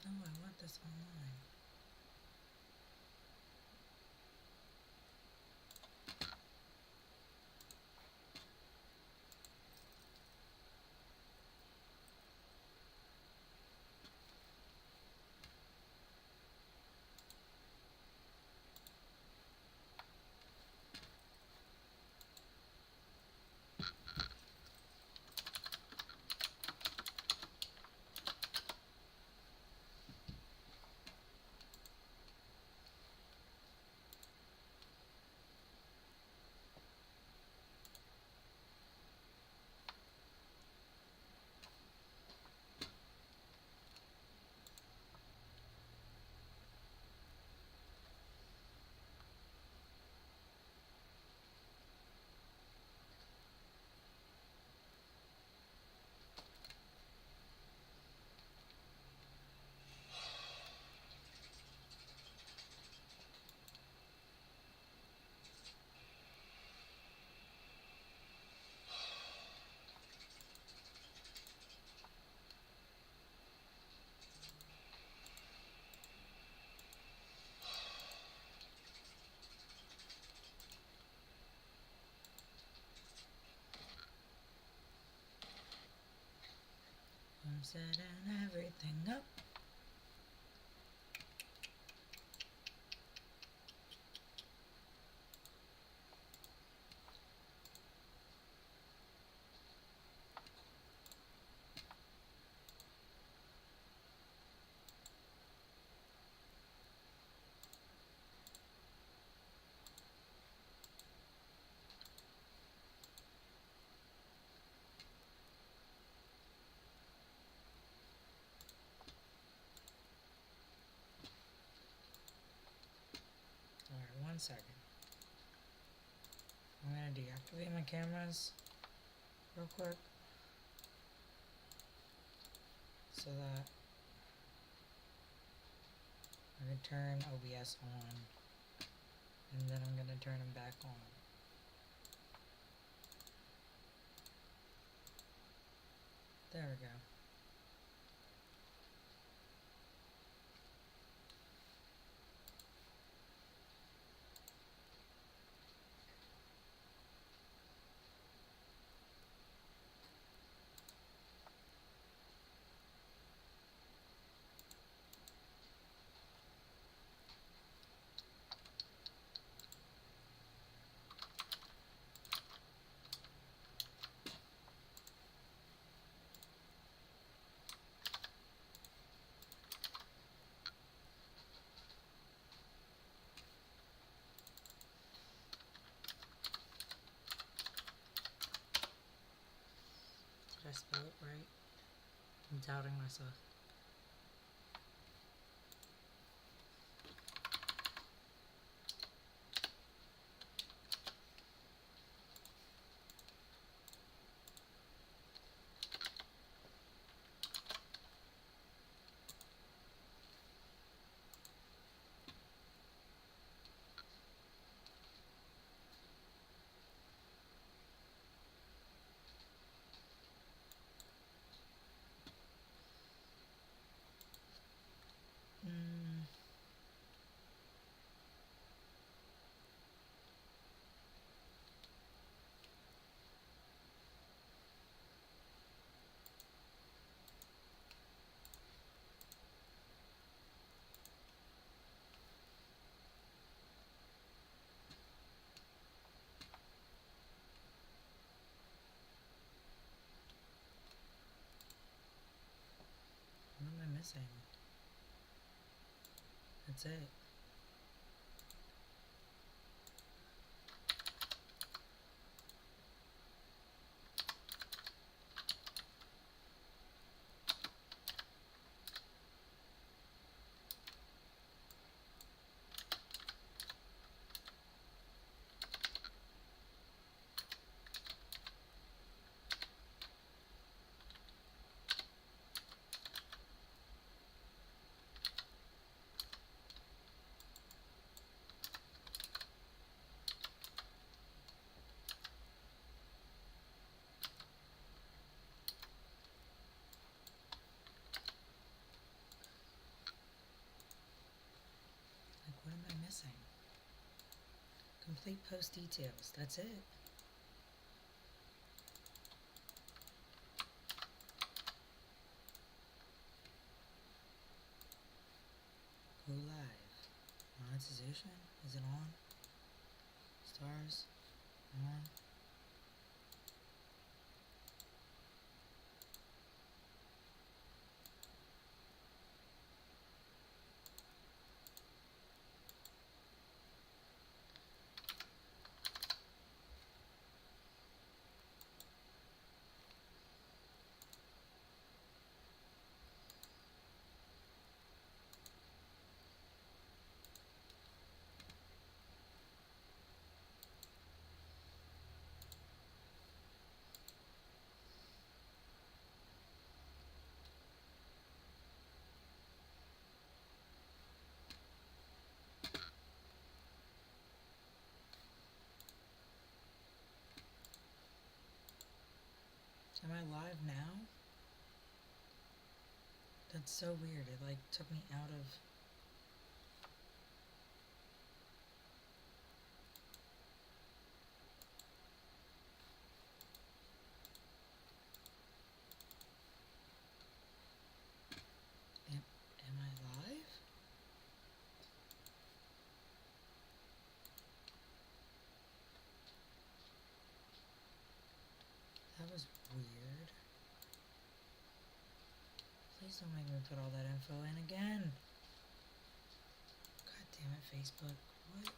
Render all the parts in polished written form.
No, I want this online. I'm setting everything up. Alright, 1 second. I'm gonna deactivate my cameras real quick so that I can turn OBS on, and then I'm gonna turn them back on. There we go. Did I spell it right? I'm doubting myself. What am I missing? That's it. missing? Complete post details. That's it. Go live. Monetization? Is it on? Stars? On? Am I live now? That's so weird. It like took me out of... Am I live? That was weird. Please don't make me put all that info in again. God damn it, Facebook. What?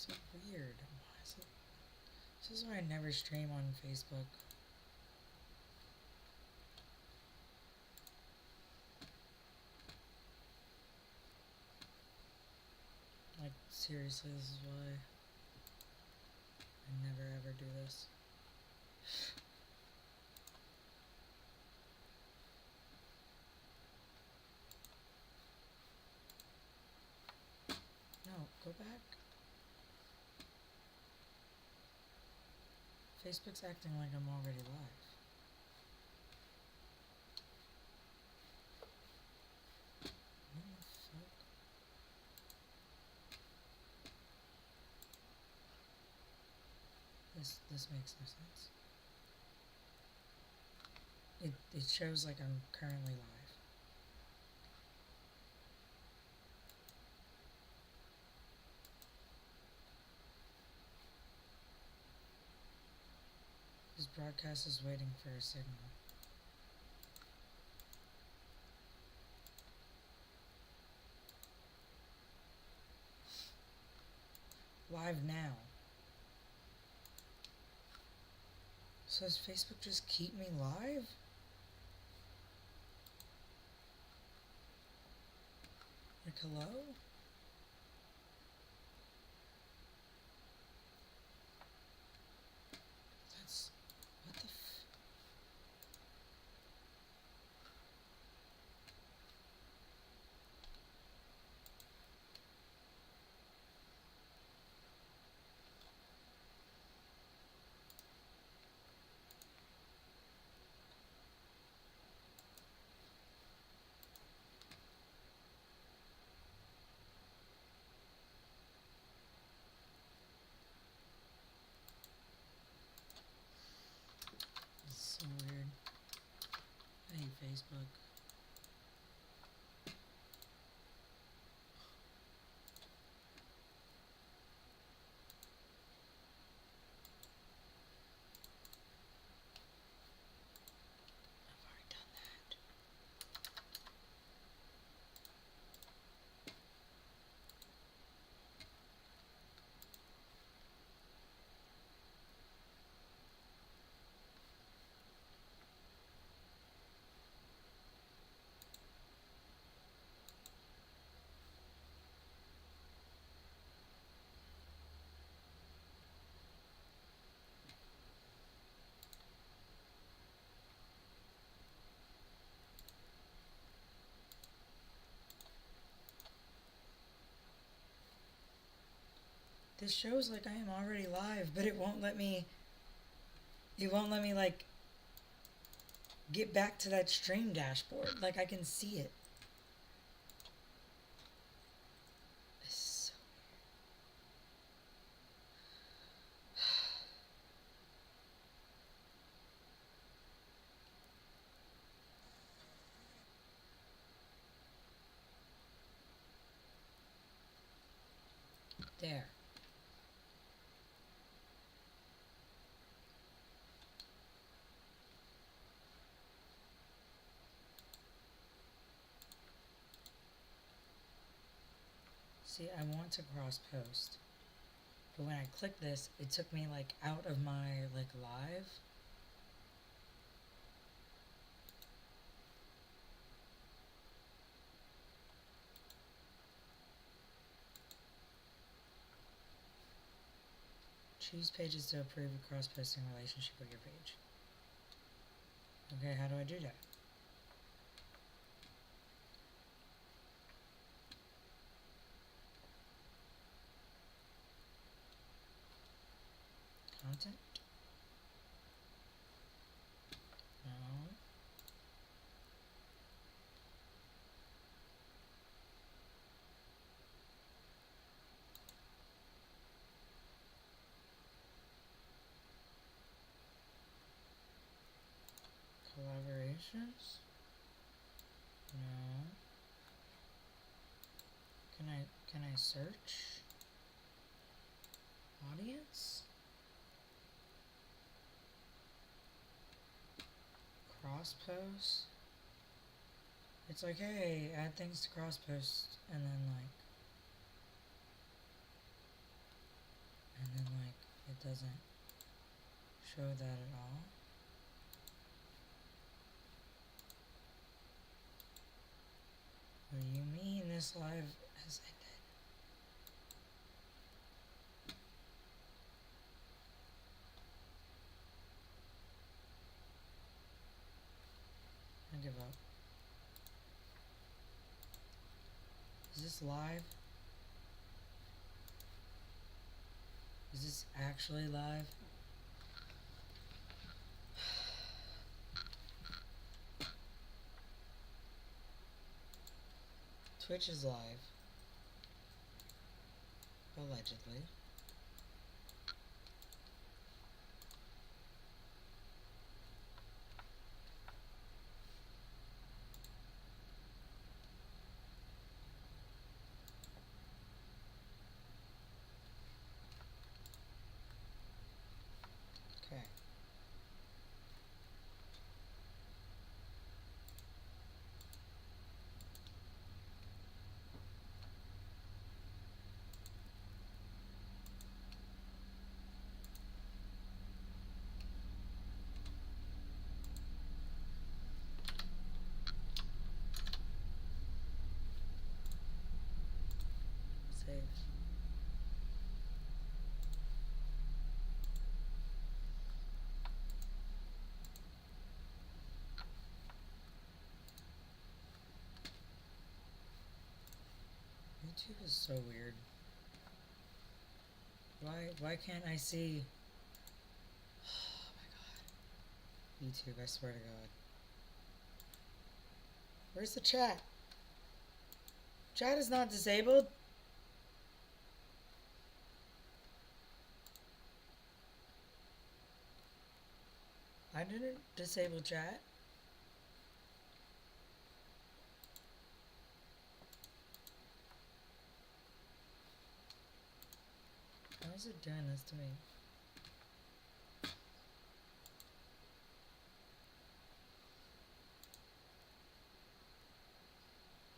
So weird. Why is it... This is why I never stream on Facebook. Like, seriously, this is why I never ever do this. No, go back. Facebook's acting like I'm already live. What the fuck? This makes no sense. It shows like I'm currently live. This broadcast is waiting for a signal. Live now. So does Facebook just keep me live? Like, hello? That's... What the f... This is so weird. I hate Facebook. I've already done that. This shows like I am already live, but it won't let me like get back to that stream dashboard. Like I can see it. This is so weird. There. See, I want to cross post. But when I click this, it took me like out of my like live. Choose pages to approve a cross-posting relationship with your page. Okay, how do I do that? Content? No. Collaborations? No. Can I search? Audience? Cross post? It's like, hey, add things to cross post, and then it doesn't show that at all. What do you mean this live has ended? I give up. Is this live? Is this actually live? Twitch is live. Allegedly. Okay. Save. YouTube is so weird. Why can't I see? Oh my god. YouTube, I swear to god. Where's the chat? Chat is not disabled. I didn't disable chat. Why is it doing this to me?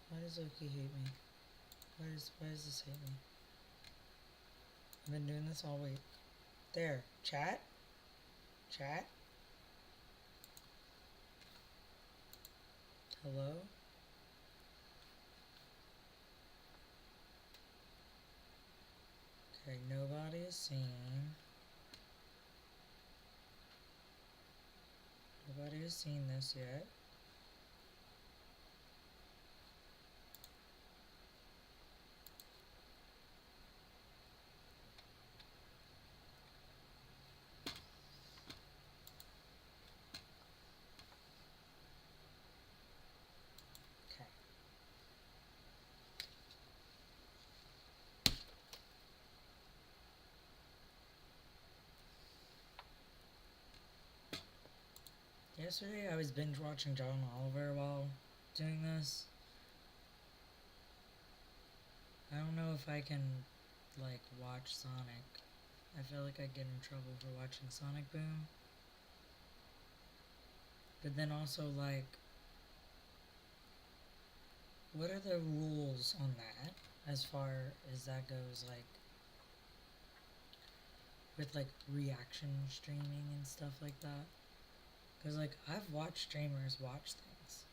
Why does Loki hate me? Why does this hate me? I've been doing this all week. There. Chat? Chat? Hello? Okay, nobody is seen. Nobody has seen this yet. Yesterday I was binge watching John Oliver while doing this. I don't know if I can, like, watch Sonic. I feel like I'd get in trouble for watching Sonic Boom. But then also, like, what are the rules on that as far as that goes, like, with, like, reaction streaming and stuff like that? Because, like, I've watched streamers watch things.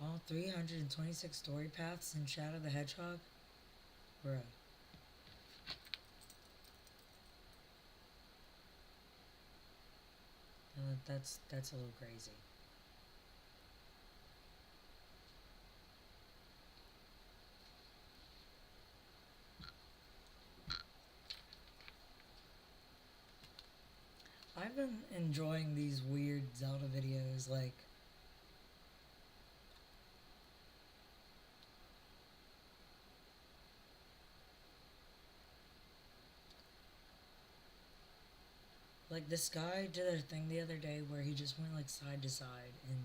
All 326 story paths in Shadow the Hedgehog? Bruh. That's a little crazy. I've been enjoying these weird Zelda videos, like this guy did a thing the other day where he just went like side to side, and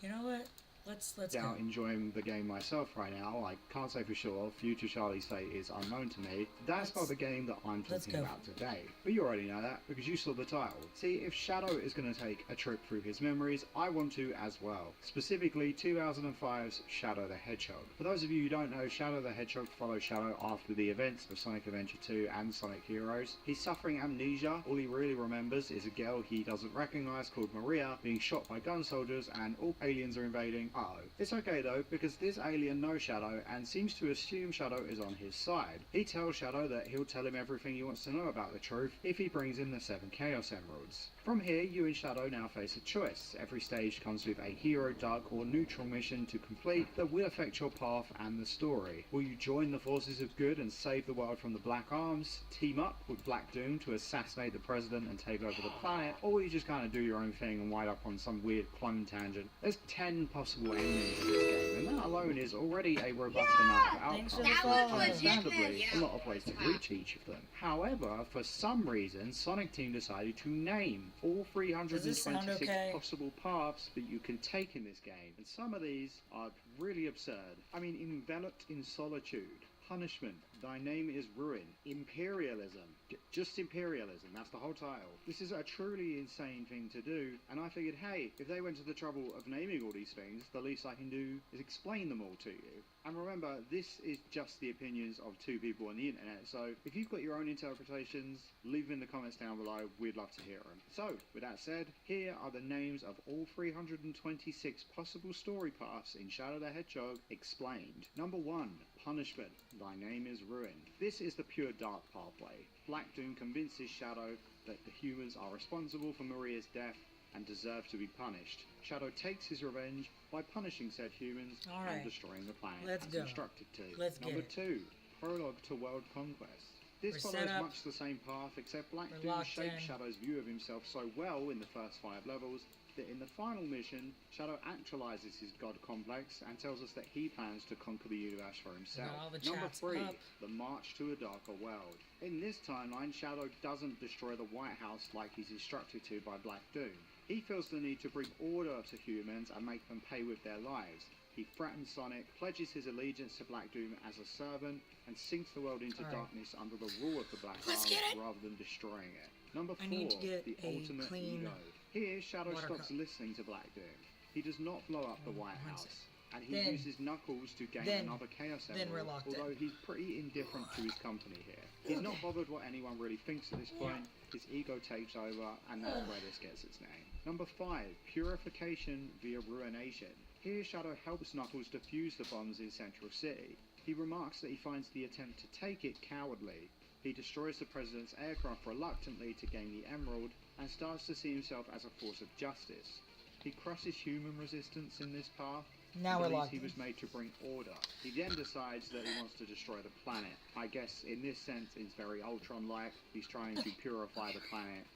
you know what? Let's Now go. enjoying the game myself right now. I can't say for sure. Future Charlie's fate is unknown to me. That's not the game that I'm talking about today. But you already know that because you saw the title. See, if Shadow is going to take a trip through his memories, I want to as well. Specifically 2005's Shadow the Hedgehog. For those of you who don't know, Shadow the Hedgehog follows Shadow after the events of Sonic Adventure 2 and Sonic Heroes. He's suffering amnesia. All he really remembers is a girl he doesn't recognize called Maria being shot by gun soldiers, and all aliens are invading. Uh-oh. It's okay though, because this alien knows Shadow and seems to assume Shadow is on his side. He tells Shadow that he'll tell him everything he wants to know about the truth if he brings him the 7 Chaos Emeralds. From here, you and Shadow now face a choice. Every stage comes with a hero, dark or neutral mission to complete that will affect your path and the story. Will you join the forces of good and save the world from the Black Arms, team up with Black Doom to assassinate the president and take over the planet, or will you just kind of do your own thing and wind up on some weird clone tangent? There's 10 possible endings in this game, and that alone is already a robust amount of outcomes, with understandably a lot of ways to reach each of them. However, for some reason, Sonic Team decided to name all 326 possible paths that you can take in this game, and some of these are really absurd. I mean, enveloped in solitude, punishment, thy name is ruin, imperialism, just imperialism, that's the whole title. This is a truly insane thing to do, and I figured, hey, if they went to the trouble of naming all these things, the least I can do is explain them all to you. And remember, this is just the opinions of 2 people on the internet, so if you've got your own interpretations, leave them in the comments down below, we'd love to hear them. So, with that said, here are the names of all 326 possible story paths in Shadow the Hedgehog explained. Number 1, Punishment, thy name is ruin. This is the pure dark pathway. Black Doom convinces Shadow that the humans are responsible for Maria's death and deserve to be punished. Shadow takes his revenge by punishing said humans and destroying the planet as instructed to. Number 2, Prologue to World Conquest. This follows much the same path, except Black Doom shaped Shadow's view of himself so well in the first 5 levels that in the final mission, Shadow actualizes his god complex and tells us that he plans to conquer the universe for himself. Number 3, the March to a Darker World. In this timeline, Shadow doesn't destroy the White House like he's instructed to by Black Doom. He feels the need to bring order to humans and make them pay with their lives. He threatens Sonic, pledges his allegiance to Black Doom as a servant, and sinks the world into darkness under the rule of the Black Arms rather than destroying it. Number 4, the Ultimate Ego. Here, Shadow stops listening to Black Doom. He does not blow up the White House, and he uses Knuckles to gain another Chaos Emerald, although he's pretty indifferent to his company here. He's not bothered what anyone really thinks at this point. His ego takes over, and that's where this gets its name. Number 5, Purification via Ruination. Here, Shadow helps Knuckles defuse the bombs in Central City. He remarks that he finds the attempt to take it cowardly. He destroys the president's aircraft reluctantly to gain the emerald, and starts to see himself as a force of justice. He crushes human resistance in this path, believes he was made to bring order. He then decides that he wants to destroy the planet. I guess in this sense it's very Ultron-like. He's trying to purify the planet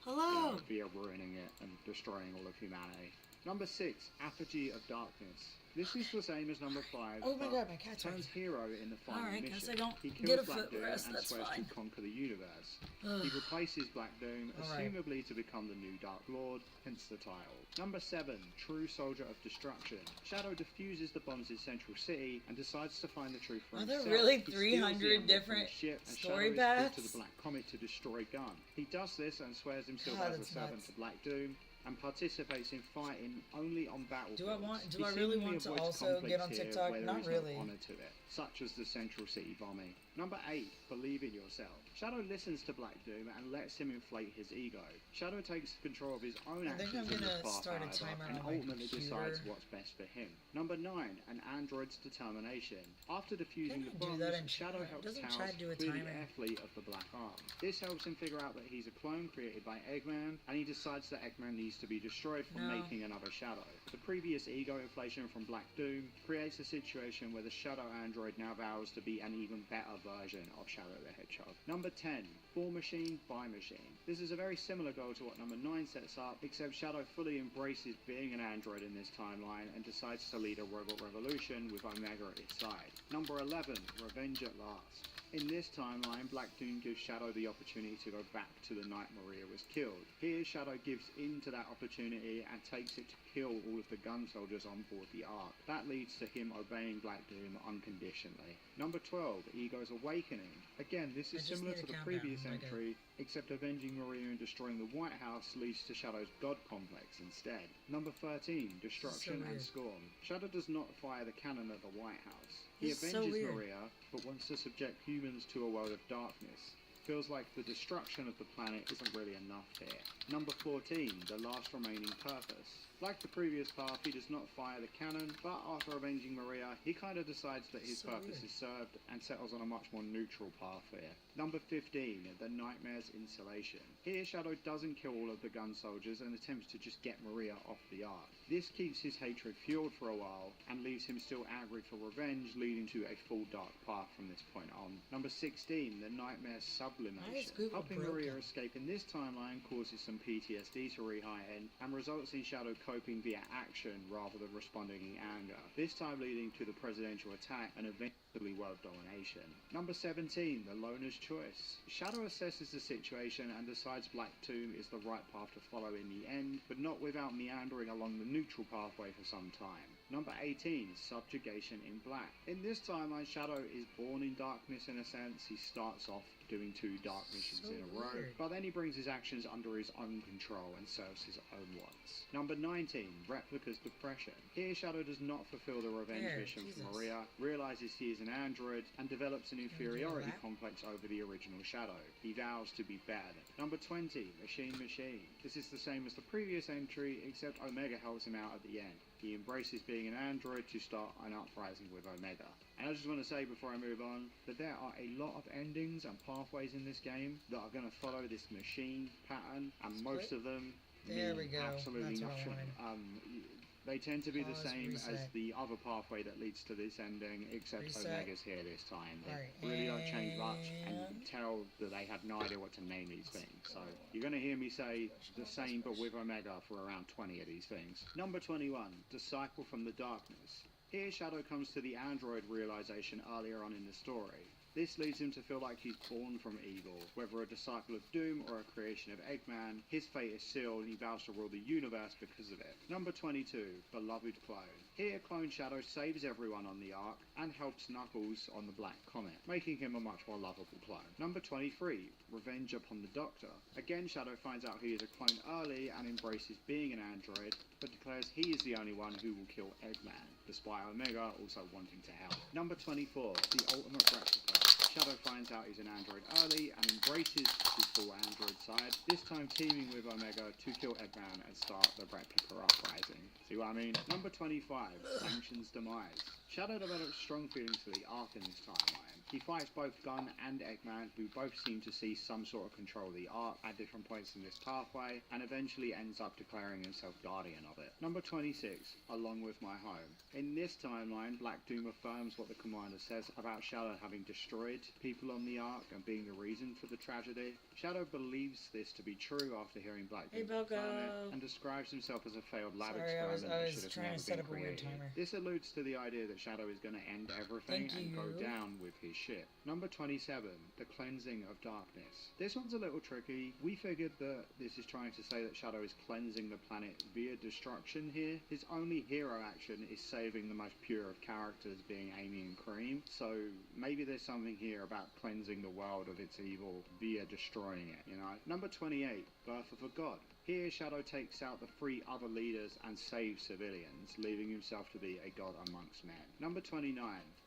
via ruining it and destroying all of humanity. Number 6, Apogee of Darkness. This is the same as number 5. Oh my but god, my cat's turns right. hero in the final Alright, mission. guess I don't He get kills a Black foot Doom rest, and that's swears fine. to conquer the universe. Ugh. He replaces Black Doom, Alright. assumably to become the new Dark Lord, hence the title. Number 7, True Soldier of Destruction. Shadow defuses the bombs in Central City and decides to find the truth for Are himself. there really He steals the 300 emerald from different the ship, and story Shadow is put to paths? the Black Comet to destroy Gun. He does this and swears himself God, as a that's servant nuts. to Black Doom, and participates in fighting only on battlefields. Do I really want to also get on TikTok? Not really. No honor to it, such as the Central City bombing. Number 8, Believe in Yourself. Shadow listens to Black Doom and lets him inflate his ego. Shadow takes control of his own I think actions I'm in this gonna path, start a however, timer and on my ultimately computer. decides what's best for him. Number 9, An Android's Determination. After defusing the Can I do bombs, that in Shadow Chad? helps Doesn't Tails Chad do a clear the timer? air fleet of the Black Arm. This helps him figure out that he's a clone created by Eggman, and he decides that Eggman needs to be destroyed for No. making another Shadow. The previous ego inflation from Black Doom creates a situation where the Shadow android now vows to be an even better version of Shadow the Hedgehog. Number 10, For Machine, By Machine. This is a very similar goal to what number 9 sets up, except Shadow fully embraces being an android in this timeline and decides to lead a robot revolution with Omega at its side. Number 11, Revenge at Last. In this timeline, Black Doom gives Shadow the opportunity to go back to the night Maria was killed. Here, Shadow gives in to that opportunity and takes it to kill all of the gun soldiers on board the Ark. That leads to him obeying Black Doom unconditionally. Number 12, Ego's Awakening. Again, this is I just similar need to a the countdown. previous Oh my God. entry, except avenging Maria and destroying the White House leads to Shadow's God complex instead. Number 13, Destruction and weird. Scorn. Shadow does not fire the cannon at the White House. He This is so avenges weird. Maria, but wants to subject humans to a world of darkness. Feels like the destruction of the planet isn't really enough here. Number 14, The Last Remaining Purpose. Like the previous path, he does not fire the cannon, but after avenging Maria, he kind of decides that his So purpose weird. is served and settles on a much more neutral path here. Number 15, The Nightmare's Insulation. Here, Shadow doesn't kill all of the gun soldiers and attempts to just get Maria off the Ark. This keeps his hatred fueled for a while and leaves him still angry for revenge, leading to a full dark path from this point on. Number 16, The Nightmare's Sublimation. Google Helping broken? Maria escape in this timeline causes some PTSD to RHINE and results in Shadow coping via action rather than responding in anger, this time leading to the presidential attack and eventually world domination. Number 17, The Loner's Choice. Shadow assesses the situation and decides Black Doom is the right path to follow in the end, but not without meandering along the neutral pathway for some time. Number 18, Subjugation in Black. In this timeline, Shadow is born in darkness in a sense. He starts off doing 2 dark missions So in a row, weird. but then he brings his actions under his own control and serves his own wants. Number 19, Replica's Depression. Here, Shadow does not fulfill the revenge There, mission Jesus. for Maria, realizes he is an android, and develops an do inferiority that? complex over the original Shadow. He vows to be bad. Number 20, Machine. This is the same as the previous entry, except Omega helps him out at the end. He embraces being an android to start an uprising with Omega. And I just want to say before I move on, that there are a lot of endings and pathways in this game that are going to follow this machine pattern, and most of them There mean we go. absolutely That's what I nothing. They tend to be the Pause, same as reset. the other pathway that leads to this ending, except Reset. Omega's here this time. They Alright, really don't change much, and you and- can tell that they had no idea what to name these things. So you're going to hear me say the same but with Omega for around 20 of these things. Number 21, Disciple from the Darkness. Here Shadow comes to the android realization earlier on in the story. This leads him to feel like he's born from evil. Whether a disciple of Doom or a creation of Eggman, his fate is sealed and he vows to rule the universe because of it. Number 22, Beloved Clone. Here, Clone Shadow saves everyone on the Ark and helps Knuckles on the Black Comet, making him a much more lovable clone. Number 23, Revenge upon the Doctor. Again, Shadow finds out he is a clone early and embraces being an android, but declares he is the only one who will kill Eggman, despite Omega also wanting to help. Number 24, The Ultimate Replica. Shadow finds out he's an android early and embraces his full android side, this time teaming with Omega to kill Eggman and start the Replica uprising. See what I mean? Number 25, Sanction's Demise. Shadow develops strong feelings for the Ark in this timeline. He fights both Gun and Eggman, who both seem to see some sort of control of the Ark at different points in this pathway, and eventually ends up declaring himself guardian of it. Number 26, Along With My Home. In this timeline, Black Doom affirms what the commander says about Shadow having destroyed people on the Ark and being the reason for the tragedy. Shadow believes this to be true after hearing Black Doom confirm it, and describes himself as a failed lab experiment that should have never been created. This alludes to the idea that Shadow is going to end everything and go down with his ship. Number 27, The Cleansing of Darkness. This one's a little tricky. We figured that this is trying to say that Shadow is cleansing the planet via destruction here. His only hero action is saving the most pure of characters, being Amy and Cream, so maybe there's something here about cleansing the world of its evil via destroying it, you know? Number 28, Birth of a God. Here, Shadow takes out the 3 other leaders and saves civilians, leaving himself to be a god amongst men. Number 29,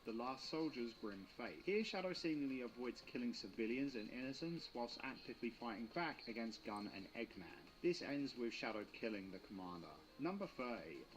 The Last Soldier's Grim Fate. Here, Shadow seemingly avoids killing civilians and innocents whilst actively fighting back against Gun and Eggman. This ends with Shadow killing the commander. Number 30,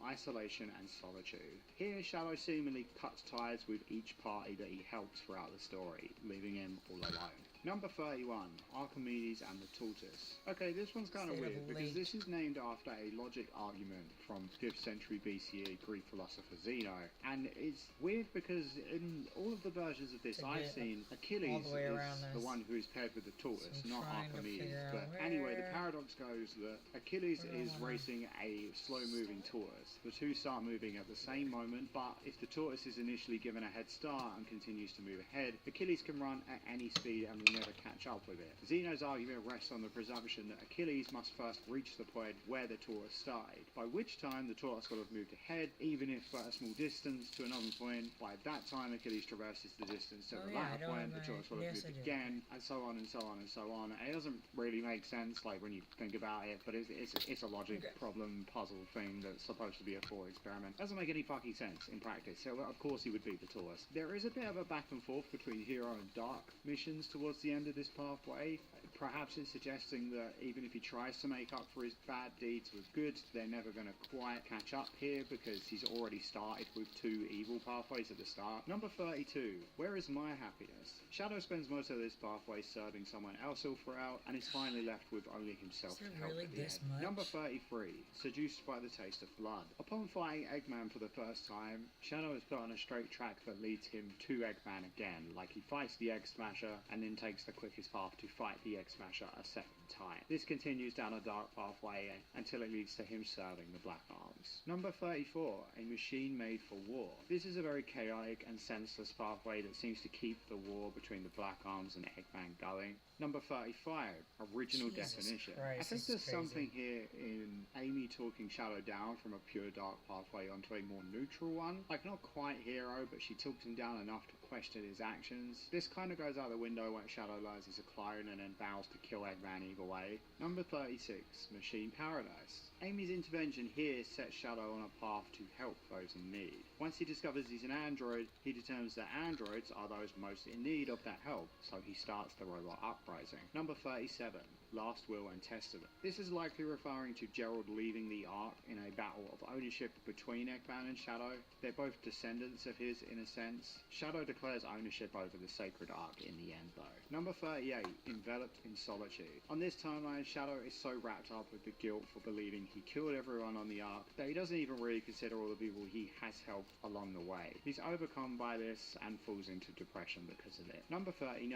Isolation and Solitude. Here, Shadow seemingly cuts ties with each party that he helps throughout the story, leaving him all alone. Number 31, Archimedes and the Tortoise. Okay, this one's kind of weird because this is named after a logic argument from 5th century BCE Greek philosopher Zeno, and it's weird because in all of the versions of this I've seen, Achilles is the one who is paired with the tortoise, not Archimedes. But anyway, the paradox goes that Achilles is racing a slow-moving tortoise. The two start moving at the same moment, but if the tortoise is initially given a head start and continues to move ahead, Achilles can run at any speed and will never catch up with it. Zeno's argument rests on the presumption that Achilles must first reach the point where the tortoise started, by which time the tortoise will have moved ahead, even if for a small distance, to another point. By that time, Achilles traverses the distance to the latter point, the tortoise will have moved again, and so on and so on and so on. It doesn't really make sense, like, when you think about it, but it's a logic problem, puzzle thing that's supposed to be a thought experiment. It doesn't make any fucking sense in practice, so of course he would beat the tortoise. There is a bit of a back and forth between Hero and Dark missions towards the end of this pathway. Perhaps it's suggesting that even if he tries to make up for his bad deeds with good, they're never going to quite catch up here because he's already started with 2 evil pathways at the start. Number 32, Where Is My Happiness? Shadow spends most of this pathway serving someone else all throughout and is finally left with only himself to help at the end. Number 33, Seduced by the Taste of Blood. Upon fighting Eggman for the first time, Shadow is put on a straight track that leads him to Eggman again, like he fights the Egg Smasher and then takes the quickest path to fight the Egg Smasher a second time. This continues down a dark pathway until it leads to him serving the Black Arms. Number 34, A Machine Made for War. This is a very chaotic and senseless pathway that seems to keep the war between the Black Arms and Eggman going. Number 35, Original Definition. I think there's something here in Amy talking Shadow down from a pure dark pathway onto a more neutral one. Like, not quite hero, but she talks him down enough to question his actions. This kind of goes out the window when Shadow learns he's a clone and then vows to kill Eggman either way. Number 36, Machine Paradise. Amy's intervention here sets Shadow on a path to help those in need. Once he discovers he's an android, he determines that androids are those most in need of that help, so he starts the robot uprising. Number 37, Last Will and Testament. This is likely referring to Gerald leaving the Ark in a battle of ownership between Eggman and Shadow. They're both descendants of his in a sense. Shadow declares ownership over the sacred Ark in the end though. Number 38, Enveloped in Solitude. On this timeline, Shadow is so wrapped up with the guilt for believing he killed everyone on the Ark that he doesn't even really consider all the people he has helped along the way. He's overcome by this and falls into depression because of it. Number 39,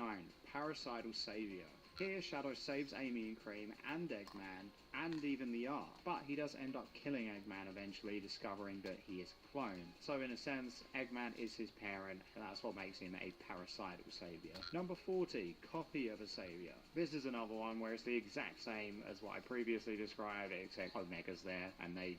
Parasital Savior. Here, Shadow saves Amy and Cream and Eggman, and even the Ark, but he does end up killing Eggman eventually, discovering that he is a clone. So in a sense, Eggman is his parent, and that's what makes him a parasital savior. Number 40, Copy of a Savior. This is another one where it's the exact same as what I previously described, except Omega's there, and they,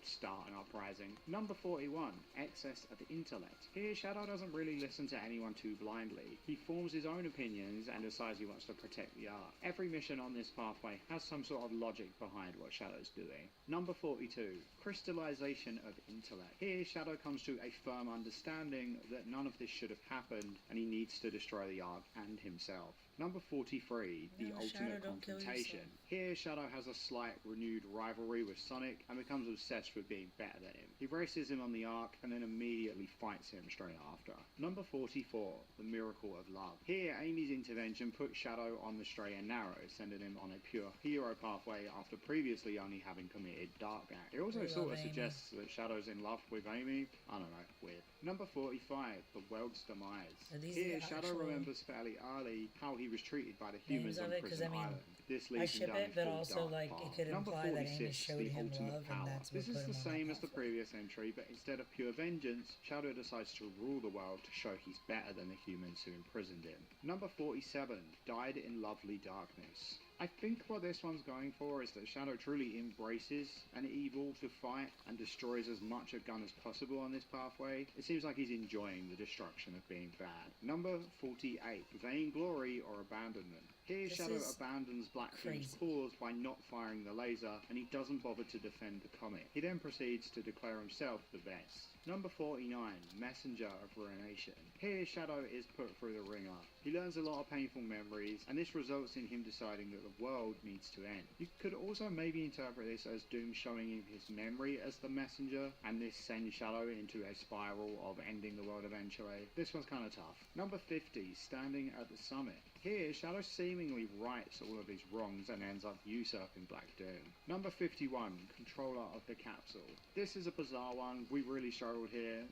start an uprising. Number 41, Excess of Intellect. Here, Shadow doesn't really listen to anyone too blindly. He forms his own opinions and decides he wants to protect the Ark. Every mission on this pathway has some sort of logic behind what Shadow's doing. Number 42, Crystallization of Intellect. Here, Shadow comes to a firm understanding that none of this should have happened, and he needs to destroy the Ark and himself. Number 43, The Ultimate Confrontation. Here, Shadow has a slight renewed rivalry with Sonic and becomes obsessed with being better than him. He races him on the Ark and then immediately fights him straight after. Number 44, The Miracle of Love. Here, Amy's intervention puts Shadow on the straight and narrow, sending him on a pure hero pathway after previously only having committed dark act. It also sort of suggests that Shadow's in love with Amy. I don't know, weird. Number 45, The World's Demise. Here, Shadow remembers fairly early how he was treated by the humans on Prison Island. This leads him down a full dark path. Number 46, The Ultimate Power. This is the same as the previous entry, but instead of pure vengeance, Shadow decides to rule the world to show he's better than the humans who imprisoned him. Number 47, Died in Lovely Darkness. I think what this one's going for is that Shadow truly embraces an evil to fight and destroys as much of Gunn as possible on this pathway. It seems like he's enjoying the destruction of being bad. Number 48, Vainglory or Abandonment. Here, Shadow abandons Black Doom's cause by not firing the laser, and he doesn't bother to defend the comet. He then proceeds to declare himself the best. Number 49, Messenger of Ruination. Here, Shadow is put through the ringer. He learns a lot of painful memories, and this results in him deciding that the world needs to end. You could also maybe interpret this as Doom showing him his memory as the messenger, and this sends Shadow into a spiral of ending the world eventually. This one's kind of tough. Number 50, Standing at the Summit. Here, Shadow seemingly rights all of his wrongs and ends up usurping Black Doom. Number 51, Controller of the Capsule. This is a bizarre one. We really struggled here.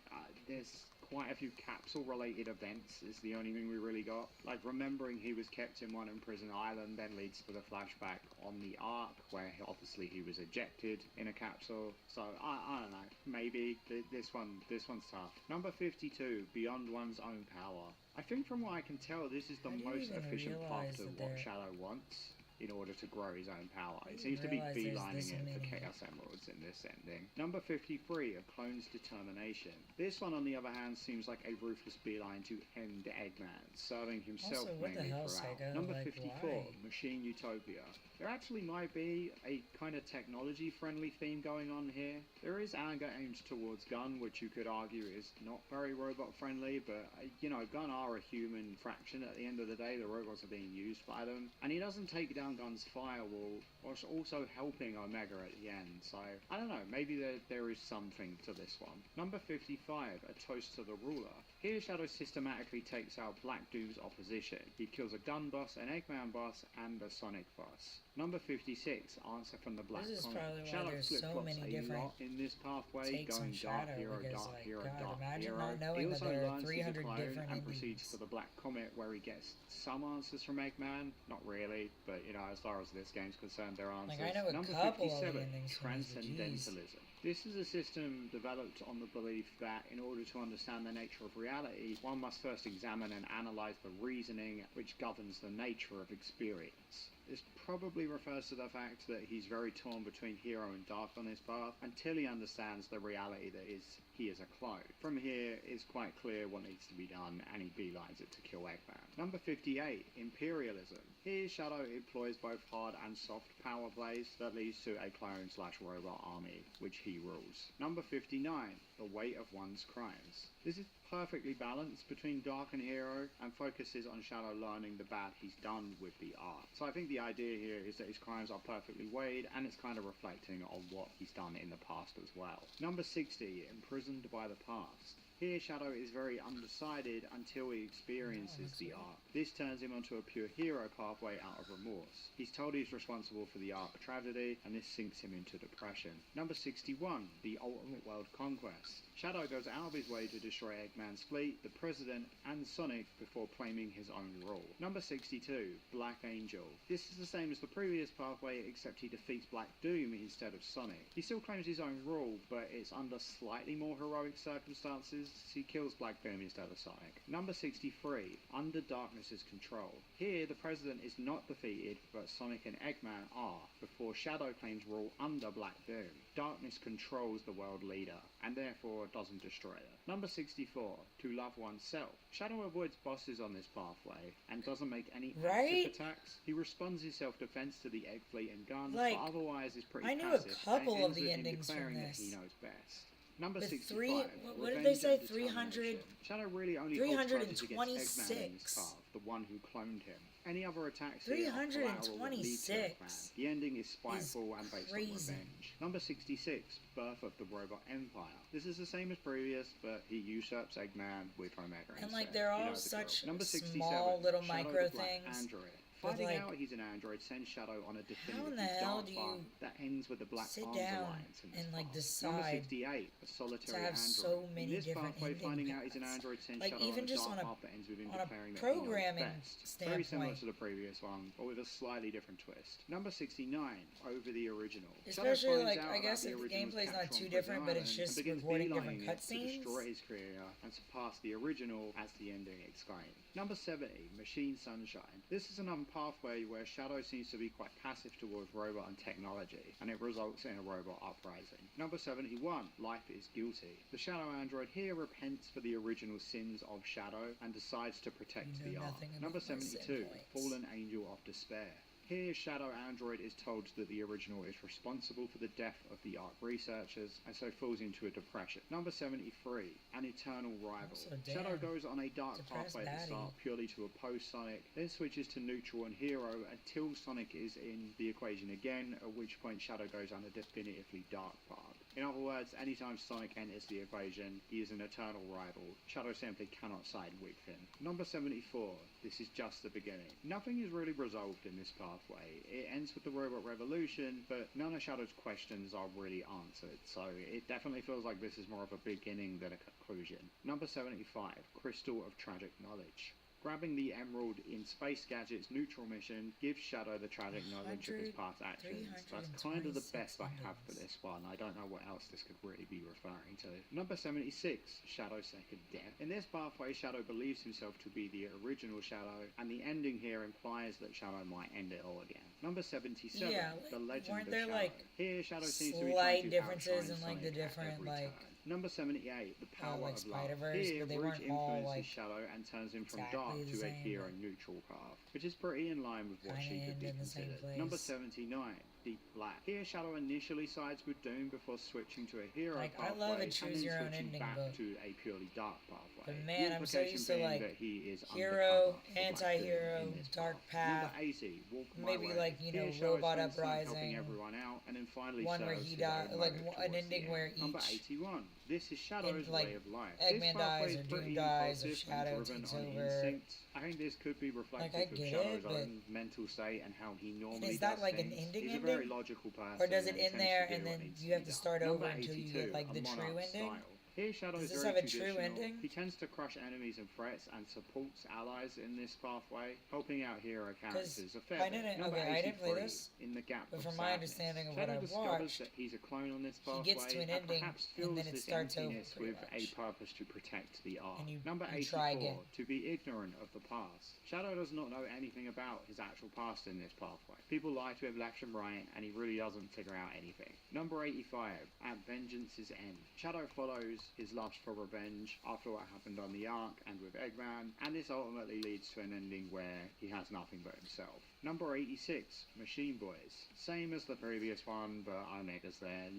There's quite a few capsule-related events is the only thing we really got. Like, remembering he was kept in one in Prison Island then leads to the flashback on the Ark, where obviously he was ejected in a capsule. So, I don't know. Maybe. This one's tough. Number 52, Beyond One's Own Power. I think from what I can tell, this is the most efficient path to what Shadow wants in order to grow his own power. It seems to be beelining it for Chaos Emeralds in this ending. Number 53, A Clone's Determination. This one, on the other hand, seems like a ruthless beeline to end Eggman, serving himself mainly throughout. Number 54, Machine Utopia. There actually might be a kind of technology-friendly theme going on here. There is anger aimed towards Gunn, which you could argue is not very robot-friendly, but, you know, Gunn are a human fraction at the end of the day. The robots are being used by them. And he doesn't take down Gunn's firewall, whilst also helping Omega at the end. So, I don't know, maybe there is something to this one. Number 55, A Toast to the Ruler. Here, Shadow systematically takes out Black Doom's opposition. He kills a Gun boss, an Eggman boss, and a Sonic boss. Number 56, Answer from the Black Comet. Shadow flip-flops a lot in this pathway, going dark hero, dark hero, dark hero. He also learns he's a clone and proceeds to the Black Comet, where he gets some answers from Eggman. Not really, but you know, as far as this game's concerned, there are answers. Like, I know Number 57, Transcendentalism. This is a system developed on the belief that in order to understand the nature of reality, one must first examine and analyze the reasoning which governs the nature of experience. This probably refers to the fact that he's very torn between hero and dark on this path until he understands the reality that he is a clone. From here, it's quite clear what needs to be done, and he beelines it to kill Eggman. Number 58, Imperialism. Here, Shadow employs both hard and soft power plays that leads to a clone/robot army, which he rules. Number 59, The Weight of One's Crimes. This is perfectly balanced between dark and hero, and focuses on Shadow learning the bad he's done with the art. So I think the idea here is that his crimes are perfectly weighed, and it's kind of reflecting on what he's done in the past as well. Number 60, Imprisoned by the Past. Here, Shadow is very undecided until he experiences the Ark. This turns him onto a pure hero pathway out of remorse. He's told he's responsible for the Ark tragedy, and this sinks him into depression. Number 61, The Ultimate World Conquest. Shadow goes out of his way to destroy Eggman's fleet, the President, and Sonic before claiming his own rule. Number 62, Black Angel. This is the same as the previous pathway, except he defeats Black Doom instead of Sonic. He still claims his own rule, but it's under slightly more heroic circumstances. He kills Black Doom instead of Sonic. Number 63, Under Darkness's Control. Here, the President is not defeated, but Sonic and Eggman are, before Shadow claims rule under Black Doom. Darkness controls the world leader, and therefore doesn't destroy it. Number 64, To Love Oneself. Shadow avoids bosses on this pathway, and doesn't make any active attacks. He responds his self-defense to the Egg Fleet and guns, but otherwise is pretty passive. I knew a couple of the endings declaring from this. that he knows best. Number With 65. what did they say? Revenge and 300? Determination. Shadow really only holds grudges against Eggman in his 326. path, the one who cloned him. Any other attacks here are collateral that lead to Eggman. The ending is spiteful and based on revenge. Number 66. Birth of the Robot Empire. This is the same as previous, but he usurps Eggman with Omega And instead. like they're all the such Number 67, small little Shadow micro the Black things. Android. But, Finding like, out he's an android sends Shadow on a definitive the hell dark do path you that ends with the Black sit Arms down Alliance in this and, like, path. decide Number 68, a solitary to have android. so many in this different pathway, ending finding out he's an paths? android sends Like, Shadow even on a just dark on a- path that ends with him on a declaring that programming he knows best. Very similar standpoint. to the previous one, but with a slightly different twist. Number 69, over the original. Especially, Shadow like, finds out I guess about if the original's gameplay's not capture too on different, Prison but it's Island just and begins recording beelining different it to cutscenes. destroy his career and surpass the original as the ending exclaimed. Number 70, Machine Sunshine. This is another pathway where Shadow seems to be quite passive towards robot and technology, and it results in a robot uprising. Number 71, Life is Guilty. The Shadow android here repents for the original sins of Shadow and decides to protect You know the Ark. nothing about Number my sin 72, points. Fallen Angel of Despair. Here, Shadow Android is told that the original is responsible for the death of the Ark researchers, and so falls into a depression. Number 73, An Eternal Rival. Also, Shadow damn, goes on a dark depressed pathway at the baddie. start purely to oppose Sonic, then switches to neutral and hero until Sonic is in the equation again, at which point Shadow goes on a definitively dark path. In other words, anytime Sonic enters the equation, he is an eternal rival. Shadow simply cannot side with him. Number 74, This is just the beginning. Nothing is really resolved in this pathway. It ends with the Robot Revolution, but none of Shadow's questions are really answered, so it definitely feels like this is more of a beginning than a conclusion. Number 75, Crystal of Tragic Knowledge. Grabbing the emerald in Space Gadget's neutral mission gives Shadow the tragic knowledge of his past actions. That's kind of the best I have for this one. I don't know what else this could really be referring to. Number 76, Shadow's Second Death. In this pathway, Shadow believes himself to be the original Shadow, and the ending here implies that Shadow might end it all again. Number 77, Yeah, The Legend weren't of there, Shadow. like, Here, Shadow seems to be slight trying to differences outshine in, like, the Sonic at different, every like, turn. Number 78, The Power like of Love. Spider-Verse, Here, but they Rouge weren't all, influences like, Shadow and turns him from exactly dark the to a same, hero but neutral path, which is pretty in line with what she kinda could be end in the same considered. place. Number 79, Deep Black. Here, Shadow initially sides with Doom before switching to a hero Like, I pathway love a and choose then your own switching ending back book. to a purely dark pathway. But man, The I'm so implication used to, being like, that he is hero, undercover for Black anti-hero, Doom in this dark path. path, Number 80, Walk My maybe, Way. like, you know, Here, Shadow Robot spends time helping Uprising, everyone out, and then finally one where serves he his died, own like, motive an towards ending the where end. Number each 81, This is Shadow's like, Way of Life. Eggman This pathway dies is or Doom pretty dies or impulsive and Shadow driven takes on over. instinct. I think this could be reflective I of get Shadow's it, but own mental state and how he normally is that does like an things. ending He's a ending? very logical person. Or does it and end tends there to do and what then needs you to have be to done. start Number over until you get 82, like a the true Monarch ending? style. Here, Shadow is Does this very have a true traditional. ending? He tends to crush enemies and threats and supports allies in this pathway, helping out hero characters a fair I bit. didn't- Number okay, I didn't play 83, this, In the Gap but of from my Sadness. understanding of what Shadow I've discovers watched, that he's a clone on this he pathway gets to an and ending, perhaps and feels then it this starts over, emptiness pretty with a much. purpose to protect the Ark. And you Number try 84, again. To be ignorant of the past. Shadow does not know anything about his actual past in this pathway. People lie to him left and right, and he really doesn't figure out anything. Number 85, At Vengeance's End. Shadow follows his lust for revenge after what happened on the Ark and with Eggman, and this ultimately leads to an ending where he has nothing but himself. Number 86, Machine Boys. Same as the previous one, but Omega's there.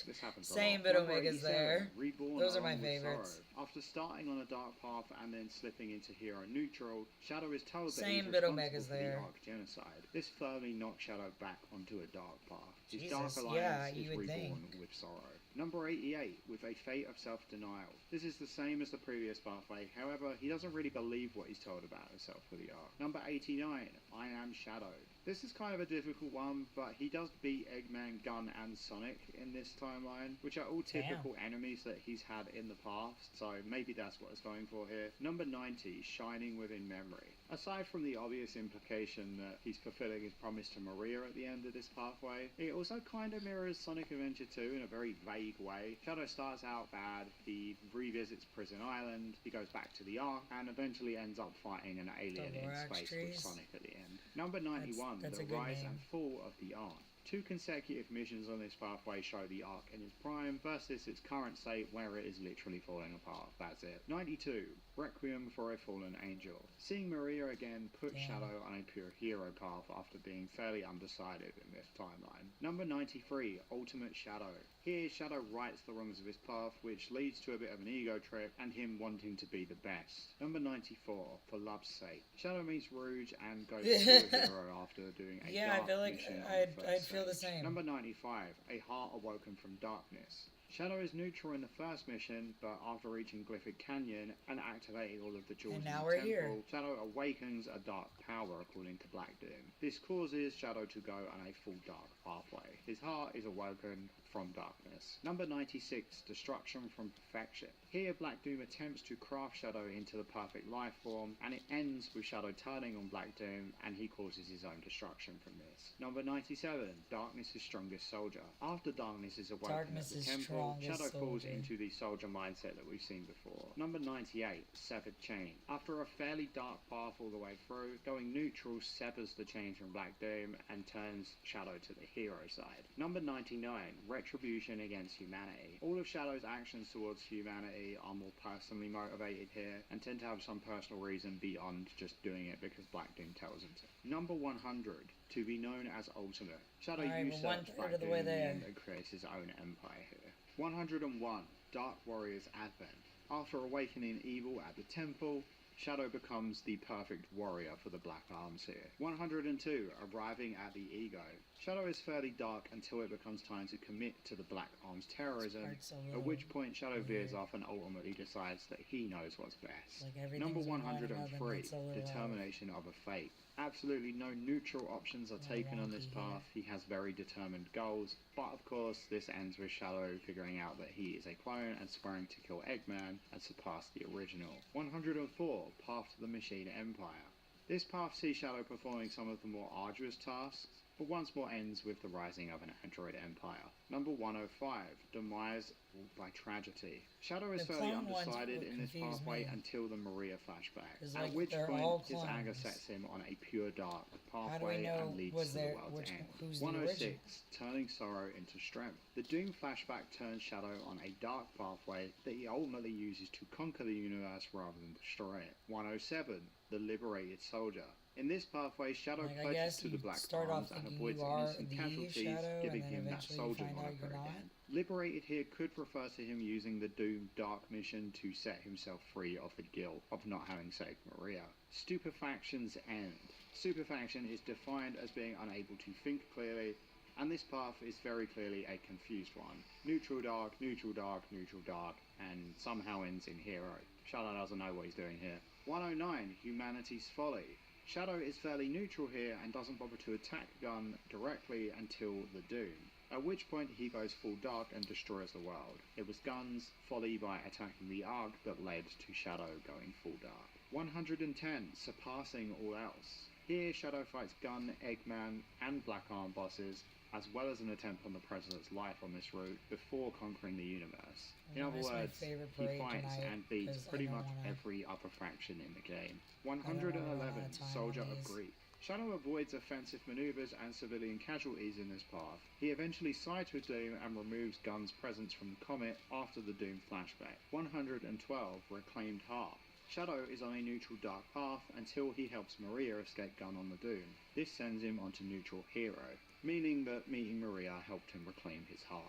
This happens a lot. Same, but Number Omega's 87, there. Reborn Those are my Along with favorites. Sorrow. After starting on a dark path and then slipping into hero neutral, Shadow is told that Same, he's but responsible Omega's for the there. Ark genocide. This firmly knocks Shadow back onto a dark path. His Jesus, Dark yeah, Alliance you is would reborn think. with sorrow. Number 88, With a Fate of Self-Denial. This is the same as the previous pathway, however, he doesn't really believe what he's told about himself for the Ark. Number 89, I Am Shadow. This is kind of a difficult one, but he does beat Eggman, Gun, and Sonic in this timeline, which are all typical enemies that he's had in the past, so maybe that's what it's going for here. Number 90, Shining Within Memory. Aside from the obvious implication that he's fulfilling his promise to Maria at the end of this pathway, it also kind of mirrors Sonic Adventure 2 in a very vague way. Shadow starts out bad, he revisits Prison Island, he goes back to the Ark, and eventually ends up fighting an alien in space with Sonic at the end. Number 91, That's The a good Rise name. and Fall of the Ark. 2 consecutive missions on this pathway show the arc in its prime versus its current state where it is literally falling apart. That's it. 92. Requiem for a Fallen Angel. Seeing Maria again put Shadow on a pure hero path after being fairly undecided in this timeline. Number 93. Ultimate Shadow. Here, Shadow rights the wrongs of his path, which leads to a bit of an ego trip and him wanting to be the best. Number 94. For Love's Sake. Shadow meets Rouge and goes to a hero after doing a dark I feel like mission I'd feel the same. Number 95. A Heart Awoken from Darkness. Shadow is neutral in the first mission, but after reaching Glyphic Canyon and activating all of the jewels in the temple, Shadow awakens a dark power according to Black Doom. This causes Shadow to go on a full dark pathway. His heart is awoken from darkness. Number 96. Destruction from Perfection. Here, Black Doom attempts to craft Shadow into the perfect life form, and it ends with Shadow turning on Black Doom, and he causes his own destruction from this. Number 97. Darkness's Strongest Soldier. After Darkness is awoken at the temple, Shadow falls into the soldier mindset that we've seen before. Number 98. Severed Chain. After a fairly dark path all the way through, going neutral severs the chain from Black Doom and turns Shadow to the hero side. Number 99. Retribution against humanity. All of Shadow's actions towards humanity are more personally motivated here and tend to have some personal reason beyond just doing it because Black Doom tells him to. Number 100. To be known as Ultimate. Shadow usurps Black Doom and creates his own empire here. 101. Dark Warrior's Advent. After awakening evil at the temple, Shadow becomes the perfect warrior for the Black Arms here. 102. Arriving at the Ego. Shadow is fairly dark until it becomes time to commit to the Black Arms terrorism, at which point Shadow veers off and ultimately decides that he knows what's best. Number 103. Determination of a Fate. Absolutely no neutral options are taken on this path. He has very determined goals, but of course this ends with Shadow figuring out that he is a clone and swearing to kill Eggman and surpass the original. 104. Path to the Machine Empire. This path sees Shadow performing some of the more arduous tasks, but once more ends with the rising of an android empire. Number 105. Demise by Tragedy. Shadow is fairly undecided in this pathway until the Maria flashback, at which point his anger sets him on a pure dark pathway and leads to the world's end. 106. Turning sorrow into strength. The Doom flashback turns Shadow on a dark pathway that he ultimately uses to conquer the universe rather than destroy it. 107. The Liberated Soldier. In this pathway, Shadow pledges to the Black Arms and avoids innocent casualties, giving him that soldier moniker again. Liberated here could refer to him using the Doom Dark mission to set himself free of the guilt of not having saved Maria. Stupefaction's End. Stupefaction is defined as being unable to think clearly, and this path is very clearly a confused one. Neutral dark, neutral dark, neutral dark, and somehow ends in hero. Shadow doesn't know what he's doing here. 109. Humanity's Folly. Shadow is fairly neutral here and doesn't bother to attack Gun directly until the Doom, at which point he goes full dark and destroys the world. It was Gun's folly by attacking the Ark that led to Shadow going full dark. 110. Surpassing all else. Here Shadow fights Gun, Eggman and Black Arm bosses, as well as an attempt on the President's life on this route before conquering the universe. In other words, he fights and beats pretty much every other faction in the game. 111. Soldier of Grief. Shadow avoids offensive maneuvers and civilian casualties in this path. He eventually sides with Doom and removes Gun's presence from the comet after the Doom flashback. 112. Reclaimed Heart. Shadow is on a neutral dark path until he helps Maria escape Gun on the Doom. This sends him onto neutral hero, meaning that meeting Maria helped him reclaim his heart.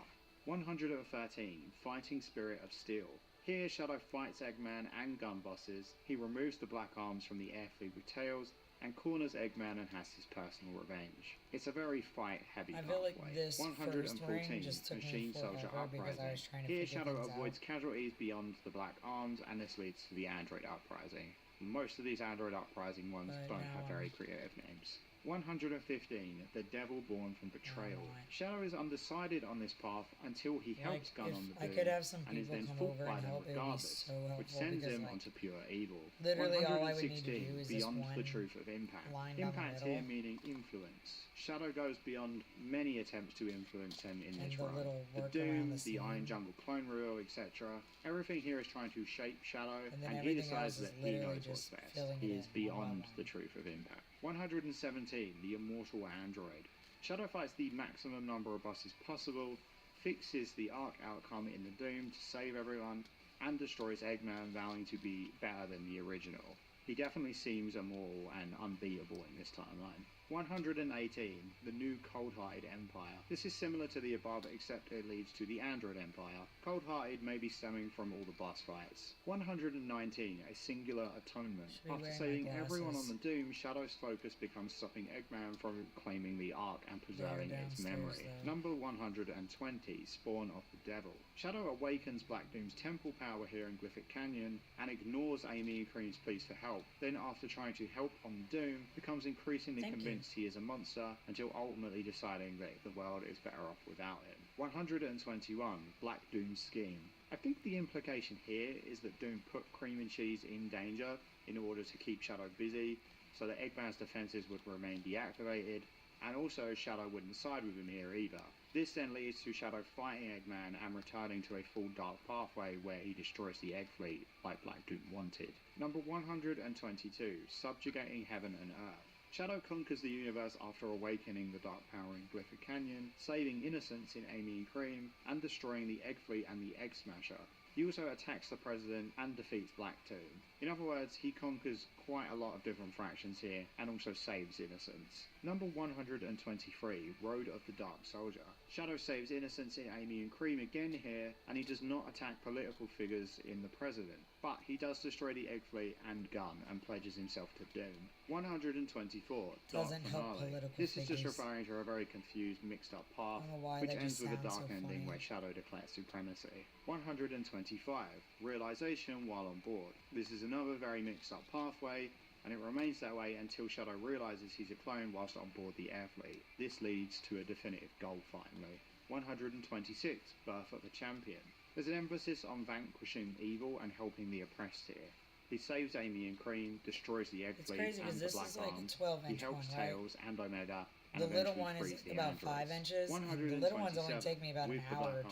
113. Fighting Spirit of Steel. Here Shadow fights Eggman and Gun bosses, he removes the Black Arms from the airfield with Tails, and corners Eggman and has his personal revenge. It's a very fight-heavy pathway. Like this 114. Machine Soldier Uprising. Here Shadow avoids casualties beyond the Black Arms, and this leads to the Android Uprising. Most of these Android Uprising ones don't have very creative names. 115. The Devil Born from Betrayal. Shadow is undecided on this path until he helps Gun on the Doom, and is then fought by them regardless, which sends him onto pure evil. 116. Beyond the Truth of Impact. Impact here meaning influence. Shadow goes beyond many attempts to influence him in this run. The Doom, the Iron Jungle clone rule, etc. Everything here is trying to shape Shadow, and he decides that he knows what's best. He is beyond the Truth of Impact. 117. The Immortal Android. Shadow fights the maximum number of bosses possible, fixes the arc outcome in the Doom to save everyone, and destroys Eggman, vowing to be better than the original. He definitely seems immoral and unbeatable in this timeline. 118. The new Cold-Hearted Empire. This is similar to the above, except it leads to the Android Empire. Cold-Hearted may be stemming from all the boss fights. 119. A Singular Atonement. After saving everyone on the Doom, Shadow's focus becomes stopping Eggman from claiming the Ark and preserving its memory. Number 120. Spawn of the Devil. Shadow awakens Black Doom's temple power here in Glyphic Canyon and ignores Amy and Cream's pleas for help. Then, after trying to help on the Doom, becomes increasingly convinced he is a monster, until ultimately deciding that the world is better off without him. 121. Black Doom's Scheme. I think the implication here is that Doom put Cream and Cheese in danger in order to keep Shadow busy, so that Eggman's defenses would remain deactivated, and also Shadow wouldn't side with him here either. This then leads to Shadow fighting Eggman and returning to a full dark pathway where he destroys the Egg Fleet like Black Doom wanted. Number 122. Subjugating Heaven and Earth. Shadow conquers the universe after awakening the Dark Power in Glyphic Canyon, saving innocents in Amy and Cream, and destroying the Egg Fleet and the Egg Smasher. He also attacks the President and defeats Black Doom. In other words, he conquers quite a lot of different factions here, and also saves innocents. Number 123, Road of the Dark Soldier. Shadow saves innocents in Amy and Cream again here, and he does not attack political figures in the President, but he does destroy the Egg Fleet and gun, and pledges himself to Doom. 124, Dark Finale. This is just referring to a very confused, mixed up path, which ends with a dark ending where Shadow declares supremacy. 125, Realization while on board. This is another very mixed up pathway, and it remains that way until Shadow realizes he's a clone whilst on board the air fleet. This leads to a definitive goal finally. 126, Birth of a Champion. There's an emphasis on vanquishing evil and helping the oppressed here. He saves Amy and Cream, destroys the Egg Fleet and the Black Arms. He helps Tails and Omega, and the little eventually one is frees the about androids. 5 inches. The little ones only take me about an hour or two.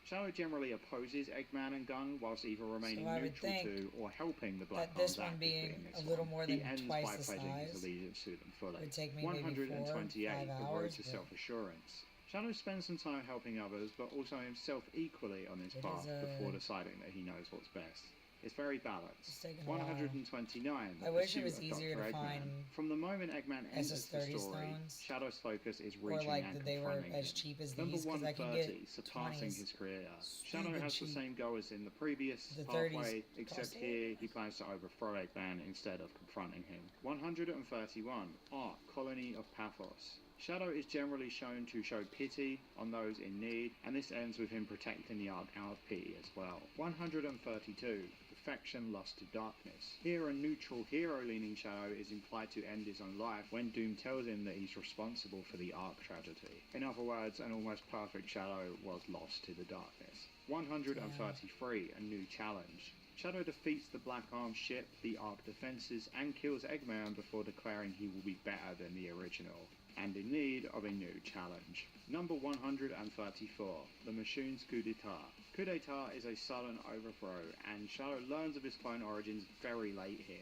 Shadow generally opposes Eggman and Gun, whilst either remaining neutral to or helping the Black Arms this one being a little more than twice the size his allegiance to them fully. Would take me 128, maybe 4 The or 5 Road hours, to Self-Assurance. Shadow spends some time helping others, but also himself equally on his path before deciding that he knows what's best. It's very balanced. 129. I wish it was easier to find From the moment Eggman enters the story, stones, Shadow's focus is or reaching like and that they were confronting as him. cheap as Number these, because I can 130, get surpassing his creator. Shadow stupid has cheap. the same goal as in the previous The pathway, 30s except cost here he plans to overthrow Eggman instead of confronting him. 131, Ark, Colony of Pathos. Shadow is generally shown to show pity on those in need, and this ends with him protecting the Ark out of pity as well. 132, Affection Lost to Darkness. Here a neutral hero-leaning Shadow is implied to end his own life when Doom tells him that he's responsible for the Ark tragedy. In other words, an almost perfect Shadow was lost to the darkness. 133, A New Challenge. Shadow defeats the Black Arms ship, the Ark defenses, and kills Eggman before declaring he will be better than the original, and in need of a new challenge. Number 134, The Machoon's Coup d'etat. Coup d'etat is a sudden overthrow, and Shadow learns of his clone origins very late here.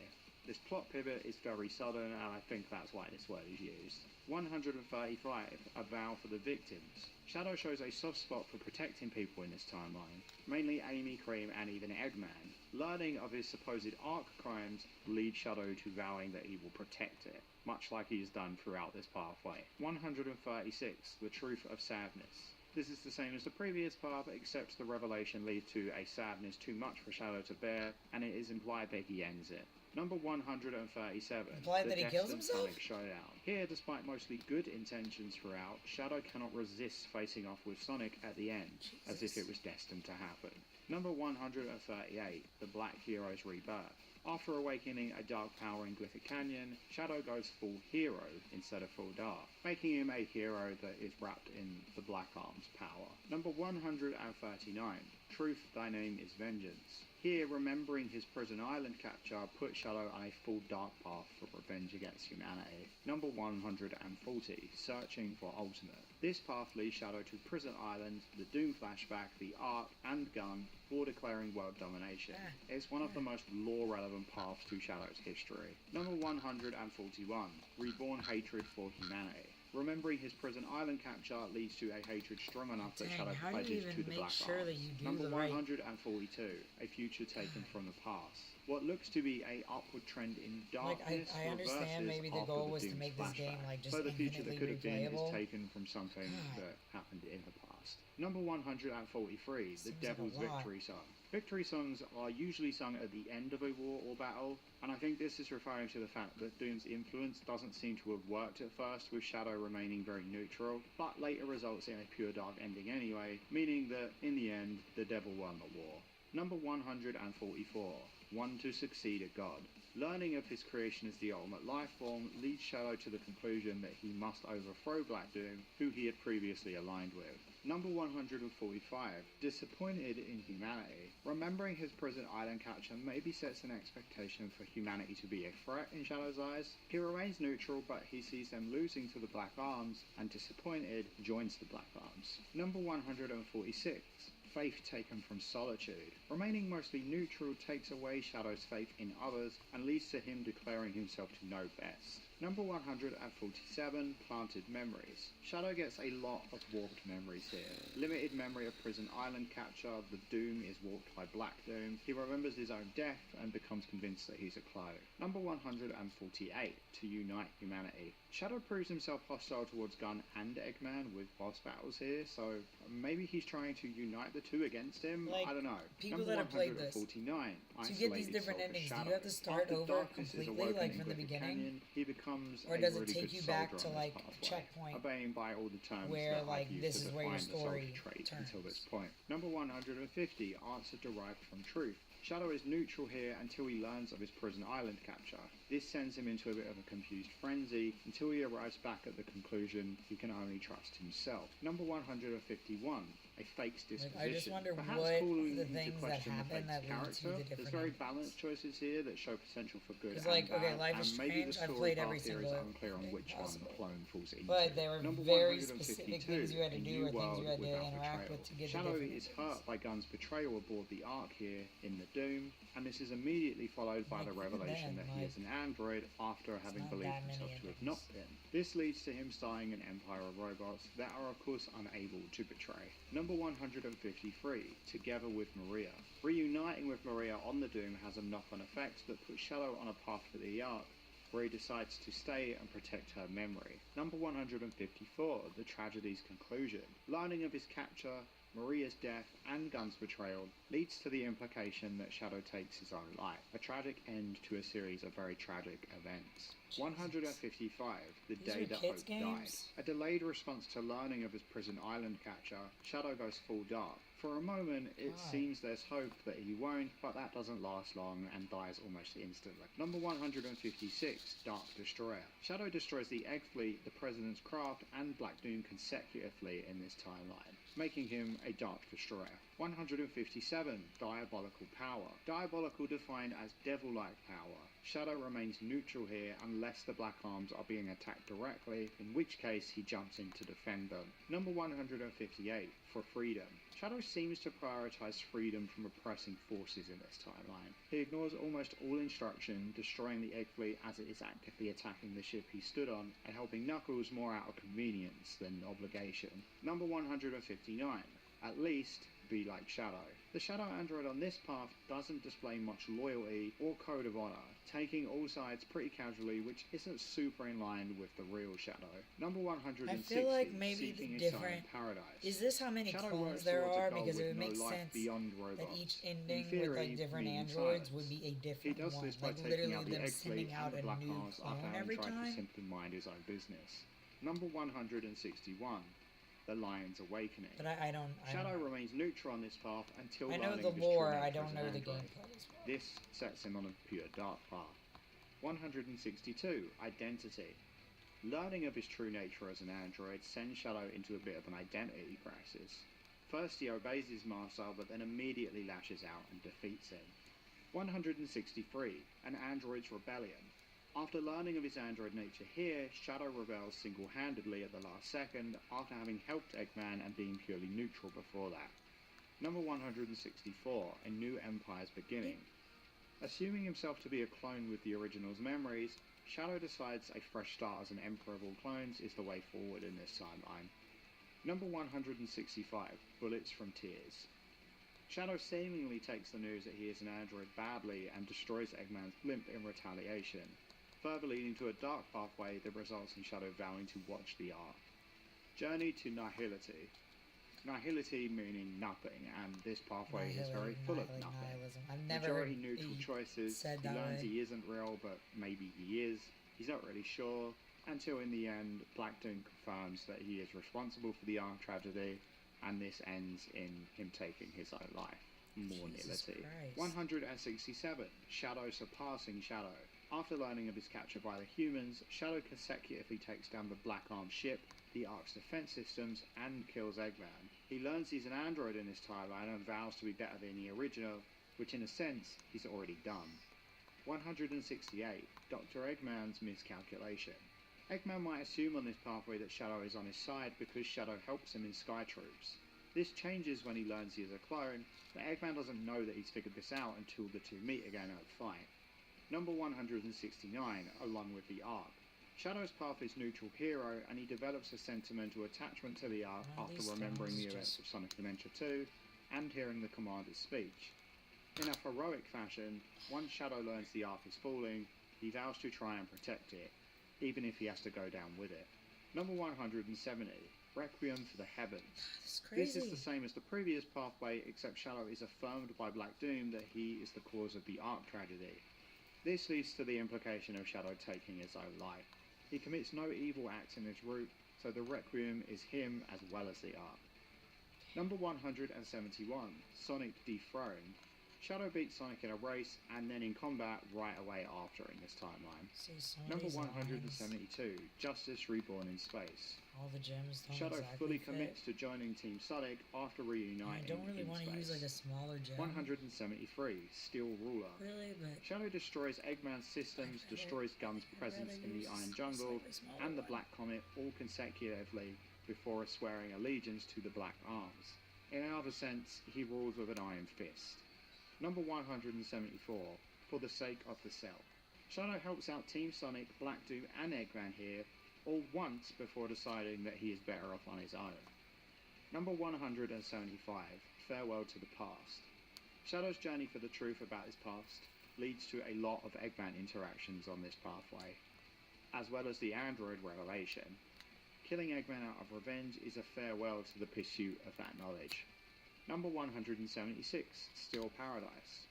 This plot pivot is very sudden, and I think that's why this word is used. 135, A Vow for the Victims. Shadow shows a soft spot for protecting people in this timeline, mainly Amy, Cream, and even Eggman. Learning of his supposed Ark crimes leads Shadow to vowing that he will protect it, much like he has done throughout this pathway. 136, The Truth of Sadness. This is the same as the previous path, except the revelation leads to a sadness too much for Shadow to bear, and it is implied that he ends it. Number 137, implied that he kills himself? Sonic Showdown. Here, despite mostly good intentions throughout, Shadow cannot resist facing off with Sonic at the end, as if it was destined to happen. Number 138, The Black Hero's Rebirth. After awakening a dark power in Glyphic Canyon, Shadow goes full hero instead of full dark, making him a hero that is wrapped in the Black Arms power. Number 139, Truth, Thy Name is Vengeance. Here, remembering his prison island capture put Shadow on a full dark path for revenge against humanity. Number 140, Searching for Ultimate. This path leads Shadow to Prison Island, the Doom flashback, the Ark, and Gun, before declaring world domination. It's one of the most lore-relevant paths to Shadow's history. Number 141, Reborn Hatred for Humanity. Remembering his prison island capture leads to a hatred strong enough that Dang, Shadow how do you pledges even to the make Black sure Arms. that you do Number the right- 142, a future taken from the past. What looks to be a upward trend in darkness I understand reverses maybe the after goal the was to Doom's make this game, flashback. like, just So the future that could infinitely have been is replayable. taken from something God. that happened in the past. Number 143, the Seems like a Devil's lot. Victory Song. Victory songs are usually sung at the end of a war or battle, and I think this is referring to the fact that Doom's influence doesn't seem to have worked at first, with Shadow remaining very neutral, but later results in a pure dark ending anyway, meaning that, in the end, the devil won the war. Number 144, One to Succeed a God. Learning of his creation as the ultimate life form leads Shadow to the conclusion that he must overthrow Black Doom, who he had previously aligned with. Number 145, Disappointed in Humanity. Remembering his prison island capture maybe sets an expectation for humanity to be a threat in Shadow's eyes. He remains neutral, but he sees them losing to the Black Arms, and disappointed, joins the Black Arms. Number 146, Faith taken from solitude. Remaining mostly neutral takes away Shadow's faith in others and leads to him declaring himself to know best. Number 147, Planted Memories. Shadow gets a lot of warped memories here. Limited memory of prison island capture, the Doom is warped by Black Doom, he remembers his own death and becomes convinced that he's a clone. Number 148, To Unite Humanity. Shadow proves himself hostile towards Gunn and Eggman with boss battles here, so maybe he's trying to unite the two against him, Like, I don't know. people Number that have played this, 149, to get these Isolated different Soul of endings, do Shadow. you have to start After over darkness is completely, awoken like in from the Griffith beginning? Canyon, he becomes Or a does it really take good you back soldier to, on this like, a pathway, checkpoint obeying by all the terms where, that like, I've used this to is where your define the story soldier trait turns? until this point. Number 150, Answer Derived from Truth. Shadow is neutral here until he learns of his prison island capture. This sends him into a bit of a confused frenzy until he arrives back at the conclusion he can only trust himself. Number 151, A Fake's Disposition. I just wonder Perhaps what calling the into things that question the happen Fake's that lead to character. the There's different very endings. balanced choices here that show potential for good Because, and like, bad, okay, Life is and maybe the Strange, I've story played path every here is single unclear on thing which possible. one clone falls into. But there were Number very 152, specific things you had to A do New or things World you had to Without interact Betrayal. with to get the Shadow different is endings. hurt by Gunn's betrayal aboard the Ark here in the Doom, and this is immediately followed by Like, the even revelation then, that he like, is an android after having not believed that many himself to have endings. not been. This leads to him starting an empire of robots that are of course unable to betray. Number 153, Together with Maria. Reuniting with Maria on the Doom has a knock-on effect that puts Shadow on a path for the Ark, where he decides to stay and protect her memory. Number 154, The Tragedy's Conclusion. Learning of his capture, Maria's death, and Gunn's betrayal leads to the implication that Shadow takes his own life, a tragic end to a series of very tragic events. 155, The These Day were That kids' Hope Died. games? A delayed response to learning of his prison island capture, Shadow goes full dark. For a moment, it God. seems there's hope that he won't, but that doesn't last long and dies almost instantly. Number 156, Dark Destroyer. Shadow destroys the Egg Fleet, the President's Craft, and Black Doom consecutively in this timeline, making him a Dark Destroyer. 157, Diabolical Power. Diabolical defined as devil-like power. Shadow remains neutral here unless the Black Arms are being attacked directly, in which case he jumps in to defend them. Number 158, For Freedom. Shadow seems to prioritize freedom from oppressing forces in this timeline. He ignores almost all instruction, destroying the Egg Fleet as it is actively attacking the ship he stood on, and helping Knuckles more out of convenience than obligation. Number 159, At Least Be Like Shadow. The Shadow android on this path doesn't display much loyalty or code of honor, taking all sides pretty casually, which isn't super in line with the real Shadow. Number 160, I feel like maybe Seeking the His Own different... Paradise. Is this how many Shadow clones works there towards a are? goal Because it with would no make life sense beyond that robots. each In ending with, theory, like, different meaning androids silence. would be a He different does one. this by Like, taking literally out the them Egg sending Fleet out and the a Black new Arms after clone having every tried to time? simply mind his own business. Number 161, The Lion's Awakening. But I don't... Shadow remains neutral on this path until I know learning the of his true lore, I nature as don't an know the android. gameplay as well. This sets him on a pure dark path. 162, Identity. Learning of his true nature as an android sends Shadow into a bit of an identity crisis. First he obeys his master, but then immediately lashes out and defeats him. 163, An Android's Rebellion. After learning of his android nature here, Shadow rebels single-handedly at the last second after having helped Eggman and being purely neutral before that. Number 164, A New Empire's Beginning. Assuming himself to be a clone with the original's memories, Shadow decides a fresh start as an Emperor of all clones is the way forward in this timeline. Number 165, Bullets from Tears. Shadow seemingly takes the news that he is an android badly and destroys Eggman's blimp in retaliation, further leading to a dark pathway that results in Shadow vowing to watch the Ark. Journey to Nihility. Nihility meaning nothing, and this pathway is very full of nothing. Nihilism. I've never Majority neutral choices. said He that learns way. he isn't real, but maybe he is. He's not really sure, until in the end, Black Doom confirms that he is responsible for the Ark tragedy, and this ends in him taking his own life. More nihility. 167. Shadow surpassing Shadow. After learning of his capture by the humans, Shadow consecutively takes down the Black Arm ship, the Ark's defense systems, and kills Eggman. He learns he's an android in this timeline and vows to be better than the original, which in a sense, he's already done. 168. Dr. Eggman's miscalculation. Eggman might assume on this pathway that Shadow is on his side because Shadow helps him in Sky Troops. This changes when he learns he is a clone, but Eggman doesn't know that he's figured this out until the two meet again at the fight. Number 169, Along with the Ark. Shadow's path is neutral hero, and he develops a sentimental attachment to the Ark after remembering the events of Sonic Adventure 2 and hearing the commander's speech. In a heroic fashion, once Shadow learns the Ark is falling, he vows to try and protect it, even if he has to go down with it. Number 170, Requiem for the Heavens. That's crazy. This is the same as the previous pathway, except Shadow is affirmed by Black Doom that he is the cause of the Ark tragedy. This leads to the implication of Shadow taking his own life. He commits no evil acts in his route, so the Requiem is him as well as the Ark. Number 171, Sonic Dethroned. Shadow beats Sonic in a race and then in combat right away after in this timeline. Number 172, Justice Reborn in Space. All the gems don't Shadow exactly fully fit. commits to joining Team Sonic after reuniting I don't really in want to space. use like a smaller gem. 173, Steel Ruler. Really, but Shadow destroys Eggman's systems, destroys Gun's presence in the Iron Jungle, and the Black Comet all consecutively before swearing allegiance to the Black Arms. In another sense, he rules with an iron fist. Number 174, For the Sake of the Self. Shadow helps out Team Sonic, Black Doom and Eggman here, all once before deciding that he is better off on his own. Number 175, Farewell to the Past. Shadow's journey for the truth about his past leads to a lot of Eggman interactions on this pathway, as well as the android revelation. Killing Eggman out of revenge is a farewell to the pursuit of that knowledge. Number 176, Still Paradise.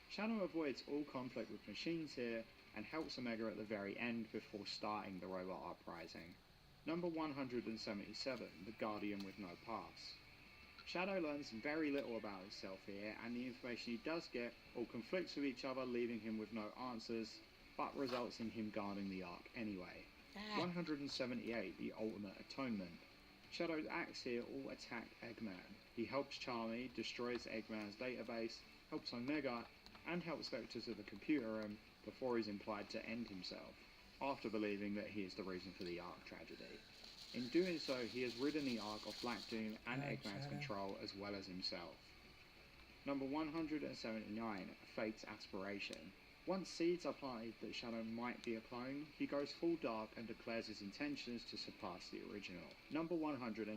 Shadow avoids all conflict with machines here and helps Omega at the very end before starting the robot uprising. Number 177, The Guardian with No Pass. Shadow learns very little about himself here, and the information he does get all conflicts with each other, leaving him with no answers, but results in him guarding the Ark anyway. 178, The Ultimate Atonement. Shadow's acts here all attack Eggman. He helps Charlie, destroys Eggman's database, helps Omega, and helps Vector to the computer room before he's implied to end himself, after believing that he is the reason for the Ark tragedy. In doing so, he has ridden the Ark of Black Doom and Eggman's control as well as himself. Number 179, Fate's Aspiration. Once seeds are planted that Shadow might be a clone, he goes full dark and declares his intentions to surpass the original. Number 180,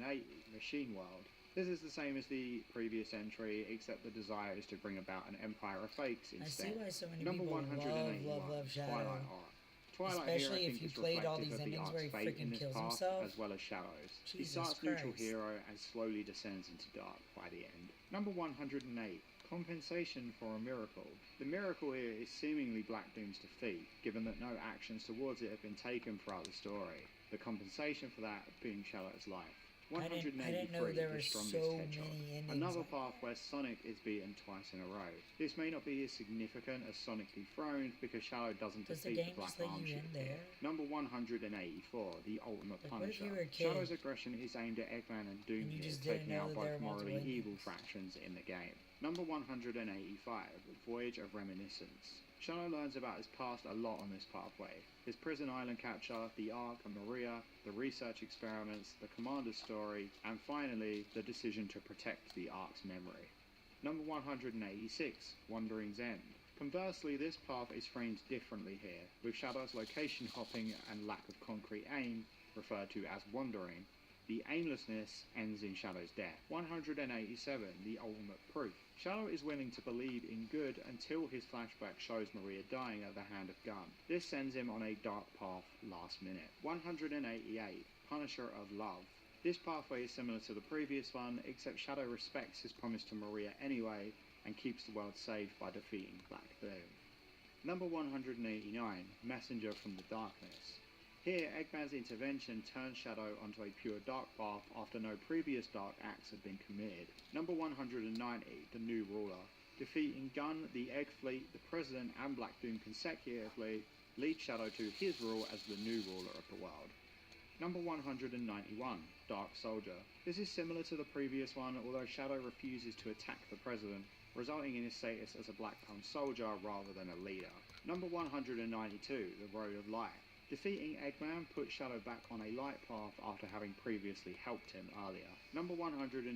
Machine World. This is the same as the previous entry, except the desire is to bring about an empire of fakes instead. I see why so many Number people 181, love Shadow. Twilight Arc. Twilight Especially here, I if think, you is played all reflective these of the endings Ark's where he fate in freaking this kills path, himself. as well as Shadow's. He Jesus starts neutral Christ. hero and slowly descends into dark by the end. Number 108, Compensation for a Miracle. The miracle here is seemingly Black Doom's defeat, given that no actions towards it have been taken throughout the story. The compensation for that being Shadow's life. I didn't know 183, there The were Strongest so Hedgehog. many endings. Another path where Sonic is beaten twice in a row. This may not be as significant as Sonic Dethroned because Shadow doesn't Does the defeat the game Black just let Arm you ship end here. there? Number 184, The Ultimate Like, what if Punisher. you were a kid Shadow's aggression is aimed at Eggman and Doom and you here, just didn't taking know out that there both were multiple morally evil endings? factions in the game. Number 185, Voyage of Reminiscence. Shadow learns about his past a lot on this pathway. His prison island capture, the Ark and Maria, the research experiments, the commander's story, and finally, the decision to protect the Ark's memory. Number 186, Wandering's End. Conversely, this path is framed differently here, with Shadow's location hopping and lack of concrete aim referred to as wandering. The aimlessness ends in Shadow's death. 187, the ultimate proof. Shadow is willing to believe in good until his flashback shows Maria dying at the hand of Gunn. This sends him on a dark path last minute. 188, Punisher of Love. This pathway is similar to the previous one, except Shadow respects his promise to Maria anyway, and keeps the world safe by defeating Black Doom. Number 189, Messenger from the Darkness. Here, Eggman's intervention turns Shadow onto a pure dark path after no previous dark acts had been committed. Number 190, the New Ruler. Defeating Gunn, the Egg Fleet, the President and Black Doom consecutively leads Shadow to his rule as the new ruler of the world. Number 191, Dark Soldier. This is similar to the previous one, although Shadow refuses to attack the President, resulting in his status as a Black Palm soldier rather than a leader. Number 192, the Road of Light. Defeating Eggman puts Shadow back on a light path after having previously helped him earlier. Number 193,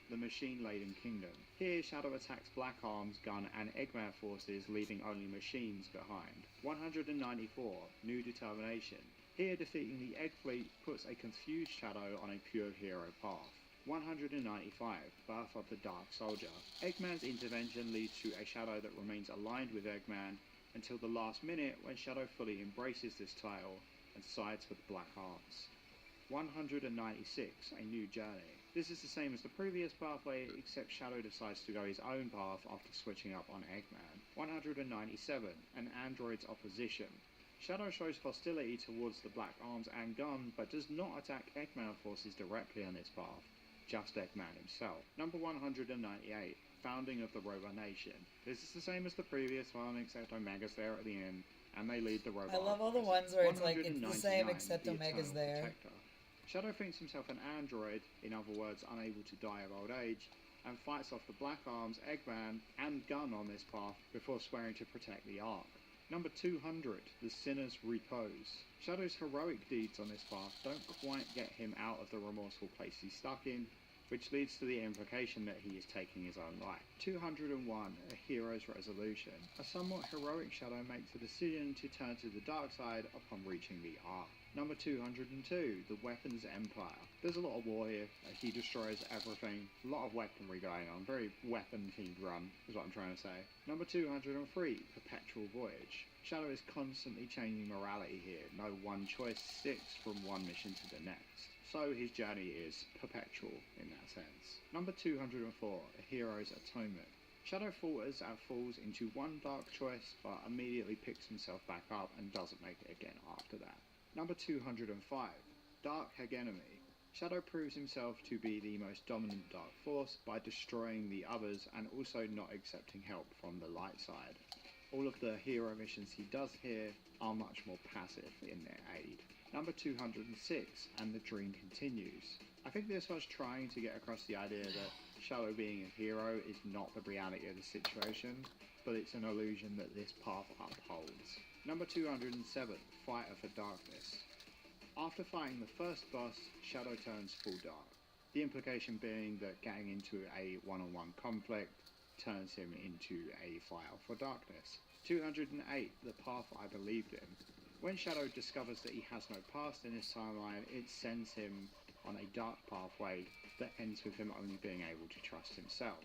the Machine-Laden Kingdom. Here, Shadow attacks Black Arms, Gunn and Eggman forces, leaving only machines behind. 194, New Determination. Here, defeating the Egg Fleet puts a confused Shadow on a pure hero path. 195, Birth of the Dark Soldier. Eggman's intervention leads to a Shadow that remains aligned with Eggman until the last minute, when Shadow fully embraces this title and sides with Black Arms. 196, A New Journey. This is the same as the previous pathway, except Shadow decides to go his own path after switching up on Eggman. 197, An Android's Opposition. Shadow shows hostility towards the Black Arms and Gunn, but does not attack Eggman forces directly on this path, just Eggman himself. Number 198, Founding of the Rover Nation. This is the same as the previous one, except Omega's there at the end, and they lead the Rover. I love all the ones where it's like, it's the same except the Omega's there. Protector. Shadow thinks himself an android, in other words unable to die of old age, and fights off the Black Arms, Eggman, and Gunn on this path before swearing to protect the Ark. Number 200, The Sinner's Repose. Shadow's heroic deeds on this path don't quite get him out of the remorseful place he's stuck in, which leads to the implication that he is taking his own life. 201, A Hero's Resolution. A somewhat heroic Shadow makes the decision to turn to the dark side upon reaching the Ark. Number 202, The Weapons Empire. There's a lot of war here. He destroys everything. A lot of weaponry going on. Very weapon-themed run, is what I'm trying to say. Number 203, Perpetual Voyage. Shadow is constantly changing morality here. No one choice sticks from one mission to the next. So his journey is perpetual in that sense. Number 204, A Hero's Atonement. Shadow falters and falls into one dark choice, but immediately picks himself back up and doesn't make it again after that. Number 205, Dark Hegemony. Shadow proves himself to be the most dominant dark force by destroying the others and also not accepting help from the light side. All of the hero missions he does here are much more passive in their aid. Number 206, And the Dream Continues. I think this was trying to get across the idea that Shadow being a hero is not the reality of the situation, but it's an illusion that this path upholds. Number 207, Fighter for Darkness. After fighting the first boss, Shadow turns full dark. The implication being that getting into a one-on-one conflict turns him into a fighter for darkness. 208, The Path I Believed In. When Shadow discovers that he has no past in his timeline, it sends him on a dark pathway that ends with him only being able to trust himself.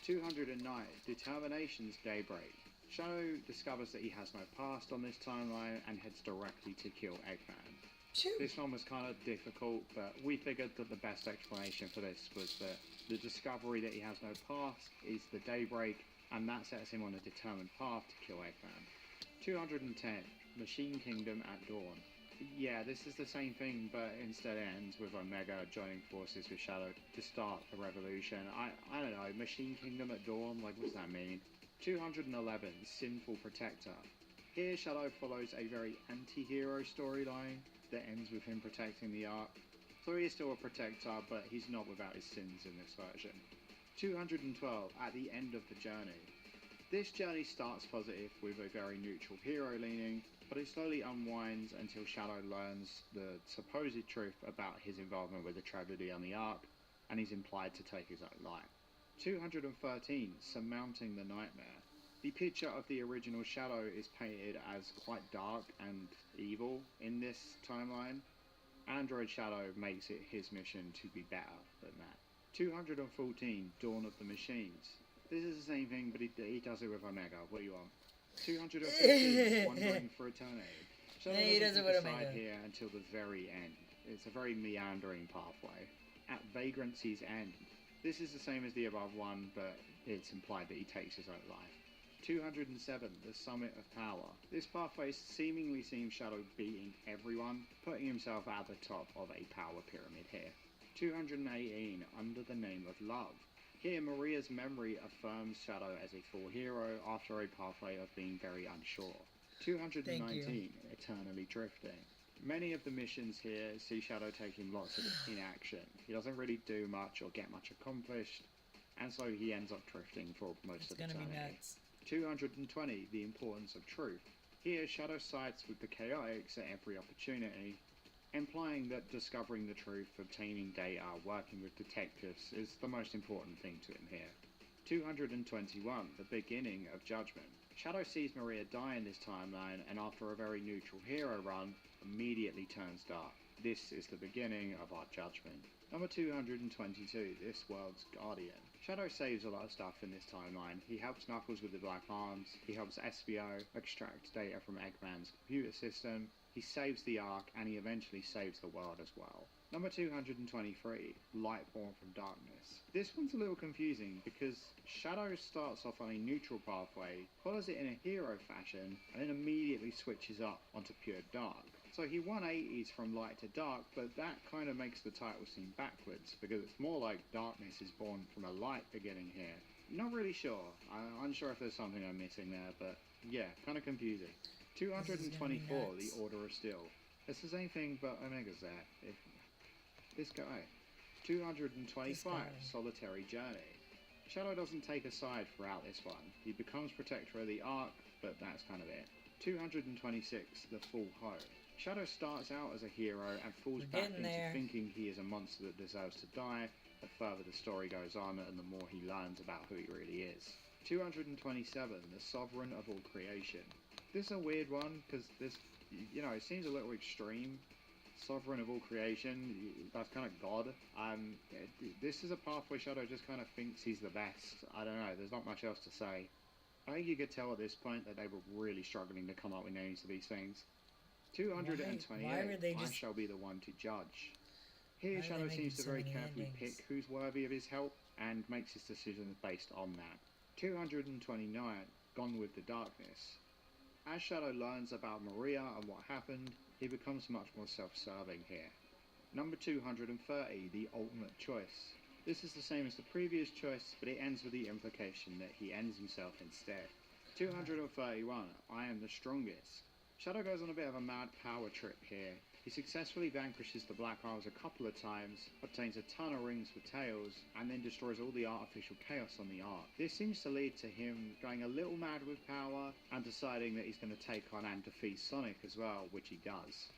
209, Determination's Daybreak. Shadow discovers that he has no past on this timeline and heads directly to kill Eggman. This one was kind of difficult, but we figured that the best explanation for this was that the discovery that he has no past is the Daybreak, and that sets him on a determined path to kill Eggman. 210, Machine Kingdom at Dawn. Yeah, this is the same thing, but instead it ends with Omega joining forces with Shadow to start the revolution. I don't know, Machine Kingdom at Dawn, like what's that mean? 211, Sinful Protector. Here Shadow follows a very anti-hero storyline that ends with him protecting the Ark. So he is still a protector, but he's not without his sins in this version. 212, At the End of the Journey. This journey starts positive with a very neutral hero leaning, but it slowly unwinds until Shadow learns the supposed truth about his involvement with the tragedy on the Ark, and he's implied to take his own life. 213, Surmounting the Nightmare. The picture of the original Shadow is painted as quite dark and evil in this timeline. Android Shadow makes it his mission to be better than that. 214, Dawn of the Machines. This is the same thing, but he does it with Omega. What do you want? 215, Wandering for Eternity. Shadow doesn't decide here until the very end. It's a very meandering pathway. At Vagrancy's End. This is the same as the above one, but it's implied that he takes his own life. 207, The Summit of Power. This pathway seemingly sees Shadow beating everyone, putting himself at the top of a power pyramid here. 218, Under the Name of Love. Here, Maria's memory affirms Shadow as a full hero after a pathway of being very unsure. 219, Eternally Drifting. Many of the missions here see Shadow taking lots of inaction. He doesn't really do much or get much accomplished, and so he ends up drifting for most of eternity. 220, The Importance of Truth. Here, Shadow sides with the chaotics at every opportunity, implying that discovering the truth, obtaining data, working with detectives is the most important thing to him here. 221, The Beginning of Judgment. Shadow sees Maria die in this timeline, and after a very neutral hero run, immediately turns dark. This is the beginning of our judgment. Number 222, This World's Guardian. Shadow saves a lot of stuff in this timeline. He helps Knuckles with the Black Arms, he helps SBO extract data from Eggman's computer system, he saves the Ark, and he eventually saves the world as well. Number 223, Light Born from Darkness. This one's a little confusing because Shadow starts off on a neutral pathway, follows it in a hero fashion, and then immediately switches up onto pure dark. So he 180s from light to dark, but that kind of makes the title seem backwards, because it's more like darkness is born from a light beginning here. Not really sure. I'm unsure if there's something I'm missing there, but yeah, kind of confusing. 224, The Order of Steel. It's the same thing, but Omega's there. This guy. 225, Solitary Journey. Shadow doesn't take a side throughout this one. He becomes protector of the Ark, but that's kind of it. 226, The Full Hope. Shadow starts out as a hero and falls back into thinking he is a monster that deserves to die, the further the story goes on and the more he learns about who he really is. 227, The Sovereign of All Creation. This is a weird one, because this, it seems a little extreme. Sovereign of all creation, that's kind of God. This is a path where Shadow just kind of thinks he's the best. I don't know, there's not much else to say. I think you could tell at this point that they were really struggling to come up with names for these things. 228, I Shall Be the One to Judge. Here Shadow seems to very carefully pick who's worthy of his help, and makes his decisions based on that. 229, Gone with the Darkness. As Shadow learns about Maria and what happened, he becomes much more self-serving here. Number 230, The Ultimate Choice. This is the same as the previous choice, but it ends with the implication that he ends himself instead. 231, I Am the Strongest. Shadow goes on a bit of a mad power trip here. He successfully vanquishes the Black Arms a couple of times, obtains a ton of rings for Tails, and then destroys all the artificial chaos on the Ark. This seems to lead to him going a little mad with power, and deciding that he's going to take on and defeat Sonic as well, which he does.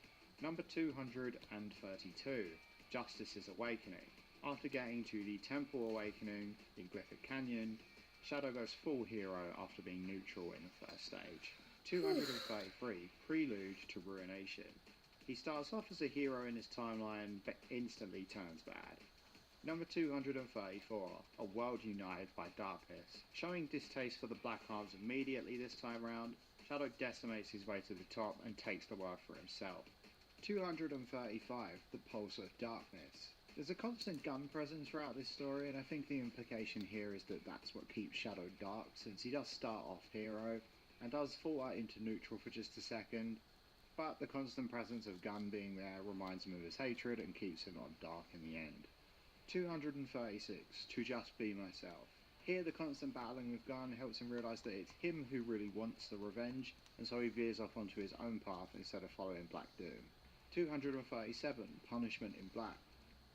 Number 232, Justice's Awakening. After getting to the Temple Awakening in Glyphic Canyon, Shadow goes full hero after being neutral in the first stage. 233, Prelude to Ruination. He starts off as a hero in this timeline, but instantly turns bad. Number 234, A World United by Darkness. Showing distaste for the Black Arms immediately this time round, Shadow decimates his way to the top and takes the world for himself. 235, The Pulse of Darkness. There's a constant gun presence throughout this story, and I think the implication here is that that's what keeps Shadow dark, since he does start off hero, and does fall out into neutral for just a second, but the constant presence of Gun being there reminds him of his hatred and keeps him on dark in the end. 236, To Just Be Myself. Here the constant battling with Gun helps him realise that it's him who really wants the revenge, and so he veers off onto his own path instead of following Black Doom. 237, Punishment in Black.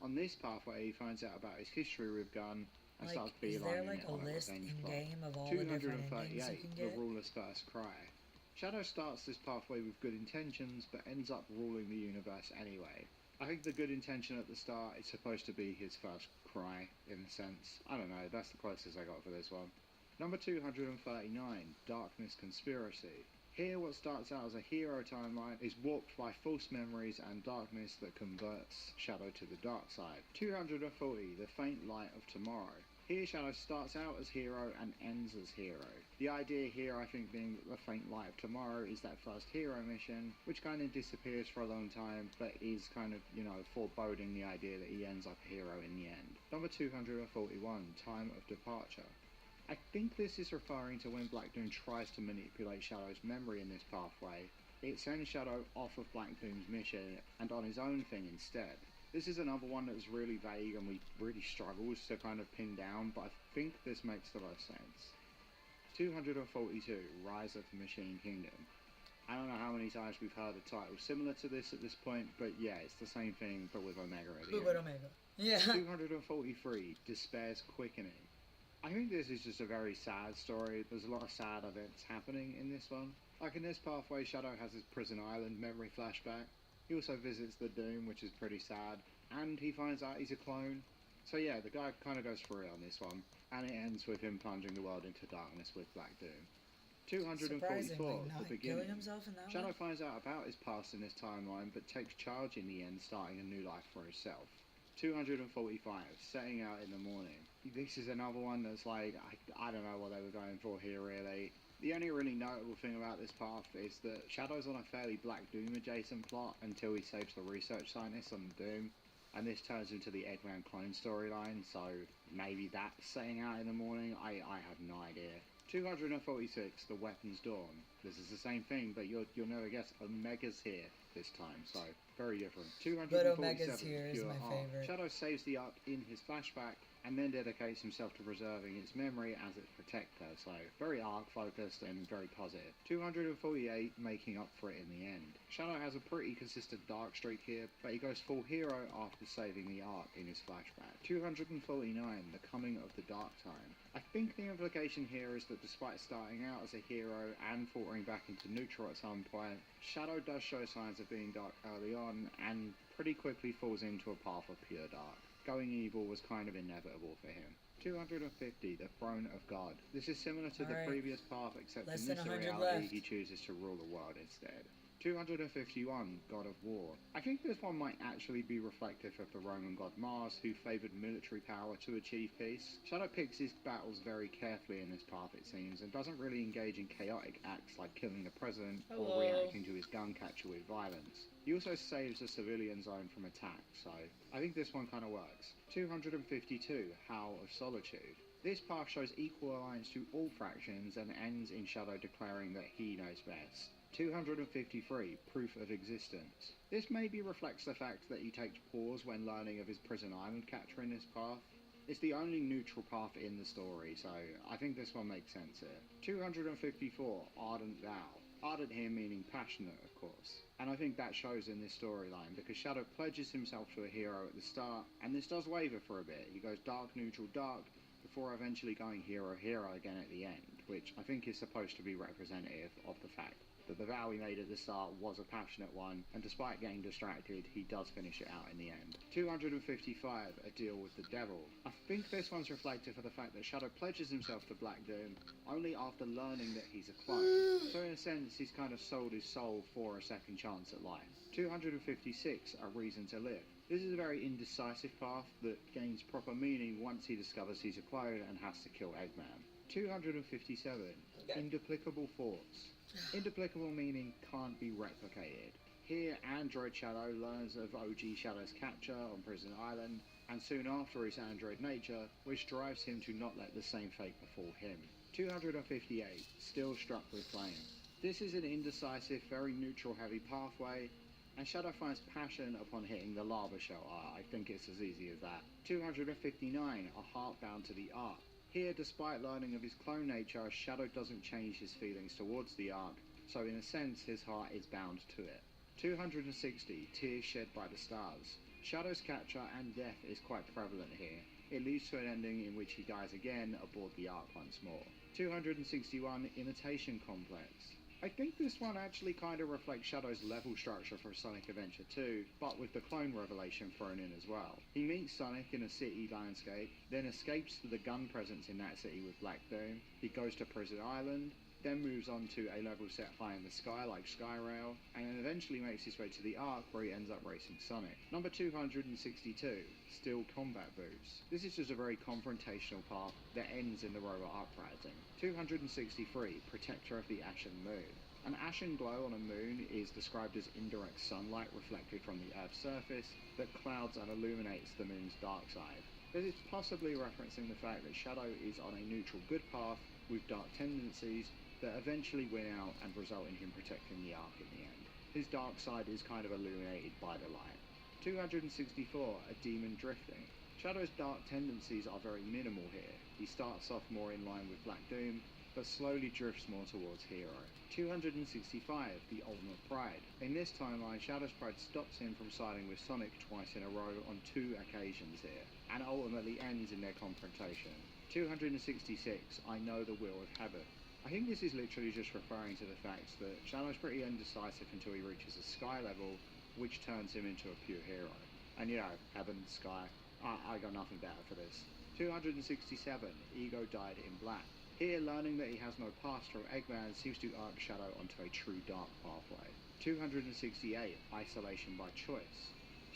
On this pathway he finds out about his history with Gun and starts beelining it on a revenge plot. 238, The Ruler's First Cry. Shadow starts this pathway with good intentions, but ends up ruling the universe anyway. I think the good intention at the start is supposed to be his first cry, in a sense. I don't know, that's the closest I got for this one. Number 239, Darkness Conspiracy. Here what starts out as a hero timeline is warped by false memories and darkness that converts Shadow to the dark side. 240, The Faint Light of Tomorrow. Here Shadow starts out as hero and ends as hero. The idea here, I think, being that the Faint Light of Tomorrow is that first hero mission, which kind of disappears for a long time, but is kind of, foreboding the idea that he ends up a hero in the end. Number 241, Time of Departure. I think this is referring to when Black Doom tries to manipulate Shadow's memory in this pathway. It sends Shadow off of Black Doom's mission and on his own thing instead. This is another one that's really vague and we really struggles to kind of pin down, but I think this makes the most sense. 242, Rise of the Machine Kingdom. I don't know how many times we've heard a title similar to this at this point, but yeah, it's the same thing but with Omega at the end. With Omega. Yeah. 243, Despair's Quickening. I think this is just a very sad story. There's a lot of sad events happening in this one. Like in this pathway, Shadow has his Prison Island memory flashback. He also visits the Doom, which is pretty sad, and he finds out he's a clone. So yeah, the guy kind of goes for it on this one, and it ends with him plunging the world into darkness with Black Doom. 244, The Beginning. Himself in that Shadow one? finds out about his past in this timeline, but takes charge in the end, starting a new life for himself. 245, Setting Out in the Morning. This is another one that's like, I don't know what they were going for here really. The only really notable thing about this path is that Shadow's on a fairly Black Doom adjacent plot until he saves the research scientist on the Doom, and this turns into the Eggman clone storyline, so maybe that's Setting Out in the Morning, I have no idea. 246, The Weapons Dawn. This is the same thing, but you'll never guess Omega's here this time, so very different. 247, But Omega's here is my favorite. Shadow saves the Ark in his flashback, and then dedicates himself to preserving its memory as its protector, so very Ark focused and very positive. 248, Making Up for It in the End. Shadow has a pretty consistent dark streak here, but he goes full hero after saving the Ark in his flashback. 249, The Coming of the Dark Time. I think the implication here is that despite starting out as a hero and faltering back into neutral at some point, Shadow does show signs of being dark early on and pretty quickly falls into a path of pure dark. Going evil was kind of inevitable for him. 250, The Throne of God. This is similar to the previous path, except in this reality he chooses to rule the world instead. 251, God of War. I think this one might actually be reflective of the Roman god Mars, who favoured military power to achieve peace. Shadow picks his battles very carefully in this path, it seems, and doesn't really engage in chaotic acts like killing the president or reacting to his gun catcher with violence. He also saves the civilian zone from attack, so I think this one kind of works. 252, Howl of Solitude. This path shows equal alliance to all factions and ends in Shadow declaring that he knows best. 253, Proof of Existence. This maybe reflects the fact that he takes pause when learning of his Prison Island capture in this path. It's the only neutral path in the story, so I think this one makes sense here. 254, Ardent Vow. Ardent here meaning passionate, of course. And I think that shows in this storyline, because Shadow pledges himself to a hero at the start, and this does waver for a bit. He goes dark, neutral, dark, before eventually going hero, hero again at the end, which I think is supposed to be representative of the fact that the vow he made at the start was a passionate one, and despite getting distracted, he does finish it out in the end. 255, A Deal with the Devil. I think this one's reflective of the fact that Shadow pledges himself to Black Doom only after learning that he's a clone. So in a sense, he's kind of sold his soul for a second chance at life. 256, A Reason to Live. This is a very indecisive path that gains proper meaning once he discovers he's a clone and has to kill Eggman. 257, Induplicable Force. Induplicable meaning can't be replicated. Here, Android Shadow learns of OG Shadow's capture on Prison Island, and soon after his android nature, which drives him to not let the same fate befall him. 258, Still Struck with Flame. This is an indecisive, very neutral-heavy pathway, and Shadow finds passion upon hitting the lava shelter. I think it's as easy as that. 259, A Heart Bound to the Ark. Here, despite learning of his clone nature, Shadow doesn't change his feelings towards the Ark, so in a sense his heart is bound to it. 260, Tears Shed by the Stars. Shadow's capture and death is quite prevalent here. It leads to an ending in which he dies again aboard the Ark once more. 261, Imitation Complex. I think this one actually kind of reflects Shadow's level structure for Sonic Adventure 2, but with the clone revelation thrown in as well. He meets Sonic in a city landscape, then escapes the gun presence in that city with Black Doom. He goes to Prison Island, then moves on to a level set high in the sky like Skyrail, and then eventually makes his way to the Ark where he ends up racing Sonic. Number 262, Steel Combat Boots. This is just a very confrontational path that ends in the robot uprising. 263, Protector of the Ashen Moon. An ashen glow on a moon is described as indirect sunlight reflected from the Earth's surface that clouds and illuminates the moon's dark side. This is possibly referencing the fact that Shadow is on a neutral good path with dark tendencies that eventually win out and result in him protecting the Ark in the end. His dark side is kind of illuminated by the light. 264, A Demon Drifting. Shadow's dark tendencies are very minimal here. He starts off more in line with Black Doom, but slowly drifts more towards Hero. 265, The Ultimate Pride. In this timeline, Shadow's pride stops him from siding with Sonic twice in a row on 2 occasions here, and ultimately ends in their confrontation. 266, I Know the Will of Heaven. I think this is literally just referring to the fact that Shadow's pretty indecisive until he reaches a sky level, which turns him into a pure hero. And you know, heaven, sky, I got nothing better for this. 267, Ego Died in Black. Here, learning that he has no past from Eggman seems to arc Shadow onto a true dark pathway. 268, Isolation by Choice.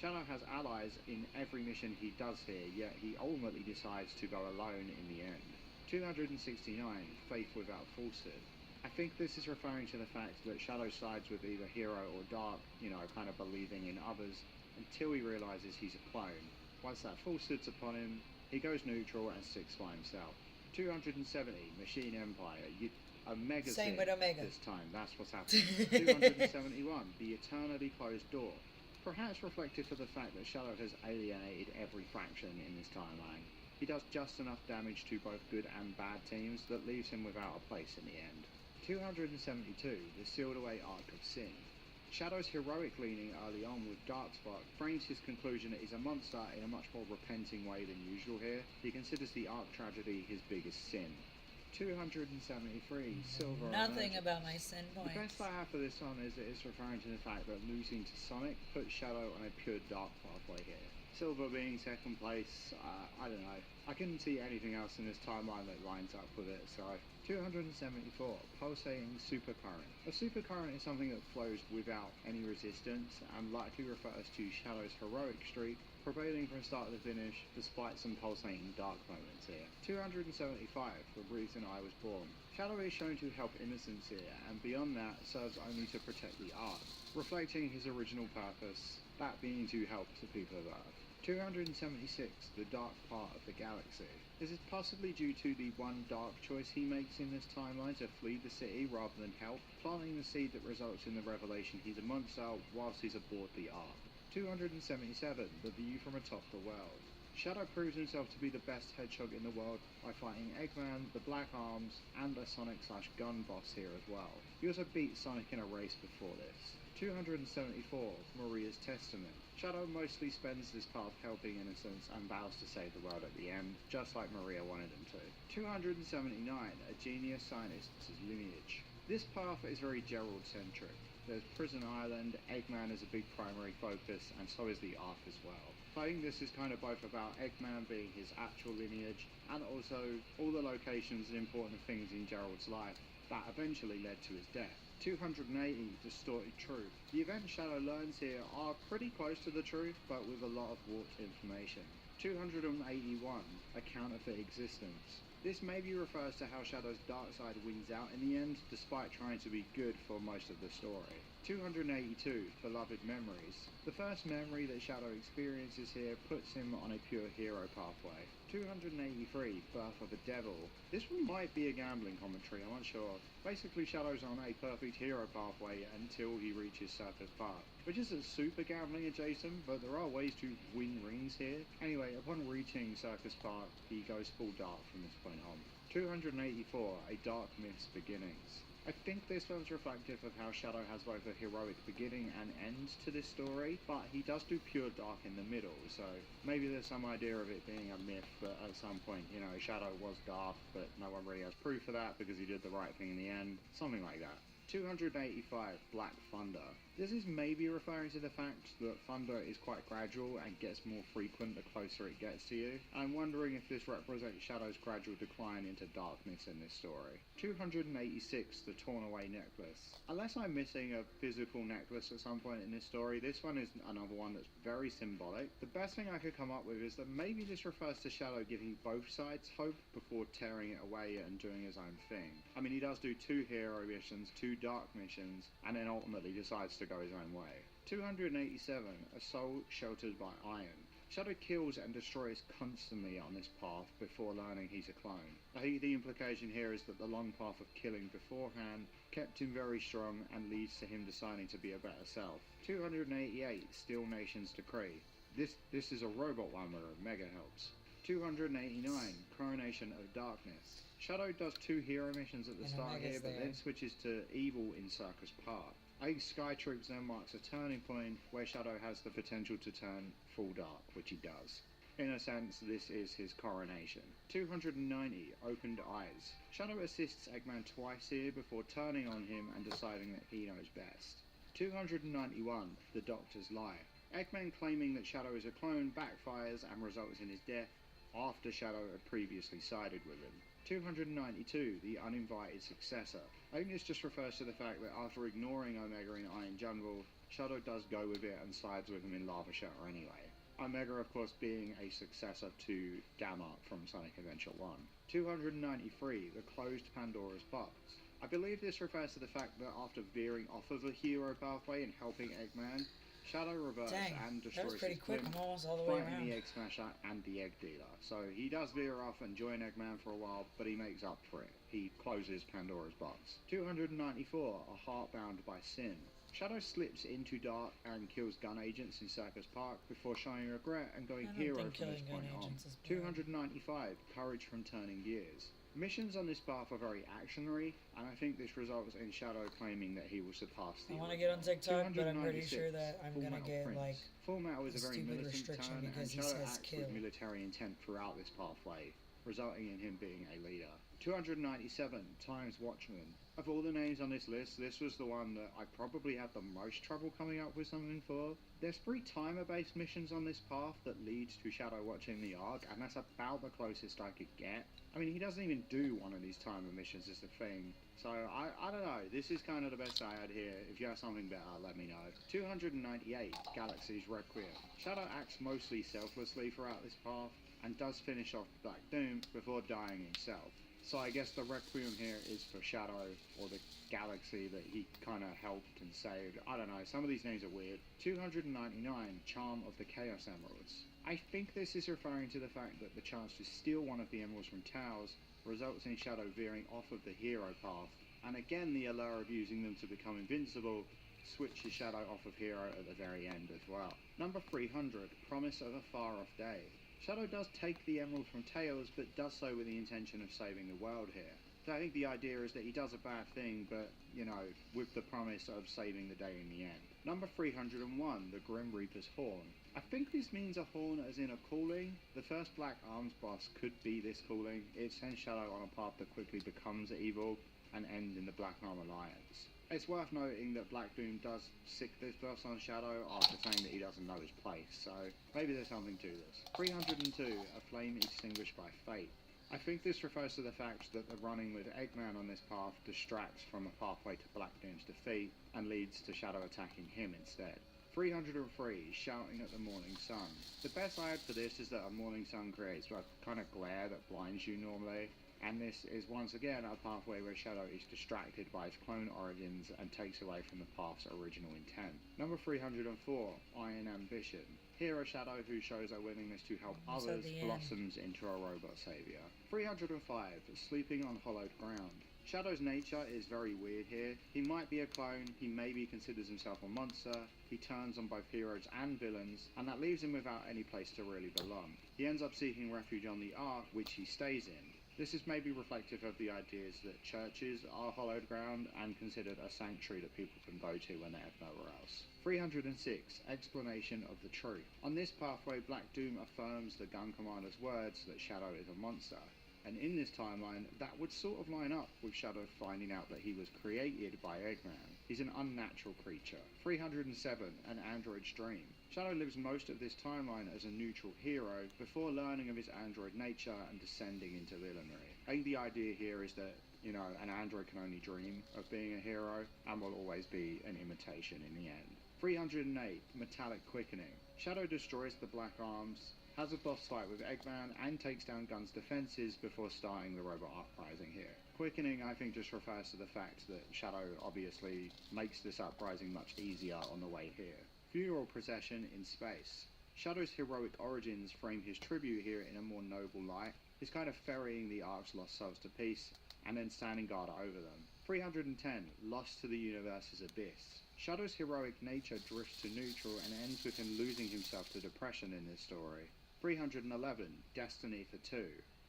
Shadow has allies in every mission he does here, yet he ultimately decides to go alone in the end. 269, Faith Without Falsehood. I think this is referring to the fact that Shadow sides with either Hero or Dark, you know, kind of believing in others, until he realizes he's a clone. Once that falsehood's upon him, he goes neutral and sticks by himself. 270, Machine Empire. Omega Same with Omega. This time, that's what's happening. 271, The Eternally Closed Door. Perhaps reflective of the fact that Shadow has alienated every faction in this timeline. He does just enough damage to both good and bad teams that leaves him without a place in the end. 272, The Sealed Away Arc of Sin. Shadow's heroic leaning early on with Darkspot frames his conclusion that he's a monster in a much more repenting way than usual here. He considers the Ark tragedy his biggest sin. 273, Silver Nothing Emergence. about my sin points. The best I have for this song is that it's referring to the fact that losing to Sonic puts Shadow on a pure dark pathway here. Silver being second place, I don't know. I couldn't see anything else in this timeline that lines up with it, so... 274, Pulsating Supercurrent. A supercurrent is something that flows without any resistance and likely refers to Shadow's heroic streak, prevailing from start to finish despite some pulsating dark moments here. 275, The Reason I Was Born. Shadow is shown to help innocents here, and beyond that serves only to protect the Ark, reflecting his original purpose, that being to help the people of Earth. 276, The Dark Part of the Galaxy. This is possibly due to the one dark choice he makes in this timeline to flee the city rather than help, planting the seed that results in the revelation he's a monster whilst he's aboard the Ark. 277, The View from Atop the World. Shadow proves himself to be the best hedgehog in the world by fighting Eggman, the Black Arms, and a Sonic/Gun boss here as well. He also beat Sonic in a race before this. 274, Maria's Testament. Shadow mostly spends this path helping innocents and vows to save the world at the end, just like Maria wanted him to. 279, A Genius Scientist's Lineage. This path is very Gerald-centric. There's Prison Island, Eggman is a big primary focus, and so is the Ark as well. I think this is kind of both about Eggman being his actual lineage, and also all the locations and important things in Gerald's life that eventually led to his death. 280, Distorted Truth. The events Shadow learns here are pretty close to the truth, but with a lot of warped information. 281, A Counterfeit Existence. This maybe refers to how Shadow's dark side wins out in the end, despite trying to be good for most of the story. 282, Beloved Memories. The first memory that Shadow experiences here puts him on a pure hero pathway. 283, Birth of a Devil. This one might be a gambling commentary, I'm unsure. Basically, Shadow's on a perfect hero pathway until he reaches Circus Park, which isn't super gambling adjacent, but there are ways to win rings here. Anyway, upon reaching Circus Park, he goes full dark from this point on. 284, A Dark Myth's Beginnings. I think this one's reflective of how Shadow has both a heroic beginning and end to this story, but he does do pure dark in the middle, so maybe there's some idea of it being a myth that at some point, you know, Shadow was dark, but no one really has proof of that because he did the right thing in the end, something like that. 285 Black Thunder. This is maybe referring to the fact that thunder is quite gradual and gets more frequent the closer it gets to you. I'm wondering if this represents Shadow's gradual decline into darkness in this story. 286 The Torn Away Necklace. Unless I'm missing a physical necklace at some point in this story, this one is another one that's very symbolic. The best thing I could come up with is that maybe this refers to Shadow giving both sides hope before tearing it away and doing his own thing. I mean, he does do 2 hero missions, 2 dark missions, and then ultimately decides to go his own way. 287 A Soul Sheltered by Iron. Shadow kills and destroys constantly on this path before learning he's a clone. I think the implication here is that the long path of killing beforehand kept him very strong and leads to him deciding to be a better self. 288 Steel Nation's Decree. This is a robot one where Omega helps. 289 Coronation of Darkness. Shadow does 2 hero missions at the start here, but then switches to evil in Circus Park. I think Sky Troops then marks a turning point where Shadow has the potential to turn full dark, which he does. In a sense, this is his coronation. 290 Opened Eyes. Shadow assists Eggman twice here before turning on him and deciding that he knows best. 291 The Doctor's Lie. Eggman claiming that Shadow is a clone backfires and results in his death after Shadow had previously sided with him. 292 The Uninvited Successor. I think this just refers to the fact that after ignoring Omega in Iron Jungle, Shadow does go with it and sides with him in Lava Shelter anyway. Omega of course being a successor to Gamma from Sonic Adventure 1. 293 The Closed Pandora's Box. I believe this refers to the fact that after veering off of the hero pathway and helping Eggman, Shadow reverts and destroys his quick. I'm almost all the way around. the Egg Smasher and the Egg Dealer. So he does veer off and join Eggman for a while, but he makes up for it. He closes Pandora's Box. 294 A Heart Bound by Sin. Shadow slips into dark and kills gun agents in Circus Park before showing regret and going hero from this point on. 295 Courage from Turning Gears. Missions on this path are very actionary, and I think this results in Shadow claiming that he will surpass the I want to get on TikTok, but I'm pretty sure that I'm going to get Prince. like Full Metal is a very militant restriction turn, because and he Shadow says acts kill. with military intent throughout this pathway, resulting in him being a leader. 297 Times Watchman. Of all the names on this list, this was the one that I probably had the most trouble coming up with something for. There's 3 timer-based missions on this path that leads to Shadow watching the Ark, and that's about the closest I could get. I mean, he doesn't even do one of these timer missions is the thing. So, I don't know, this is kind of the best I had here. If you have something better, let me know. 298 Galaxy's Requiem. Shadow acts mostly selflessly throughout this path, and does finish off Black Doom before dying himself. So I guess the Requiem here is for Shadow, or the galaxy that he kind of helped and saved. I don't know, some of these names are weird. 299 Charm of the Chaos Emeralds. I think this is referring to the fact that the chance to steal one of the emeralds from Tails results in Shadow veering off of the hero path, and again the allure of using them to become invincible switches Shadow off of hero at the very end as well. Number 300 Promise of a Far Off Day. Shadow does take the emerald from Tails, but does so with the intention of saving the world here. So I think the idea is that he does a bad thing, but, you know, with the promise of saving the day in the end. Number 301, the Grim Reaper's Horn. I think this means a horn as in a calling. The first Black Arms boss could be this calling. It sends Shadow on a path that quickly becomes evil and ends in the Black Arm Alliance. It's worth noting that Black Doom does sick this boss on Shadow after saying that he doesn't know his place, so maybe there's something to this. 302, A Flame Extinguished by Fate. I think this refers to the fact that the running with Eggman on this path distracts from a pathway to Black Doom's defeat and leads to Shadow attacking him instead. 303, Shouting at the Morning Sun. The best I had for this is that a morning sun creates a kind of glare that blinds you normally, and this is once again a pathway where Shadow is distracted by his clone origins and takes away from the path's original intent. Number 304, Iron Ambition. Here a Shadow who shows a willingness to help others blossoms into a robot savior. 305, Sleeping on Hollowed Ground. Shadow's nature is very weird here. He might be a clone, he maybe considers himself a monster, he turns on both heroes and villains, and that leaves him without any place to really belong. He ends up seeking refuge on the Ark, which he stays in. This is maybe reflective of the ideas that churches are hollowed ground and considered a sanctuary that people can go to when they have nowhere else. 306, Explanation of the Truth. On this pathway, Black Doom affirms the Gun Commander's words that Shadow is a monster. and in this timeline, that would sort of line up with Shadow finding out that he was created by Eggman. He's an unnatural creature. 307, an android's dream. Shadow lives most of this timeline as a neutral hero before learning of his android nature and descending into villainy. I think the idea here is that, you know, an android can only dream of being a hero and will always be an imitation in the end. 308, Metallic Quickening. Shadow destroys the Black Arms, has a boss fight with Eggman, and takes down Gun's defenses before starting the robot uprising here. Quickening, I think, just refers to the fact that Shadow obviously makes this uprising much easier on the way here. Funeral Procession in Space. Shadow's heroic origins frame his tribute here in a more noble light. He's kind of ferrying the Ark's lost souls to peace, and then standing guard over them. 310, Lost to the Universe's Abyss. Shadow's heroic nature drifts to neutral and ends with him losing himself to depression in this story. 311, Destiny for Two.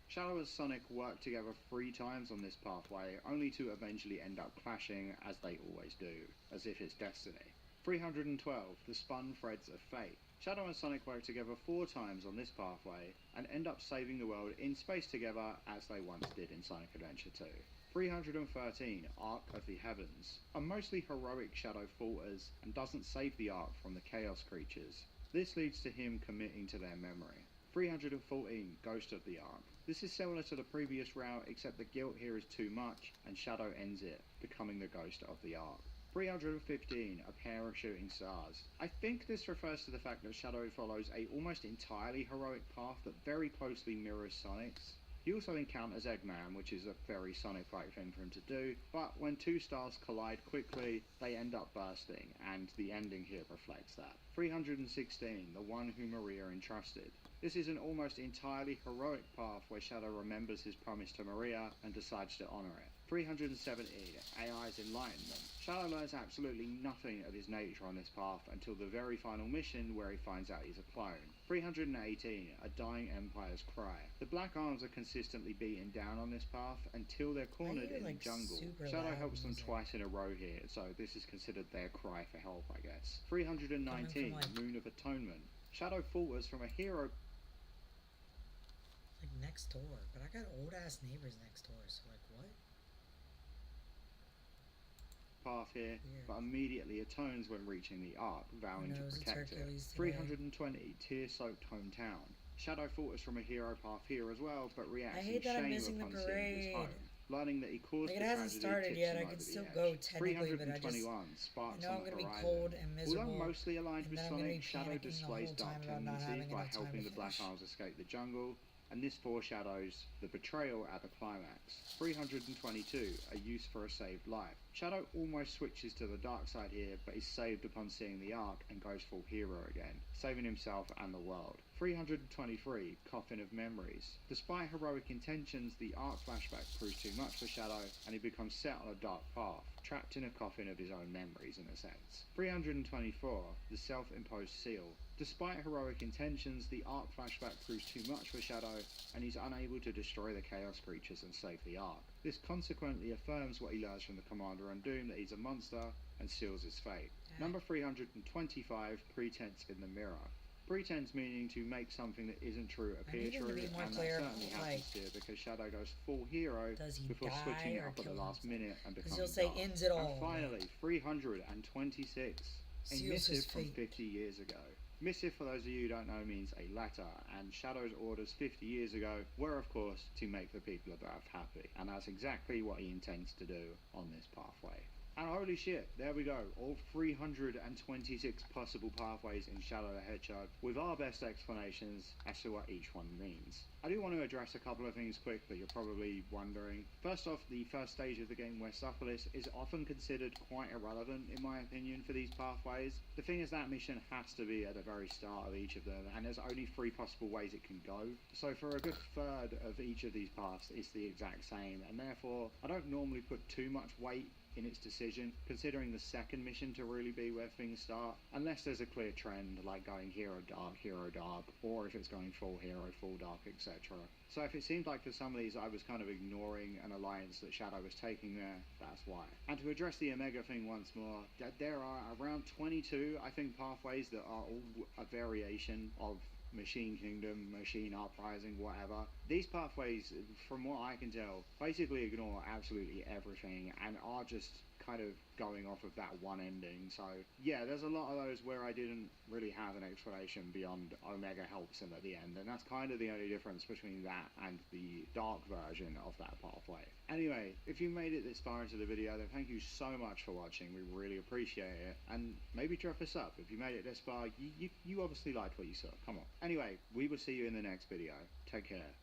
Shadow and Sonic work together 3 times on this pathway, only to eventually end up clashing, as they always do, as if it's destiny. 312, The Spun Threads of Fate. Shadow and Sonic work together 4 times on this pathway, and end up saving the world in space together, as they once did in Sonic Adventure 2. 313, Ark of the Heavens. A mostly heroic Shadow falters, and doesn't save the Ark from the Chaos creatures. This leads to him committing to their memory. 314, Ghost of the Ark. This is similar to the previous route, except the guilt here is too much, and Shadow ends it, becoming the Ghost of the Ark. 315, A Pair of Shooting Stars. I think this refers to the fact that Shadow follows a almost entirely heroic path that very closely mirrors Sonic's. He also encounters Eggman, which is a very Sonic-like thing for him to do, but when 2 stars collide quickly, they end up bursting, and the ending here reflects that. 316, The One Who Maria Entrusted. This is an almost entirely heroic path where Shadow remembers his promise to Maria and decides to honour it. 370, AI's Enlightenment. Shadow learns absolutely nothing of his nature on this path until the very final mission where he finds out he's a clone. 318, A Dying Empire's Cry. The Black Arms are consistently beaten down on this path until they're cornered in the jungle. Shadow helps them twice in a row here, so this is considered their cry for help, I guess. 319, Moon of Atonement. Shadow falters from a hero like next door, but I got old ass neighbors next door, so like what? path here, Weird. but immediately atones when reaching the Ark, vowing to protect it. 320, Tear-Soaked Hometown. Shadow falters from a hero path here as well, but reacts in shame upon seeing his home, learning that he caused like the it hasn't tragedy started yet. I tips him can over still the go edge. technically, but I just 321, Sparks I know on I'm the gonna be Horizon. cold and miserable. Although mostly aligned with and then I'm gonna Sonic, be Shadow panicking the displays whole dark time about not tendencies having by enough time helping to the Black finish. Arms escape the jungle, and this foreshadows the betrayal at the climax. 322, A Use for a Saved Life. Shadow almost switches to the dark side here, but is saved upon seeing the Ark and goes full hero again, saving himself and the world. 323, Coffin of Memories. Despite heroic intentions, the Ark flashback proves too much for Shadow, and he becomes set on a dark path, trapped in a coffin of his own memories in a sense. 324, The Self-Imposed Seal. Despite heroic intentions, the Ark flashback proves too much for Shadow, and he's unable to destroy the Chaos creatures and save the Ark. This consequently affirms what he learns from the Commander on Doom, that he's a monster, and seals his fate. Number 325, Pretense in the Mirror. Pretense meaning to make something that isn't true appear true, and that certainly happens here because Shadow goes full hero before switching it up at the last minute and becoming he'll say dark. ends it all. And finally, 326, a missive from 50 years ago. Missive, for those of you who don't know, means a letter, and Shadow's orders 50 years ago were, of course, to make the people of Earth happy, and that's exactly what he intends to do on this pathway. And holy shit, there we go, all 326 possible pathways in Shadow the Hedgehog, with our best explanations as to what each one means. I do want to address a couple of things quickly, you're probably wondering. First off, the first stage of the game, Westopolis, is often considered quite irrelevant, in my opinion, for these pathways. The thing is, that mission has to be at the very start of each of them, and there's only 3 possible ways it can go. So for a good third of each of these paths, it's the exact same, and therefore, I don't normally put too much weight in its decision, considering the second mission to really be where things start, unless there's a clear trend like going hero dark, or if it's going full hero, full dark, etc. So if it seemed like for some of these I was kind of ignoring an alliance that Shadow was taking there, that's why. And to address the Omega thing once more, there are around 22, I think, pathways that are all a variation of Machine Kingdom, Machine Uprising, whatever. These pathways, from what I can tell, basically ignore absolutely everything and are just kind of going off of that one ending. So yeah, there's a lot of those where I didn't really have an explanation beyond Omega helps him at the end, and that's kind of the only difference between that and the dark version of that pathway. Anyway, if you made it this far into the video, then thank you so much for watching. We really appreciate it, and maybe drop us up if you made it this far. You obviously liked what you saw. Come on. Anyway, we will see you in the next video. Take care.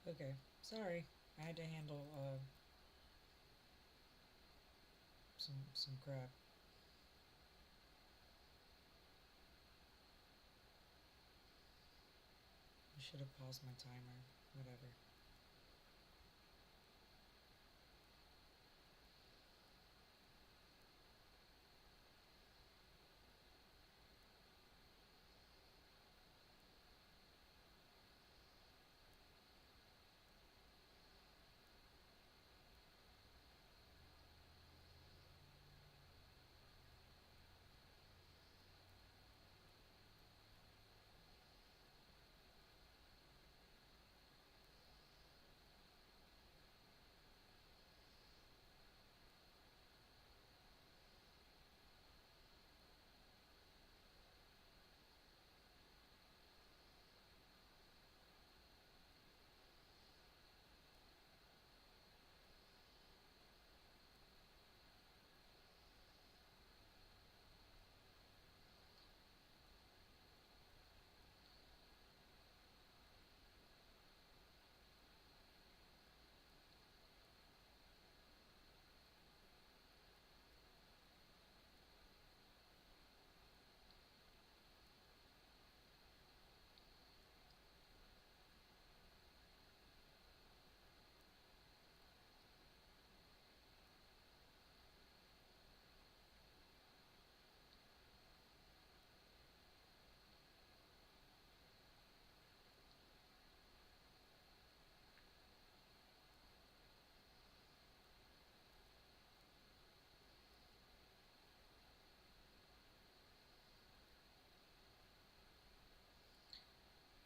Okay, sorry. I had to handle some crap. I should have paused my timer. Whatever.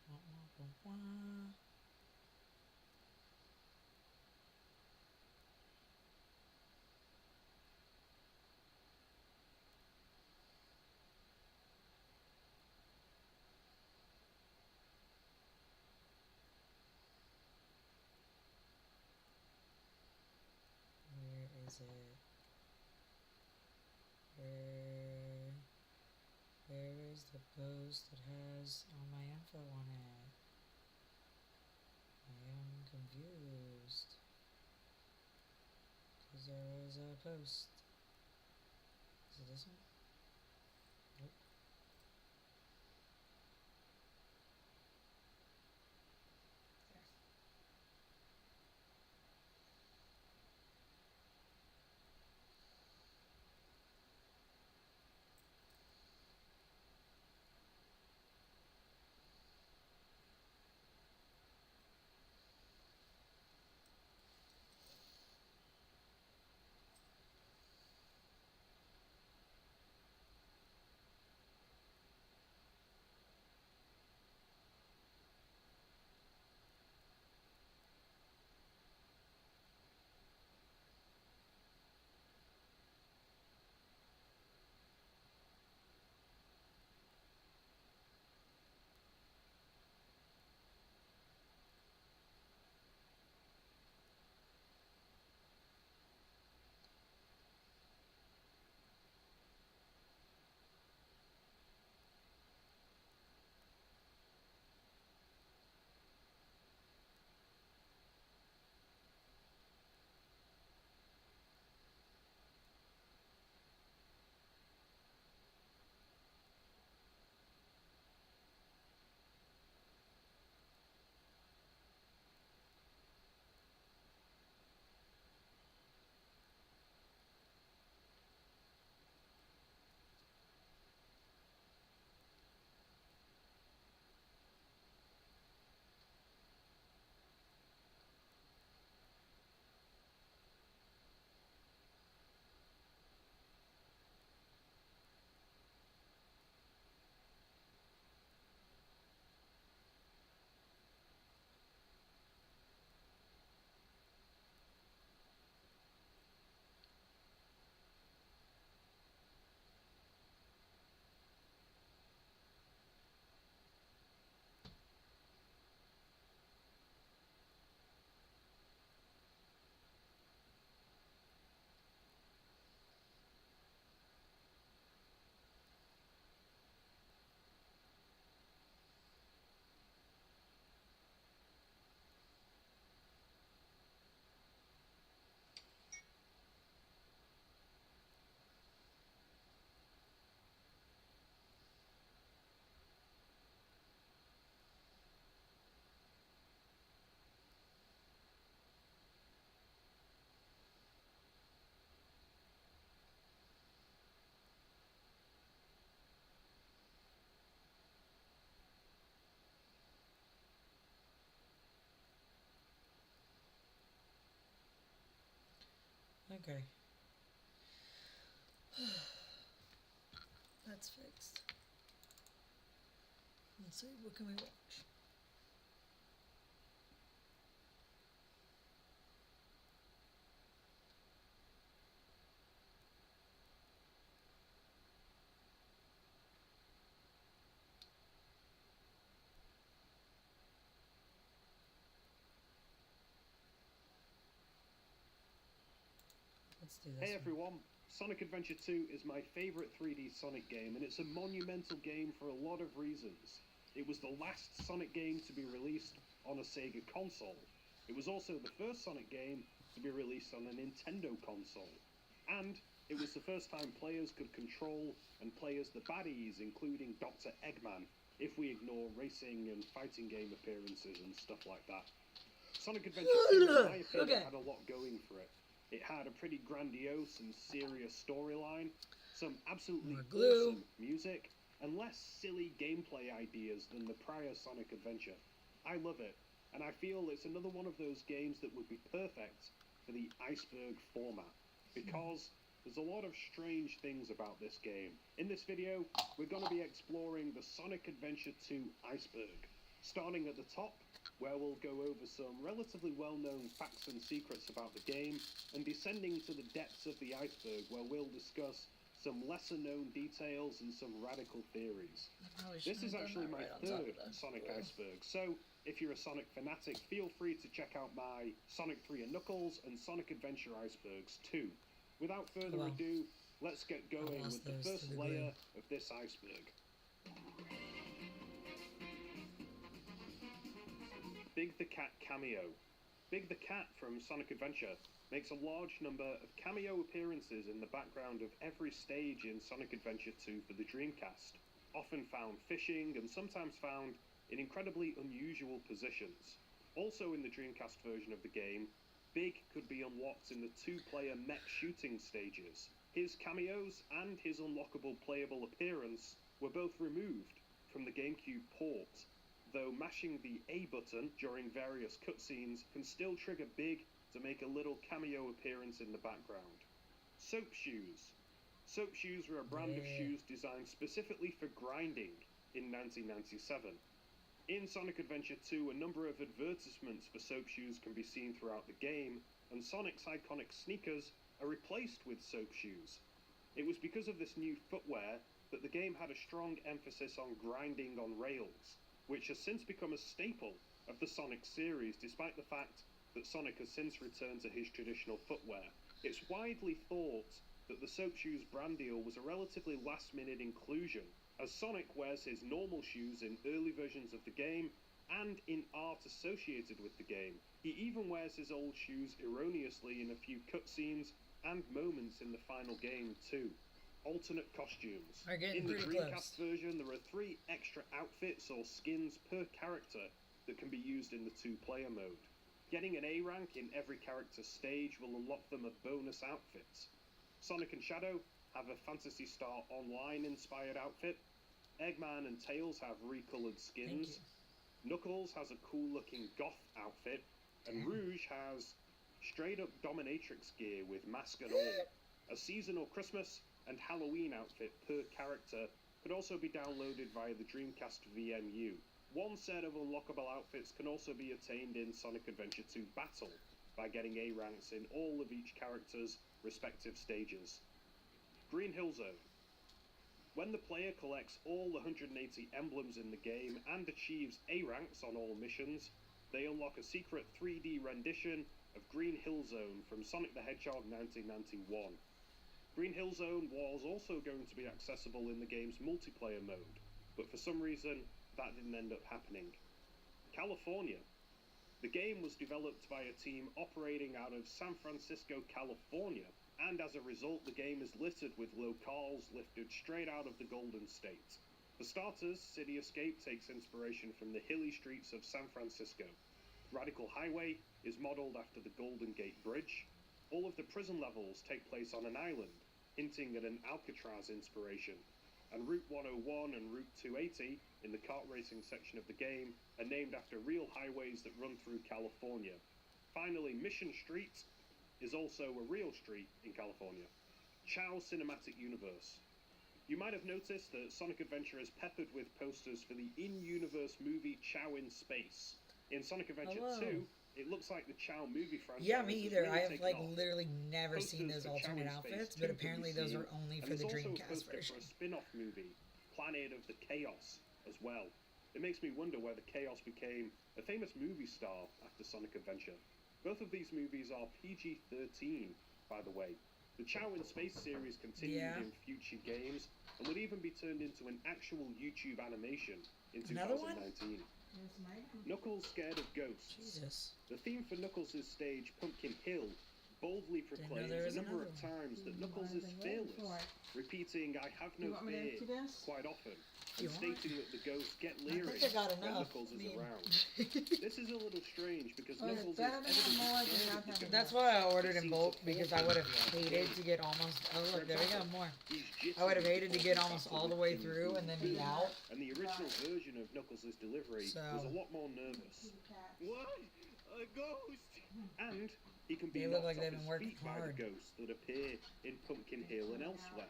Wah, wah, wah, wah. Where is it? Where is the post that has all my info on it? I am confused. Because there was a post. Is it this one? Nope. There. Okay. That's fixed. Let's see, what can we watch? Let's do this Hey one. everyone, Sonic Adventure 2 is my favourite 3D Sonic game, and it's a monumental game for a lot of reasons. It was the last Sonic game to be released on a Sega console. It was also the first Sonic game to be released on a Nintendo console. And it was the first time players could control and play as the baddies, including Dr. Eggman, if we ignore racing and fighting game appearances and stuff like that. Sonic Adventure 2, in my opinion, had a lot going for it. It had a pretty grandiose and serious storyline, some absolutely awesome music, and less silly gameplay ideas than the prior Sonic Adventure. I love it, and I feel it's another one of those games that would be perfect for the iceberg format, because there's a lot of strange things about this game. In this video, we're going to be exploring the Sonic Adventure 2 iceberg, starting at the top, where we'll go over some relatively well-known facts and secrets about the game, and descending to the depths of the iceberg, where we'll discuss some lesser-known details and some radical theories. This is actually my third Sonic iceberg, so if you're a Sonic fanatic, feel free to check out my Sonic 3 and Knuckles and Sonic Adventure icebergs too. Without further ado, let's get going with the first layer of this iceberg. Big the Cat cameo. Big the Cat from Sonic Adventure makes a large number of cameo appearances in the background of every stage in Sonic Adventure 2 for the Dreamcast, often found fishing and sometimes found in incredibly unusual positions. Also in the Dreamcast version of the game, Big could be unlocked in the two-player mech shooting stages. His cameos and his unlockable playable appearance were both removed from the GameCube port, though mashing the A button during various cutscenes can still trigger Big to make a little cameo appearance in the background. Soap shoes. Soap shoes were a brand of shoes designed specifically for grinding in 1997. In Sonic Adventure 2, a number of advertisements for soap shoes can be seen throughout the game, and Sonic's iconic sneakers are replaced with soap shoes. It was because of this new footwear that the game had a strong emphasis on grinding on rails, which has since become a staple of the Sonic series, despite the fact that Sonic has since returned to his traditional footwear. It's widely thought that the soap shoes brand deal was a relatively last-minute inclusion, as Sonic wears his normal shoes in early versions of the game and in art associated with the game. He even wears his old shoes erroneously in a few cutscenes and moments in the final game too. Alternate costumes. In the Dreamcast version, there are 3 extra outfits or skins per character that can be used in the 2-player mode. Getting an A rank in every character's stage will unlock them a bonus outfit. Sonic and Shadow have a Phantasy Star Online inspired outfit. Eggman and Tails have recolored skins. Knuckles has a cool looking goth outfit. And Rouge has straight up dominatrix gear with mask and all. A seasonal Christmas and Halloween outfit per character could also be downloaded via the Dreamcast VMU. One set of unlockable outfits can also be attained in Sonic Adventure 2 Battle by getting A ranks in all of each character's respective stages. Green Hill Zone. When the player collects all the 180 emblems in the game and achieves A ranks on all missions, they unlock a secret 3D rendition of Green Hill Zone from Sonic the Hedgehog 1991. Green Hill Zone was also going to be accessible in the game's multiplayer mode, but for some reason that didn't end up happening. California. The game was developed by a team operating out of San Francisco, California, and as a result the game is littered with locales lifted straight out of the Golden State. For starters, City Escape takes inspiration from the hilly streets of San Francisco. Radical Highway is modelled after the Golden Gate Bridge. All of the prison levels take place on an island, hinting at an Alcatraz inspiration. And Route 101 and Route 280, in the kart racing section of the game, are named after real highways that run through California. Finally, Mission Street is also a real street in California. Chow Cinematic Universe. You might have noticed that Sonic Adventure is peppered with posters for the in-universe movie Chow in Space. In Sonic Adventure 2, it looks like the Chow movie franchise. Yeah, me either. Really I've like literally never seen those Posters for alternate Chow in Space outfits, 2 but can be apparently those seen, are only and for the there's also a Dreamcast poster version. for a spin-off movie, Planet of the Chaos, as well. It makes me wonder whether Chaos became a famous movie star after Sonic Adventure. Both of these movies are PG-13, by the way. The Chow in Space series continued in future games and would even be turned into an actual YouTube animation in 2019. Knuckles Scared of Ghosts. Jesus. The theme for Knuckles' stage, Pumpkin Hill, boldly proclaims a number of times that Knuckles is fearless, repeating, "I have no fear," quite often, and stating that the ghosts get leery when Knuckles is around. This is a little strange because Knuckles is evidently scared of the ghosts. That's why I ordered in bulk, because I would have hated to get almost, oh look, there we go, more. I would have hated to get almost all the way through and then be out. And the original version of Knuckles' delivery was a lot more nervous. What? A ghost? And he can be They look knocked like off they've his been working feet by the hard. ghosts that appear in Pumpkin Hill and elsewhere.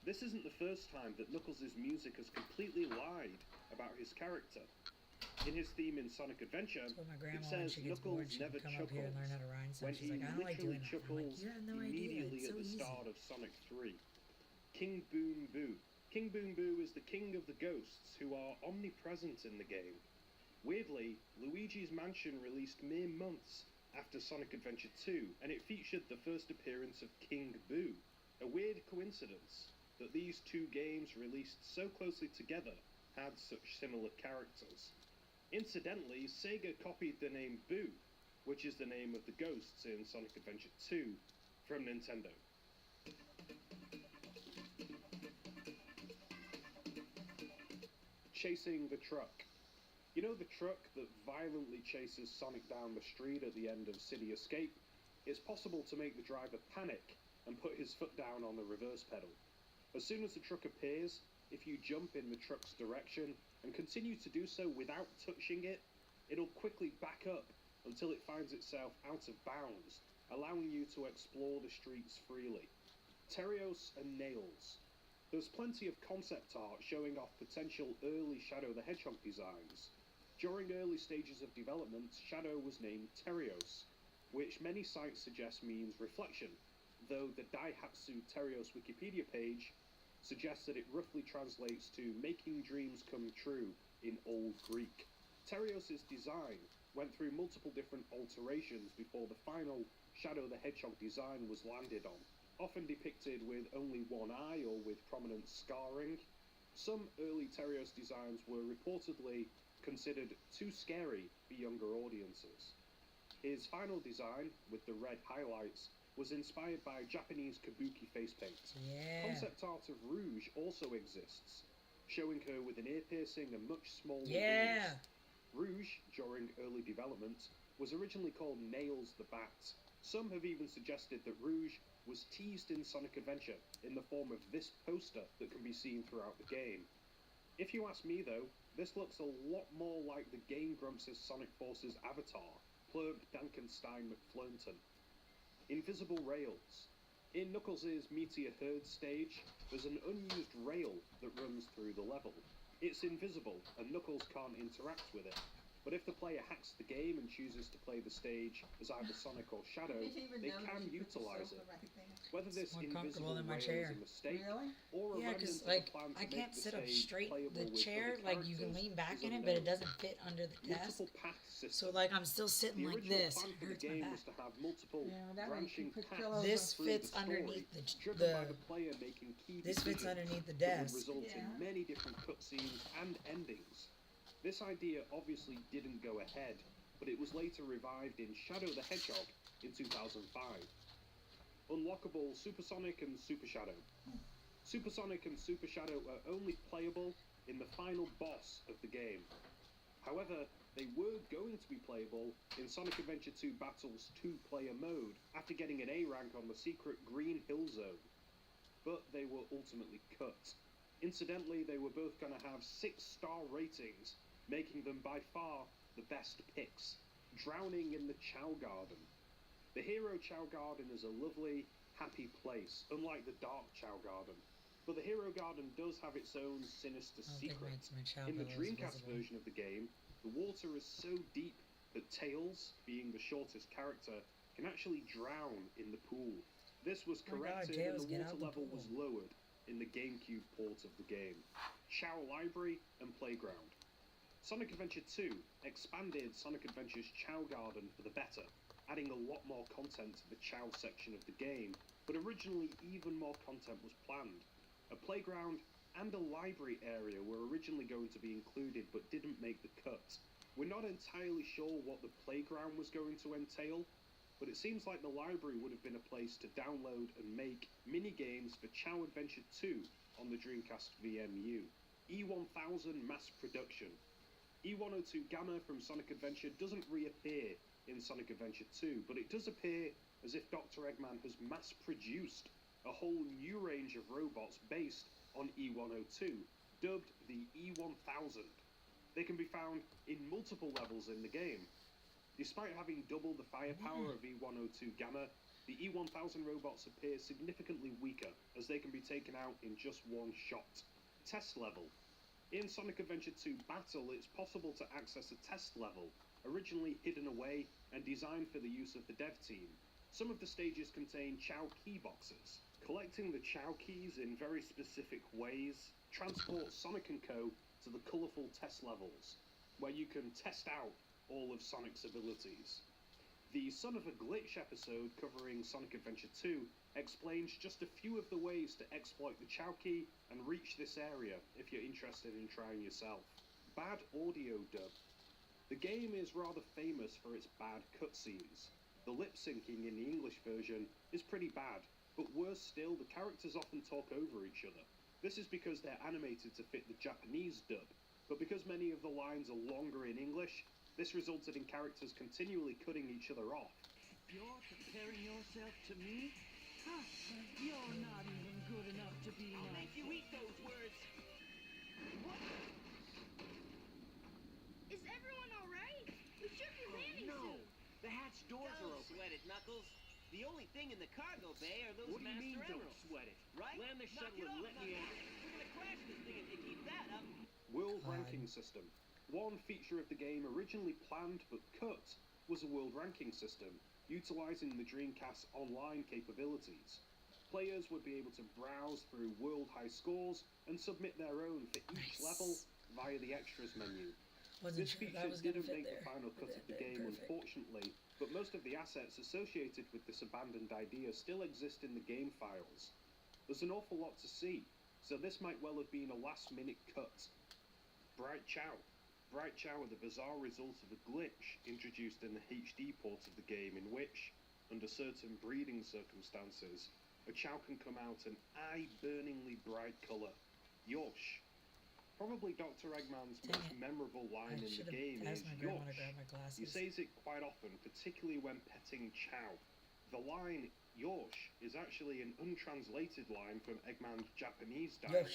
This isn't the first time that Knuckles' music has completely lied about his character. In his theme in Sonic Adventure, So my it grandma, when says she gets bored, Knuckles she never can come up here and learn how to rhyme chuckles, stuff. when She's he like, I don't like literally doing that. I'm like, chuckles you have no idea. immediately It's so at the easy. start of Sonic 3. King Boom Boo. King Boom Boo is the king of the ghosts who are omnipresent in the game. Weirdly, Luigi's Mansion released mere months after Sonic Adventure 2, and it featured the first appearance of King Boo. A weird coincidence that these two games released so closely together had such similar characters. Incidentally, Sega copied the name Boo, which is the name of the ghosts in Sonic Adventure 2, from Nintendo. Chasing the truck. You know the truck that violently chases Sonic down the street at the end of City Escape? It's possible to make the driver panic and put his foot down on the reverse pedal. As soon as the truck appears, if you jump in the truck's direction and continue to do so without touching it, it'll quickly back up until it finds itself out of bounds, allowing you to explore the streets freely. Terios and Nails. There's plenty of concept art showing off potential early Shadow the Hedgehog designs. During early stages of development, Shadow was named Terios, which many sites suggest means reflection, though the Daihatsu Terios Wikipedia page suggests that it roughly translates to making dreams come true in Old Greek. Terios' design went through multiple different alterations before the final Shadow the Hedgehog design was landed on, often depicted with only one eye or with prominent scarring. Some early Terios designs were reportedly considered too scary for younger audiences. His final design, with the red highlights, was inspired by Japanese kabuki face paint. Yeah. Concept art of Rouge also exists, showing her with an ear piercing and much smaller Yeah. wings. Rouge, during early development, was originally called Nails the Bat. Some have even suggested that Rouge was teased in Sonic Adventure in the form of this poster that can be seen throughout the game. If you ask me though, this looks a lot more like the Game Grumps' Sonic Forces avatar, Plurk Dankenstein McFlurnton. Invisible rails. In Knuckles' Meteor Herd stage, there's an unused rail that runs through the level. It's invisible, and Knuckles can't interact with it. But if the player hacks the game and chooses to play the stage as either Sonic or Shadow, they can utilize it. Whether this More invisible comfortable than my rail is chair. a mistake Really? or a Yeah, remnant because of like a plan to I make can't the sit up stage straight. playable The with chair, other like you can characters lean back is in it, but it unknown. doesn't fit under the desk. Multiple path So system. like I'm still sitting The like original this. plan for the Hurts my game back. was to have multiple Yeah, that way you branching can put paths pillows This through fits the story, underneath driven by the the player making key this fits decisions underneath the that would desk. result in Yeah. many different cutscenes and endings. This idea obviously didn't go ahead, but it was later revived in Shadow the Hedgehog in 2005. Unlockable Supersonic and Super Shadow. Supersonic and Super Shadow are only playable in the final boss of the game. However, they were going to be playable in Sonic Adventure 2 Battles 2-player mode after getting an A rank on the secret Green Hill Zone, but they were ultimately cut. Incidentally, they were both going to have 6-star ratings, making them by far the best picks. Drowning in the Chow Garden. The Hero Chow Garden is a lovely, happy place, unlike the Dark Chow Garden. But the Hero Garden does have its own sinister secret. In the Dreamcast version of the game, the water is so deep that Tails, being the shortest character, can actually drown in the pool. This was corrected and the water level was lowered in the GameCube port of the game. Chow Library and Playground. Sonic Adventure 2 expanded Sonic Adventure's Chow Garden for the better, adding a lot more content to the Chow section of the game, but originally even more content was planned. A playground and a library area were originally going to be included but didn't make the cut. We're not entirely sure what the playground was going to entail, but it seems like the library would have been a place to download and make mini-games for Chow Adventure 2 on the Dreamcast VMU. E1000 Mass Production. E102 Gamma from Sonic Adventure doesn't reappear in Sonic Adventure 2, but it does appear as if Dr. Eggman has mass-produced a whole new range of robots based on E102, dubbed the E1000. They can be found in multiple levels in the game. Despite having double the firepower of E102 Gamma, the E1000 robots appear significantly weaker, as they can be taken out in just one shot. Test level. In Sonic Adventure 2 Battle, it's possible to access a test level, originally hidden away and designed for the use of the dev team. Some of the stages contain Chow key boxes. Collecting the Chow keys in very specific ways transports Sonic & Co. to the colourful test levels, where you can test out all of Sonic's abilities. The Son of a Glitch episode covering Sonic Adventure 2 explains just a few of the ways to exploit the Chow key and reach this area if you're interested in trying yourself. Bad audio dub. The game is rather famous for its bad cutscenes. The lip syncing in the English version is pretty bad, but worse still, the characters often talk over each other. This is because they're animated to fit the Japanese dub, but because many of the lines are longer in English, this resulted in characters continually cutting each other off. You're comparing yourself to me? Huh, you're not even good enough to be I'll my make you eat those words. What? Is everyone alright? We should be landing No! soon. The hatch doors are Don't open. sweat it, Knuckles. The only thing in the cargo bay are those What do you mean, Master don't Emeralds. sweat it? Right? Land the Knock shuttle it and off, let me Knuckles. out. We're gonna crash this thing if you keep that up. World Ranking System. One feature of the game originally planned but cut was a world ranking system, utilising the Dreamcast's online capabilities. Players would be able to browse through world high scores and submit their own for each level via the extras menu. This feature didn't make the final cut of the game, unfortunately, but most of the assets associated with this abandoned idea still exist in the game files. There's an awful lot to see, so this might well have been a last-minute cut. Bright Chow. Bright Chow are the bizarre result of a glitch introduced in the HD port of the game, in which, under certain breeding circumstances, a Chow can come out an eye-burningly bright colour. Yosh. Probably Dr. Eggman's most memorable line in the game is Yosh. He says it quite often, particularly when petting Chow. The line Yosh is actually an untranslated line from Eggman's Japanese dialogue.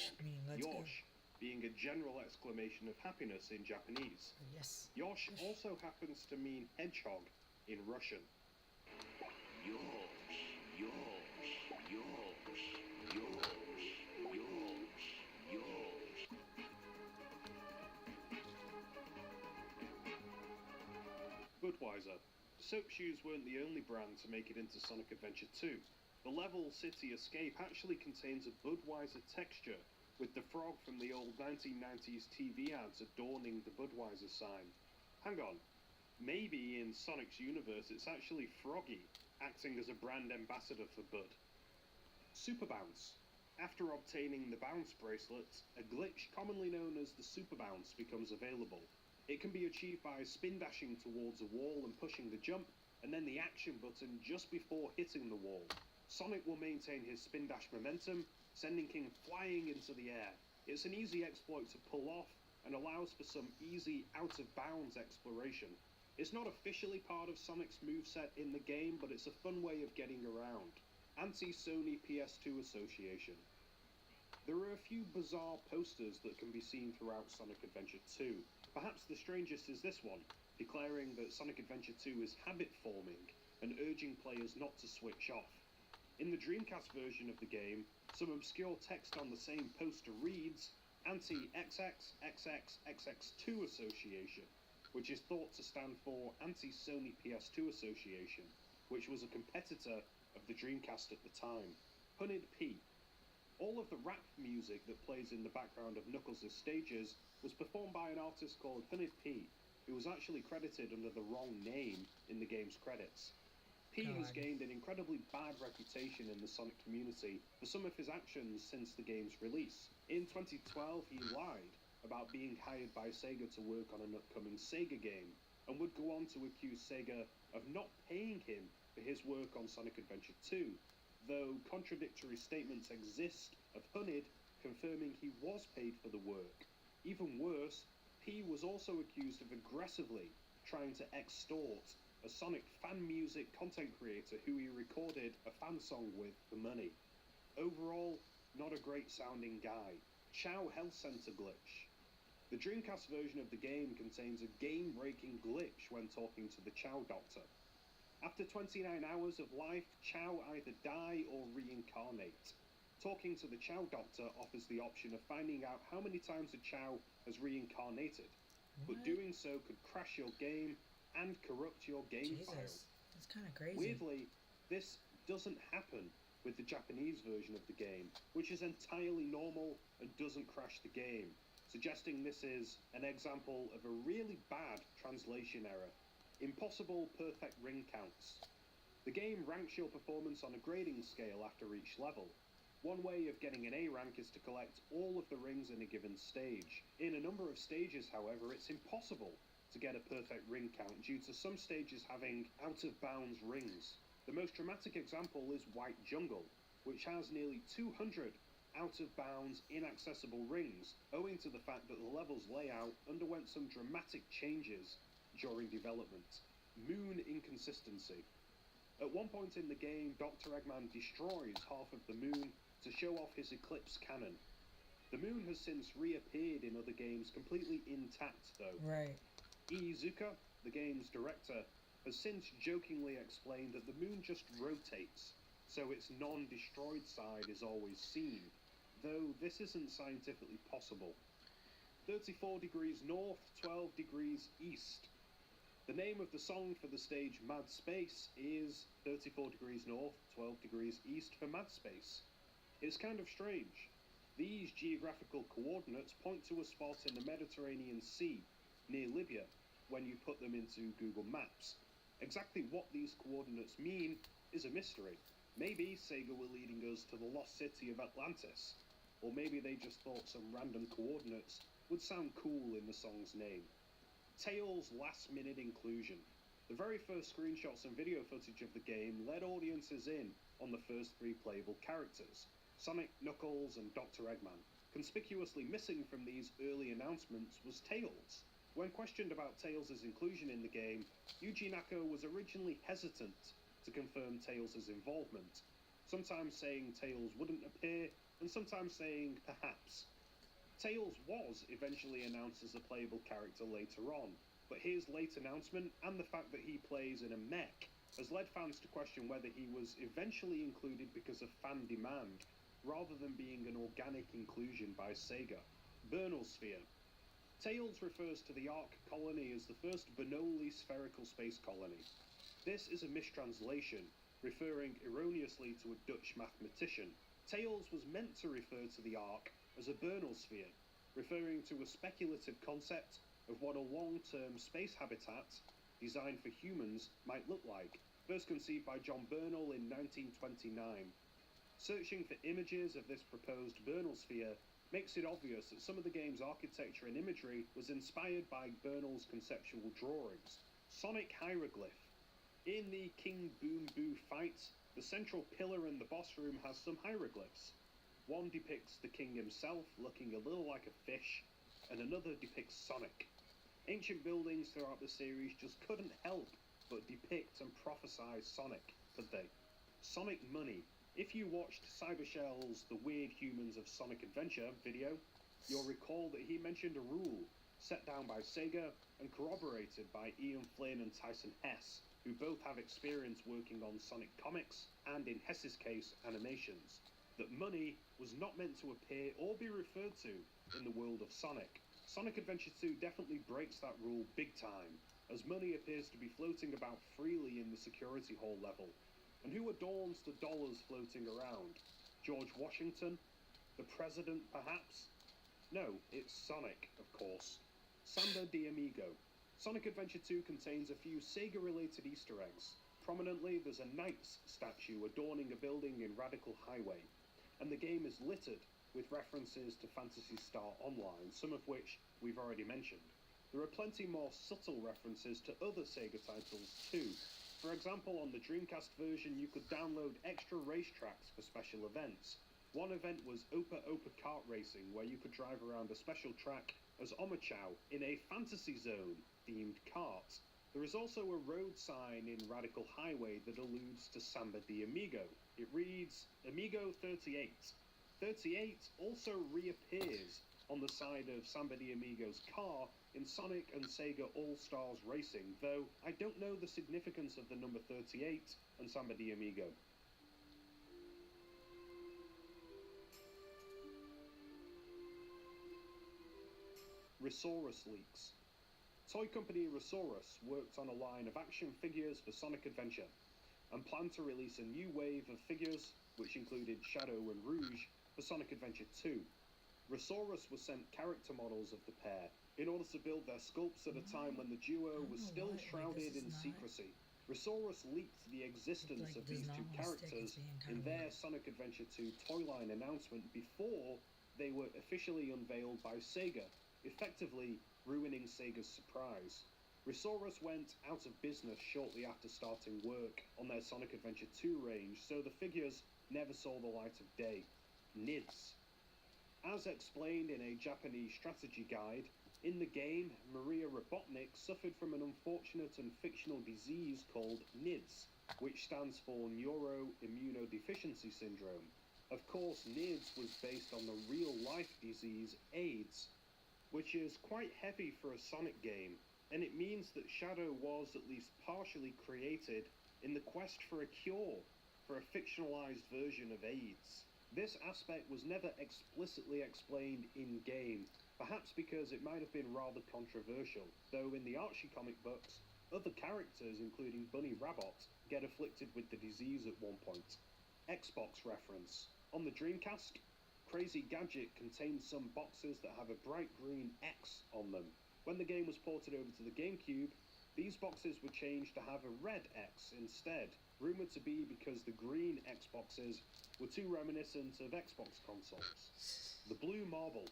Yosh being a general exclamation of happiness in Japanese. Yes. Yosh also happens to mean hedgehog in Russian. Yosh, yosh, yosh, yosh, yosh, yosh. Budweiser. Soap shoes weren't the only brand to make it into Sonic Adventure 2. The level City Escape actually contains a Budweiser texture, with the frog from the old 1990s TV ads adorning the Budweiser sign. Hang on, maybe in Sonic's universe it's actually Froggy, acting as a brand ambassador for Bud. Super Bounce. After obtaining the bounce bracelet, a glitch commonly known as the Super Bounce becomes available. It can be achieved by spin dashing towards a wall and pushing the jump, and then the action button just before hitting the wall. Sonic will maintain his spin dash momentum, sending King flying into the air. It's an easy exploit to pull off, and allows for some easy out-of-bounds exploration. It's not officially part of Sonic's moveset in the game, but it's a fun way of getting around. Anti-Sony PS2 Association. There are a few bizarre posters that can be seen throughout Sonic Adventure 2. Perhaps the strangest is this one, declaring that Sonic Adventure 2 is habit-forming. and urging players not to switch off. In the Dreamcast version of the game, some obscure text on the same poster reads Anti-XX-XX-XX2 Association, which is thought to stand for Anti-Sony PS2 Association, which was a competitor of the Dreamcast at the time. Punid P. All of the rap music that plays in the background of Knuckles' stages was performed by an artist called Punid P, who was actually credited under the wrong name in the game's credits. P has gained an incredibly bad reputation in the Sonic community for some of his actions since the game's release. In 2012, he lied about being hired by Sega to work on an upcoming Sega game, and would go on to accuse Sega of not paying him for his work on Sonic Adventure 2, though contradictory statements exist of Punid confirming he was paid for the work. Even worse, P was also accused of aggressively trying to extort a Sonic fan music content creator who he recorded a fan song with for money. Overall, not a great sounding guy. Chow Health Center glitch. The Dreamcast version of the game contains a game-breaking glitch when talking to the Chow Doctor. After 29 hours of life, Chow either die or reincarnate. Talking to the Chow Doctor offers the option of finding out how many times a Chow has reincarnated, but doing so could crash your game and corrupt your game file. That's kind of crazy. Weirdly, this doesn't happen with the Japanese version of the game, which is entirely normal and doesn't crash the game, suggesting this is an example of a really bad translation error. Impossible perfect ring counts. The game ranks your performance on a grading scale after each level. One way of getting an A rank is to collect all of the rings in a given stage. In a number of stages, however, it's impossible to get a perfect ring count due to some stages having out-of-bounds rings. The most dramatic example is White Jungle, which has nearly 200 out-of-bounds inaccessible rings, owing to the fact that the level's layout underwent some dramatic changes during development. Moon inconsistency. At one point in the game, Dr. Eggman destroys half of the moon to show off his Eclipse cannon. The moon has since reappeared in other games completely intact though. Right. Iizuka, the game's director, has since jokingly explained that the moon just rotates, so its non-destroyed side is always seen, though this isn't scientifically possible. 34 degrees north, 12 degrees east. The name of the song for the stage Mad Space is 34 degrees north, 12 degrees east for Mad Space. It's kind of strange. These geographical coordinates point to a spot in the Mediterranean Sea, near Libya, when you put them into Google Maps. Exactly what these coordinates mean is a mystery. Maybe Sega were leading us to the lost city of Atlantis, or maybe they just thought some random coordinates would sound cool in the song's name. Tails' last-minute inclusion. The very first screenshots and video footage of the game led audiences in on the first three playable characters, Sonic, Knuckles, and Dr. Eggman. Conspicuously missing from these early announcements was Tails. When questioned about Tails' inclusion in the game, Yuji Naka was originally hesitant to confirm Tails' involvement, sometimes saying Tails wouldn't appear, and sometimes saying perhaps. Tails was eventually announced as a playable character later on, but his late announcement and the fact that he plays in a mech has led fans to question whether he was eventually included because of fan demand, rather than being an organic inclusion by Sega. Bernal Sphere. Tails refers to the Ark colony as the first Bernoulli spherical space colony. This is a mistranslation, referring erroneously to a Dutch mathematician. Tails was meant to refer to the Ark as a Bernal sphere, referring to a speculative concept of what a long-term space habitat designed for humans might look like, first conceived by John Bernal in 1929. Searching for images of this proposed Bernal sphere makes it obvious that some of the game's architecture and imagery was inspired by Bernal's conceptual drawings. Sonic Hieroglyph. In the King Boom Boo fight, the central pillar in the boss room has some hieroglyphs. One depicts the king himself looking a little like a fish, and another depicts Sonic. Ancient buildings throughout the series just couldn't help but depict and prophesy Sonic, could they? Sonic Money. If you watched Cybershell's The Weird Humans of Sonic Adventure video, you'll recall that he mentioned a rule set down by Sega and corroborated by Ian Flynn and Tyson Hess, who both have experience working on Sonic comics and, in Hess's case, animations, that money was not meant to appear or be referred to in the world of Sonic. Sonic Adventure 2 definitely breaks that rule big time, as money appears to be floating about freely in the security hall level. And who adorns the dollars floating around? George Washington? The President, perhaps? No, it's Sonic, of course. Samba de Amigo. Sonic Adventure 2 contains a few Sega-related Easter eggs. Prominently, there's a Knights statue adorning a building in Radical Highway, and the game is littered with references to Phantasy Star Online, some of which we've already mentioned. There are plenty more subtle references to other Sega titles too. For example, on the Dreamcast version you could download extra racetracks for special events. One event was Opa Opa Kart Racing, where you could drive around a special track as Omochao in a Fantasy Zone themed kart. There is also a road sign in Radical Highway that alludes to Samba de Amigo. It reads Amigo 38. 38 also reappears on the side of Samba de Amigo's car in Sonic and Sega All-Stars Racing, though I don't know the significance of the number 38 and Samba de Amigo. Resaurus leaks. Toy company Resaurus worked on a line of action figures for Sonic Adventure, and planned to release a new wave of figures, which included Shadow and Rouge, for Sonic Adventure 2. Resaurus was sent character models of the pair in order to build their sculpts at a time when the duo was still shrouded in secrecy. Resaurus leaked the existence of these two characters in their Sonic Adventure 2 toy line announcement before they were officially unveiled by Sega, effectively ruining Sega's surprise. Resaurus went out of business shortly after starting work on their Sonic Adventure 2 range, so the figures never saw the light of day. NIDS. As explained in a Japanese strategy guide, in the game, Maria Robotnik suffered from an unfortunate and fictional disease called NIDS, which stands for Neuroimmunodeficiency Syndrome. Of course, NIDS was based on the real-life disease AIDS, which is quite heavy for a Sonic game, and it means that Shadow was at least partially created in the quest for a cure for a fictionalized version of AIDS. This aspect was never explicitly explained in-game, perhaps because it might have been rather controversial, though in the Archie comic books, other characters, including Bunny Rabbit, get afflicted with the disease at one point. Xbox reference. On the Dreamcast, Crazy Gadget contains some boxes that have a bright green X on them. When the game was ported over to the GameCube, these boxes were changed to have a red X instead, rumoured to be because the green Xboxes were too reminiscent of Xbox consoles. The Blue Marble.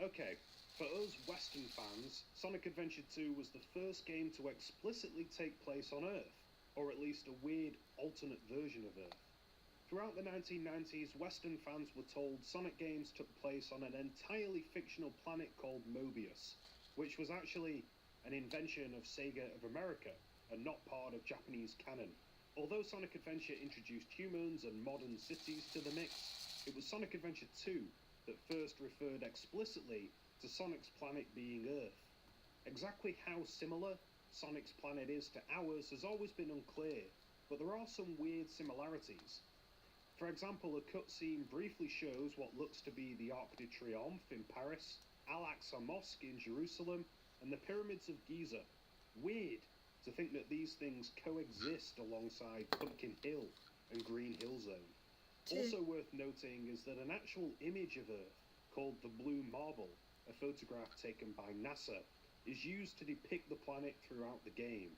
Okay, for us Western fans, Sonic Adventure 2 was the first game to explicitly take place on Earth, or at least a weird alternate version of Earth. Throughout the 1990s, Western fans were told Sonic games took place on an entirely fictional planet called Mobius, which was actually an invention of Sega of America and not part of Japanese canon. Although Sonic Adventure introduced humans and modern cities to the mix, it was Sonic Adventure 2 that first referred explicitly to Sonic's planet being Earth. Exactly how similar Sonic's planet is to ours has always been unclear, but there are some weird similarities. For example, a cutscene briefly shows what looks to be the Arc de Triomphe in Paris, Al-Aqsa Mosque in Jerusalem, and the Pyramids of Giza. Weird to think that these things coexist alongside Pumpkin Hill and Green Hill Zone. Also worth noting is that an actual image of Earth, called the Blue Marble, a photograph taken by NASA, is used to depict the planet throughout the game,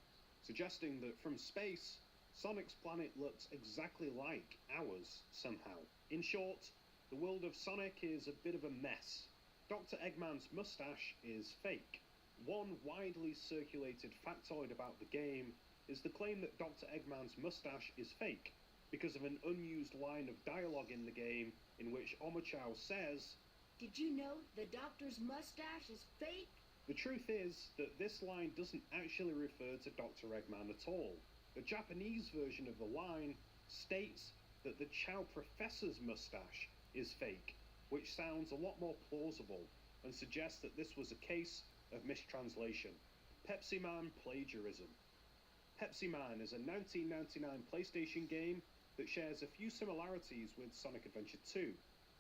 suggesting that from space, Sonic's planet looks exactly like ours, somehow. In short, the world of Sonic is a bit of a mess. Dr. Eggman's mustache is fake. One widely circulated factoid about the game is the claim that Dr. Eggman's mustache is fake, because of an unused line of dialogue in the game in which Omochao says, Did you know the doctor's mustache is fake? The truth is that this line doesn't actually refer to Dr. Eggman at all. The Japanese version of the line states that the Chow Professor's mustache is fake, which sounds a lot more plausible and suggests that this was a case of mistranslation. Pepsi Man plagiarism. Pepsi Man is a 1999 PlayStation game that shares a few similarities with Sonic Adventure 2.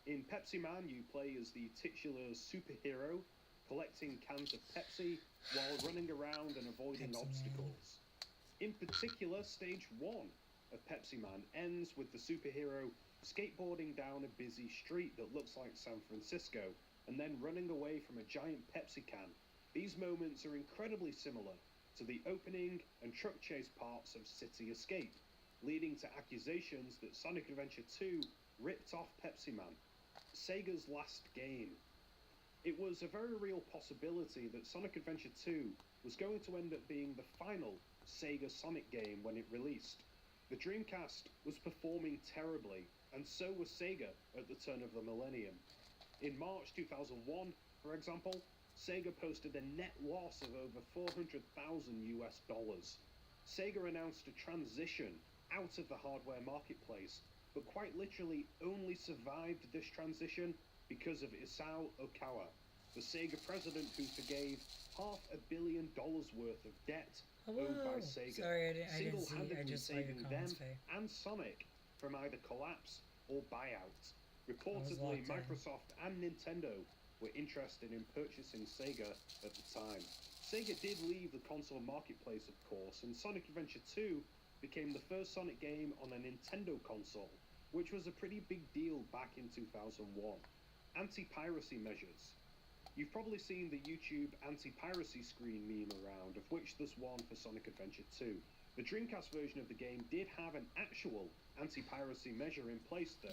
In Pepsi Man, you play as the titular superhero, collecting cans of Pepsi while running around and avoiding Pepsi obstacles. In particular, Stage 1 of Pepsi Man ends with the superhero skateboarding down a busy street that looks like San Francisco and then running away from a giant Pepsi can. These moments are incredibly similar to the opening and truck chase parts of City Escape, leading to accusations that Sonic Adventure 2 ripped off Pepsi Man, Sega's last game. It was a very real possibility that Sonic Adventure 2 was going to end up being the final Sega Sonic game when it released. The Dreamcast was performing terribly, and so was Sega at the turn of the millennium. In March 2001, for example, Sega posted a net loss of over $400,000 US. Sega announced a transition out of the hardware marketplace, but quite literally only survived this transition because of Isao Okawa, the Sega president who forgave $500 million worth of debt owed by Sega, Sorry, I didn't see. I single-handedly just saw your saving them comments, Faye. and Sonic from either collapse or buyout. Reportedly, locked in. Microsoft and Nintendo were interested in purchasing Sega at the time. Sega did leave the console marketplace, of course, and Sonic Adventure 2 became the first Sonic game on a Nintendo console, which was a pretty big deal back in 2001. Anti-piracy measures. You've probably seen the YouTube anti-piracy screen meme around, of which there's one for Sonic Adventure 2. The Dreamcast version of the game did have an actual anti-piracy measure in place though.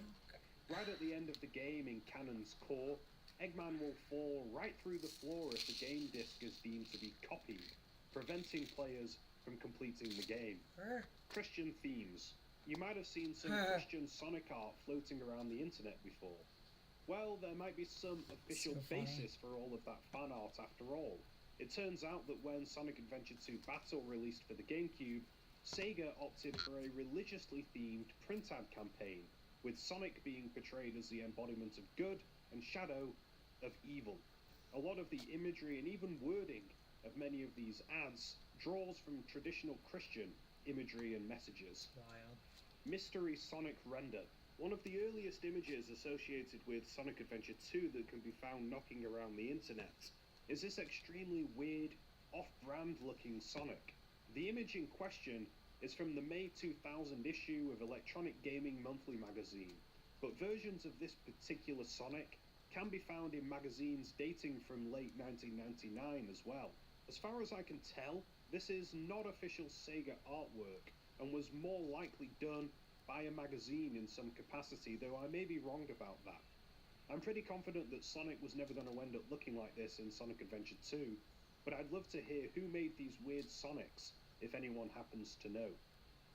Right at the end of the game in Canon's core, Eggman will fall right through the floor if the game disc is deemed to be copied, preventing players from completing the game. Christian themes. You might have seen some Christian Sonic art floating around the internet before. Well, there might be some official basis for all of that fan art after all. It turns out that when Sonic Adventure 2 Battle released for the GameCube, Sega opted for a religiously themed print ad campaign, with Sonic being portrayed as the embodiment of good and Shadow of evil. A lot of the imagery and even wording of many of these ads draws from traditional Christian imagery and messages. Wild. Mystery Sonic Render. One of the earliest images associated with Sonic Adventure 2 that can be found knocking around the internet is this extremely weird, off-brand looking Sonic. The image in question is from the May 2000 issue of Electronic Gaming Monthly magazine, but versions of this particular Sonic can be found in magazines dating from late 1999 as well. As far as I can tell, this is not official Sega artwork, and was more likely done by a magazine in some capacity, though I may be wrong about that. I'm pretty confident that Sonic was never going to end up looking like this in Sonic Adventure 2, but I'd love to hear who made these weird Sonics, if anyone happens to know.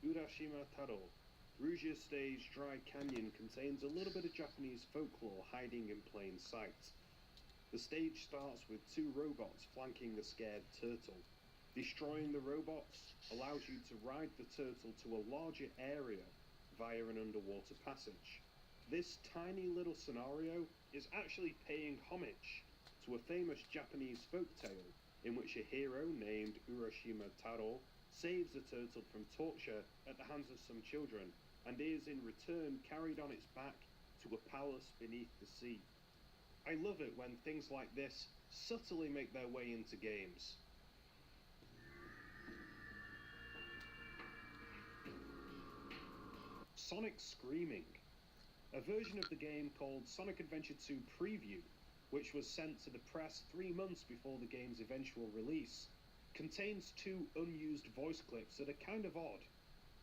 Urashima Taro. Rugia Stage Dry Canyon contains a little bit of Japanese folklore hiding in plain sight. The stage starts with two robots flanking the scared turtle. Destroying the robots allows you to ride the turtle to a larger area via an underwater passage. This tiny little scenario is actually paying homage to a famous Japanese folktale in which a hero named Urashima Taro saves a turtle from torture at the hands of some children and is in return carried on its back to a palace beneath the sea. I love it when things like this subtly make their way into games. Sonic Screaming. A version of the game called Sonic Adventure 2 Preview, which was sent to the press 3 months before the game's eventual release, contains 2 unused voice clips that are kind of odd.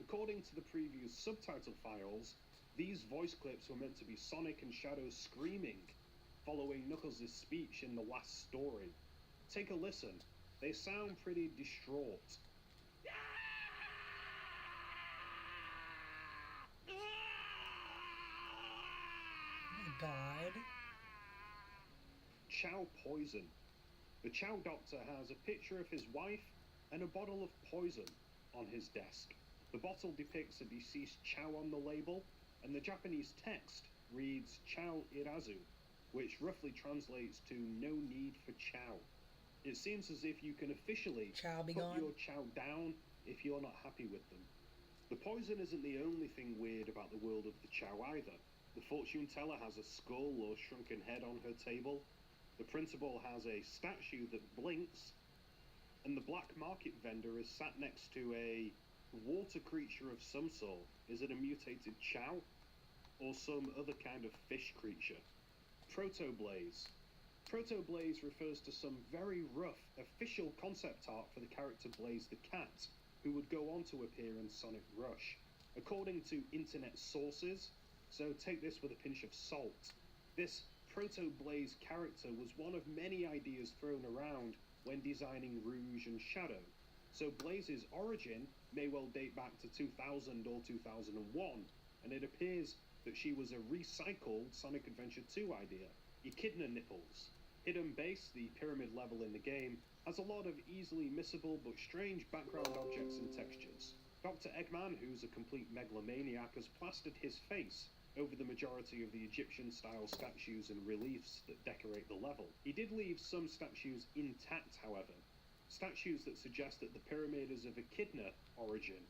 According to the preview's subtitle files, these voice clips were meant to be Sonic and Shadow screaming, following Knuckles' speech in the last story. Take a listen. They sound pretty distraught. God. Chow poison. The Chow Doctor has a picture of his wife and a bottle of poison on his desk. The bottle depicts a deceased Chow on the label, and the Japanese text reads Chow Irazu, which roughly translates to no need for Chow. It seems as if you can officially Chow be put gone. your Chow down if you're not happy with them. The poison isn't the only thing weird about the world of the Chow either. The fortune teller has a skull or shrunken head on her table, the principal has a statue that blinks, and the black market vendor is sat next to a water creature of some sort. Is it a mutated Chow? Or some other kind of fish creature? Proto-Blaze. Proto-Blaze refers to some very rough official concept art for the character Blaze the Cat, who would go on to appear in Sonic Rush. According to internet sources, so take this with a pinch of salt, this Proto-Blaze character was one of many ideas thrown around when designing Rouge and Shadow. So Blaze's origin may well date back to 2000 or 2001, and it appears that she was a recycled Sonic Adventure 2 idea. Echidna nipples. Hidden Base, the pyramid level in the game, has a lot of easily missable but strange background objects and textures. Dr. Eggman, who's a complete megalomaniac, has plastered his face over the majority of the Egyptian-style statues and reliefs that decorate the level. He did leave some statues intact, however. Statues that suggest that the pyramid is of Echidna origin,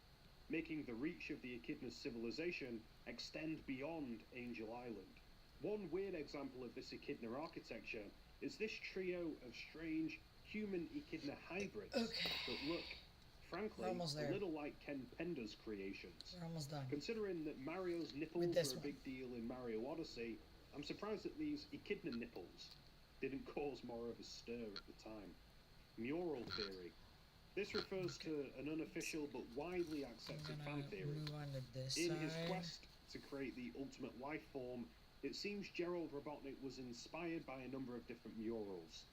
making the reach of the Echidna civilization extend beyond Angel Island. One weird example of this Echidna architecture is this trio of strange human Echidna hybrids that look, frankly, a little like Ken Pender's creations. We're almost done. Considering that Mario's nipples were a big deal in Mario Odyssey, I'm surprised that these Echidna nipples didn't cause more of a stir at the time. Mural theory. This refers to an unofficial but widely accepted fan theory. In his quest to create the ultimate life form, it seems Gerald Robotnik was inspired by a number of different murals.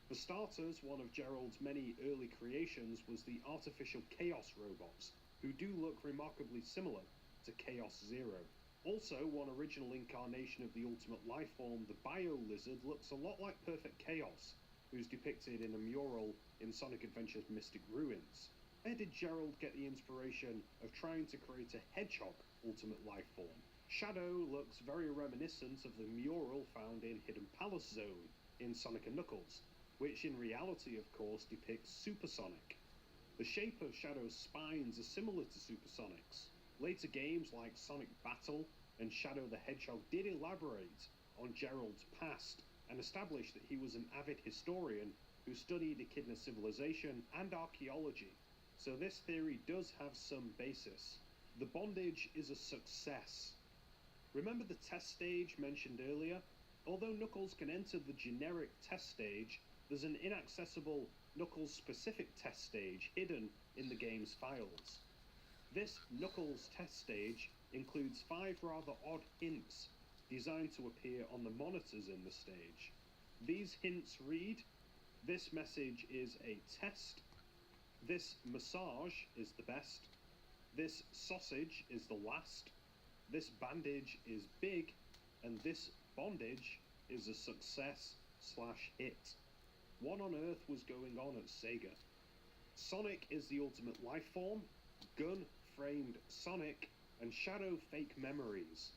For starters, one of Gerald's many early creations was the artificial Chaos robots, who do look remarkably similar to Chaos Zero. Also, one original incarnation of the ultimate life form, the Bio Lizard, looks a lot like Perfect Chaos, who's depicted in a mural in Sonic Adventure's Mystic Ruins. Where did Gerald get the inspiration of trying to create a Hedgehog ultimate life form? Shadow looks very reminiscent of the mural found in Hidden Palace Zone in Sonic & Knuckles, which in reality, of course, depicts Super Sonic. The shape of Shadow's spines are similar to Super Sonic's. Later games like Sonic Battle and Shadow the Hedgehog did elaborate on Gerald's past and establish that he was an avid historian who studied Echidna civilization and archaeology. So this theory does have some basis. The bondage is a success. Remember the test stage mentioned earlier? Although Knuckles can enter the generic test stage, there's an inaccessible Knuckles-specific test stage hidden in the game's files. This Knuckles test stage includes 5 rather odd hints designed to appear on the monitors in the stage. These hints read, "This message is a test," "This massage is the best," "This sausage is the last," "This bandage is big," and "This bondage is a success/hit. What on earth was going on at Sega? Sonic is the ultimate life form, Gun framed Sonic, and Shadow fake memories.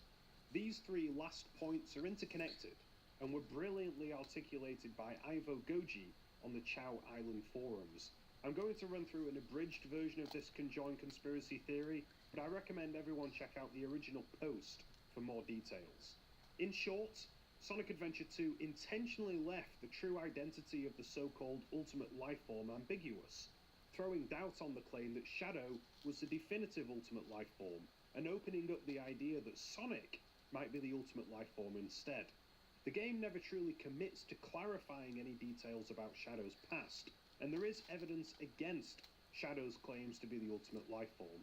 These 3 last points are interconnected and were brilliantly articulated by Ivo Goji on the Chow Island forums. I'm going to run through an abridged version of this conjoined conspiracy theory, but I recommend everyone check out the original post for more details. In short, Sonic Adventure 2 intentionally left the true identity of the so-called ultimate life form ambiguous, throwing doubt on the claim that Shadow was the definitive ultimate life form, and opening up the idea that Sonic might be the ultimate life form instead. The game never truly commits to clarifying any details about Shadow's past, and there is evidence against Shadow's claims to be the ultimate life form.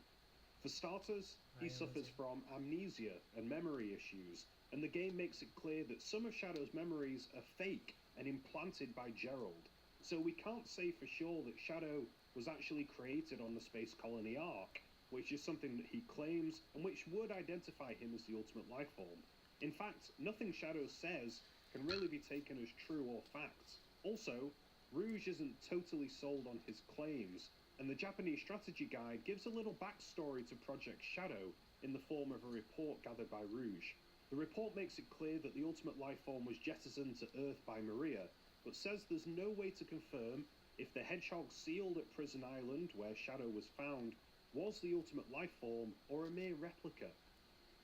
For starters, he suffers from amnesia and memory issues, and the game makes it clear that some of Shadow's memories are fake and implanted by Gerald. So we can't say for sure that Shadow was actually created on the Space Colony Ark, which is something that he claims and which would identify him as the ultimate life form. In fact, nothing Shadow says can really be taken as true or fact. Also, Rouge isn't totally sold on his claims, and the Japanese strategy guide gives a little backstory to Project Shadow in the form of a report gathered by Rouge. The report makes it clear that the ultimate life form was jettisoned to Earth by Maria, but says there's no way to confirm if the hedgehog sealed at Prison Island, where Shadow was found, was the ultimate life form or a mere replica.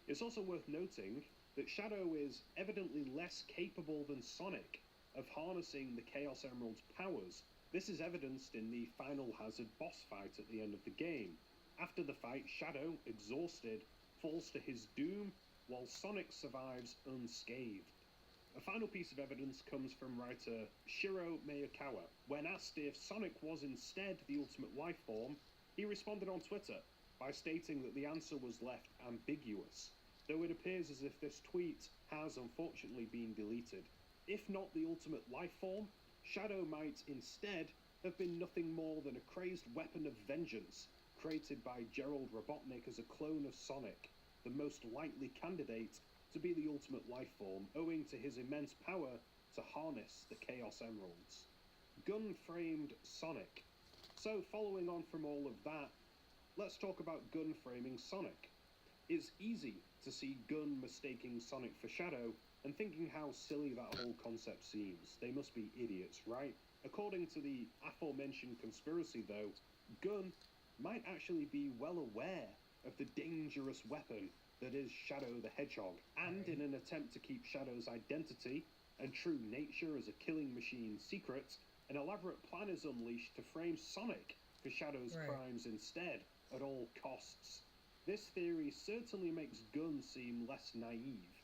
It's also worth noting that Shadow is evidently less capable than Sonic of harnessing the Chaos Emerald's powers. This is evidenced in the Final Hazard boss fight at the end of the game. After the fight, Shadow, exhausted, falls to his doom, while Sonic survives unscathed. A final piece of evidence comes from writer Shiro Miyakawa. When asked if Sonic was instead the ultimate life form, he responded on Twitter by stating that the answer was left ambiguous, though it appears as if this tweet has unfortunately been deleted. If not the ultimate life form, Shadow might instead have been nothing more than a crazed weapon of vengeance created by Gerald Robotnik as a clone of Sonic, the most likely candidate to be the ultimate life form, owing to his immense power to harness the Chaos Emeralds. Gun-framed Sonic. So following on from all of that, let's talk about gun-framing Sonic. It's easy to see Gun mistaking Sonic for Shadow and thinking how silly that whole concept seems. They must be idiots, right? According to the aforementioned conspiracy though, Gun might actually be well aware of the dangerous weapon that is Shadow the Hedgehog, and in an attempt to keep Shadow's identity and true nature as a killing machine secret, an elaborate plan is unleashed to frame Sonic for Shadow's crimes instead, at all costs. This theory certainly makes Gun seem less naive.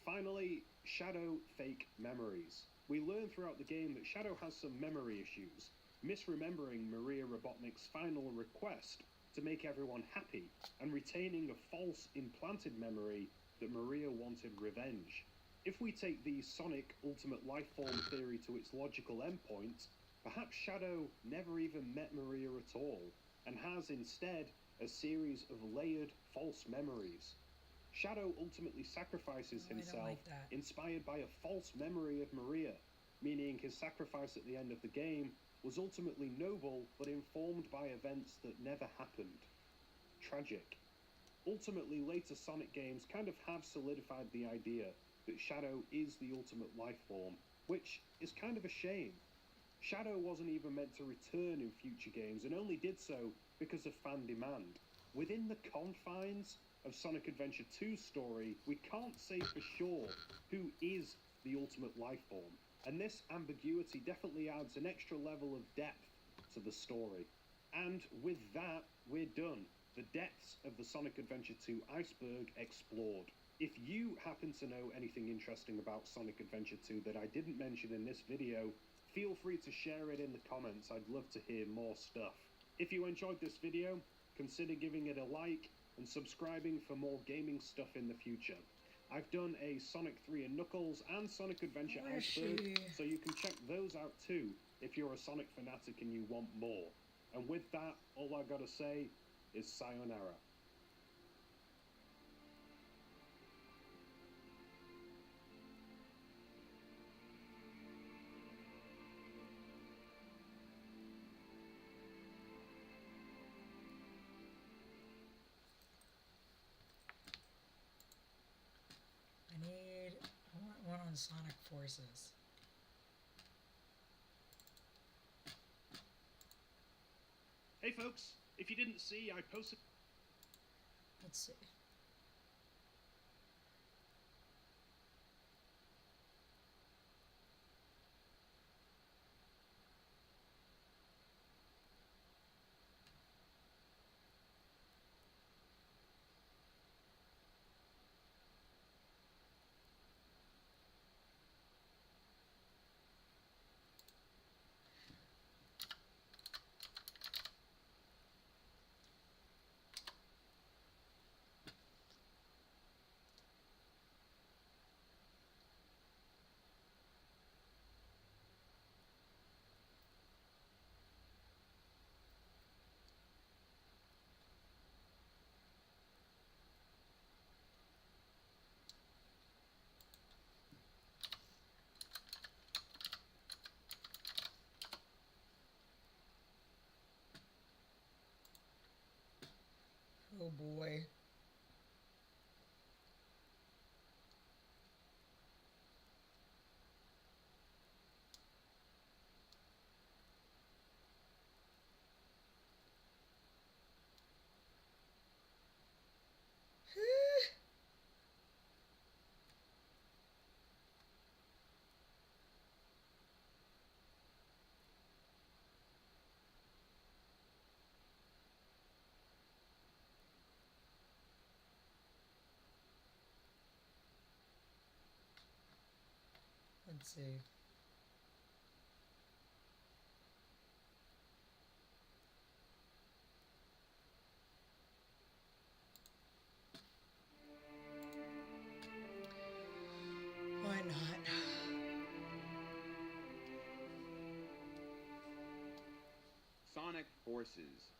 Finally, Shadow fake memories. We learn throughout the game that Shadow has some memory issues, misremembering Maria Robotnik's final request to make everyone happy, and retaining a false implanted memory that Maria wanted revenge. If we take the Sonic Ultimate Life Form theory to its logical endpoint, perhaps Shadow never even met Maria at all, and has instead a series of layered false memories. Shadow ultimately sacrifices himself, inspired by a false memory of Maria, meaning his sacrifice at the end of the game was ultimately noble, but informed by events that never happened. Tragic. Ultimately, later Sonic games kind of have solidified the idea that Shadow is the ultimate life form, which is kind of a shame. Shadow wasn't even meant to return in future games, and only did so because of fan demand. Within the confines of Sonic Adventure 2's story, we can't say for sure who is the ultimate life form, and this ambiguity definitely adds an extra level of depth to the story. And with that, we're done. The depths of the Sonic Adventure 2 iceberg explored. If you happen to know anything interesting about Sonic Adventure 2 that I didn't mention in this video, feel free to share it in the comments. I'd love to hear more stuff. If you enjoyed this video, consider giving it a like and subscribing for more gaming stuff in the future. I've done a Sonic 3 and Knuckles and Sonic Adventure iceberg, so you can check those out too if you're a Sonic fanatic and you want more. And with that, all I gotta say is sayonara. I want one on Sonic Forces. Hey folks, if you didn't see, I posted... Let's see. Oh boy. Let's see. Why not? Sonic Forces,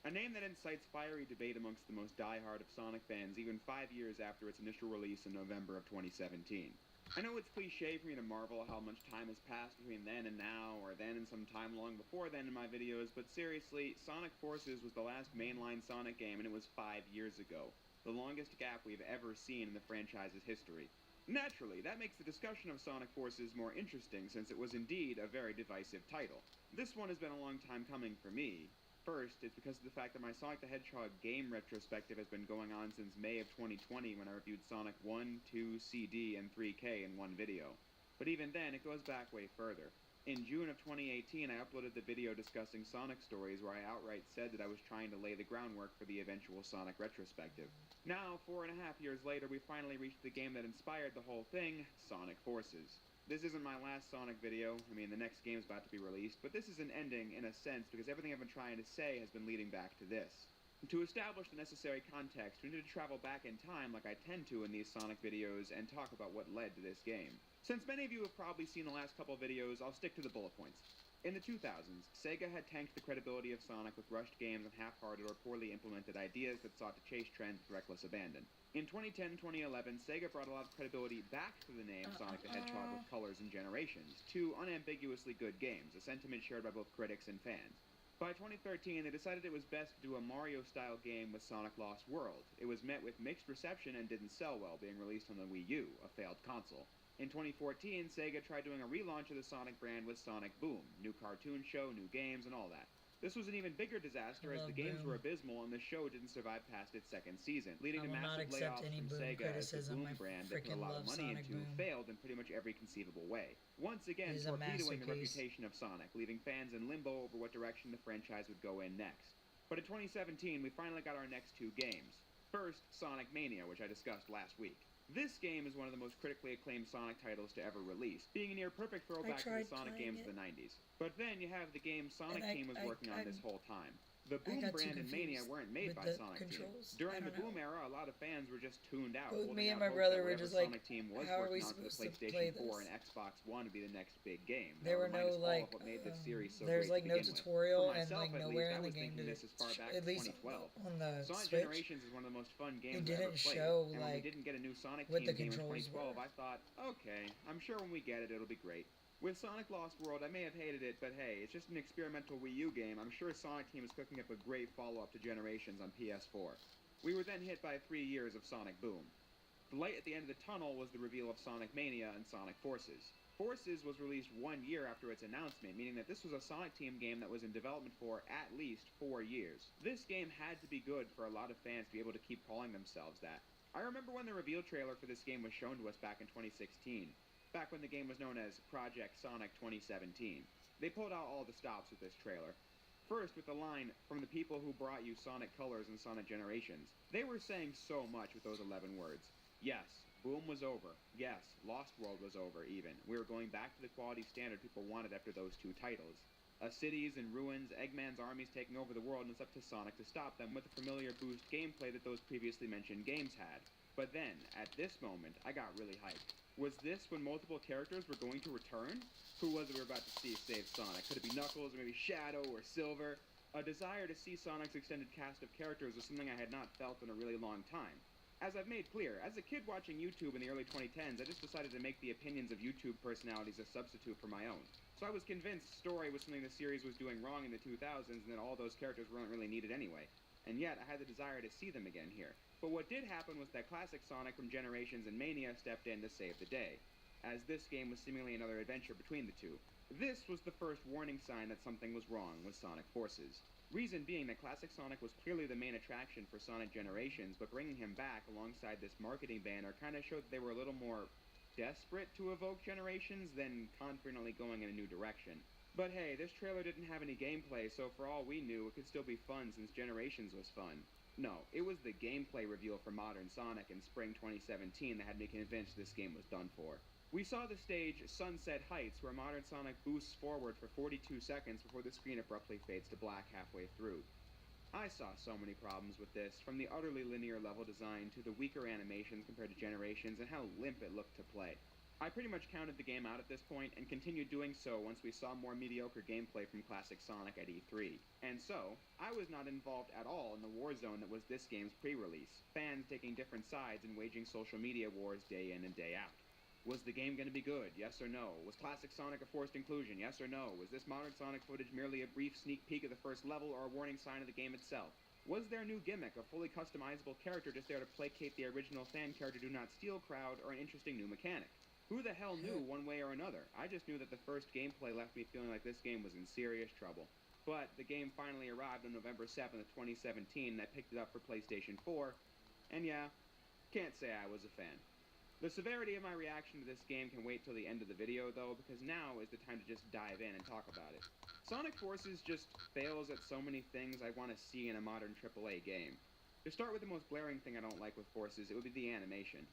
a name that incites fiery debate amongst the most die-hard of Sonic fans even 5 years after its initial release in November of 2017. I know it's cliche for me to marvel how much time has passed between then and now, or then and some time long before then in my videos, but seriously, Sonic Forces was the last mainline Sonic game and it was 5 years ago. The longest gap we've ever seen in the franchise's history. Naturally, that makes the discussion of Sonic Forces more interesting since it was indeed a very divisive title. This one has been a long time coming for me. First, it's because of the fact that my Sonic the Hedgehog game retrospective has been going on since May of 2020 when I reviewed Sonic 1, 2, CD, and 3K in one video. But even then, it goes back way further. In June of 2018, I uploaded the video discussing Sonic stories where I outright said that I was trying to lay the groundwork for the eventual Sonic retrospective. Now, 4.5 years later, we finally reached the game that inspired the whole thing, Sonic Forces. This isn't my last Sonic video, I mean the next game's about to be released, but this is an ending in a sense because everything I've been trying to say has been leading back to this. To establish the necessary context, we need to travel back in time like I tend to in these Sonic videos and talk about what led to this game. Since many of you have probably seen the last couple videos, I'll stick to the bullet points. In the 2000s, Sega had tanked the credibility of Sonic with rushed games and half-hearted or poorly implemented ideas that sought to chase trends with reckless abandon. In 2010-2011, Sega brought a lot of credibility back to the name Sonic the Hedgehog with Colors and Generations, two unambiguously good games, a sentiment shared by both critics and fans. By 2013, they decided it was best to do a Mario-style game with Sonic Lost World. It was met with mixed reception and didn't sell well, being released on the Wii U, a failed console. In 2014, Sega tried doing a relaunch of the Sonic brand with Sonic Boom, new cartoon show, new games, and all that. This was an even bigger disaster as the games were abysmal and the show didn't survive past its second season, leading to massive layoffs from Sega as the Boom brand they put a lot of money into failed in pretty much every conceivable way. Once again, torpedoing the reputation of Sonic, leaving fans in limbo over what direction the franchise would go in next. But in 2017, we finally got our next two games. First, Sonic Mania, which I discussed last week. This game is one of the most critically acclaimed Sonic titles to ever release, being a near-perfect throwback to the Sonic games of the 90s. But then you have the game Sonic Team was working on this whole time. The Boom brand and Mania weren't made by Sonic Team. During the Boom era, a lot of fans were just tuned out. Both me and my brother were just like, Sonic Team was how are we working on for the supposed to play PlayStation 4 this? and Xbox One to be the next big game. There were no like, there's like no tutorial and like nowhere in the game did it, at least on the Sonic Switch, Generations is one of the most fun games it I ever didn't played. show And when we like didn't get a new Sonic what Team the game in controls 2012, were. I thought, okay, I'm sure when we get it, it'll be great. With Sonic Lost World, I may have hated it, but hey, it's just an experimental Wii U game. I'm sure Sonic Team is cooking up a great follow-up to Generations on PS4. We were then hit by 3 years of Sonic Boom. The light at the end of the tunnel was the reveal of Sonic Mania and Sonic Forces. Forces was released 1 year after its announcement, meaning that this was a Sonic Team game that was in development for at least 4 years. This game had to be good for a lot of fans to be able to keep calling themselves that. I remember when the reveal trailer for this game was shown to us back in 2016. Back when the game was known as Project Sonic 2017. They pulled out all the stops with this trailer. First, with the line, "From the people who brought you Sonic Colors and Sonic Generations." They were saying so much with those 11 words. Yes, Boom was over. Yes, Lost World was over, even. We were going back to the quality standard people wanted after those two titles. Cities in ruins, Eggman's armies taking over the world, and it's up to Sonic to stop them with the familiar boost gameplay that those previously mentioned games had. But then, at this moment, I got really hyped. Was this when multiple characters were going to return? Who was it we were about to see save Sonic? Could it be Knuckles, or maybe Shadow, or Silver? A desire to see Sonic's extended cast of characters was something I had not felt in a really long time. As I've made clear, as a kid watching YouTube in the early 2010s, I just decided to make the opinions of YouTube personalities a substitute for my own. So I was convinced story was something the series was doing wrong in the 2000s and that all those characters weren't really needed anyway. And yet, I had the desire to see them again here. But what did happen was that classic Sonic from Generations and Mania stepped in to save the day, as this game was seemingly another adventure between the two. This was the first warning sign that something was wrong with Sonic Forces. Reason being that classic Sonic was clearly the main attraction for Sonic Generations, but bringing him back alongside this marketing banner kind of showed that they were a little more desperate to evoke Generations than confidently going in a new direction. But hey, this trailer didn't have any gameplay, so for all we knew, it could still be fun since Generations was fun. No, it was the gameplay reveal for Modern Sonic in spring 2017 that had me convinced this game was done for. We saw the stage Sunset Heights, where modern Sonic boosts forward for 42 seconds before the screen abruptly fades to black halfway through. I saw so many problems with this, from the utterly linear level design to the weaker animations compared to Generations and how limp it looked to play. I pretty much counted the game out at this point, and continued doing so once we saw more mediocre gameplay from classic Sonic at E3. And so, I was not involved at all in the war zone that was this game's pre-release, fans taking different sides and waging social media wars day in and day out. Was the game going to be good? Yes or no? Was classic Sonic a forced inclusion? Yes or no? Was this modern Sonic footage merely a brief sneak peek of the first level or a warning sign of the game itself? Was their new gimmick, a fully customizable character just there to placate the original fan character Do Not Steal crowd, or an interesting new mechanic? Who the hell knew one way or another? I just knew that the first gameplay left me feeling like this game was in serious trouble. But the game finally arrived on November 7th, 2017, and I picked it up for PlayStation 4, and yeah, can't say I was a fan. The severity of my reaction to this game can wait till the end of the video, though, because now is the time to just dive in and talk about it. Sonic Forces just fails at so many things I want to see in a modern AAA game. To start with the most glaring thing I don't like with Forces, it would be the animation.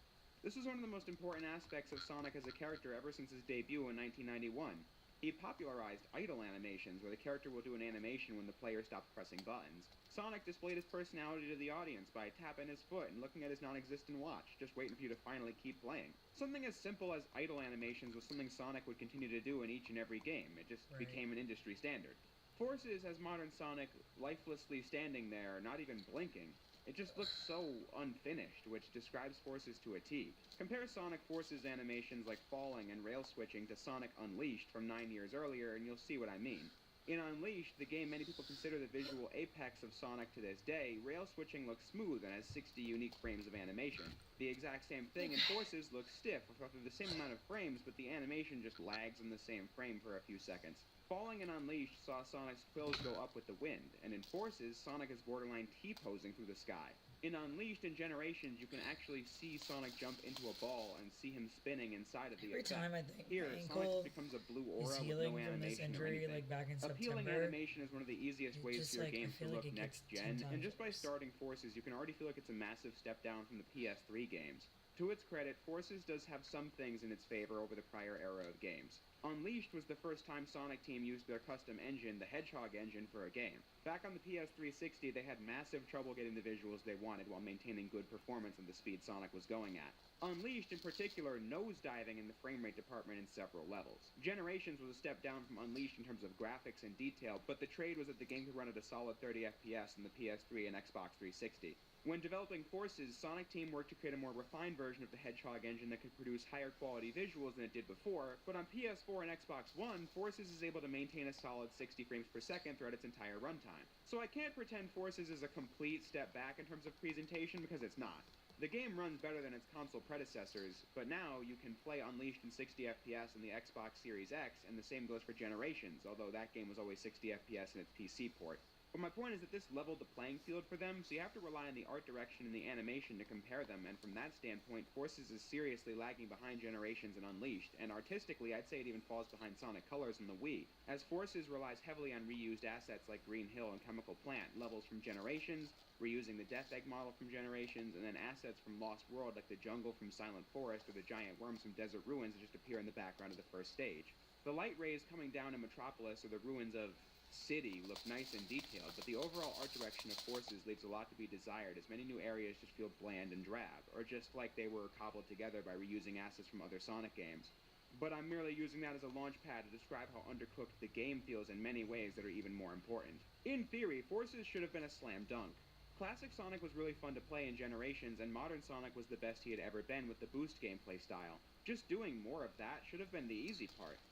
This was one of the most important aspects of Sonic as a character ever since his debut in 1991. He popularized idle animations, where the character will do an animation when the player stops pressing buttons. Sonic displayed his personality to the audience by tapping his foot and looking at his non-existent watch, just waiting for you to finally keep playing. Something as simple as idle animations was something Sonic would continue to do in each and every game. It just became an industry standard. Forces has modern Sonic lifelessly standing there, not even blinking. It just looks so unfinished, which describes Forces to a T. Compare Sonic Forces animations like falling and rail switching to Sonic Unleashed from 9 years earlier, and you'll see what I mean. In Unleashed, the game many people consider the visual apex of Sonic to this day, rail switching looks smooth and has 60 unique frames of animation. The exact same thing in Forces looks stiff, with roughly the same amount of frames, but the animation just lags in the same frame for a few seconds. Falling in Unleashed saw Sonic's quills go up with the wind, and in Forces, Sonic is borderline T-posing through the sky. In Unleashed and Generations, you can actually see Sonic jump into a ball and see him spinning inside of the Every effect. time I think Here, Sonic becomes a blue aura with no animation or anything. like back in Appealing September, animation is one of the easiest ways for your game to look next gen, and just by starting Forces, you can already feel like it's a massive step down from the PS3 games. To its credit, Forces does have some things in its favor over the prior era of games. Unleashed was the first time Sonic Team used their custom engine, the Hedgehog engine, for a game. Back on the PS360, they had massive trouble getting the visuals they wanted while maintaining good performance at the speed Sonic was going at. Unleashed, in particular, nosediving in the frame rate department in several levels. Generations was a step down from Unleashed in terms of graphics and detail, but the trade was that the game could run at a solid 30 FPS in the PS3 and Xbox 360. When developing Forces, Sonic Team worked to create a more refined version of the Hedgehog engine that could produce higher quality visuals than it did before, but on PS4 and Xbox One, Forces is able to maintain a solid 60 frames per second throughout its entire runtime. So I can't pretend Forces is a complete step back in terms of presentation, because it's not. The game runs better than its console predecessors, but now you can play Unleashed in 60 FPS in the Xbox Series X, and the same goes for Generations, although that game was always 60 FPS in its PC port. But my point is that this leveled the playing field for them, so you have to rely on the art direction and the animation to compare them, and from that standpoint, Forces is seriously lagging behind Generations and Unleashed, and artistically, I'd say it even falls behind Sonic Colors and the Wii, as Forces relies heavily on reused assets like Green Hill and Chemical Plant, levels from Generations, reusing the Death Egg model from Generations, and then assets from Lost World like the jungle from Silent Forest or the giant worms from Desert Ruins that just appear in the background of the first stage. The light rays coming down in Metropolis or the ruins of City look nice and detailed, but the overall art direction of Forces leaves a lot to be desired, as many new areas just feel bland and drab, or just like they were cobbled together by reusing assets from other Sonic games. But I'm merely using that as a launch pad to describe how undercooked the game feels in many ways that are even more important. In theory, Forces should have been a slam dunk. Classic Sonic was really fun to play in Generations, and modern Sonic was the best he had ever been with the boost gameplay style. Just doing more of that should have been the easy part.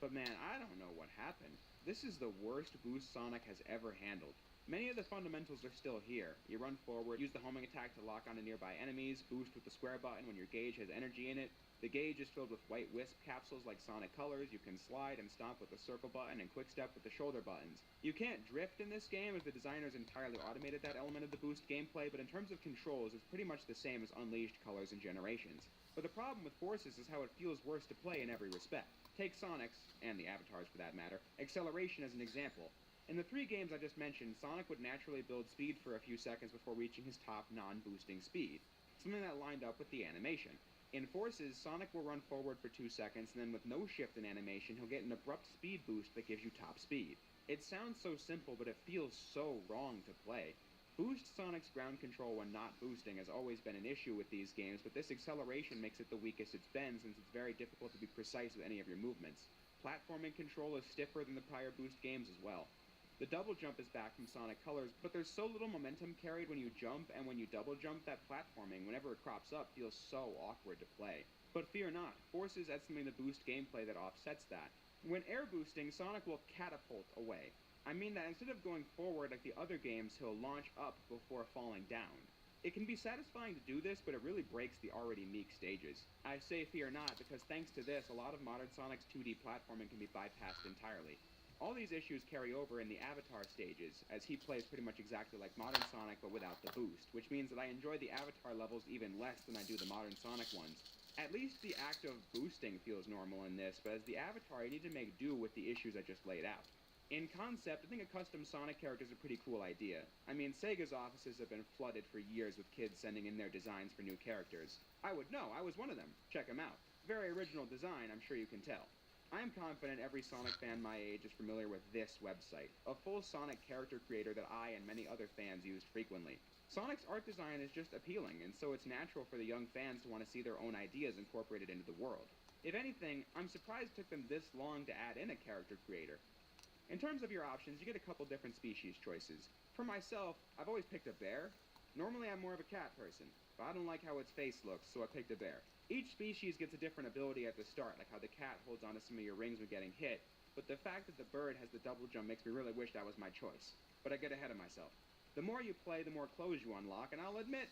But man, I don't know what happened. This is the worst boost Sonic has ever handled. Many of the fundamentals are still here. You run forward, use the homing attack to lock onto nearby enemies, boost with the square button when your gauge has energy in it. The gauge is filled with white wisp capsules like Sonic Colors. You can slide and stomp with the circle button and quick step with the shoulder buttons. You can't drift in this game as the designers entirely automated that element of the boost gameplay, but in terms of controls, it's pretty much the same as Unleashed, Colors, and Generations. But the problem with Forces is how it feels worse to play in every respect. Take Sonic's, and the Avatars for that matter, acceleration as an example. In the 3 games I just mentioned, Sonic would naturally build speed for a few seconds before reaching his top non-boosting speed, something that lined up with the animation. In Forces, Sonic will run forward for 2 seconds, and then with no shift in animation, he'll get an abrupt speed boost that gives you top speed. It sounds so simple, but it feels so wrong to play. Boost Sonic's ground control when not boosting has always been an issue with these games, but this acceleration makes it the weakest it's been since it's very difficult to be precise with any of your movements. Platforming control is stiffer than the prior Boost games as well. The double jump is back from Sonic Colors, but there's so little momentum carried when you jump and when you double jump that platforming, whenever it crops up, feels so awkward to play. But fear not, Forces adds something to Boost gameplay that offsets that. When air boosting, Sonic will catapult away. I mean that instead of going forward like the other games, he'll launch up before falling down. It can be satisfying to do this, but it really breaks the already meek stages. I say fear not, because thanks to this, a lot of modern Sonic's 2D platforming can be bypassed entirely. All these issues carry over in the Avatar stages, as he plays pretty much exactly like modern Sonic but without the boost, which means that I enjoy the Avatar levels even less than I do the modern Sonic ones. At least the act of boosting feels normal in this, but as the Avatar, you need to make do with the issues I just laid out. In concept, I think a custom Sonic character is a pretty cool idea. I mean, Sega's offices have been flooded for years with kids sending in their designs for new characters. I would know, I was one of them. Check them out. Very original design, I'm sure you can tell. I am confident every Sonic fan my age is familiar with this website, a full Sonic character creator that I and many other fans used frequently. Sonic's art design is just appealing, and so it's natural for the young fans to want to see their own ideas incorporated into the world. If anything, I'm surprised it took them this long to add in a character creator. In terms of your options, you get a couple different species choices. For myself, I've always picked a bear. Normally I'm more of a cat person, but I don't like how its face looks, so I picked a bear. Each species gets a different ability at the start, like how the cat holds onto some of your rings when getting hit, but the fact that the bird has the double jump makes me really wish that was my choice. But I get ahead of myself. The more you play, the more clothes you unlock, and I'll admit,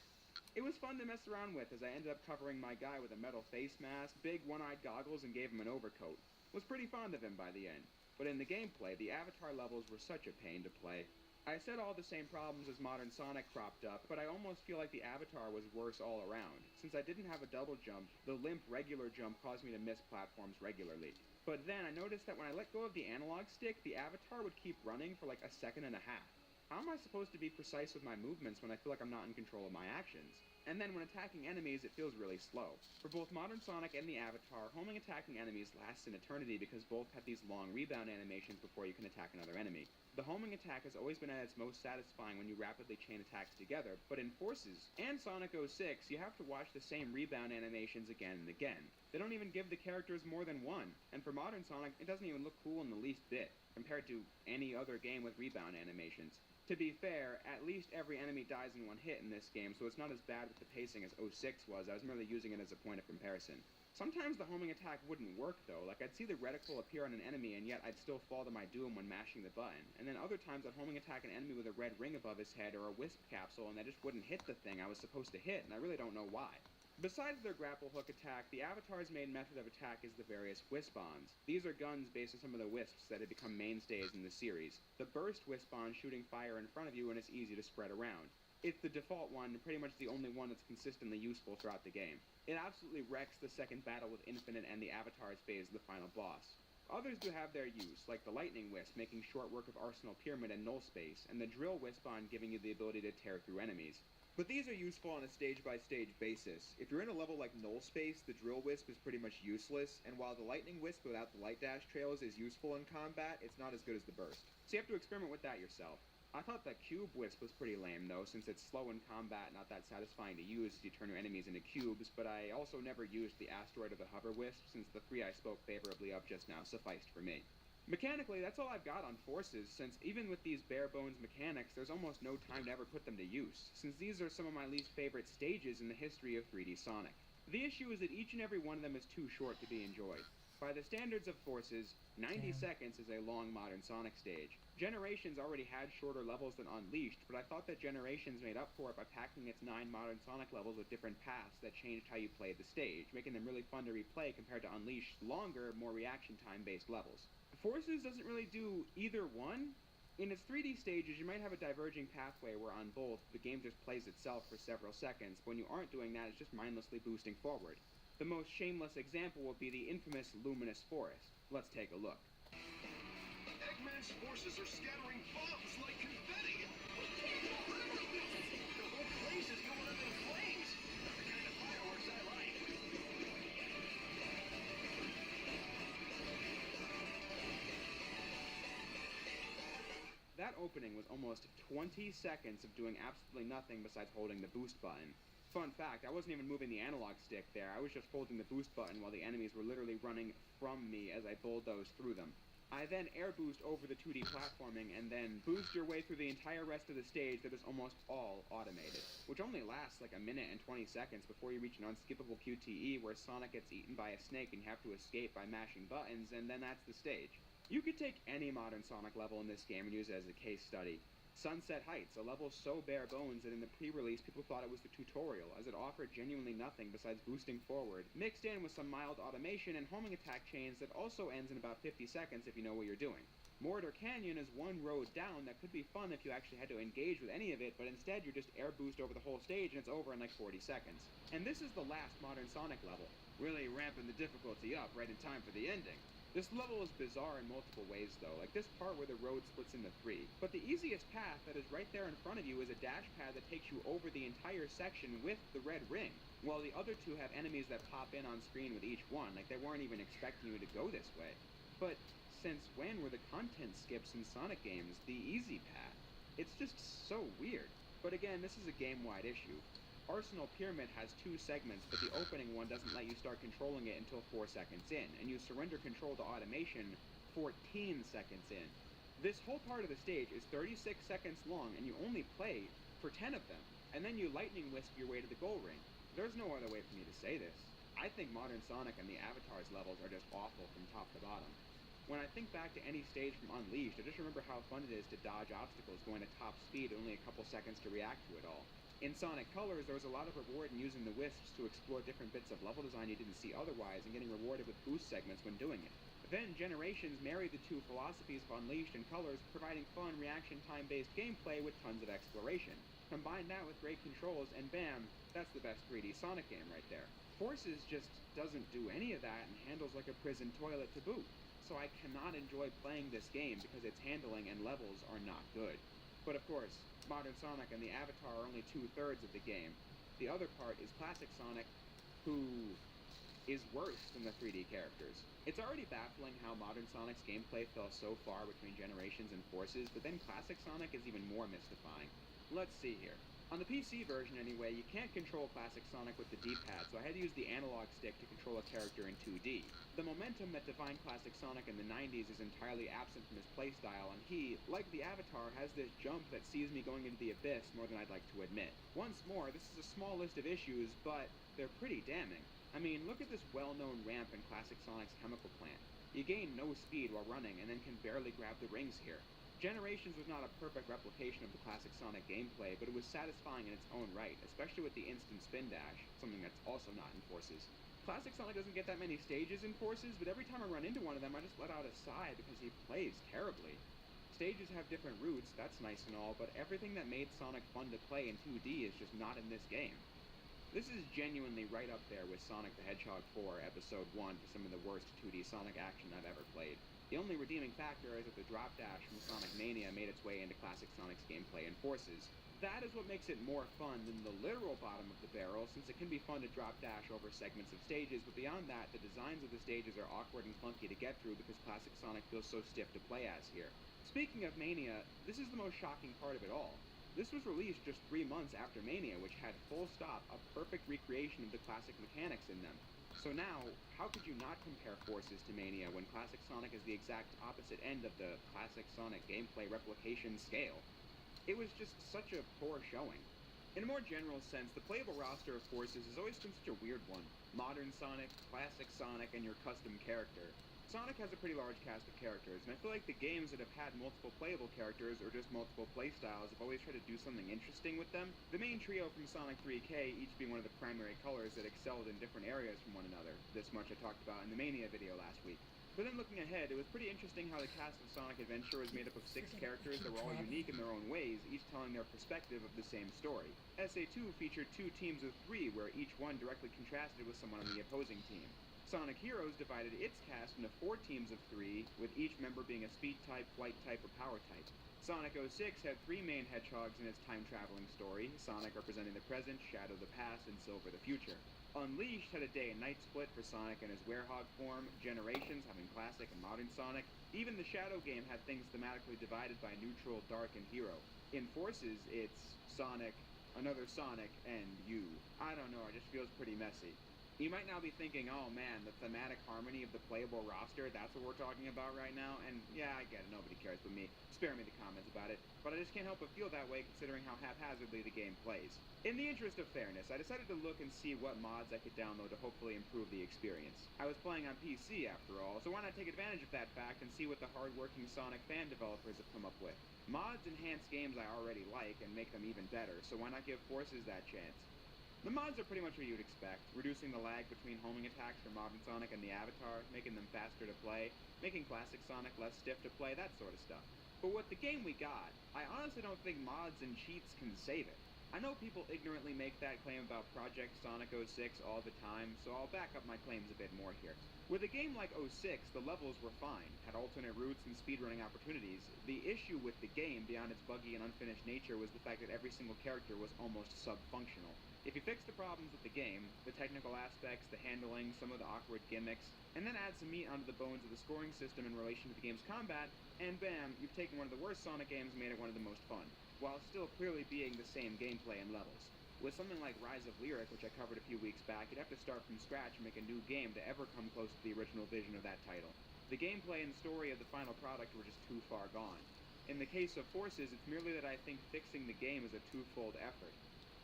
it was fun to mess around with as I ended up covering my guy with a metal face mask, big one-eyed goggles, and gave him an overcoat. Was pretty fond of him by the end. But in the gameplay, the Avatar levels were such a pain to play. I said all the same problems as modern Sonic cropped up, but I almost feel like the Avatar was worse all around. Since I didn't have a double jump, the limp regular jump caused me to miss platforms regularly. But then I noticed that when I let go of the analog stick, the Avatar would keep running for like a second and a half. How am I supposed to be precise with my movements when I feel like I'm not in control of my actions? And then when attacking enemies, it feels really slow. For both modern Sonic and the Avatar, homing attacking enemies lasts an eternity because both have these long rebound animations before you can attack another enemy. The homing attack has always been at its most satisfying when you rapidly chain attacks together, but in Forces and Sonic 06, you have to watch the same rebound animations again and again. They don't even give the characters more than one, and for modern Sonic, it doesn't even look cool in the least bit, compared to any other game with rebound animations. To be fair, at least every enemy dies in one hit in this game, so it's not as bad with the pacing as 06 was. I was merely using it as a point of comparison. Sometimes the homing attack wouldn't work though, like I'd see the reticle appear on an enemy and yet I'd still fall to my doom when mashing the button. And then other times I'd homing attack an enemy with a red ring above his head or a wisp capsule and I just wouldn't hit the thing I was supposed to hit, and I really don't know why. Besides their grapple hook attack, the Avatar's main method of attack is the various Wisp-Ons. These are guns based on some of the Wisps that have become mainstays in the series. The Burst Wisp-On shooting fire in front of you and it's easy to spread around. It's the default one, pretty much the only one that's consistently useful throughout the game. It absolutely wrecks the second battle with Infinite and the Avatar's phase of the final boss. Others do have their use, like the Lightning Wisp making short work of Arsenal Pyramid and Null Space, and the Drill Wisp-On giving you the ability to tear through enemies. But these are useful on a stage-by-stage basis. If you're in a level like Null Space, the Drill Wisp is pretty much useless, and while the Lightning Wisp without the Light Dash trails is useful in combat, it's not as good as the Burst. So you have to experiment with that yourself. I thought the Cube Wisp was pretty lame though, since it's slow in combat and not that satisfying to use as you turn your enemies into cubes, but I also never used the Asteroid or the Hover Wisp, since the three I spoke favorably of just now sufficed for me. Mechanically, that's all I've got on Forces, since even with these bare-bones mechanics, there's almost no time to ever put them to use, since these are some of my least favorite stages in the history of 3D Sonic. The issue is that each and every one of them is too short to be enjoyed. By the standards of Forces, 90 seconds is a long modern Sonic stage. Generations already had shorter levels than Unleashed, but I thought that Generations made up for it by packing its 9 modern Sonic levels with different paths that changed how you played the stage, making them really fun to replay compared to Unleashed's longer, more reaction time-based levels. Forces doesn't really do either one. In its 3D stages, you might have a diverging pathway where on both, the game just plays itself for several seconds, but when you aren't doing that, it's just mindlessly boosting forward. The most shameless example would be the infamous Luminous Forest. Let's take a look. Eggman's forces are scattering bombs like confetti! The whole place is going up in flames! Not the kind of fireworks I like! opening was almost 20 seconds of doing absolutely nothing besides holding the boost button. Fun fact, I wasn't even moving the analog stick there, I was just holding the boost button while the enemies were literally running from me as I bulldozed through them. I then air boost over the 2D platforming and then boost your way through the entire rest of the stage that is almost all automated, which only lasts like a minute and 20 seconds before you reach an unskippable QTE where Sonic gets eaten by a snake and you have to escape by mashing buttons, and then that's the stage. You could take any modern Sonic level in this game and use it as a case study. Sunset Heights, a level so bare bones that in the pre-release people thought it was the tutorial, as it offered genuinely nothing besides boosting forward, mixed in with some mild automation and homing attack chains that also ends in about 50 seconds if you know what you're doing. Mortar Canyon is one road down that could be fun if you actually had to engage with any of it, but instead you just air boost over the whole stage and it's over in like 40 seconds. And this is the last modern Sonic level, really ramping the difficulty up right in time for the ending. This level is bizarre in multiple ways though, like this part where the road splits into 3. But the easiest path that is right there in front of you is a dash pad that takes you over the entire section with the red ring, while the other two have enemies that pop in on screen with each one, like they weren't even expecting you to go this way. But since when were the content skips in Sonic games the easy path? It's just so weird. But again, this is a game-wide issue. Arsenal Pyramid has 2 segments, but the opening one doesn't let you start controlling it until 4 seconds in, and you surrender control to automation 14 seconds in. This whole part of the stage is 36 seconds long, and you only play for 10 of them, and then you lightning whisk your way to the goal ring. There's no other way for me to say this. I think Modern Sonic and the Avatars levels are just awful from top to bottom. When I think back to any stage from Unleashed, I just remember how fun it is to dodge obstacles going at top speed and only a couple seconds to react to it all. In Sonic Colors, there was a lot of reward in using the wisps to explore different bits of level design you didn't see otherwise and getting rewarded with boost segments when doing it. Then Generations married the two philosophies of Unleashed and Colors, providing fun reaction time-based gameplay with tons of exploration. Combine that with great controls and bam, that's the best 3D Sonic game right there. Forces just doesn't do any of that and handles like a prison toilet to boot. So I cannot enjoy playing this game because its handling and levels are not good. But of course, Modern Sonic and the Avatar are only 2/3 of the game. The other part is Classic Sonic, who is worse than the 3D characters. It's already baffling how Modern Sonic's gameplay fell so far between Generations and Forces, but then Classic Sonic is even more mystifying. Let's see here. On the PC version anyway, you can't control Classic Sonic with the D-pad, so I had to use the analog stick to control a character in 2D. The momentum that defined Classic Sonic in the 90s is entirely absent from his playstyle, and he, like the Avatar, has this jump that sees me going into the abyss more than I'd like to admit. Once more, this is a small list of issues, but they're pretty damning. I mean, look at this well-known ramp in Classic Sonic's chemical plant. You gain no speed while running, and then can barely grab the rings here. Generations was not a perfect replication of the classic Sonic gameplay, but it was satisfying in its own right, especially with the instant spin dash, something that's also not in Forces. Classic Sonic doesn't get that many stages in Forces, but every time I run into one of them, I just let out a sigh because he plays terribly. Stages have different routes, that's nice and all, but everything that made Sonic fun to play in 2D is just not in this game. This is genuinely right up there with Sonic the Hedgehog 4 Episode 1 for some of the worst 2D Sonic action I've ever played. The only redeeming factor is that the drop dash from Sonic Mania made its way into classic Sonic's gameplay in Forces. That is what makes it more fun than the literal bottom of the barrel, since it can be fun to drop dash over segments of stages, but beyond that, the designs of the stages are awkward and clunky to get through because classic Sonic feels so stiff to play as here. Speaking of Mania, this is the most shocking part of it all. This was released just 3 months after Mania, which had full stop a perfect recreation of the classic mechanics in them. So now, how could you not compare Forces to Mania when Classic Sonic is the exact opposite end of the classic Sonic gameplay replication scale? It was just such a poor showing. In a more general sense, the playable roster of Forces has always been such a weird one. Modern Sonic, Classic Sonic, and your custom character. Sonic has a pretty large cast of characters, and I feel like the games that have had multiple playable characters or just multiple playstyles have always tried to do something interesting with them. The main trio from Sonic 3K each being one of the primary colors that excelled in different areas from one another. This much I talked about in the Mania video last week. But then looking ahead, it was pretty interesting how the cast of Sonic Adventure was made up of 6 characters that were all unique in their own ways, each telling their perspective of the same story. SA2 featured 2 teams of 3, where each one directly contrasted with someone on the opposing team. Sonic Heroes divided its cast into 4 teams of 3, with each member being a speed type, flight type, or power type. Sonic 06 had three main hedgehogs in its time-traveling story, Sonic representing the present, Shadow the past, and Silver the future. Unleashed had a day and night split for Sonic in his werehog form, Generations having classic and modern Sonic. Even the Shadow game had things thematically divided by neutral, dark, and hero. In Forces, it's Sonic, another Sonic, and you. I don't know, it just feels pretty messy. You might now be thinking, oh man, the thematic harmony of the playable roster, that's what we're talking about right now, and yeah, I get it, nobody cares but me. Spare me the comments about it, but I just can't help but feel that way considering how haphazardly the game plays. In the interest of fairness, I decided to look and see what mods I could download to hopefully improve the experience. I was playing on PC after all, so why not take advantage of that fact and see what the hard-working Sonic fan developers have come up with. Mods enhance games I already like and make them even better, so why not give Forces that chance? The mods are pretty much what you'd expect, reducing the lag between homing attacks for modern Sonic and the Avatar, making them faster to play, making classic Sonic less stiff to play, that sort of stuff. But with the game we got, I honestly don't think mods and cheats can save it. I know people ignorantly make that claim about Project Sonic 06 all the time, so I'll back up my claims a bit more here. With a game like 06, the levels were fine, had alternate routes and speedrunning opportunities. The issue with the game, beyond its buggy and unfinished nature, was the fact that every single character was almost sub-functional. If you fix the problems with the game, the technical aspects, the handling, some of the awkward gimmicks, and then add some meat onto the bones of the scoring system in relation to the game's combat, and bam, you've taken one of the worst Sonic games and made it one of the most fun, while still clearly being the same gameplay and levels. With something like Rise of Lyric, which I covered a few weeks back, you'd have to start from scratch and make a new game to ever come close to the original vision of that title. The gameplay and story of the final product were just too far gone. In the case of Forces, it's merely that I think fixing the game is a twofold effort.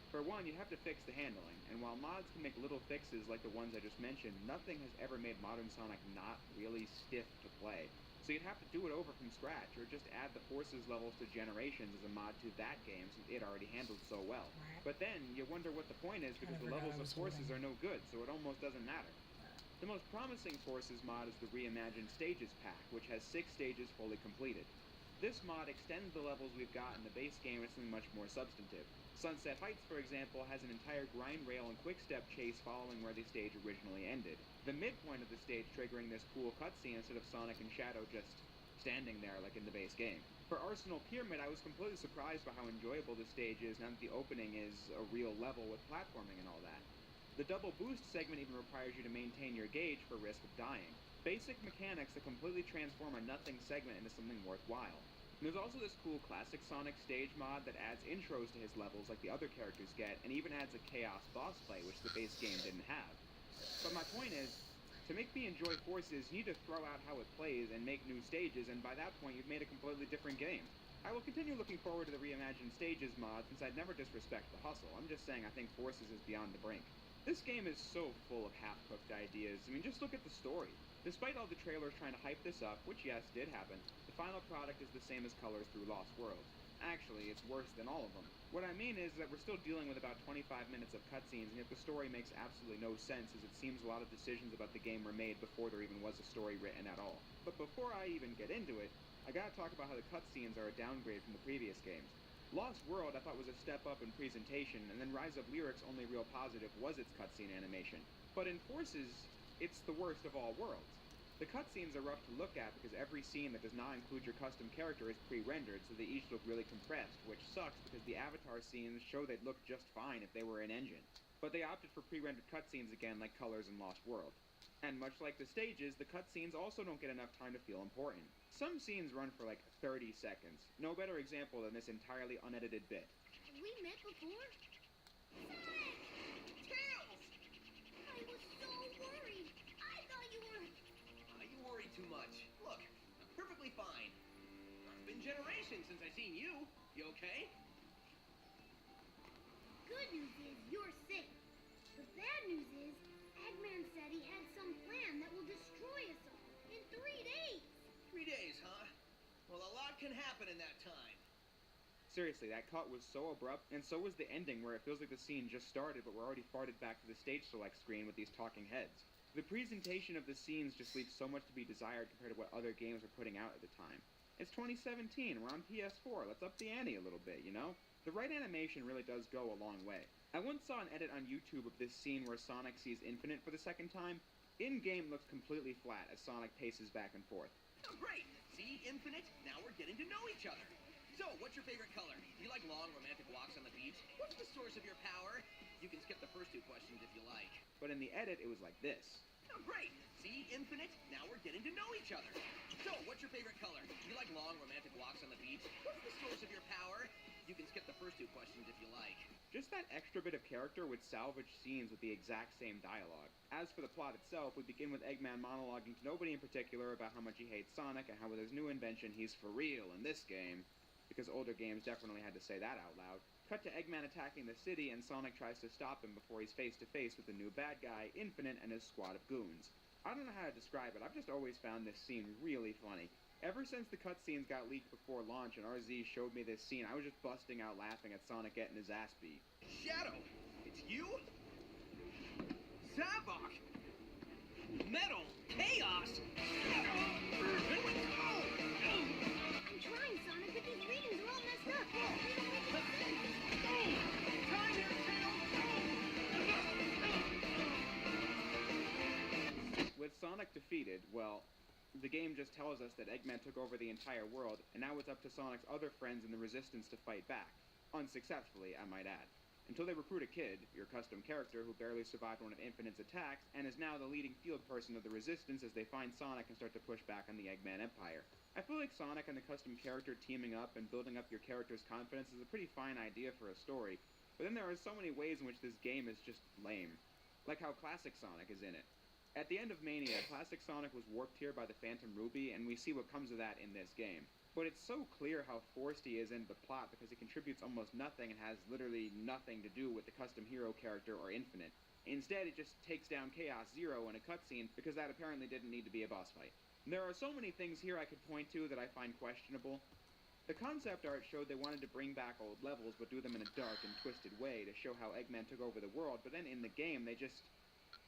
For one, you have to fix the handling, and while mods can make little fixes like the ones I just mentioned, nothing has ever made modern Sonic not really stiff to play. So you'd have to do it over from scratch, or just add the Forces levels to Generations as a mod to that game since it already handled so well. But then, you wonder what the point is because the levels of Forces are no good, so it almost doesn't matter. The most promising Forces mod is the Reimagined Stages pack, which has 6 stages fully completed. This mod extends the levels we've got in the base game into something much more substantive. Sunset Heights, for example, has an entire grind rail and quick-step chase following where the stage originally ended. The midpoint of the stage triggering this cool cutscene instead of Sonic and Shadow just standing there like in the base game. For Arsenal Pyramid, I was completely surprised by how enjoyable the stage is now that the opening is a real level with platforming and all that. The double boost segment even requires you to maintain your gauge for risk of dying. Basic mechanics that completely transform a nothing segment into something worthwhile. There's also this cool classic Sonic stage mod that adds intros to his levels like the other characters get, and even adds a chaos boss play, which the base game didn't have. But my point is, to make me enjoy Forces, you need to throw out how it plays and make new stages, and by that point you've made a completely different game. I will continue looking forward to the Reimagined Stages mod since I'd never disrespect the hustle. I'm just saying I think Forces is beyond the brink. This game is so full of half-cooked ideas. I mean, just look at the story. Despite all the trailers trying to hype this up, which yes, did happen, the final product is the same as Colors through Lost Worlds. Actually, it's worse than all of them. What I mean is that we're still dealing with about 25 minutes of cutscenes, and yet the story makes absolutely no sense, as it seems a lot of decisions about the game were made before there even was a story written at all. But before I even get into it, I gotta talk about how the cutscenes are a downgrade from the previous games. Lost World I thought was a step up in presentation, and then Rise of Lyric's only real positive was its cutscene animation. But in Forces, it's the worst of all worlds. The cutscenes are rough to look at because every scene that does not include your custom character is pre-rendered, so they each look really compressed, which sucks because the Avatar scenes show they'd look just fine if they were in engine. But they opted for pre-rendered cutscenes again like Colors in Lost World. And much like the stages, the cutscenes also don't get enough time to feel important. Some scenes run for like 30 seconds. No better example than this entirely unedited bit. Have we met before? Sonic! Tails! I was so worried. I thought you were... You worry too much. Look, I'm perfectly fine. It's been generations since I've seen you. You okay? Good news is you're safe. The bad news is Eggman said he had some plan that will destroy us all in 3 days. 3 days, huh? Well, a lot can happen in that time. Seriously, that cut was so abrupt, and so was the ending where it feels like the scene just started but we're already farted back to the stage select screen with these talking heads. The presentation of the scenes just leaves so much to be desired compared to what other games were putting out at the time. It's 2017, we're on PS4, let's up the ante a little bit, you know? The right animation really does go a long way. I once saw an edit on YouTube of this scene where Sonic sees Infinite for the second time. In-game looks completely flat as Sonic paces back and forth. Oh, great! See, Infinite? Now we're getting to know each other. So, what's your favorite color? Do you like long, romantic walks on the beach? What's the source of your power? You can skip the first two questions if you like. But in the edit, it was like this. Oh, great! See, infinite? Now we're getting to know each other. So, what's your favorite color? Do you like long, romantic walks on the beach? What's the source of your power? You can skip the first two questions if you like. Just that extra bit of character would salvage scenes with the exact same dialogue. As for the plot itself, we begin with Eggman monologuing to nobody in particular about how much he hates Sonic and how with his new invention he's for real in this game. Because older games definitely had to say that out loud. Cut to Eggman attacking the city, and Sonic tries to stop him before he's face to face with the new bad guy, Infinite, and his squad of goons. I don't know how to describe it, I've just always found this scene really funny. Ever since the cutscenes got leaked before launch and RZ showed me this scene, I was just busting out laughing at Sonic getting his ass beat. Shadow! It's you? Zavok! Metal! Chaos! Here we go! I'm trying, Sonic, but these readings are all messed up. Time here, Tails! With Sonic defeated, well, the game just tells us that Eggman took over the entire world, and now it's up to Sonic's other friends in the Resistance to fight back. Unsuccessfully, I might add. Until they recruit a kid, your custom character who barely survived one of Infinite's attacks, and is now the leading field person of the Resistance as they find Sonic and start to push back on the Eggman Empire. I feel like Sonic and the custom character teaming up and building up your character's confidence is a pretty fine idea for a story, but then there are so many ways in which this game is just lame. Like how Classic Sonic is in it. At the end of Mania, Classic Sonic was warped here by the Phantom Ruby, and we see what comes of that in this game. But it's so clear how forced he is into the plot because he contributes almost nothing and has literally nothing to do with the custom hero character or Infinite. Instead, it just takes down Chaos Zero in a cutscene because that apparently didn't need to be a boss fight. There are so many things here I could point to that I find questionable. The concept art showed they wanted to bring back old levels but do them in a dark and twisted way to show how Eggman took over the world, but then in the game they just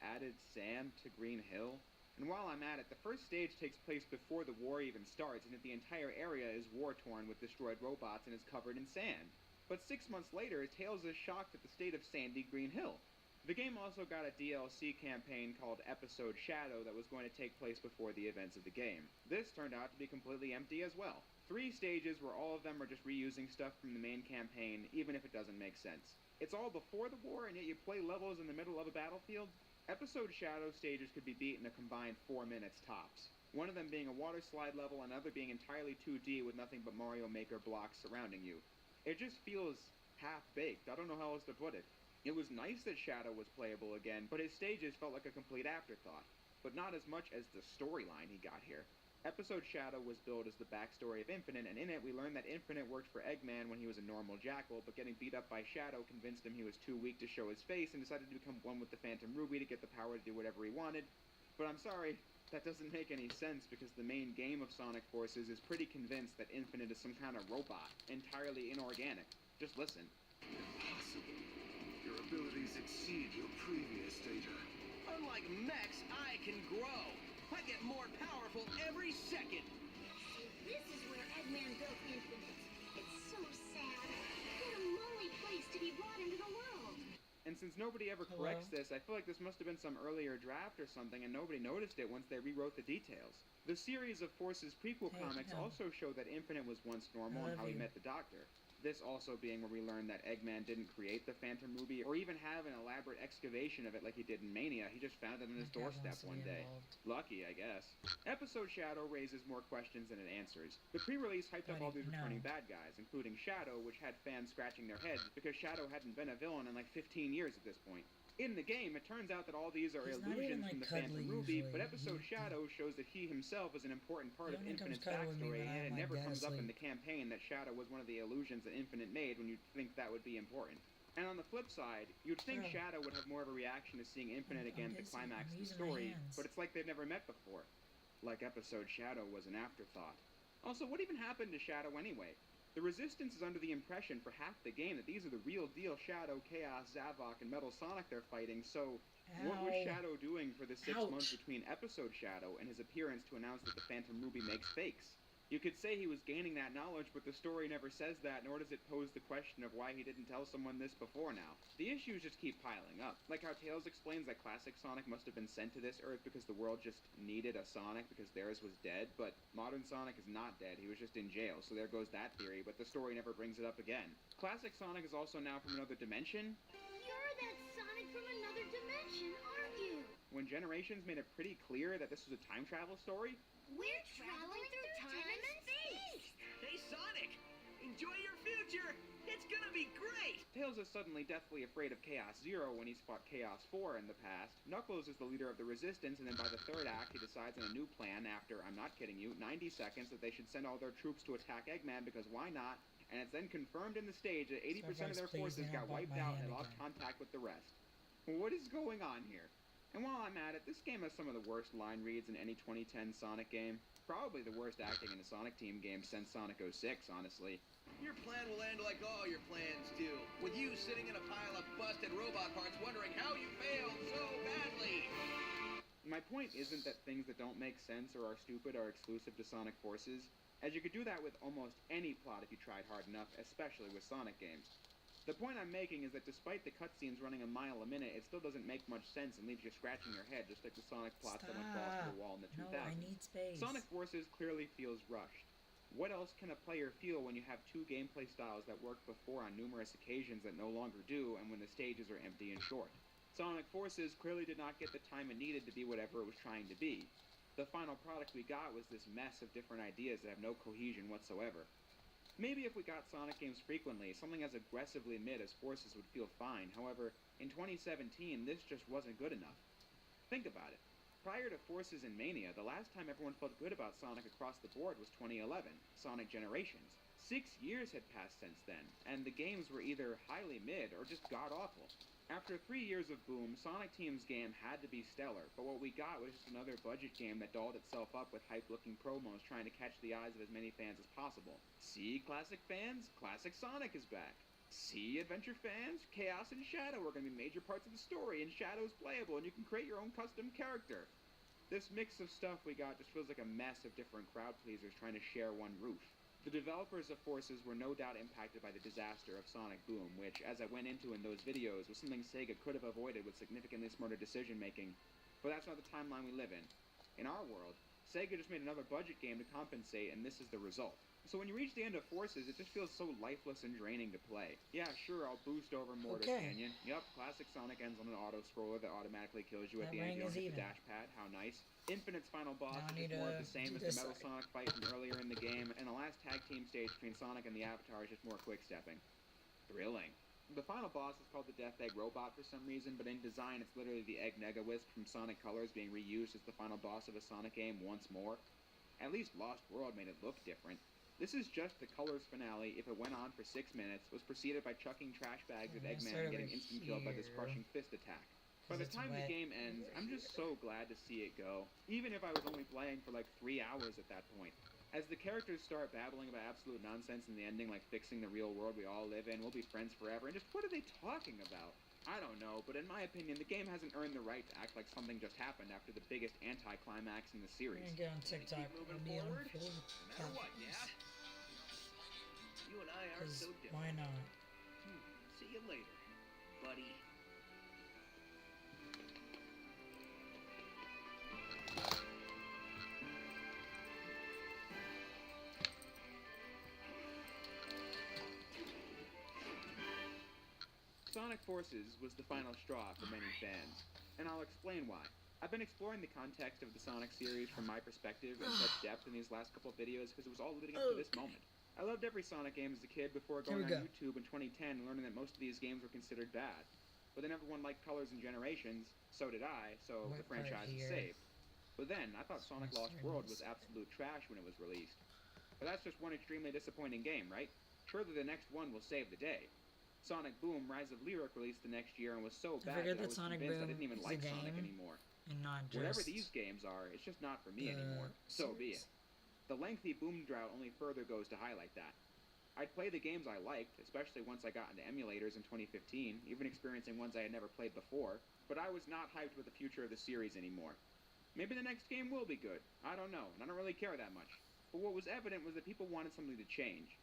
added Sam to Green Hill. And while I'm at it, the first stage takes place before the war even starts, and the entire area is war-torn with destroyed robots and is covered in sand. But 6 months later, Tails is shocked at the state of sandy Green Hill. The game also got a DLC campaign called Episode Shadow that was going to take place before the events of the game. This turned out to be completely empty as well. 3 stages where all of them are just reusing stuff from the main campaign, even if it doesn't make sense. It's all before the war, and yet you play levels in the middle of a battlefield? Episode Shadow stages could be beat in a combined 4 minutes tops. One of them being a water slide level, and another being entirely 2D with nothing but Mario Maker blocks surrounding you. It just feels half-baked. I don't know how else to put it. It was nice that Shadow was playable again, but his stages felt like a complete afterthought. But not as much as the storyline he got here. Episode Shadow was billed as the backstory of Infinite, and in it we learned that Infinite worked for Eggman when he was a normal jackal, but getting beat up by Shadow convinced him he was too weak to show his face and decided to become one with the Phantom Ruby to get the power to do whatever he wanted. But I'm sorry, that doesn't make any sense because the main game of Sonic Forces is pretty convinced that Infinite is some kind of robot, entirely inorganic. Just listen. Impossible. Your abilities exceed your previous data. Unlike mechs, I can grow. I get more powerful every second. So this is where Eggman built Infinite. It's so sad. What a lonely place to be brought into the world. And since nobody ever corrects this, I feel like this must have been some earlier draft or something and nobody noticed it once they rewrote the details. The series of Forces prequel comics also show that Infinite was once normal and how he met the Doctor. This also being where we learned that Eggman didn't create the Phantom Ruby or even have an elaborate excavation of it like he did in Mania. He just found it on his doorstep one day. Lucky, I guess. Episode Shadow raises more questions than it answers. The pre-release hyped up all these returning bad guys, including Shadow, which had fans scratching their heads because Shadow hadn't been a villain in like 15 years at this point. In the game, it turns out that all these are illusions from the Phantom Ruby, but Episode Shadow shows that he himself is an important part of Infinite's backstory, and it never comes up in the campaign that Shadow was one of the illusions that Infinite made when you'd think that would be important. And on the flip side, you'd think Shadow would have more of a reaction to seeing Infinite again at the climax of the story, but it's like they've never met before. Like Episode Shadow was an afterthought. Also, what even happened to Shadow anyway? The Resistance is under the impression for half the game that these are the real deal Shadow, Chaos, Zavok, and Metal Sonic they're fighting, so what was Shadow doing for the 6 months between Episode Shadow and his appearance to announce that the Phantom Ruby makes fakes? You could say he was gaining that knowledge, but the story never says that, nor does it pose the question of why he didn't tell someone this before now. The issues just keep piling up. Like how Tails explains that classic Sonic must have been sent to this Earth because the world just needed a Sonic because theirs was dead, but modern Sonic is not dead, he was just in jail, so there goes that theory, but the story never brings it up again. Classic Sonic is also now from another dimension. You're that Sonic from another dimension, aren't you? When Generations made it pretty clear that this was a time travel story, We're traveling through time and space! Hey, Sonic! Enjoy your future! It's gonna be great! Tails is suddenly deathly afraid of Chaos Zero when he's fought Chaos 4 in the past. Knuckles is the leader of the Resistance, and then by the third act, he decides on a new plan after, I'm not kidding you, 90 seconds that they should send all their troops to attack Eggman because why not? And it's then confirmed in the stage that 80% of their forces got wiped out and lost contact with the rest. What is going on here? And while I'm at it, this game has some of the worst line reads in any 2010 Sonic game. Probably the worst acting in a Sonic Team game since Sonic 06, honestly. Your plan will end like all your plans do, with you sitting in a pile of busted robot parts wondering how you failed so badly! My point isn't that things that don't make sense or are stupid are exclusive to Sonic Forces, as you could do that with almost any plot if you tried hard enough, especially with Sonic games. The point I'm making is that despite the cutscenes running a mile a minute, it still doesn't make much sense and leaves you scratching your head, just like the Sonic plots that went balls to the wall in the 2000s. No, I need space. Sonic Forces clearly feels rushed. What else can a player feel when you have two gameplay styles that worked before on numerous occasions that no longer do, and when the stages are empty and short? Sonic Forces clearly did not get the time it needed to be whatever it was trying to be. The final product we got was this mess of different ideas that have no cohesion whatsoever. Maybe if we got Sonic games frequently, something as aggressively mid as Forces would feel fine. However, in 2017, this just wasn't good enough. Think about it. Prior to Forces and Mania, the last time everyone felt good about Sonic across the board was 2011, Sonic Generations. 6 years had passed since then, and the games were either highly mid or just god-awful. After 3 years of boom, Sonic Team's game had to be stellar, but what we got was just another budget game that dolled itself up with hype-looking promos trying to catch the eyes of as many fans as possible. See, classic fans? Classic Sonic is back. See, adventure fans? Chaos and Shadow are going to be major parts of the story, and Shadow's playable, and you can create your own custom character. This mix of stuff we got just feels like a mess of different crowd pleasers trying to share one roof. The developers of Forces were no doubt impacted by the disaster of Sonic Boom, which, as I went into in those videos, was something Sega could have avoided with significantly smarter decision-making. But that's not the timeline we live in. In our world, Sega just made another budget game to compensate, and this is the result. So when you reach the end of Forces, it just feels so lifeless and draining to play. Yeah, sure, I'll boost over Mortis Canyon. Yup, classic Sonic ends on an auto-scroller that automatically kills you at the end if you don't hit the dash pad. How nice. Infinite's final boss is more of the same as the Metal Sonic fight from earlier in the game, and the last tag team stage between Sonic and the Avatar is just more quick-stepping. Thrilling. The final boss is called the Death Egg Robot for some reason, but in design it's literally the Egg Nega-Wisp from Sonic Colors being reused as the final boss of a Sonic game once more. At least Lost World made it look different. This is just the Colors finale if it went on for 6 minutes, was preceded by chucking trash bags at Eggman and getting instant killed by this crushing fist attack. By the time the game ends, I'm just so glad to see it go, even if I was only playing for like 3 hours at that point. As the characters start babbling about absolute nonsense in the ending, like fixing the real world we all live in, we'll be friends forever, and just what are they talking about? I don't know, but in my opinion, the game hasn't earned the right to act like something just happened after the biggest anti-climax in the series. I'm gonna get on TikTok. Keep I'll moving be on forward, full no matter what, yeah? You and I are so different. why not? See you later, buddy. Sonic Forces was the final straw for many fans, and I'll explain why. I've been exploring the context of the Sonic series from my perspective in such depth in these last couple of videos because it was all leading up to this moment. I loved every Sonic game as a kid before going on YouTube in 2010 and learning that most of these games were considered bad. But then everyone liked Colors and Generations, so did I, so the franchise is saved. But then, I thought Sonic Lost World was absolute trash when it was released. But that's just one extremely disappointing game, right? Surely the next one will save the day. Sonic Boom Rise of Lyric released the next year and was so bad that I was convinced I didn't even like Sonic anymore. And not just whatever these games are, it's just not for me anymore. So be it. The lengthy Boom drought only further goes to highlight that. I'd play the games I liked, especially once I got into emulators in 2015, even experiencing ones I had never played before, but I was not hyped with the future of the series anymore. Maybe the next game will be good. I don't know, and I don't really care that much. but what was evident was that people wanted something to change.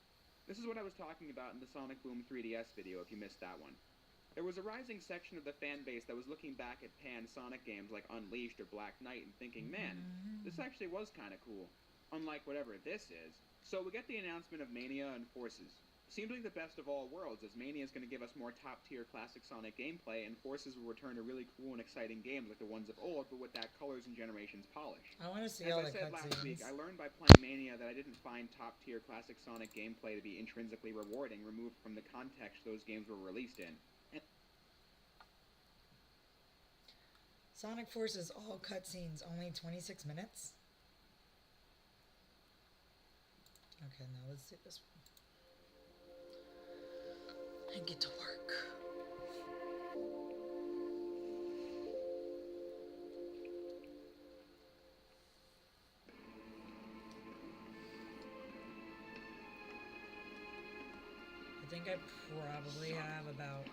This is what I was talking about in the Sonic Boom 3DS video if you missed that one. There was a rising section of the fan base that was looking back at panned Sonic games like Unleashed or Black Knight and thinking, man, this actually was kinda cool. Unlike whatever this is. So we get the announcement of Mania and Forces. Seems like the best of all worlds, as Mania is going to give us more top-tier classic Sonic gameplay, and Forces will return to really cool and exciting games like the ones of old, but with that colors and generations polish. I want to see As all I the said last week, cutscenes. I learned by playing Mania that I didn't find top-tier classic Sonic gameplay to be intrinsically rewarding, removed from the context those games were released in. Sonic Forces, all cutscenes, only 26 minutes? Okay, now let's do this one. And get to work. I think I probably have about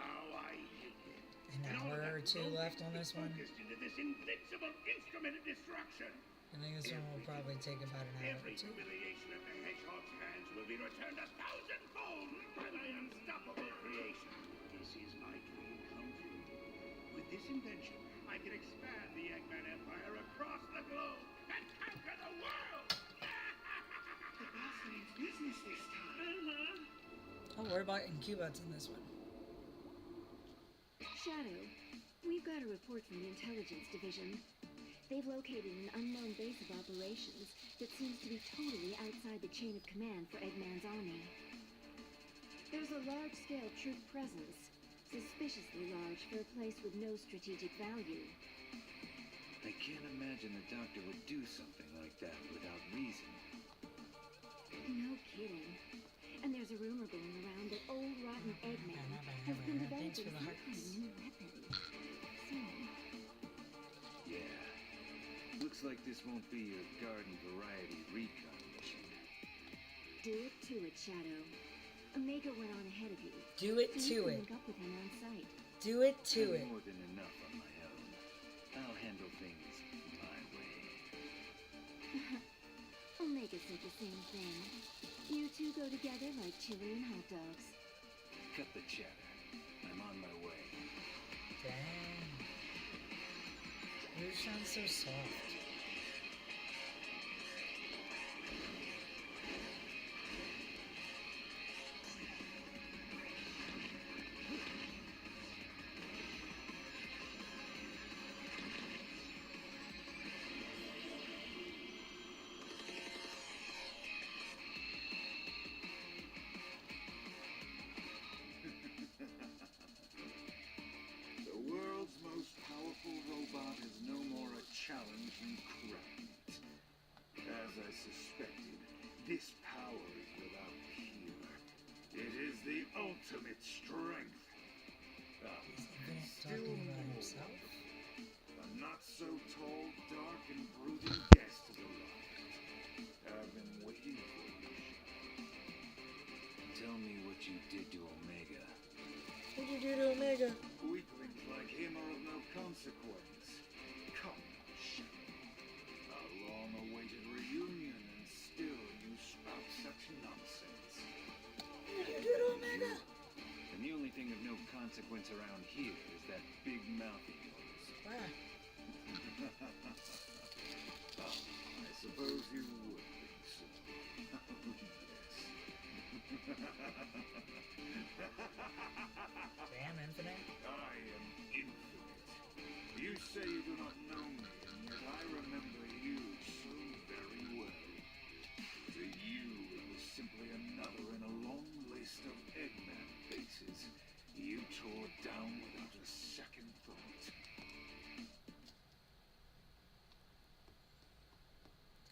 an hour or two left on this one. Into this invincible instrument of destruction. I think this one will probably take about an hour or Every two. humiliation at the Hedgehog's hands will be returned 1,000-fold by my unstoppable creation. This is my dream come true. With this invention, I can expand the Eggman Empire across the globe and conquer the world! The boss means business this time. Oh, what about Incubots in this one? Shadow, we've got a report from the Intelligence Division. They've located an unknown base of operations that seems to be totally outside the chain of command for Eggman's army. There's a large-scale troop presence, suspiciously large for a place with no strategic value. I can't imagine the Doctor would do something like that without reason. No kidding. And there's a rumor going around that old rotten Eggman has been developing some kind of new weapon. So, Yeah. Looks like this won't be your garden variety recon mission. do it to it, Shadow. Omega went on ahead of you. Do it So you to can it. link up with him on site. Do it to I'm it. more than enough on my own. I'll handle things my way. Omega said the same thing. You two go together like chili and hot dogs. Cut the chatter. I'm on my way. Dang. You sound so soft. The world's most powerful robot is no more a challenge in Cr1TiKaL. As I suspected, this power is without peer. It is the ultimate strength. Infinite talking about himself? A not so tall, dark, and brooding guest to the left. I've been waiting for you. Tell me what you did to Omega. What'd you do to Omega? Weaklings like him are of no consequence. Come, Shadow. A long-awaited reunion, and still you spout such nonsense. What did you do to Omega? And the only thing of no consequence around here is that big mouth of yours. Ah, Oh, I suppose you would think so. damn, Infinite. I am infinite. You say you do not know me, and yet I remember you so very well. To you, it was simply another in a long list of Eggman faces you tore down without a second thought.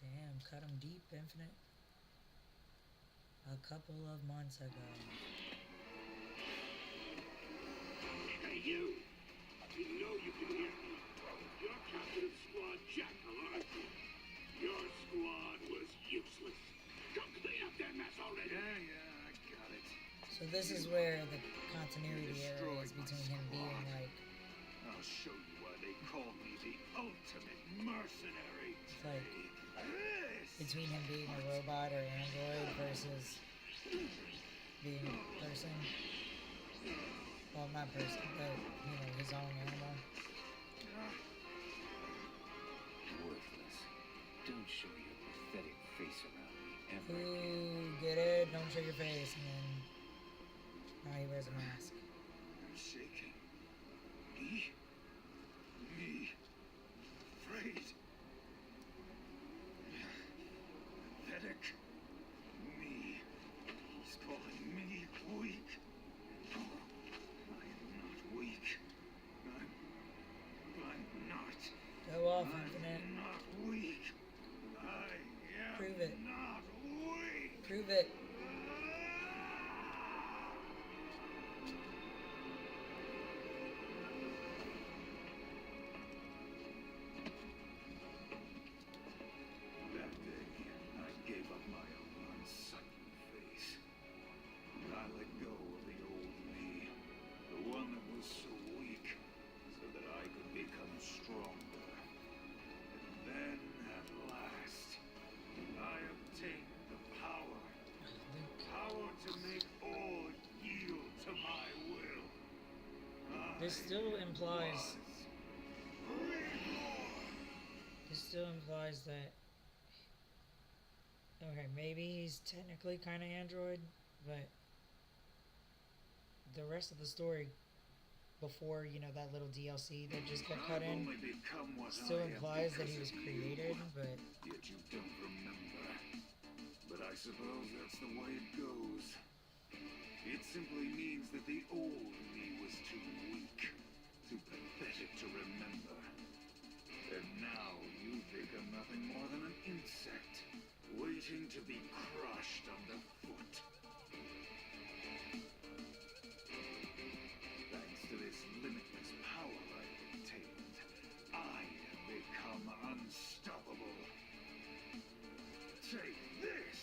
Damn, cut him deep, Infinite. A couple of months ago. Hey, you! You know you can hear me. You're captain of Cr1TiKaL, aren't you? Your squad was useless. Go clean up that mess already! Yeah, I got it. So this is where the continuity error is between him being like, I'll show you why they call me the ultimate mercenary. like, I between him being a robot or android versus being a person. Well, not person, but, you know, his own animal. Worthless. Don't show your pathetic face around me ever. Ooh, get it? Don't show your face. And then now he wears a mask. I'm shaking. Me? Afraid. Pathetic. Me. He's calling me weak. I am not weak. I'm not. Go off, I'm Infinite. not weak. I am Prove it. not weak. Prove it. That day, I gave up my own unsightly face. I let go of the old me, the one that was so weak, so that I could become stronger. And then, at last, I obtained the power. Power to make all yield to my will. This still implies... This still implies that... Okay, maybe he's technically kind of android, but... The rest of the story, before, you know, that little DLC that just got cut in, still implies that he was created, but... Yet you don't remember. But I suppose that's the way it goes. It simply means that the old me was too weak, too pathetic to remember. And now you've become nothing more than an insect, waiting to be crushed underfoot. Thanks to this limitless power I've obtained, I have become unstoppable. Take this!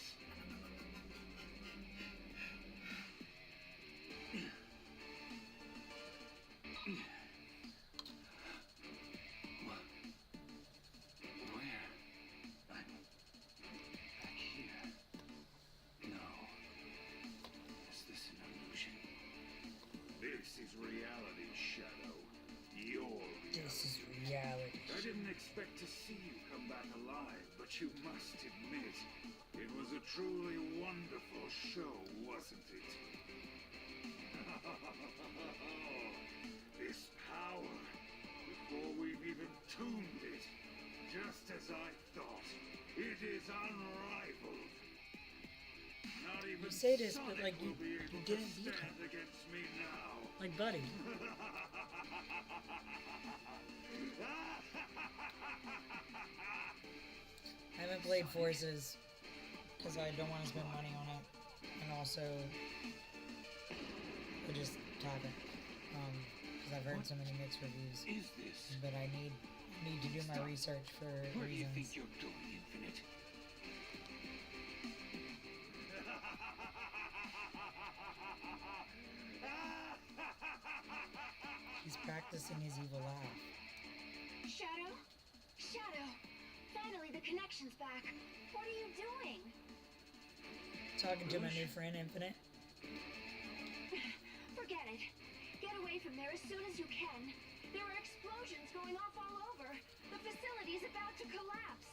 Where? I'm back here. No. Is this an illusion? This is reality, Shadow. Your reality. This is reality. I didn't expect to see you come back alive, but you must admit, it was a truly wonderful show, wasn't it? This power, before we've even tuned it, just as I thought, it is unrivaled. Not even You say this, but, Sonic like, will be you able didn't to beat him. stand against me now. Like Buddy. I haven't played Forces because I don't want to spend money on it, and also I just haven't because I've heard so many mixed reviews. Is this? But I need to do my research for Where do you think reasons. you're going, Infinite? He's practicing his evil laugh. Shadow? Shadow! Finally, the connection's back. What are you doing? Talking to my new friend Infinite. Forget it. Get away from there as soon as you can. There are explosions going off all over. The facility's about to collapse.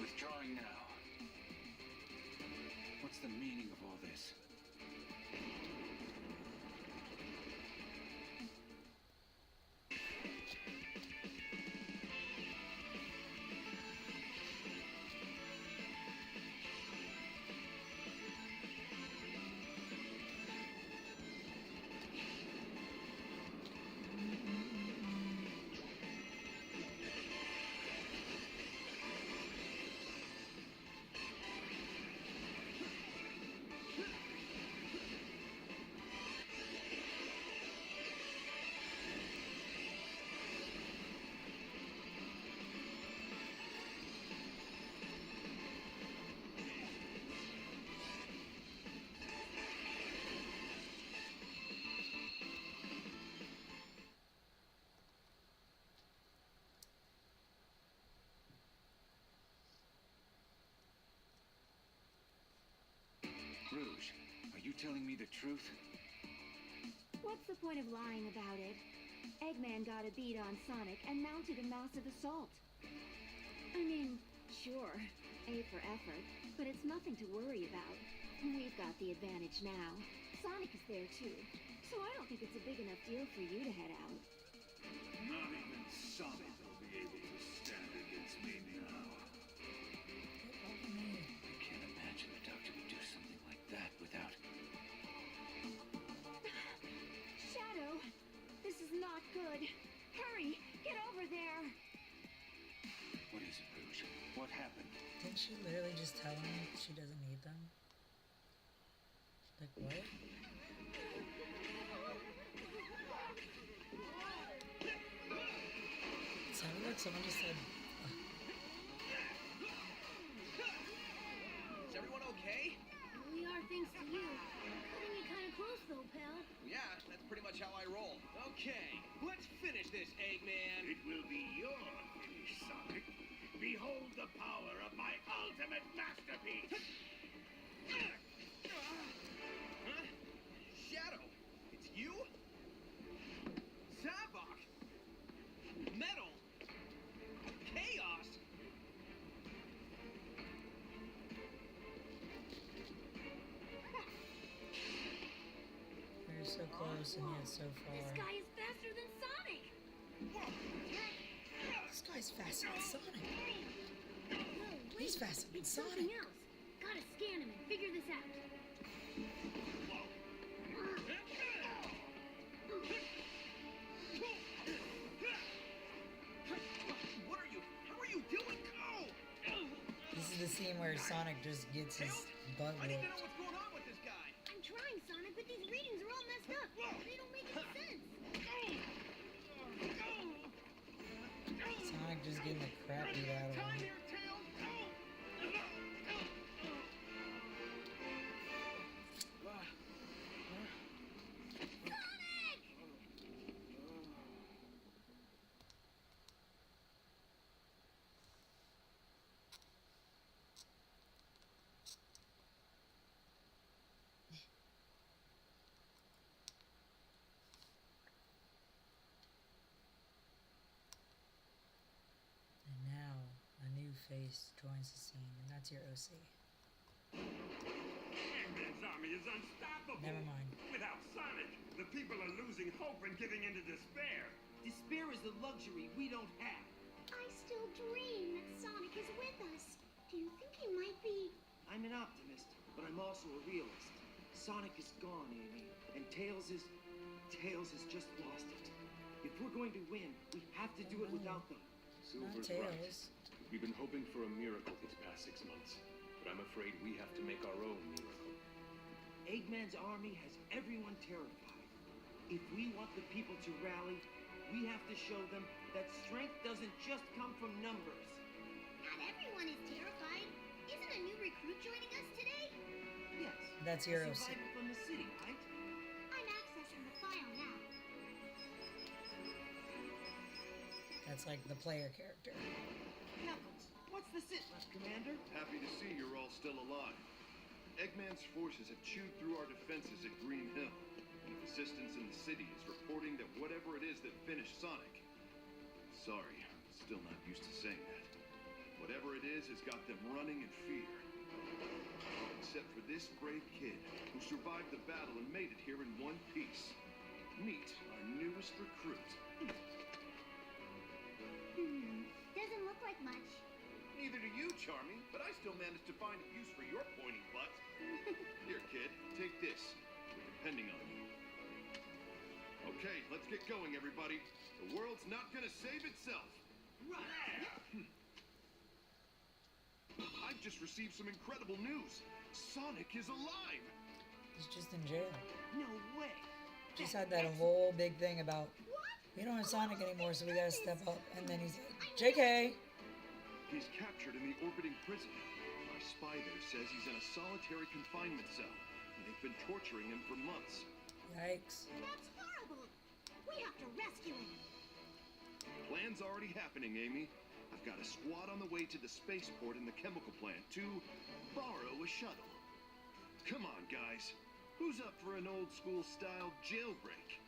Withdrawing now. What's the meaning of all this? Rouge, are you telling me the truth? What's the point of lying about it? Eggman got a beat on Sonic and mounted a massive assault. I mean, sure, A for effort, but it's nothing to worry about. We've got the advantage now. Sonic is there too, so I don't think it's a big enough deal for you to head out. Not even Sonic will be able to stand against me now. I can't imagine the Doctor would do something like that without... Shadow, this is not good. Hurry, get over there. What is it, Rouge? What happened? Didn't she literally just tell him she doesn't need them? Like, what? It sounded like someone just said, Is everyone okay? We are, thanks to you. Cutting it kind of close, though, pal. Yeah, that's pretty much how I roll. Okay, let's finish this, Eggman. It will be your finish, Sonic. Behold the power of my ultimate masterpiece! Huh? Shadow, it's you? Sabok? Metal? Chaos? we were so close and yet so This far. guy is faster than Sonic! This guy's faster than Sonic. No, wait. He's faster than It's something Sonic. else. Gotta scan him and figure this out. What are you? How are you doing? Go! This is the scene where Sonic just gets his butt I need to know whipped. what's going on with this guy. I'm trying, Sonic, but these readings are all messed up. They don't make any sense. Sonic just getting the crap beat out of him. And now, a new face joins the scene, and that's your OC. Eggman's army is unstoppable! Never mind. Without Sonic, the people are losing hope and giving into despair! Despair is a luxury we don't have. I still dream that Sonic is with us. Do you think he might be... I'm an optimist, but I'm also a realist. Sonic is gone, Amy, and Tails has just lost it. If we're going to win, we have to do it without them. Not Silver's right. Tails. We've been hoping for a miracle these past 6 months, but I'm afraid we have to make our own miracle. Eggman's army has everyone terrified. If we want the people to rally, we have to show them that strength doesn't just come from numbers. Not everyone is terrified. Isn't a new recruit joining us today? Yes. That's a your OC. survivor from the city, right? I'm accessing the file now. That's like the player character. Knuckles, what's the sit rep, Commander? Happy to see you're all still alive. Eggman's forces have chewed through our defenses at Green Hill. And the resistance in the city is reporting that whatever it is that finished Sonic... Sorry, I'm still not used to saying that. Whatever it is has got them running in fear. Except for this brave kid who survived the battle and made it here in one piece. Meet our newest recruit. Doesn't look like much. Neither do you, Charmy, but I still managed to find a use for your pointy butt. Here, kid, take this. We're depending on you. Okay, let's get going, everybody. The world's not gonna save itself. Right. I've just received some incredible news. Sonic is alive. He's just in jail. No way. Just had that whole big thing about, we don't have Sonic anymore, so we gotta step up. And then he's like, JK! He's captured in the orbiting prison. My spy there says he's in a solitary confinement cell, and they've been torturing him for months. Yikes. That's horrible. We have to rescue him. Plan's already happening, Amy. I've got a squad on the way to the spaceport and the chemical plant to borrow a shuttle. Come on, guys. Who's up for an old school style jailbreak?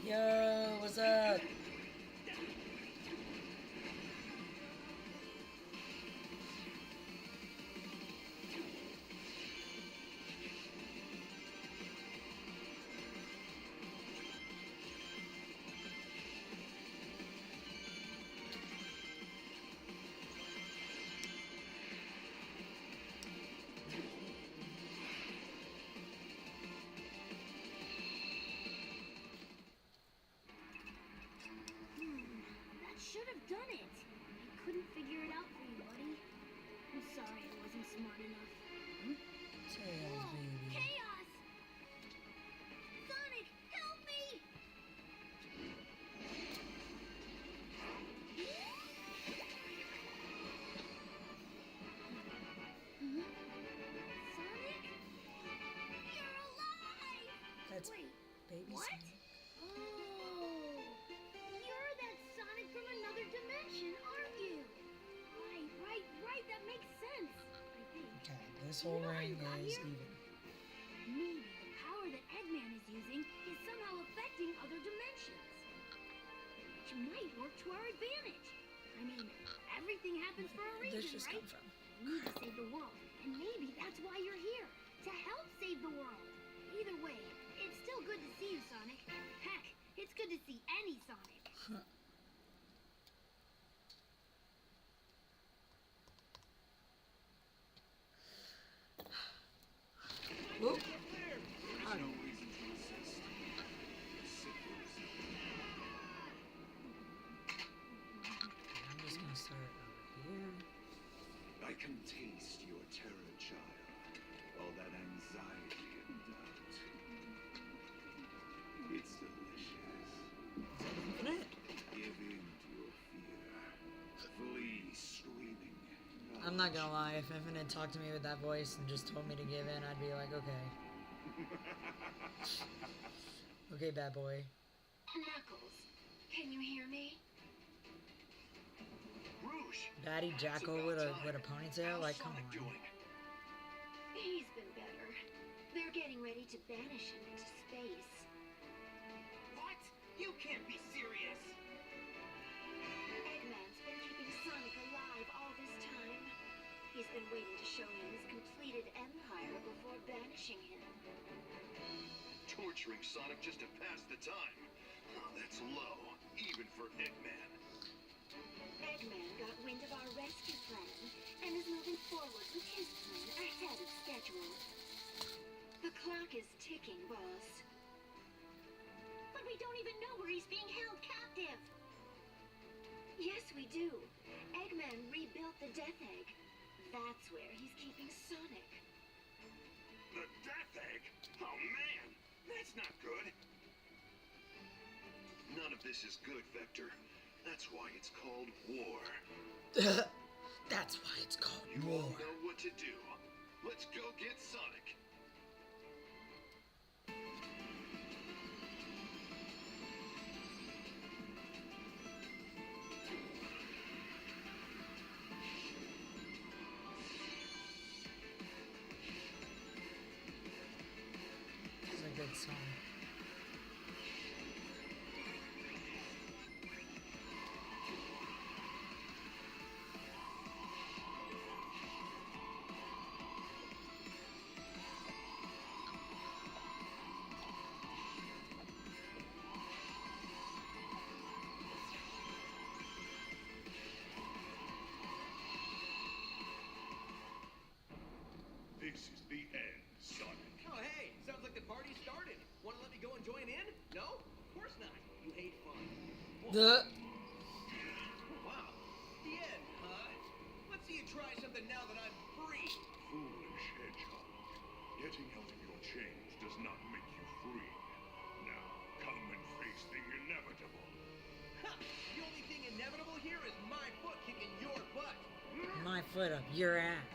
Yo, what's up? That should have done it. I couldn't figure it out for you, buddy. I'm sorry I wasn't smart enough. Tails, Whoa, baby. chaos! Sonic, help me! Sonic? You're alive! That's Wait, baby what? Sonic. Oh, you're that Sonic from another dimension, aren't you? Right, that makes sense, I think. Okay, this whole You know how ring you got is here? even. Maybe the power that Eggman is using is somehow affecting other dimensions. Which might work to our advantage. I mean, everything happens for a Where'd reason, this just right? come from? We need to save the world, and maybe that's why you're here, to help save the world. Either way, it's still good to see you, Sonic. Heck, it's good to see any Sonic. Whoop. There's no reason to resist. Simple as that. I'm just gonna start over here. I can taste your terror, child. All that anxiety and doubt. It's delicious. Infinite? Give in to your fear. Flee screaming. I'm not gonna lie, if Infinite talked to me with that voice and just told me to give in, I'd be like, okay. Okay, bad boy. Knuckles, can you hear me? Rouge, Daddy Jackal with a ponytail? Like, come on. He's been better. They're getting ready to banish him into space. What? You can't be serious! Eggman's been keeping Sonic alive all this time. He's been waiting to show him his completed empire before banishing him. Torturing Sonic just to pass the time. Oh, that's low, even for Eggman. Eggman got wind of our rescue plan and is moving forward with his plan ahead of schedule. The clock is ticking, boss. But we don't even know where he's being held captive. Yes, we do. Eggman rebuilt the Death Egg. That's where he's keeping Sonic. The Death Egg? Oh man, that's not good. None of this is good, Vector. That's why it's called war. That's why it's called You war. all know what to do. Let's go get Sonic. It's a good song. This is the end, Sonic. Oh, hey, sounds like the party started. Want to let me go and join in? No? Of course not. You hate fun. The Wow. The end, huh? Let's see you try something now that I'm free. Foolish hedgehog. Getting out of your chains does not make you free. Now, come and face the inevitable. Ha! The only thing inevitable here is my foot kicking your butt. my foot up your ass.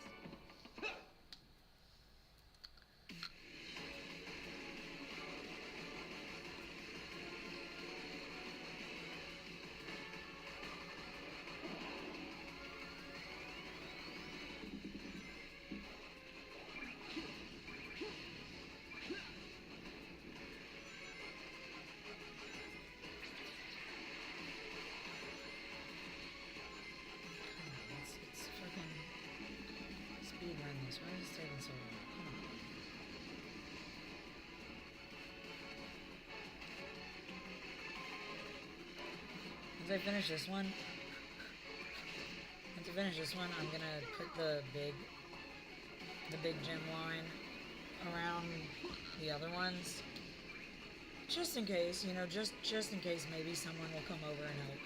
this? Why is this taking so long? Come on. Once I finish this one, I'm gonna put the big gym line around the other ones, just in case, you know, just in case maybe someone will come over and help.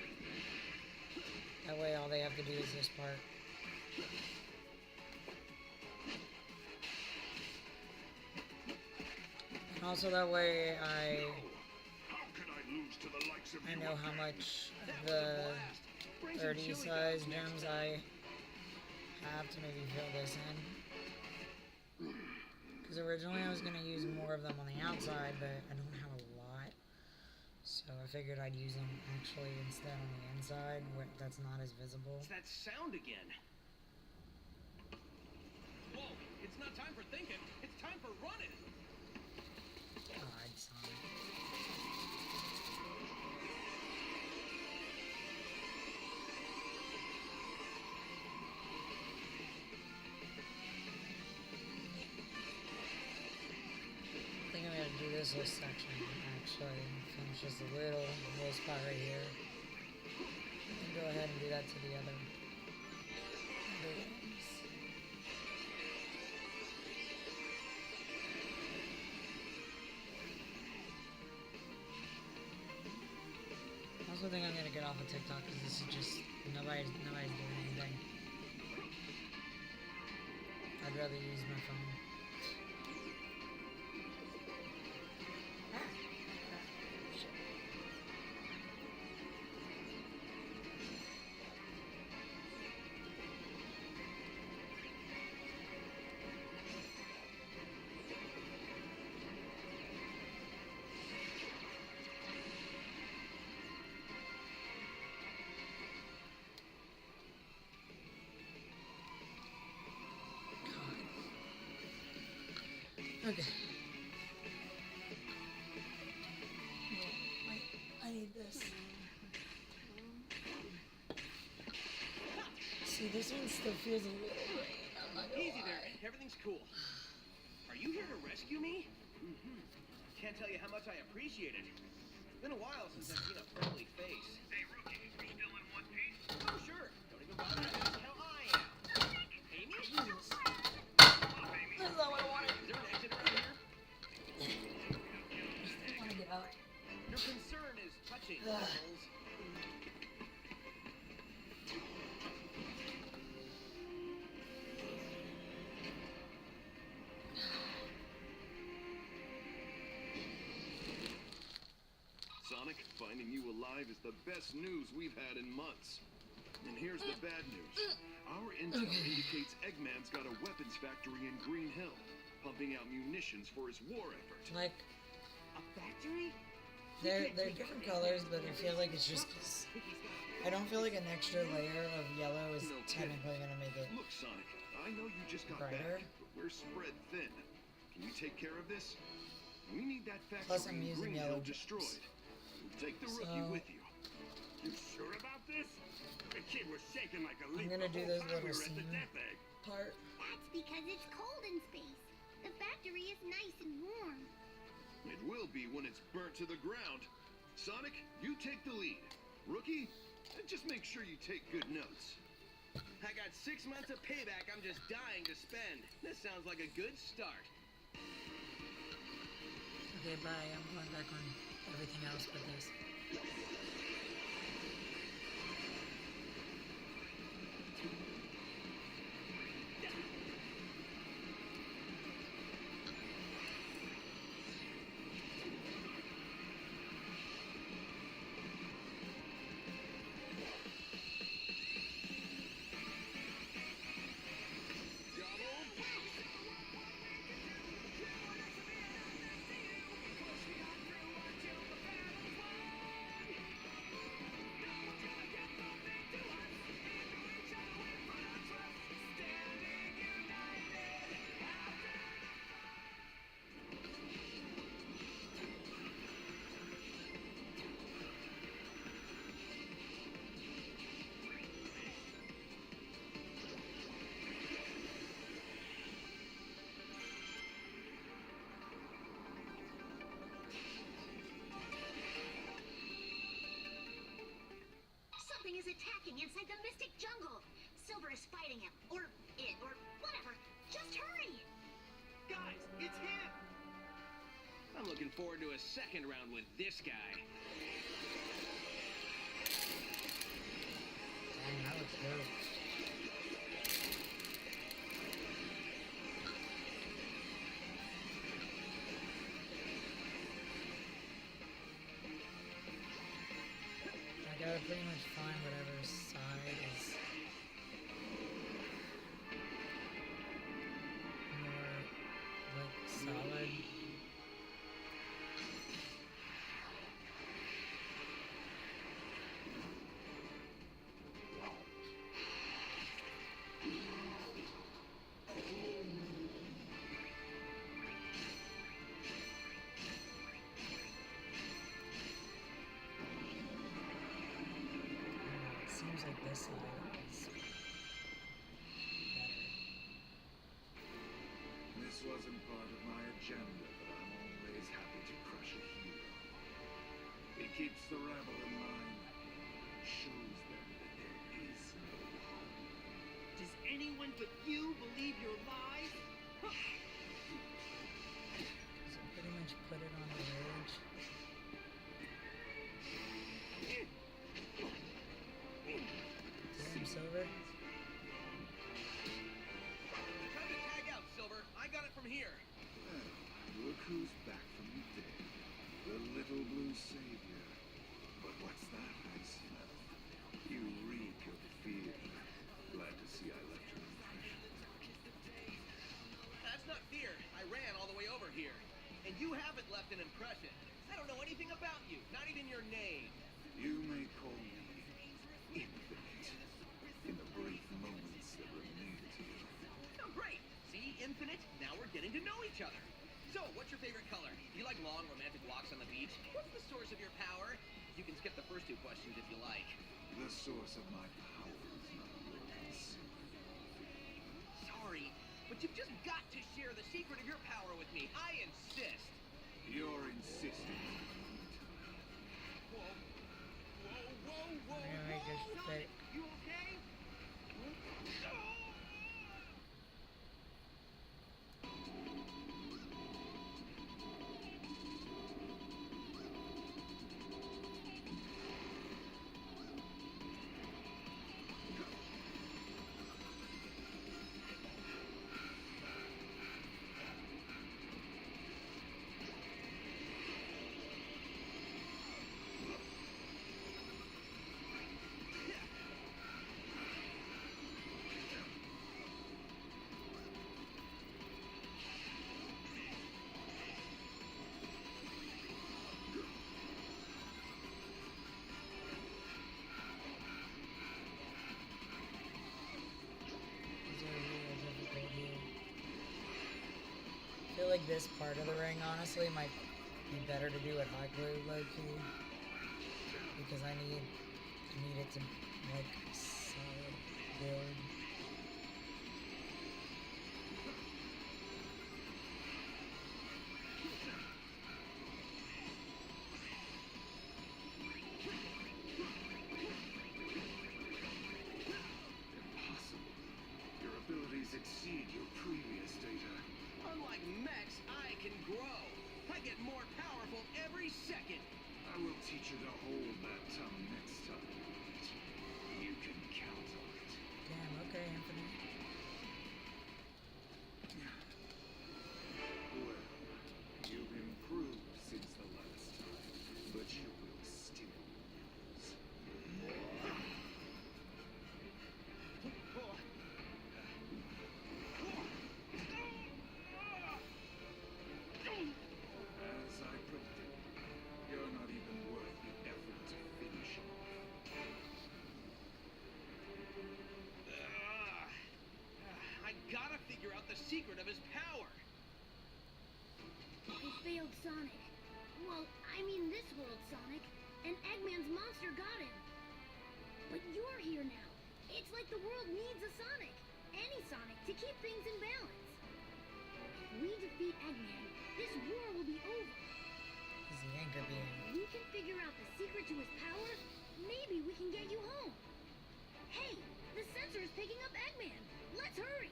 That way, all they have to do is this part. And also that way, I know how much of the 30 size gems I have to maybe fill this in. Because originally I was going to use more of them on the outside, but I don't have a lot. So I figured I'd use them actually instead on the inside, where that's not as visible. It's that sound again. Whoa, it's not time for thinking, it's time for running. God, Sonic. I think I'm gonna do this little section actually, finish just a little spot right here, and go ahead and do that to the other ones. I also think I'm gonna get off of TikTok because this is just nobody's doing anything. I'd rather use my phone. Okay. Wait, I need this. See, this one still feels a little green. Easy there, everything's cool. Are you here to rescue me? Can't tell you how much I appreciate it. It's been a while since I've seen a friendly face. Hey, rookie, you still in one piece? Oh, sure. Don't even bother asking how I am. Amy? That's not what I wanted. Is there an exit around here? I want to get out. Your concern is touching, Knuckles. Sonic, finding you alive is the best news we've had in months. And here's the bad news. Our intel indicates Eggman's got a weapons factory in Green Hill, pumping out munitions for his war effort. Like, A factory? they're different colors, but I feel like it's just 'cause I don't feel like an extra layer of yellow is technically gonna make it Look, Sonic, I know you just got brighter. back, but we're spread thin. Can you take care of this? We need that factory Plus, I'm in using Green yellow Hill gems. destroyed. We'll take the rookie So- with you. You sure about this? The kid was shaking like a leaf. I'm gonna the do whole this time little we were at the scene death egg. part. That's because it's cold in space. The factory is nice and warm. It will be when it's burnt to the ground. Sonic, you take the lead. Rookie, just make sure you take good notes. I got 6 months of payback I'm just dying to spend. This sounds like a good start. Okay, bye. I'm going back on everything else but this. Something is attacking inside the mystic jungle. Silver is fighting him, or it, or whatever. Just hurry! Guys, it's him! I'm looking forward to a second round with this guy. Dang, that looks dope. I gotta pretty much find whatever side is more, like, solid. It seems like this side is better. This wasn't part of my agenda, but I'm always happy to crush a hero. It keeps the rebel in line, shows them that there is no hope. Does anyone but you believe your lies? So pretty much put it on the ridge. Damn, Silver. Time to tag out, Silver. I got it from here. Well, look who's back from the dead. The little blue savior. But what's that I smell? You reek of fear. Glad to see I left you impression. That's not fear. I ran all the way over here. And you haven't left an impression. I don't know anything about you, not even your name. You may call me infinite in the brief moments that remain to you. Oh, great. See, infinite? Now we're getting to know each other. So, what's your favorite color? Do you like long, romantic walks on the beach? What's the source of your power? You can skip the first two questions if you like. The source of my power is not yours. Sorry, but you've just got to share the secret of your power with me. I insist. You're insisting. Whoa. Whoa, whoa, whoa, I'm gonna make it whoa. thick. You okay? I feel like this part of the ring, honestly, might be better to do at high glue, low-key. Because I need it to, like, solid build. Impossible. Your abilities exceed your previous data. Unlike mechs, I can grow. I get more powerful every second. I will teach you to hold that tongue next time. You can count on it. Damn, okay, Anthony. Well, you've improved since the last time, but you will still lose. As I predicted, you're not even worth the effort to finish off. I gotta figure out the secret of his power. They failed Sonic. Well, I mean this world Sonic. And Eggman's monster got him. But you're here now. It's like the world needs a Sonic. Any Sonic to keep things in balance. If we defeat Eggman, this war will be over. He's the anchor beam. If we can figure out the secret to his power, maybe we can get you home. Hey, the sensor is picking up Eggman. Let's hurry.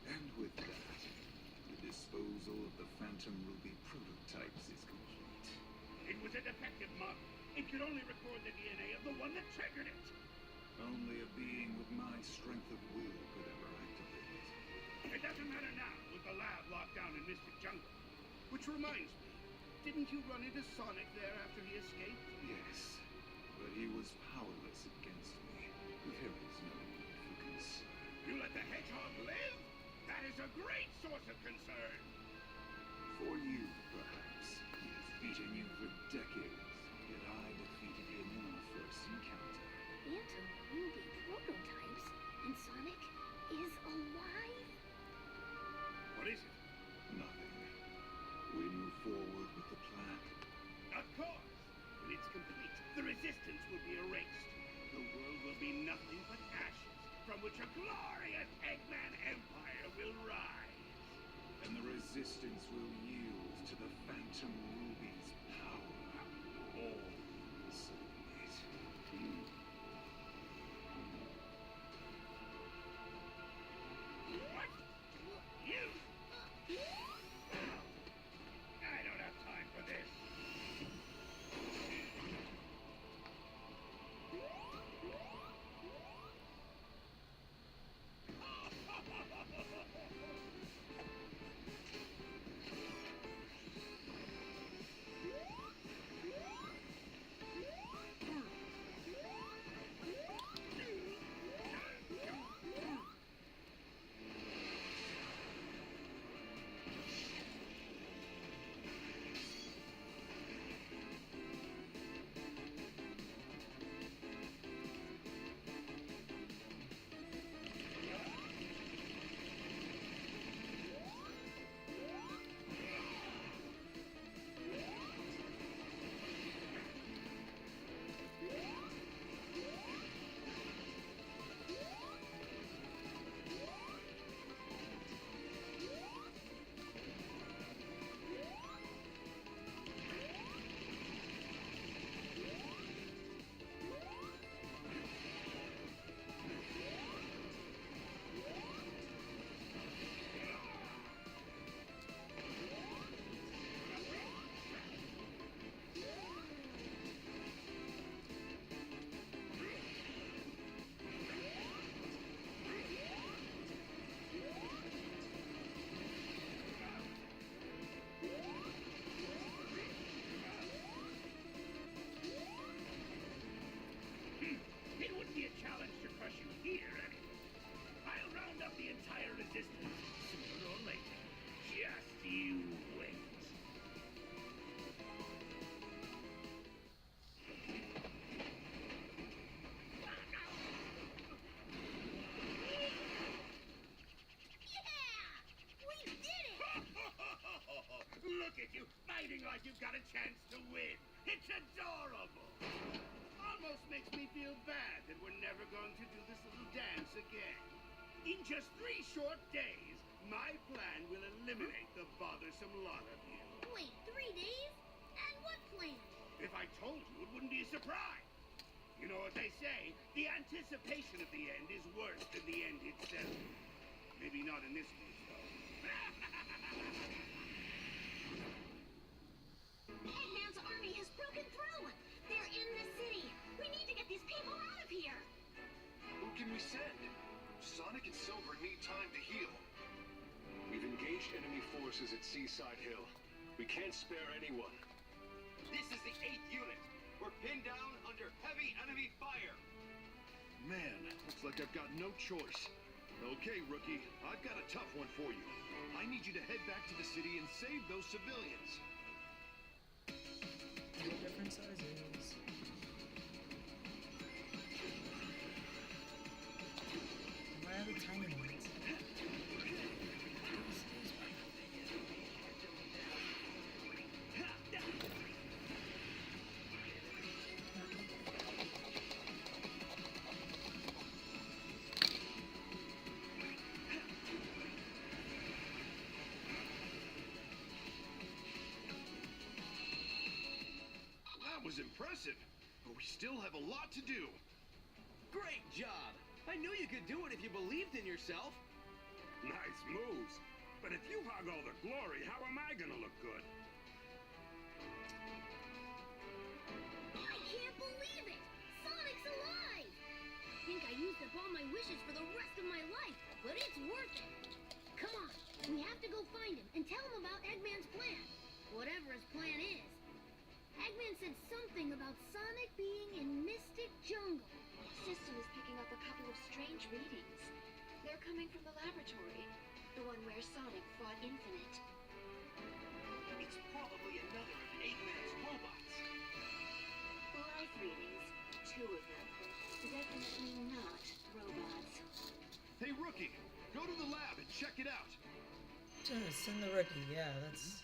And with that, the disposal of the Phantom Ruby prototypes is complete. It was a defective model. It could only record the DNA of the one that triggered it. Only a being with my strength of will could ever activate it. It doesn't matter now with the lab locked down in Mystic Jungle. Which reminds me, didn't you run into Sonic there after he escaped? Yes, but he was powerless against me. There is no need for concern. You let the hedgehog live? That is a great source of concern. For you, perhaps. He has beaten you for decades, yet I defeated him in our first encounter. Phantom Ruby prototypes? And Sonic is alive? What is it? Nothing. We move forward with the plan. Of course. When it's complete, the resistance will be erased. The world will be nothing but ashes, from which a glorious Eggman empire will rise. And the resistance will yield to the Phantom Ruby's power. All concerning it. What? You? I don't have time for this. It wouldn't be a challenge to crush you here, anyway. I'll round up the entire resistance sooner or later. Just you wait. Yeah! We did it! Look at you, fighting like you've got a chance to win. It's adorable. Almost makes me feel bad that we're never going to do this little dance again. In just 3 short days, my plan will eliminate the bothersome lot of you. Wait, 3 days? And what plan? If I told you, it wouldn't be a surprise. You know what they say, the anticipation of the end is worse than the end itself. Maybe not in this case, though. Eggman's army has broken through! They're in the city! We need to get these people out of here! Who can we send? Sonic and Silver need time to heal. We've engaged enemy forces at Seaside Hill. We can't spare anyone. This is the 8th unit. We're pinned down under heavy enemy fire. Man, looks like I've got no choice. Okay, rookie, I've got a tough one for you. I need you to head back to the city and save those civilians. Different sizes. Why are the tiny ones? That was impressive. still have a lot to do. Great job! I knew you could do it if you believed in yourself. Nice moves. But if you hog all the glory, how am I gonna look good? I can't believe it! Sonic's alive! Think I used up all my wishes for the rest of my life, but it's worth it. Come on, we have to go find him and tell him about Eggman's plan. Whatever his plan is. Eggman said something about Sonic being in Mystic Jungle. System is picking up a couple of strange readings. They're coming from the laboratory, the one where Sonic fought Infinite. It's probably another of Eggman's robots. Life readings, 2 of them. Definitely not robots. Hey, Rookie, go to the lab and check it out. Send the rookie, yeah, that's...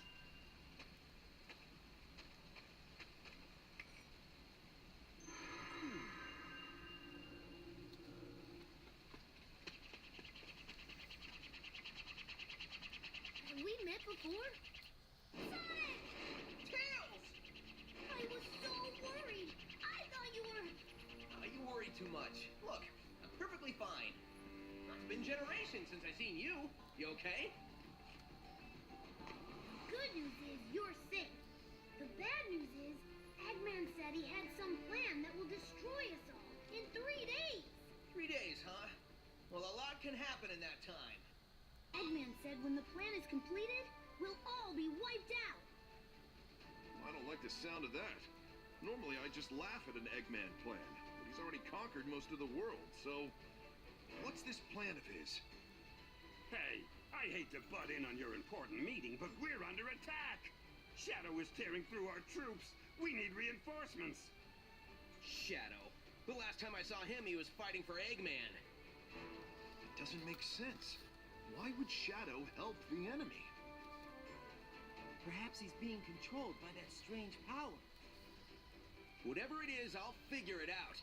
Have we met before? Sonic! Tails! I was so worried. I thought you were... You worry too much. Look, I'm perfectly fine. It's been generations since I've seen you. You okay? Good news is you're safe. The bad news is Eggman said he had some plan that will destroy us all in 3 days. 3 days, huh? Well, a lot can happen in that time. Eggman said when the plan is completed, we'll all be wiped out. I don't like the sound of that. Normally I just laugh at an Eggman plan, but he's already conquered most of the world, so... What's this plan of his? Hey, I hate to butt in on your important meeting, but we're under attack. Shadow is tearing through our troops. We need reinforcements. Shadow. The last time I saw him, he was fighting for Eggman. It doesn't make sense. Why would Shadow help the enemy? Perhaps he's being controlled by that strange power. Whatever it is, I'll figure it out.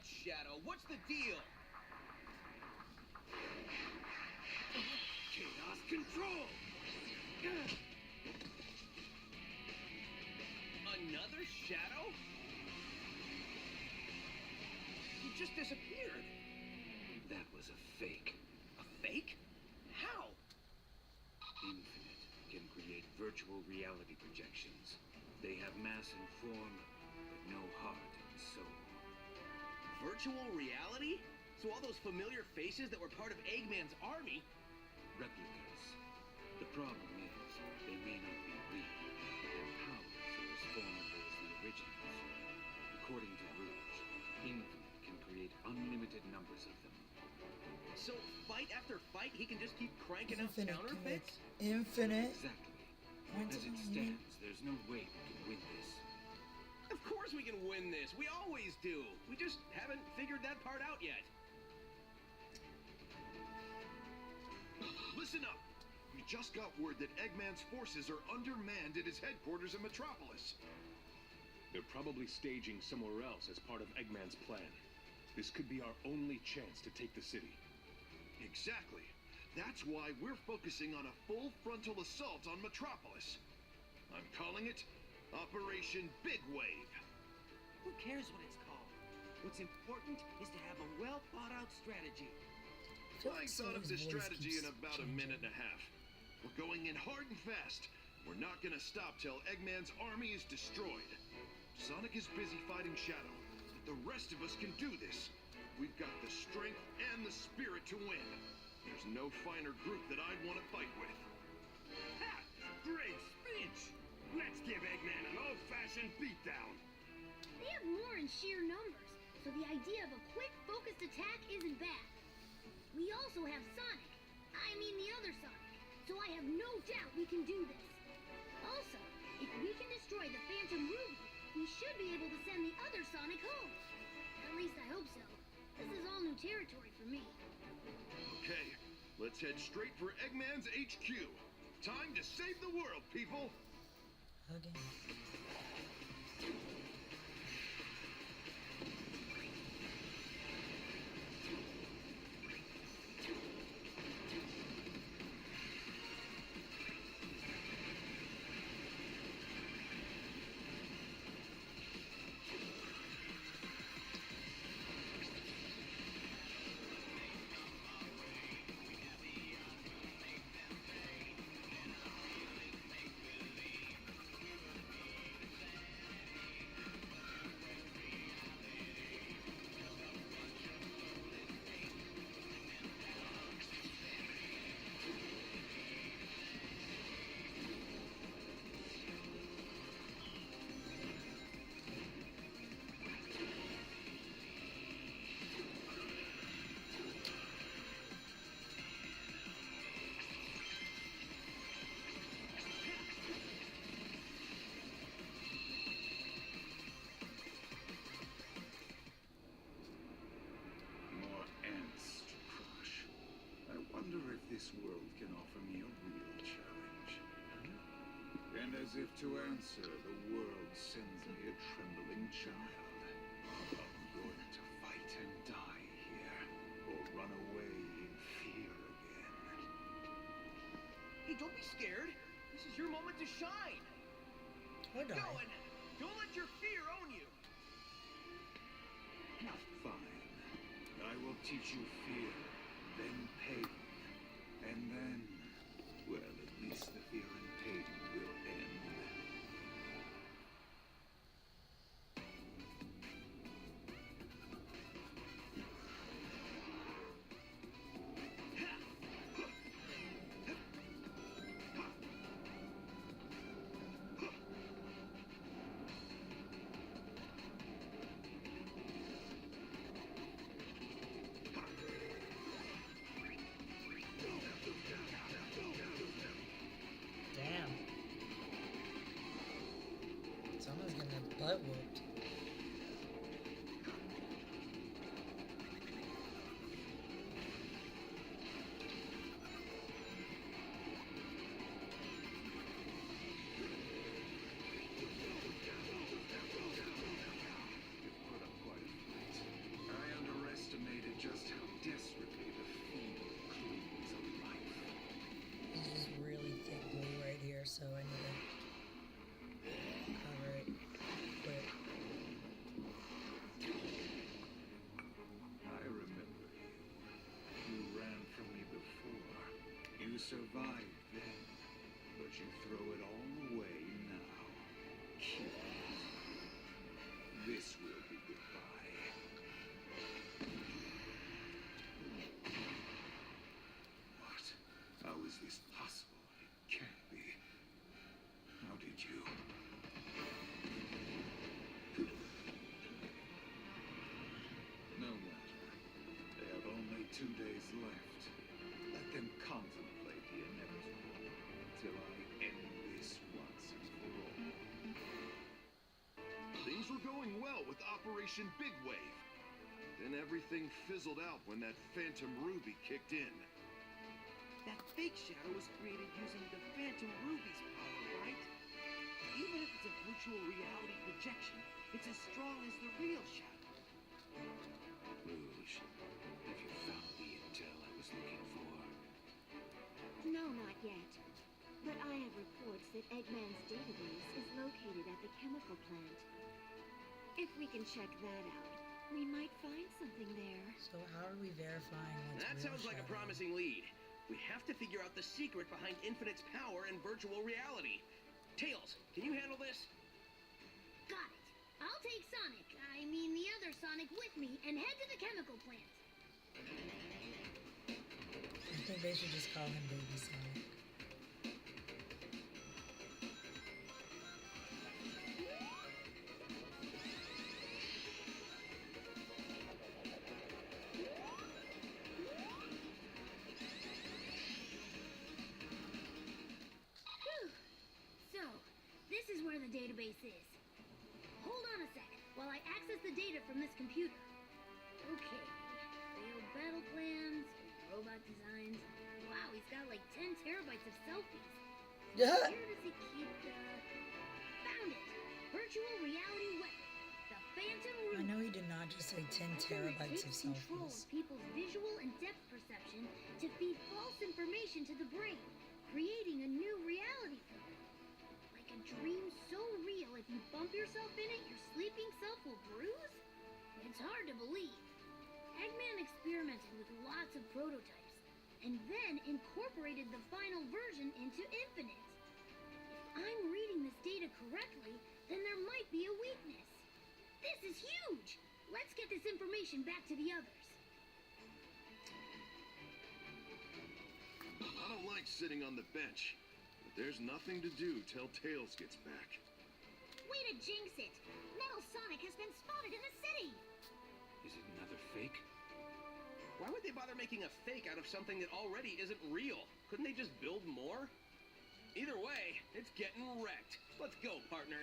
Shadow, what's the deal? Chaos control! Another Shadow? He just disappeared. That was a fake. A fake? How? Infinite can create virtual reality projections. They have mass and form, but no heart and soul. Virtual reality? So all those familiar faces that were part of Eggman's army... Replicas. The problem is, they may not be real, but their powers are as formidable as the originals. According to Rouge, Infinite can create unlimited numbers of them. So fight after fight, he can just keep cranking out Infinite counterfeits? Infinite? Exactly. When As did it you stands, there's no way we can win this. Of course we can win this. We always do. We just haven't figured that part out yet. Listen up! We just got word that Eggman's forces are undermanned at his headquarters in Metropolis. They're probably staging somewhere else as part of Eggman's plan. This could be our only chance to take the city. Exactly. That's why we're focusing on a full frontal assault on Metropolis. I'm calling it Operation Big Wave. Who cares what it's called? What's important is to have a well-thought-out strategy. I thought of this strategy in about a minute and a half. We're going in hard and fast. We're not gonna stop till Eggman's army is destroyed. Sonic is busy fighting Shadow, but the rest of us can do this. We've got the strength and the spirit to win. There's no finer group that I'd want to fight with. Ha! Great speech! Let's give Eggman an old-fashioned beatdown. They have more in sheer numbers, so the idea of a quick, focused attack isn't bad. We also have Sonic. I I mean the other Sonic. So I have no doubt we can do this. Also, if we can destroy the Phantom Ruby, we should be able to send the other Sonic home. At least I hope so. This is all new territory for me. Okay, let's head straight for Eggman's HQ. Time to save the world, people! Again. More ants to crush. I wonder if this world can offer me a real challenge. And as if to answer, the world sends me a trembling child. I'm going to fight and die here, or run away in fear again. Hey, don't be scared. This is your moment to shine. Or Go die. and don't let your fear own you. Fine. I will teach you fear, then pain, and then, well, at least the fear and pain will end. Damn. Someone's getting their butt whooped. You've put up quite a fight. I underestimated just how desperately the fiend clings to life. This is really thick glue right here, so I need to cover it quick. I remember you. You ran from me before. You survived then, but you throw it all away now. Kill it. This will be goodbye. What? How is this possible? It can't be. How did you? No matter. They have only 2 days left. Let them contemplate the inevitable until I end this once and for all. Things were going well with Operation Big Wave. Then everything fizzled out when that Phantom Ruby kicked in. That fake shadow was created using the Phantom Ruby's power, right? Even if it's a virtual reality projection, it's as strong as the real shadow. Rouge, have you found the intel I was looking for? No, not yet. But I have reports that Eggman's database is located at the chemical plant. If we can check that out, we might find something there. So how are we verifying what's That real sounds like a shadow? promising lead. We have to figure out the secret behind Infinite's power and virtual reality. Tails, can you handle this? Got it. I'll take Sonic, I mean the other Sonic, with me and head to the chemical plant. I think they should just call him Baby Sonic. where the database is. Hold on a sec while I access the data from this computer. Okay, failed battle plans, robot designs. Wow, he's got like 10 terabytes of selfies. Yeah. Where does he keep the... Found it! Virtual reality weapon. The Phantom Ruby. I know he did not just say 10 terabytes of Control selfies. of people's visual and depth perception to feed false information to the brain, creating a new reality for them. Like a dream so real if you bump yourself in it, your sleeping self will bruise? It's hard to believe. Eggman experimented with lots of prototypes, and then incorporated the final version into Infinite. If I'm reading this data correctly, then there might be a weakness. This is huge! Let's get this information back to the others. I don't like sitting on the bench, but there's nothing to do till Tails gets back. Way to jinx it! Metal Sonic has been spotted in the city! Is it another fake? Why would they bother making a fake out of something that already isn't real? Couldn't they just build more? Either way, it's getting wrecked. Let's go, partner.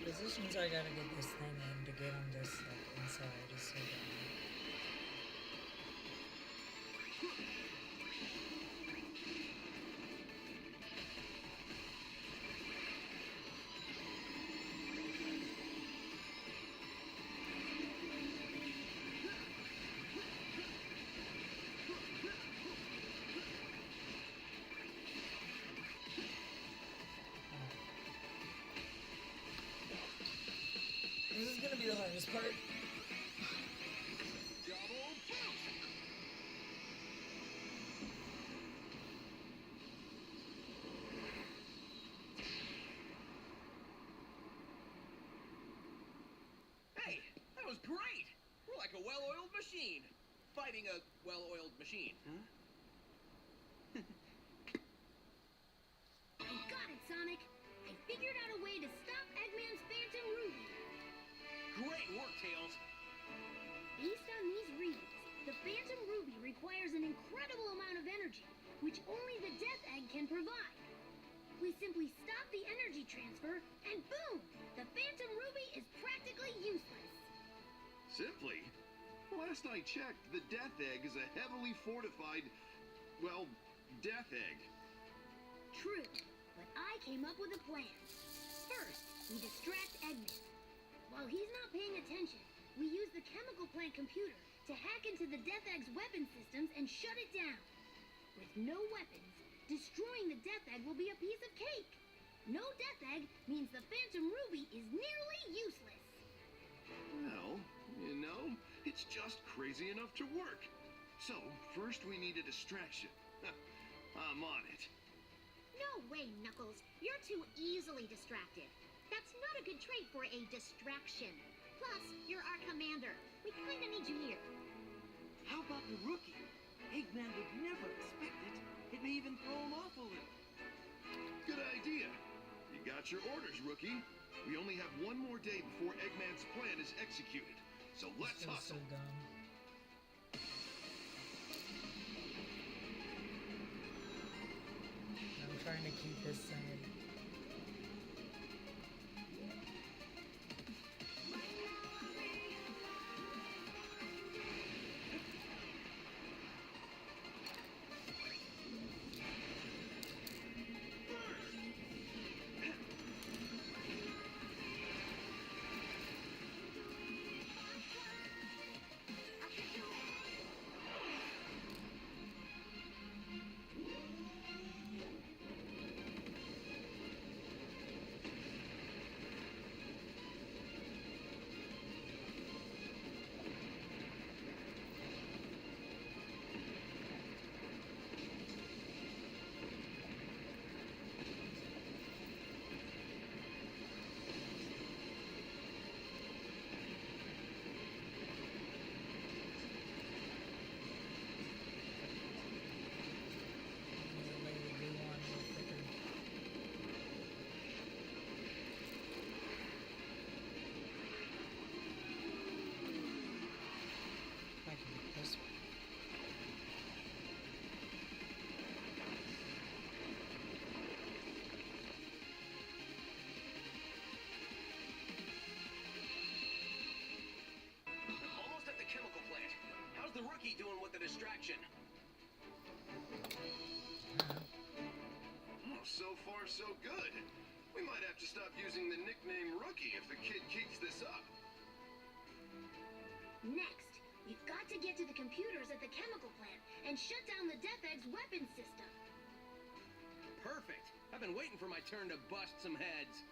Positions I gotta get this thing in to get him this like inside is so dumb. This is gonna be the hardest part. Hey, that was great! We're like a well-oiled machine. Fighting a well-oiled machine. I got it, Sonic! I figured out a way to stop Eggman's Phantom Ruby. Great work, Tails. Based on these readings, the Phantom Ruby requires an incredible amount of energy, which only the Death Egg can provide. We simply stop the energy transfer, and boom! The Phantom Ruby is practically useless. Simply? Last I checked, the Death Egg is a heavily fortified, well, Death Egg. True, but I came up with a plan. First, we distract Eggman. While he's not paying attention, we use the chemical plant computer to hack into the Death Egg's weapon systems and shut it down. With no weapons, destroying the Death Egg will be a piece of cake. No Death Egg means the Phantom Ruby is nearly useless. Well, you know, it's just crazy enough to work. So, first we need a distraction. I'm on it. No way, Knuckles. You're too easily distracted. That's not a good trait for a distraction. Plus, you're our commander. We kinda need you here. How about the rookie? Eggman would never expect it. It may even throw him off a little. Good idea. You got your orders, rookie. We only have one more day before Eggman's plan is executed. So let's This is so hustle. dumb. I'm trying to keep this side. rookie doing with the distraction? Well, so far so good. We might have to stop using the nickname Rookie if the kid keeps this up. Next, we've got to get to the computers at the chemical plant and shut down the Death Egg's weapon system. Perfect. I've been waiting for my turn to bust some heads.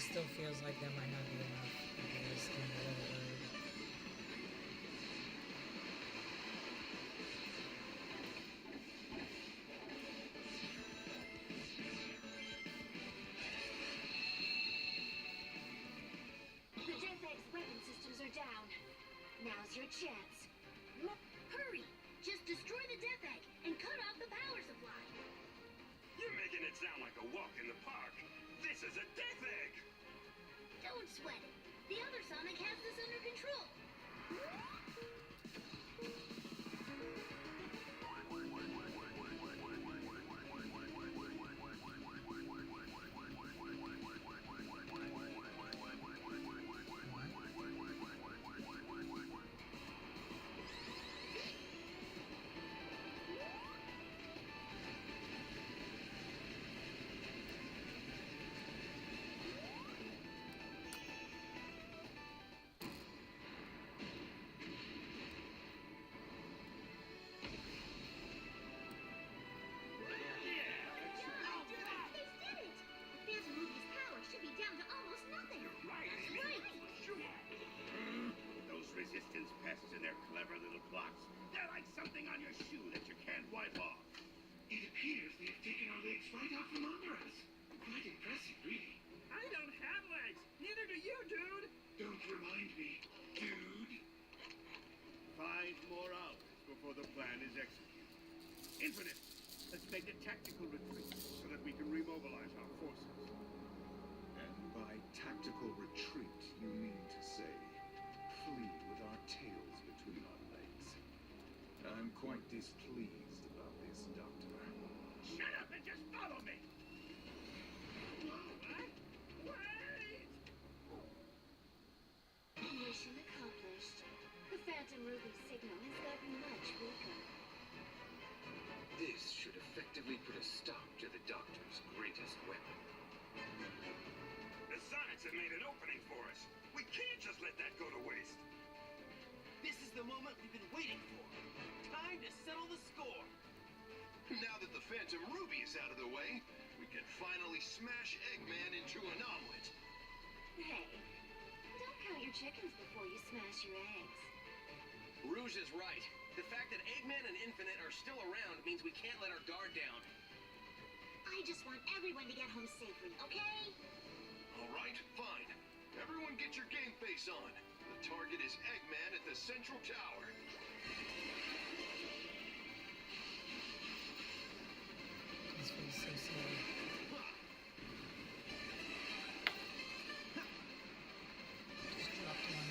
Still feels like there might not be enough of this in the other word. The Death Egg's weapon systems are down. Now's your chance. Hurry! Just destroy the Death Egg and cut off the power supply. You're making it sound like a walk in the park. This is a Death Egg! Don't sweat it. The other Sonic has this under control. Resistance pests and their clever little clocks. They're like something on your shoe that you can't wipe off. It appears they have taken our legs right out from under us. Quite impressive, really. I don't have legs. Neither do you, dude. Don't remind me, dude. 5 more hours before the plan is executed. Infinite, let's make a tactical retreat so that we can remobilize our forces. And by tactical retreat, you mean to say flee with our tails between our legs. I'm quite displeased about this, Doctor. Shut up and just follow me! What? Wait! Mission accomplished. The Phantom Ruby signal has gotten much weaker. This should effectively put a stop to the Doctor's greatest weapon. The Sonics have made an opening for us. We can't just let that go to waste. This is the moment we've been waiting for. Time to settle the score. Now that the Phantom Ruby is out of the way, we can finally smash Eggman into an omelet. Hey, don't count your chickens before you smash your eggs. Rouge is right. The fact that Eggman and Infinite are still around means we can't let our guard down. I just want everyone to get home safely, okay? All right, fine. Everyone get your game face on. The target is Eggman at the Central Tower. This feels so silly. Just dropped one.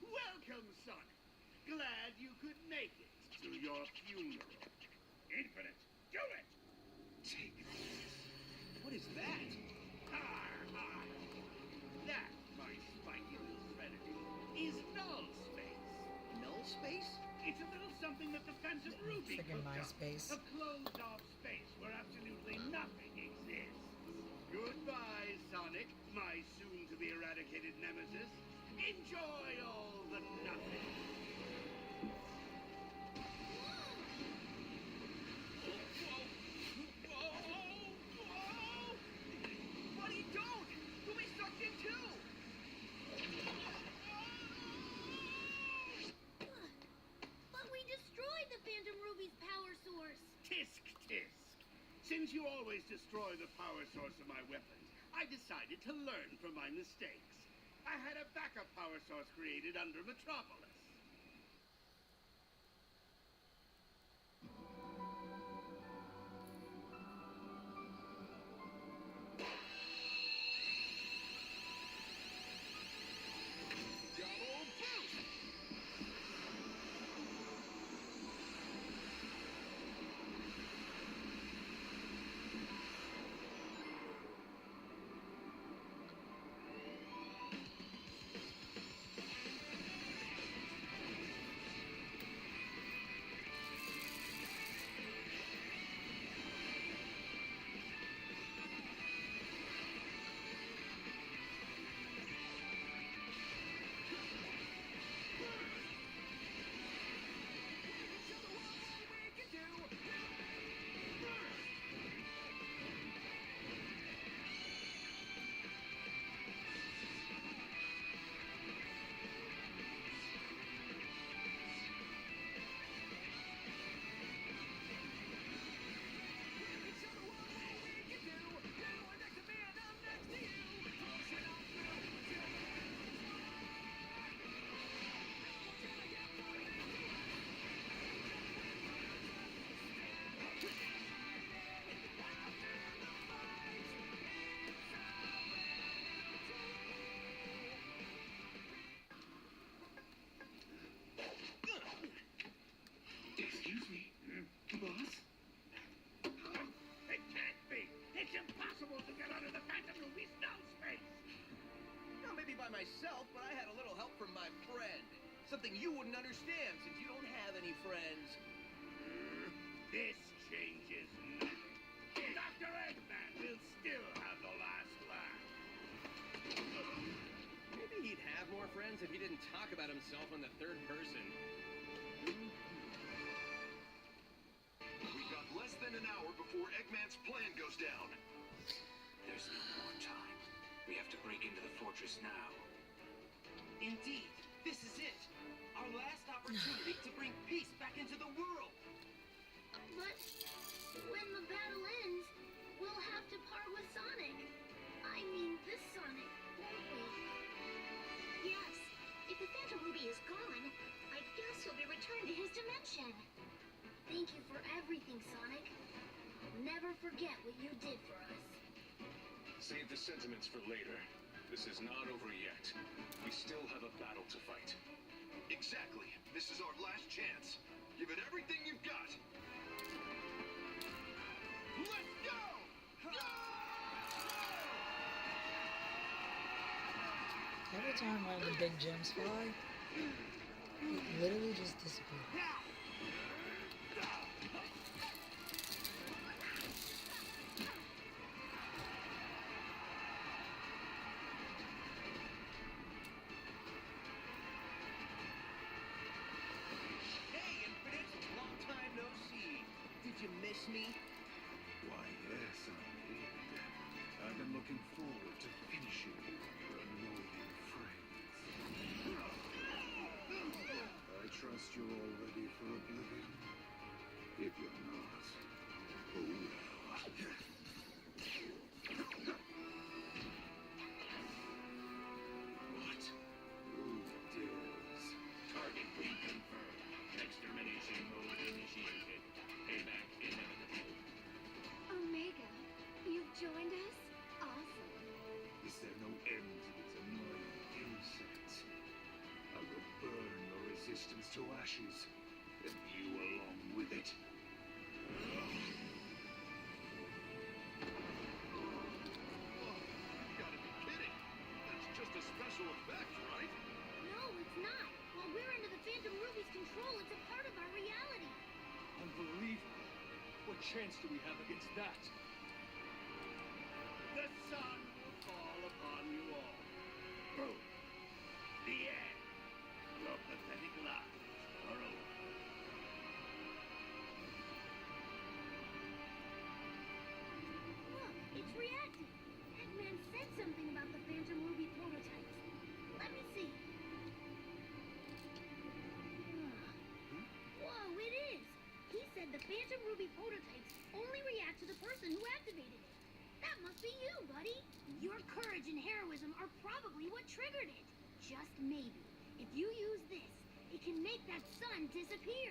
Welcome, Sonic. Glad you could make it to your funeral. Infinite, do it! Take this. What is that? Har, har. That, my spiky little serenity, is null space. Null space? It's a little something that the Phantom Ruby Friggin' cooked up. MySpace. A closed-off space where absolutely nothing exists. Goodbye, Sonic, my soon-to-be-eradicated nemesis. Enjoy all the nothing. Whoa. Since you always destroy the power source of my weapons, I decided to learn from my mistakes. I had a backup power source created under Metropolis. Excuse me, boss? It can't be! It's impossible to get out of the Phantom Ruby's snow space! Well, maybe by myself, but I had a little help from my friend. Something you wouldn't understand since you don't have any friends. This changes nothing. Dr. Eggman will still have the last laugh. Maybe he'd have more friends if he didn't talk about himself in the third person. We've got less than an hour before Eggman's plan goes down. There's no more time. We have to break into the fortress now. Indeed, this is it. Our last opportunity to bring peace back into the world. But when the battle ends, we'll have to part with Sonic. I mean, this Sonic, won't we? Yes. If the Phantom Ruby is gone, I guess he'll be returned to his dimension. Thank you for everything, Sonic. I'll never forget what you did for us. Save the sentiments for later. This is not over yet. We still have a battle to fight. Exactly. This is our last chance. Give it everything you've got. Let's go! Go! Every time one of the big gems fly, it literally just disappears. Hey, Infinite! Long time no see. Did you miss me? Why, yes, I did. I've been looking forward to finishing your annoying friends. I trust you're all ready for oblivion. If you're not, oh well. What? Who dares? Target reconfirmed. Extermination mode initiated. Payback inevitable. Omega, you've joined us? Awesome. Is there no end to this annoying insect? I will burn your resistance to ashes, and you along with it. You gotta be kidding. That's just a special effect, right? No, it's not. While we're under the Phantom Ruby's control, it's a part of our reality. Unbelievable. What chance do we have against that? The sun will fall upon you all. Boom. The end. Your pathetic lives are over. Look, it's reacting. Eggman said something about the Phantom Ruby prototypes. Let me see. Whoa, it is! He said the Phantom Ruby prototypes only react to the person be you, buddy. Your courage and heroism are probably what triggered it. Just maybe, if you use this, it can make that sun disappear.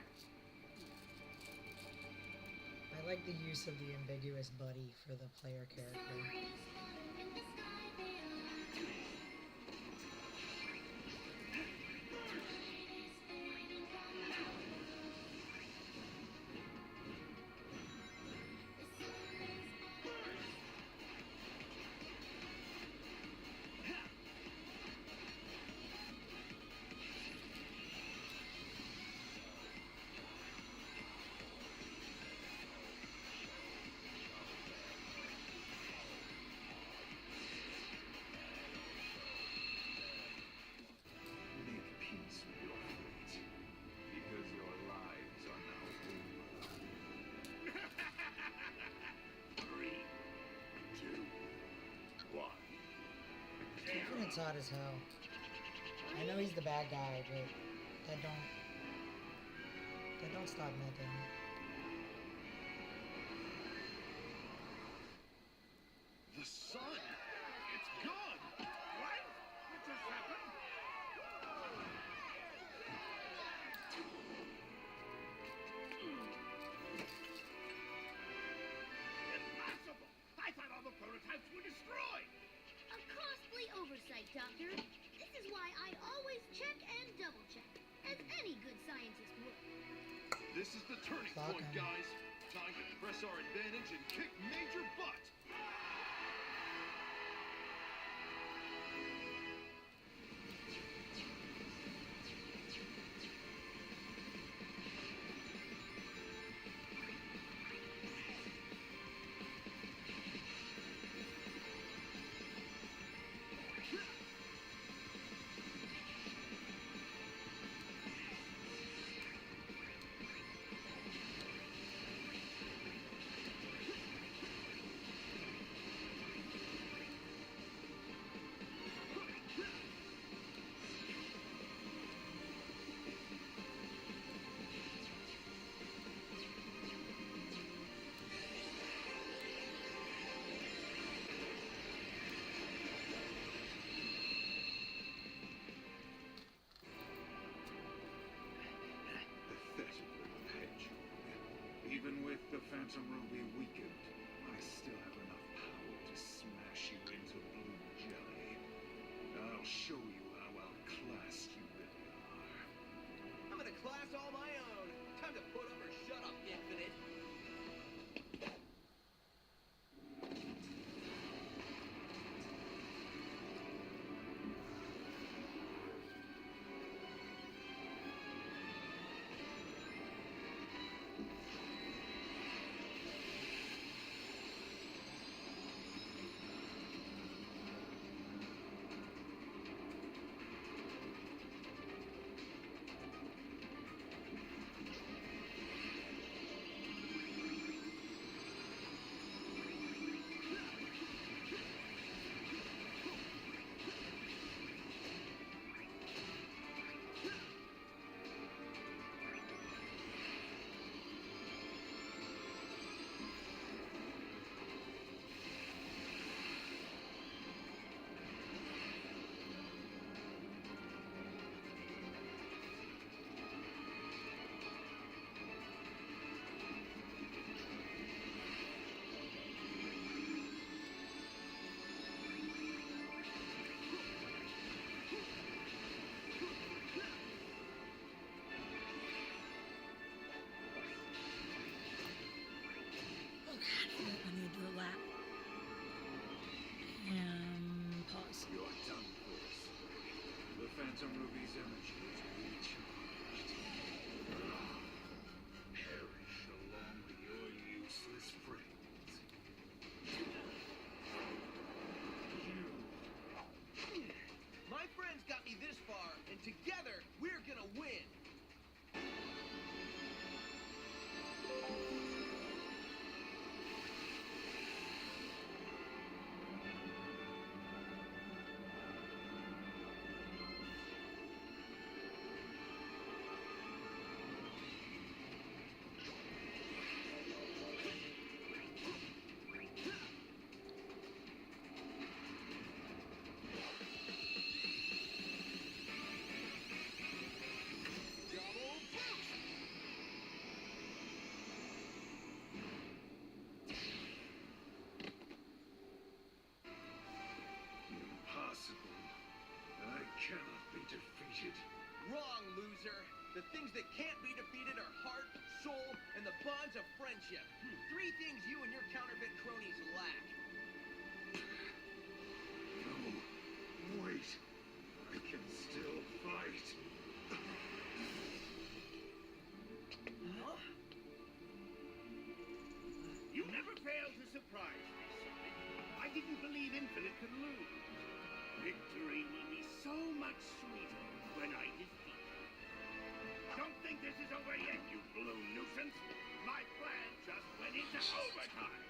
I like the use of the ambiguous buddy for the player character. Make peace with your fate, because your lives are now over. 3, 2, 1. Infinite's hot as hell. I know he's the bad guy, but that don't stop nothing. The sun! It's gone! What? What just happened? Impossible! I thought all the prototypes were destroyed! A costly oversight, Doctor. This is why I always check and double check, as any good scientist would. This is the turning Fuck point, him. guys. Time to press our advantage and kick major butt. Pathetic little hedgehog. Even with the Phantom Ruby weakened, I still have enough power to smash you into blue jelly. I'll show you how outclassed you really are. I'm in a class all my own. Time to put up or shut up, Infinite. I need to do a lap. And pause. You're done for, sir. The Phantom Ruby's energy is recharged. Perish along with your useless friends. My friends got me this far, and together, we're gonna win. The things that can't be defeated are heart, soul, and the bonds of friendship. 3 things you and your counterfeit cronies lack. No, wait. I can still fight. Huh? You never fail to surprise me, Sonic. I didn't believe Infinite could lose. Victory will be so much sweeter when I defeat you. Don't think this is over yet, you blue nuisance. My plan just went into overtime.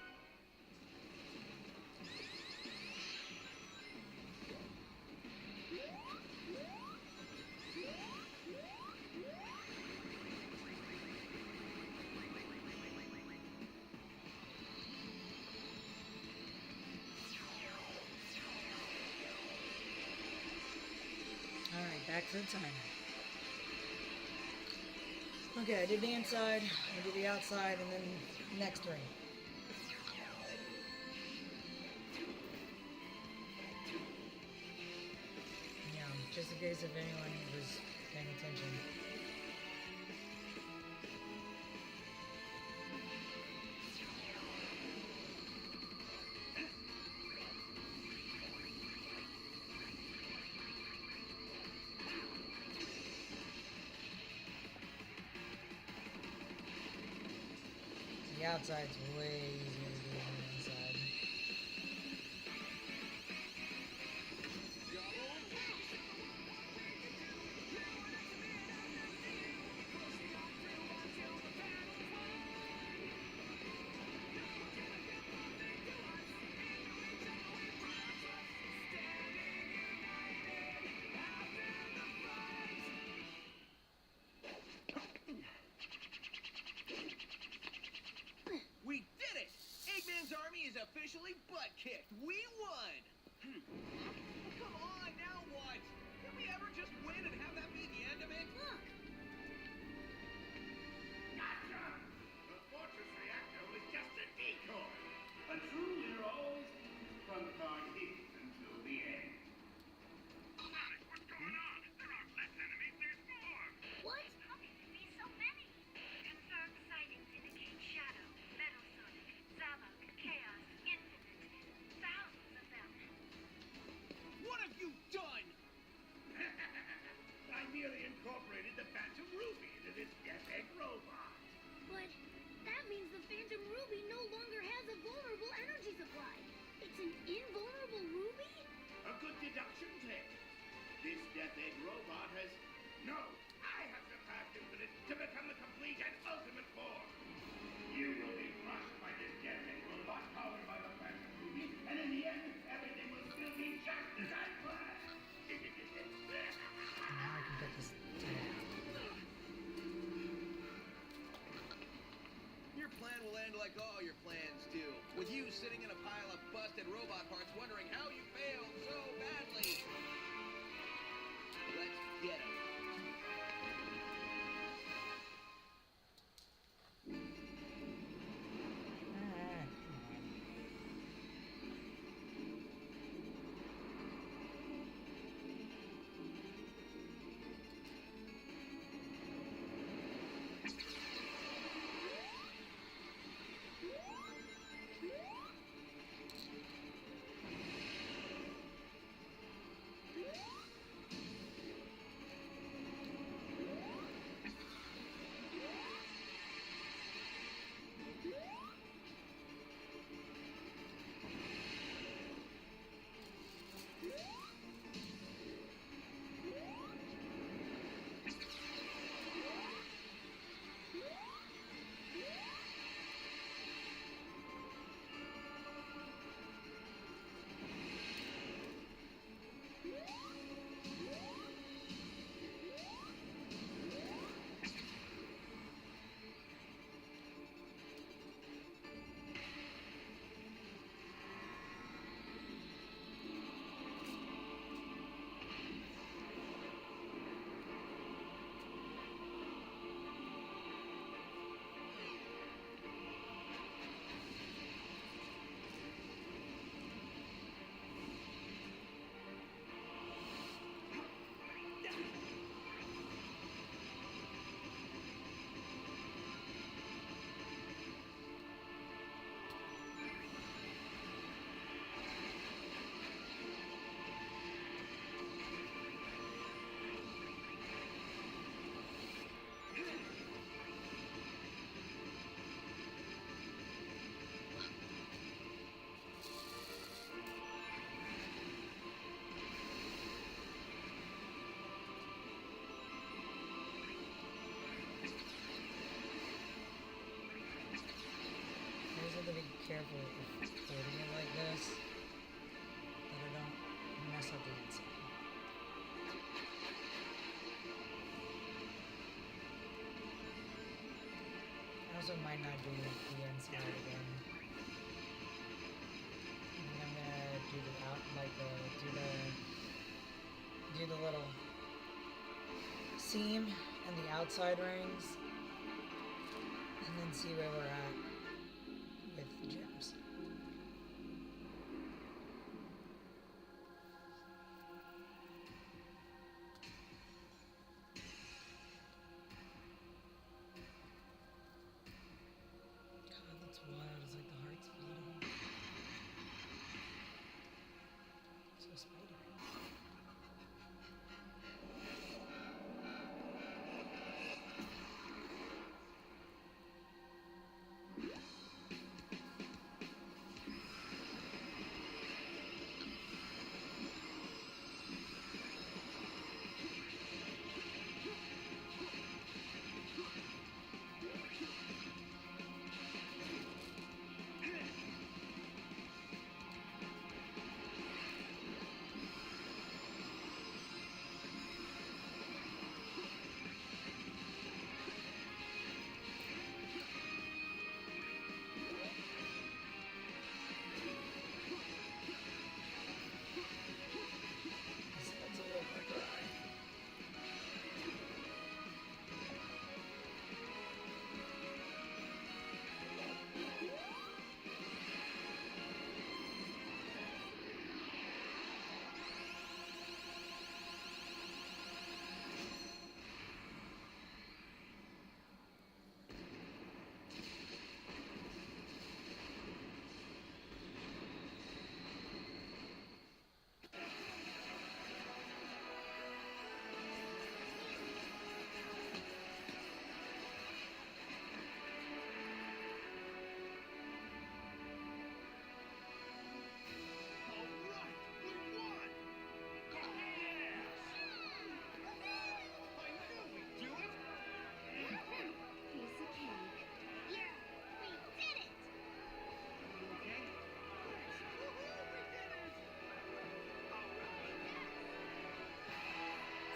Alright, back to the timer. Okay, I did the inside, I did the outside, and then next ring. Yeah, just in case if anyone was paying attention. The outside's way easier to do than the inside. We did it! Eggman's army is officially butt-kicked. We won! Come on, now what? Can we ever just win and have that be the end of it? Look! Gotcha! The fortress reactor was just a decoy. A true leader always keeps his front guard hidden until the end. Sonic, what's going on? There aren't less enemies, there's more! What? How can there be so many? Confirmed sightings indicate Shadow, Metal Sonic, Zavok, Chaos, Infinite. Thousands of them. What have you done? I merely incorporated the Phantom Ruby into this Death Egg robot. But that means the Phantom Ruby no longer has a vulnerable energy supply. It's an invulnerable ruby? A good deduction, Ted. This Death Egg robot has... No! I have surpassed Infinite to become the complete and ultimate form! You will be crushed by this Death Egg robot powered by the Phantom Ruby, and in the end, everything will still be just as I planned! Now I can get this down. Your plan will end like all your plans do, with you sitting in a pile of busted robot parts wondering how you failed so badly. Let's get him. mess up the inside. I also might not do the inside again. I'm gonna do the out, like do the little seam and the outside rings, and then see where we're at with the gems. God, that's wild. It's like the heart's beating. So spidery.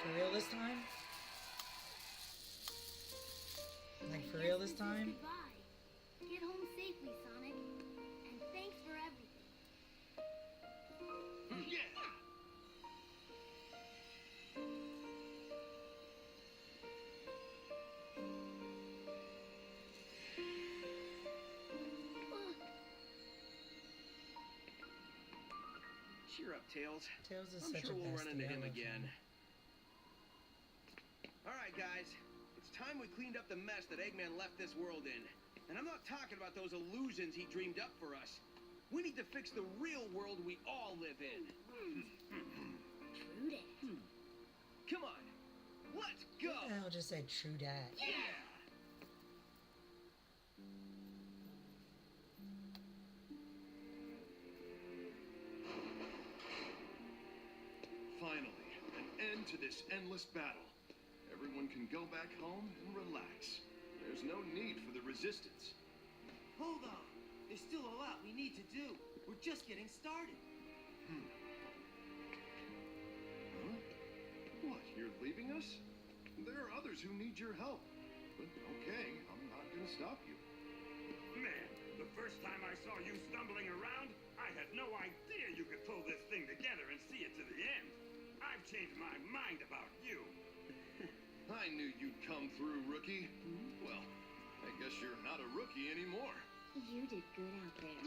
For real this time? Like, for real this time? Goodbye. Get home safely, Sonic. And thanks for everything. Yeah! Cheer up, Tails. Tails is I'm such sure a we'll run into bestie, I him love again. Alright, guys. It's time we cleaned up the mess that Eggman left this world in. And I'm not talking about those illusions he dreamed up for us. We need to fix the real world we all live in. True that. Come on. Let's go! I'll just say true dat. Yeah! Finally, an end to this endless battle. Everyone can go back home and relax. There's no need for the resistance. Hold on. There's still a lot we need to do. We're just getting started. Huh? What, you're leaving us? There are others who need your help. But okay, I'm not gonna stop you. Man, the first time I saw you stumbling around, I had no idea you could pull this thing together and see it to the end. I've changed my mind about you. I knew you'd come through, rookie. Well, I guess you're not a rookie anymore. You did good out there.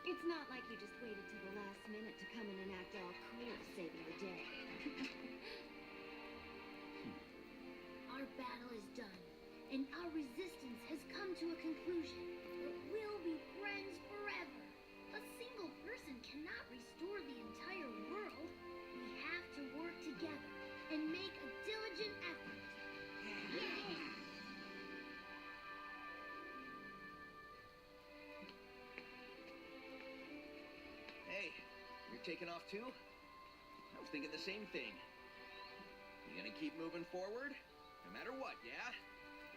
It's not like you just waited till the last minute to come in and act all cool saving the day. Our battle is done, and our resistance has come to a conclusion. We'll be friends forever. A single person cannot restore the entire world. We have to work together and make a diligent effort. Hey, you're taking off too? I was thinking the same thing. You gonna keep moving forward? No matter what, yeah?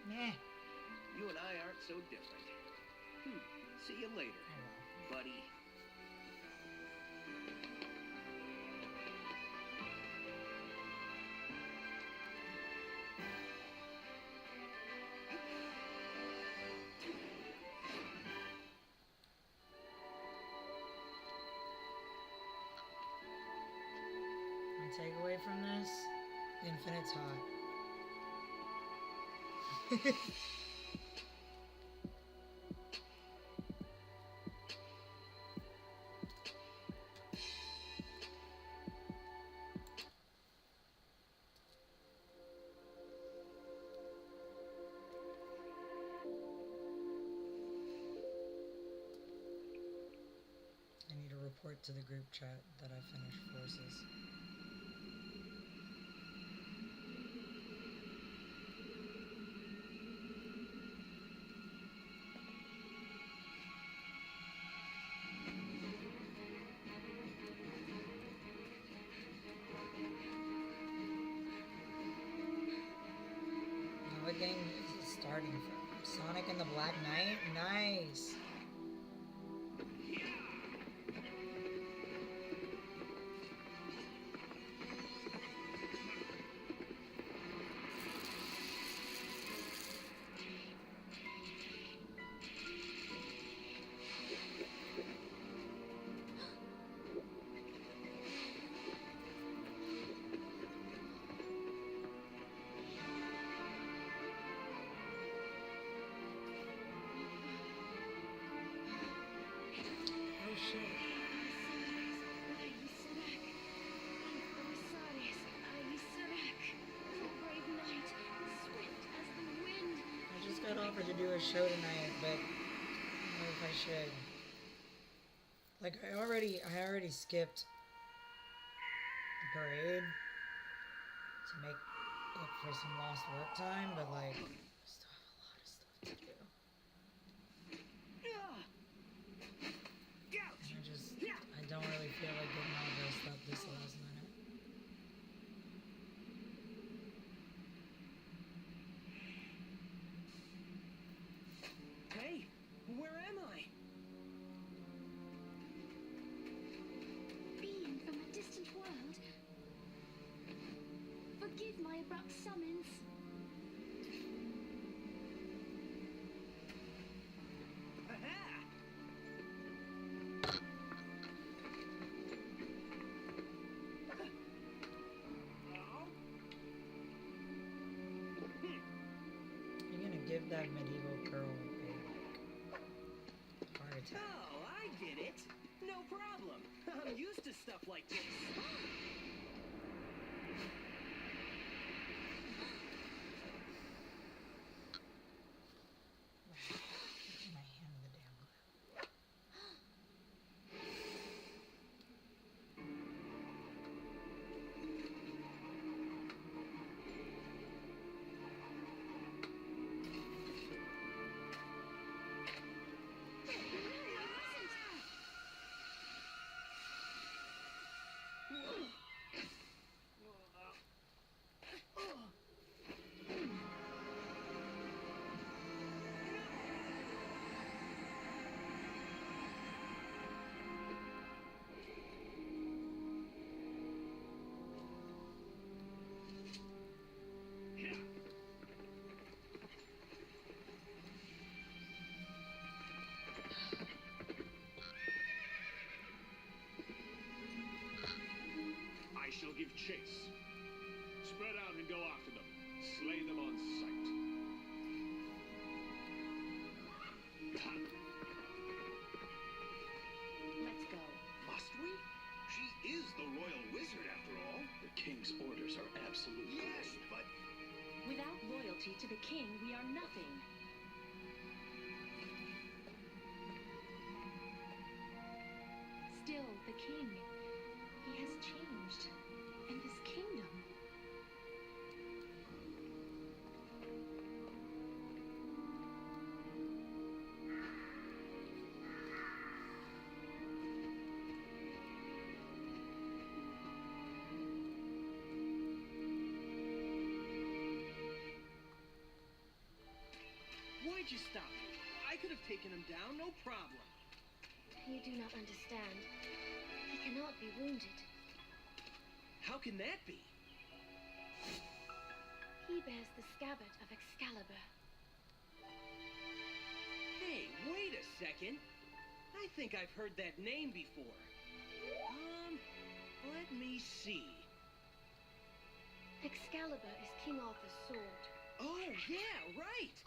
Meh. You and I aren't so different. See you later, buddy. take away from this? Infinite's hot. I need to report to the group chat that I finished forces. Now what game is it starting from? Sonic and the Black Knight? Nice! Oh shit. I just got offered to do a show tonight, but I don't know if I should. Like I already skipped the parade to make up for some lost work time, but like I still have a lot of stuff to do. And I don't really feel like getting all dressed up this last minute. Hey, where am I? Being from a distant world. Forgive my abrupt summons. Aha! You're gonna give that medieval girl a heart attack. Oh, I get it. No problem. I'm used to stuff like this. My hand in the damn glove. I shall give chase. Spread out and go after them. Slay them on sight. Let's go. Must we? She is the royal wizard, after all. The king's orders are absolute. Yes, but Without loyalty to the king, we are nothing. Still, the king, he has changed. And this kingdom. Why'd you stop me? I could have taken him down, no problem. You do not understand. He cannot be wounded. How can that be? He bears the scabbard of Excalibur. Hey, wait a second. I think I've heard that name before. Let me see. Excalibur is King Arthur's sword. Oh, yeah, right!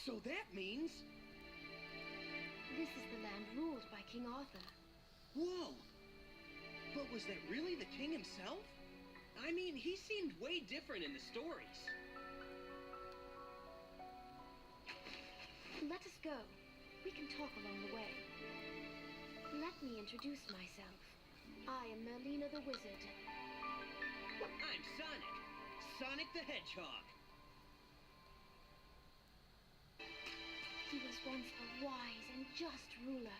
So that means... This is the land ruled by King Arthur. Whoa! But was that really the king himself? I mean, he seemed way different in the stories. Let us go. We can talk along the way. Let me introduce myself. I am Merlina the Wizard. I'm Sonic. Sonic the Hedgehog. He was once a wise and just ruler.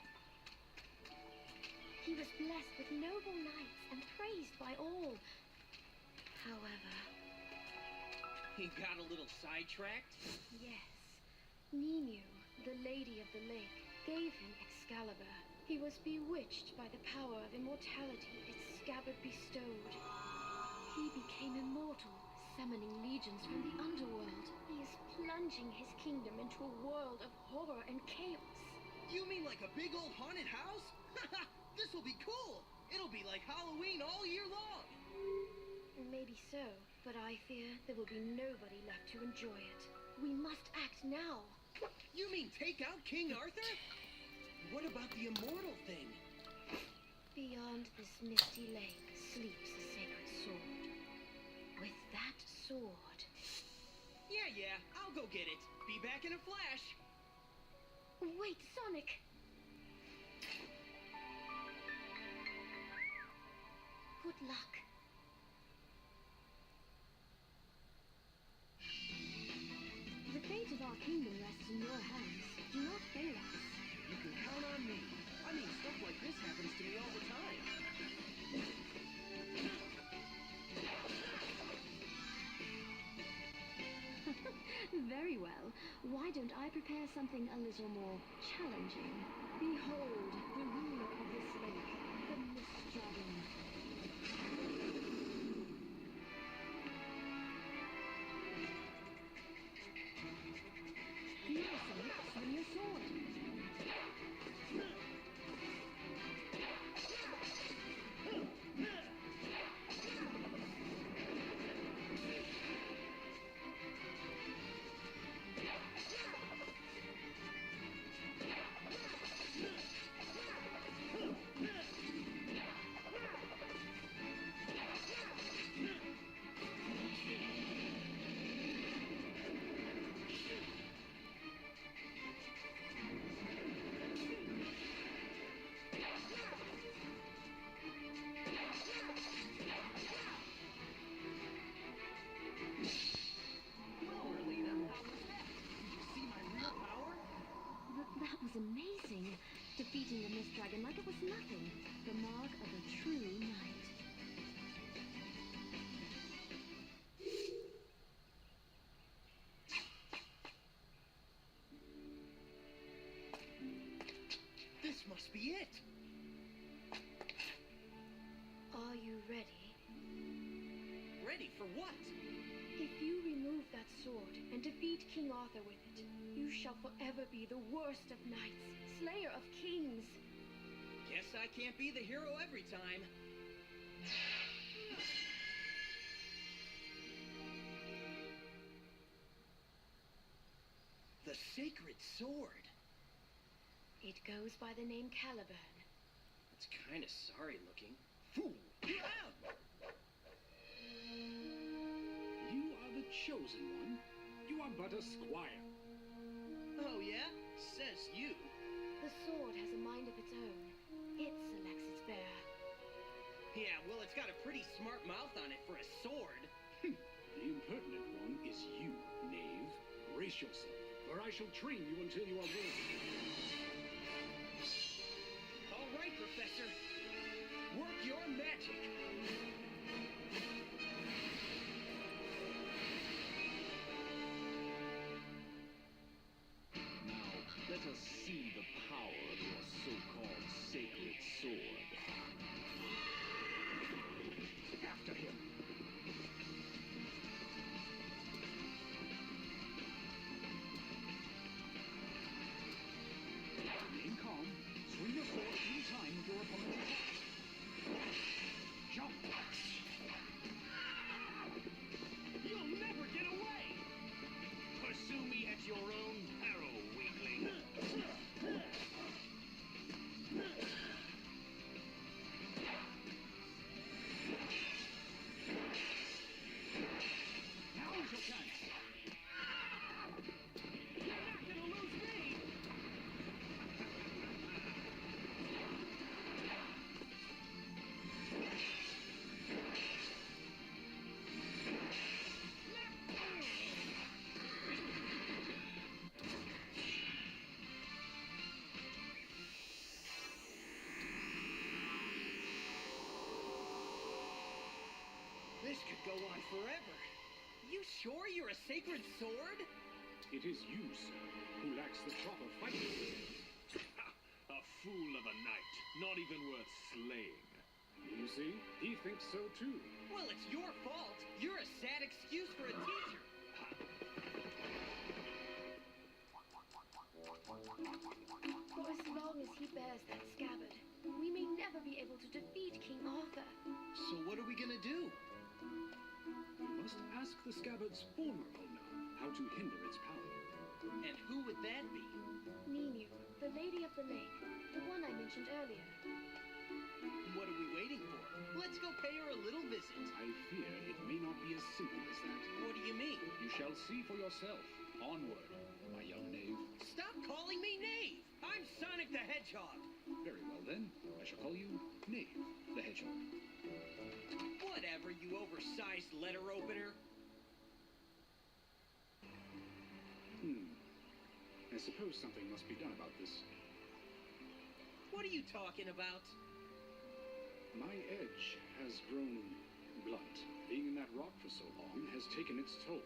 He was blessed with noble knights and praised by all. However... He got a little sidetracked? Yes. Nemu, the Lady of the Lake, gave him Excalibur. He was bewitched by the power of immortality its scabbard bestowed. He became immortal, summoning legions from the underworld. He is plunging his kingdom into a world of horror and chaos. You mean like a big old haunted house? Haha, this'll be cool! It'll be like Halloween all year long! Maybe so, but I fear there will be nobody left to enjoy it. We must act now. You mean take out King Arthur? What about the immortal thing? Beyond this misty lake sleeps a sacred sword. With that sword... Yeah, I'll go get it. Be back in a flash. Wait, Sonic! Good luck. The fate of our kingdom rests in your hands. Do not fail us. You can count on me. I mean, stuff like this happens to me all the time. Very well. Why don't I prepare something a little more challenging? Behold, the ruler of this lake, the Mist Dragon. Now, Sonic, swing your sword. That was amazing. Defeating the Mist Dragon like it was nothing. The mark of a true knight. This must be it. Are you ready? Ready for what? If you remove that sword and defeat King Arthur with it, you shall forever be the worst of knights, slayer of kings. Guess I can't be the hero every time. The sacred sword. It goes by the name Caliburn. It's kind of sorry looking. Fool! You are the chosen one. You are but a squire. Oh yeah? Says you. The sword has a mind of its own. It selects its bearer. Yeah, well, it's got a pretty smart mouth on it for a sword. The impertinent one is you, knave. Brace yourself, or I shall train you until you are worthy. All right, Professor. Work your magic. Now, let us see the power of your so-called sacred sword. After him. Remain calm. Swing your sword at any time with your opponent's attack. Jump! This could go on forever. You sure you're a sacred sword? It is you, sir, who lacks the proper fighting skills. A fool of a knight, not even worth slaying. You see, he thinks so too. Well, it's your fault. You're a sad excuse for a teacher. For as long as he bears that scabbard, we may never be able to defeat King Arthur. So what are we gonna do? You must ask the scabbard's former owner how to hinder its power. And who would that be? Ninu, the Lady of the Lake, the one I mentioned earlier. What are we waiting for? Let's go pay her a little visit. I fear it may not be as simple as that. What do you mean? You shall see for yourself. Onward, my young knave. Stop calling me Knave! I'm Sonic the Hedgehog! Very well then, I shall call you Knave the Hedgehog. Whatever, you oversized letter opener. I suppose something must be done about this. What are you talking about? My edge has grown blunt. Being in that rock for so long has taken its toll.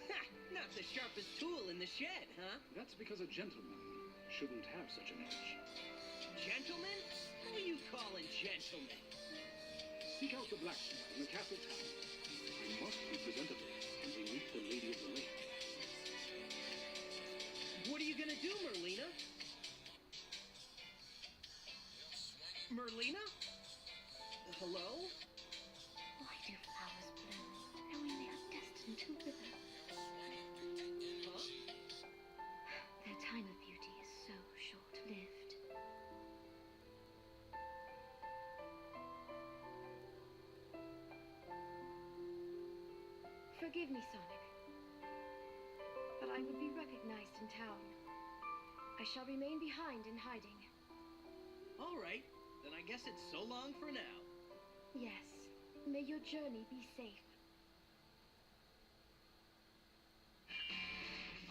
Ha! Not the sharpest tool in the shed, huh? That's because a gentleman shouldn't have such an edge. Gentlemen? Who are you calling gentlemen? Seek out the blacksmith in the castle town. I must be presentable when we meet the Lady of the Lake. What are you gonna do, Merlina? Merlina? Hello? Why do flowers bloom, knowing they are destined to wither? Huh? Their time of beauty is so short-lived. Forgive me, Sonic, but I would be recognized in town. I shall remain behind in hiding. All right, then I guess it's so long for now. Yes, may your journey be safe.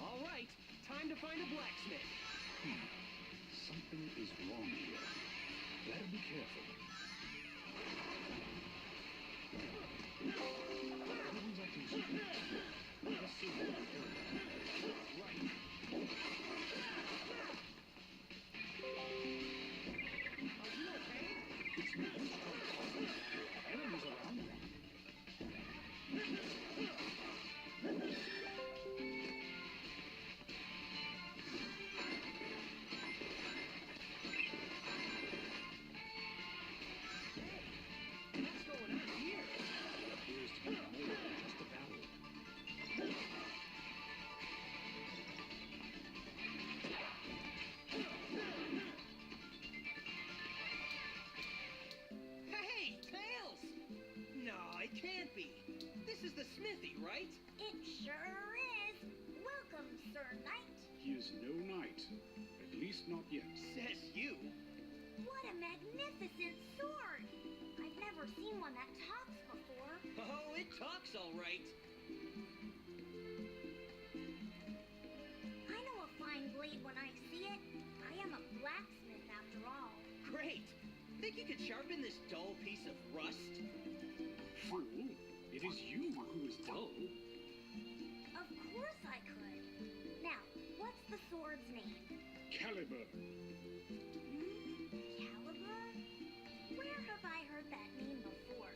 All right, time to find a blacksmith. Something is wrong here. Better be careful. Everyone's acting stupid. Let's see what I can do. Right. Are you okay? It's me. Enemies around. What's going on here? It appears to be more than just a battle. Hey, Tails! No, it can't be. This is the smithy, right? It sure is. Welcome, Sir Knight. He is no knight. At least not yet. Says you. What a magnificent sword! I've never seen one that talks before. Oh, it talks all right. I know a fine blade when I see it. I am a blacksmith after all. Great. Think you could sharpen this dull piece of rust? Fool, it is you who is dull. Of course I could. Now, what's the sword's name? Caliber. Caliber? Where have I heard that name before?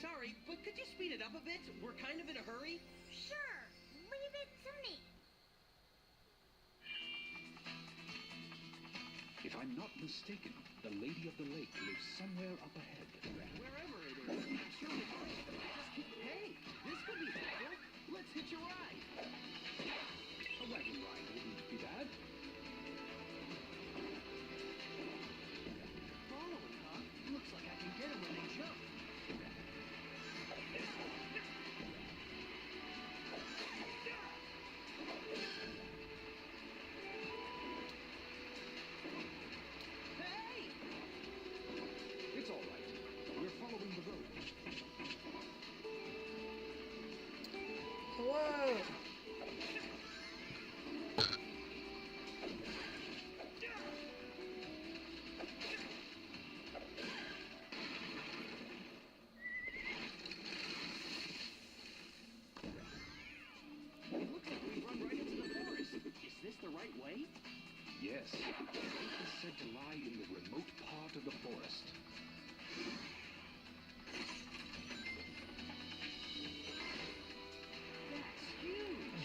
Sorry, but could you speed it up a bit? We're kind of in a hurry. Sure, leave it to me. If I'm not mistaken, the Lady of the Lake lives somewhere up ahead. Wherever it is, I'm sure it's great. Just keep... Hey, this could be helpful. Let's hitch a ride. A wagon ride wouldn't be bad. Following, huh? Looks like I can get them when they jump. Hey! It's all right. We're following the road. Whoa!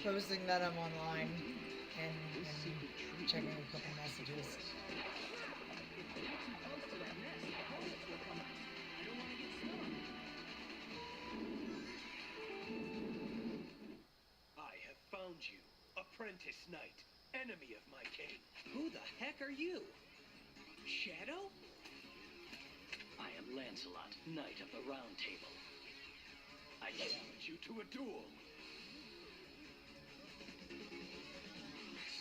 posting that I'm online and checking a couple messages. I have found you, apprentice knight, enemy of my king. Who the heck are you? Shadow? I am Lancelot, Knight of the Round Table. I challenge you to a duel.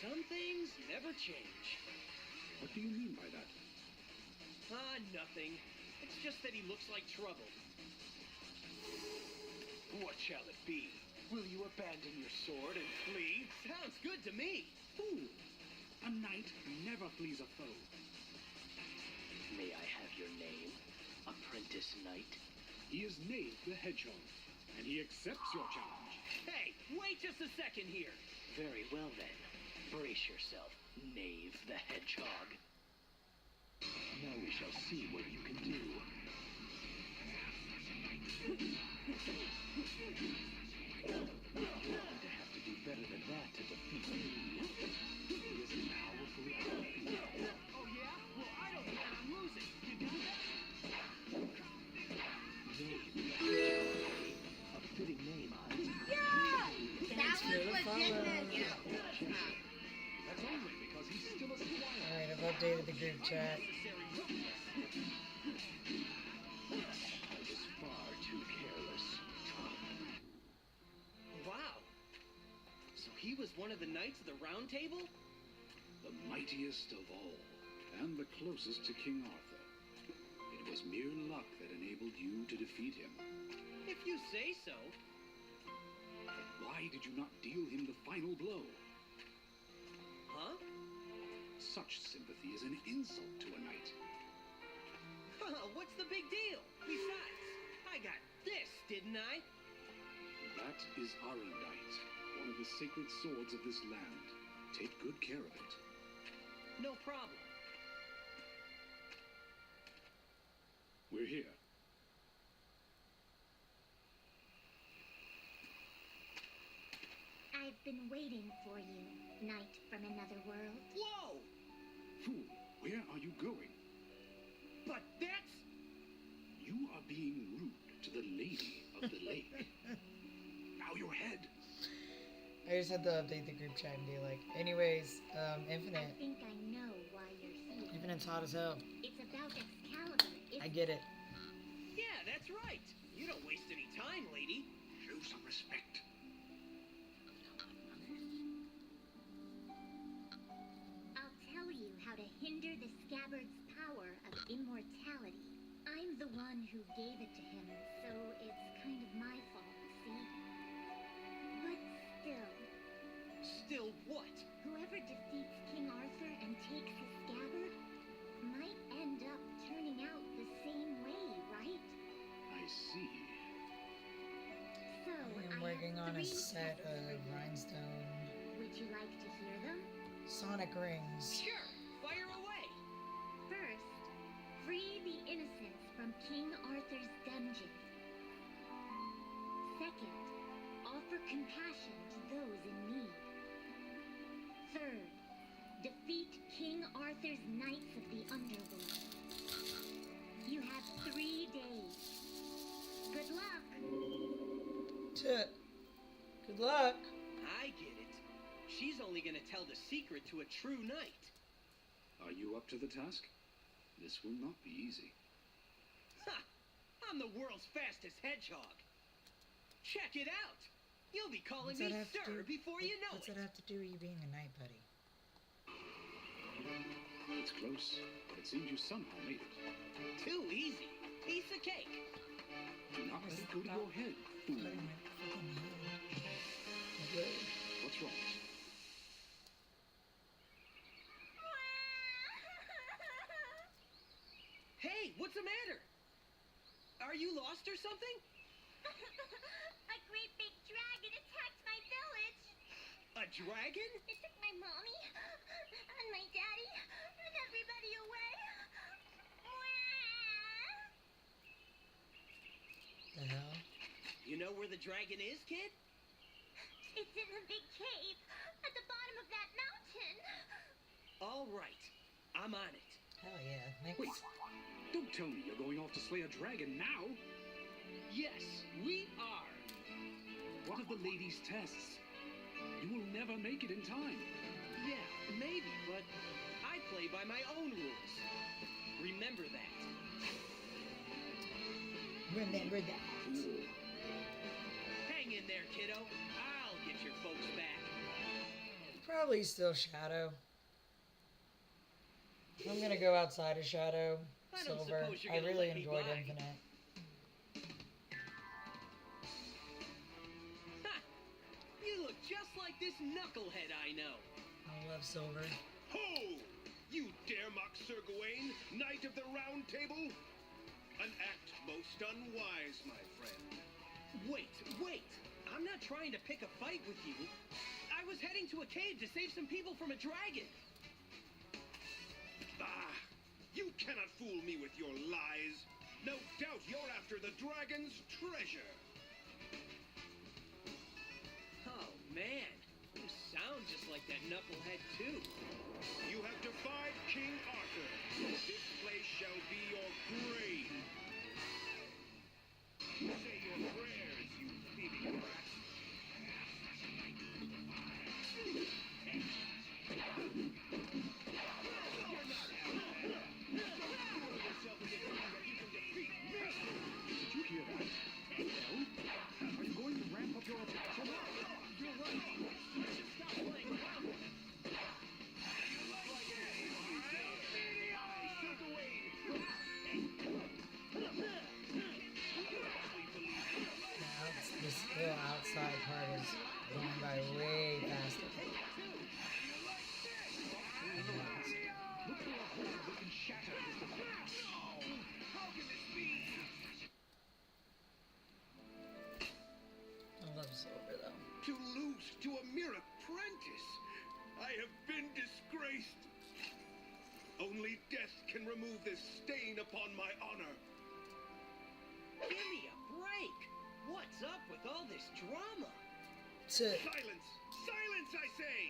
Some things never change. What do you mean by that? Nothing. It's just that he looks like trouble. What shall it be? Will you abandon your sword and flee? Sounds good to me. Fool! A knight never flees a foe. May I have your name, apprentice knight? He is Knave the Hedgehog, and he accepts your challenge. Hey, wait just a second here. Very well then. Brace yourself, Knave the Hedgehog. Now we shall see what you can do. You're going to have to do better than that to defeat me. He is powerfully undefeated. Oh yeah? Well, I don't plan on losing. You got that? Knave the Hedgehog. A fitting name, huh? Yeah! That was legitimate. That's only because he's still a squire. Alright, I've updated the group chat. I was far too careless. Wow. So he was one of the knights of the Round Table? The mightiest of all, and the closest to King Arthur. It was mere luck that enabled you to defeat him. If you say so. But why did you not deal him the final blow? Huh? Such sympathy is an insult to a knight. What's the big deal? Besides, I got this, didn't I? That is Arendite, one of the sacred swords of this land. Take good care of it. No problem. We're here. I've been waiting for you, knight from another world. Whoa! Fool, where are you going? But that's... You are being rude to the Lady of the Lake. Bow your head. I just had to update the group chat and be like, anyways, Infinite. I think I know why you're here. Infinite's hot as hell. It's about Excalibur. I get it. Yeah, that's right. You don't waste any time, lady. Show some respect. I'll tell you how to hinder the scabbard's power of immortality. I'm the one who gave it to him, so it's kind of my fault, see? But still. Still what? Whoever defeats King Arthur and takes his scabbard might end up turning out the same way, right? I see. So, I'm working on a set of Rhinestone would you like to hear them? Sonic rings. Sure, fire away. First, free the innocents from King Arthur's dungeon. Second, offer compassion to those in need. Third, defeat King Arthur's knights of the underworld. You have 3 days. Good luck. Good luck. I get it. She's only gonna tell the secret to a true knight. Are you up to the task? This will not be easy. Ha! I'm the world's fastest hedgehog. Check it out. You'll be calling me sir before you know What's that have to do with you being a knight, buddy? It's close, but it seems you somehow made it. Too easy. Piece of cake. Do not let it go to your head, fool. What's wrong? Hey, what's the matter? Are you lost or something? A great big dragon attacked my village. A dragon? It took my mommy and my daddy and everybody away. The hell? You know where the dragon is, kid? It's in the big cave at the bottom of that mountain. All right, I'm on it. Hell yeah. Thanks. Wait, don't tell me you're going off to slay a dragon now. Yes, we are. What of the ladies' tests? You will never make it in time. Yeah, maybe, but I play by my own rules. Remember that. Remember that. Hang in there, kiddo. I'll get your folks back. Probably still Shadow. I'm gonna go outside of Shadow. I don't Silver. suppose you're I gonna really let me enjoyed by. Infinite. Ha! You look just like this knucklehead I know. I love Silver. Ho! You dare mock Sir Gawain, Knight of the Round Table? An act most unwise, my friend. Wait! I'm not trying to pick a fight with you. I was heading to a cave to save some people from a dragon. Ah! You cannot fool me with your lies. No doubt you're after the dragon's treasure. Oh, man. You sound just like that knucklehead, too. You have defied King Arthur. This place shall be your grave. Say your prayers, you thieving brat. Did you hear that? No? Are you going to ramp up your attacks or not? You're right. You should stop playing around with me. This little outside part is going by way faster. I love Silver though. To lose to a mere apprentice. I have been disgraced. Only death can remove this stain upon my honor. Give me a break. What's up with all this drama? Silence! Silence, I say!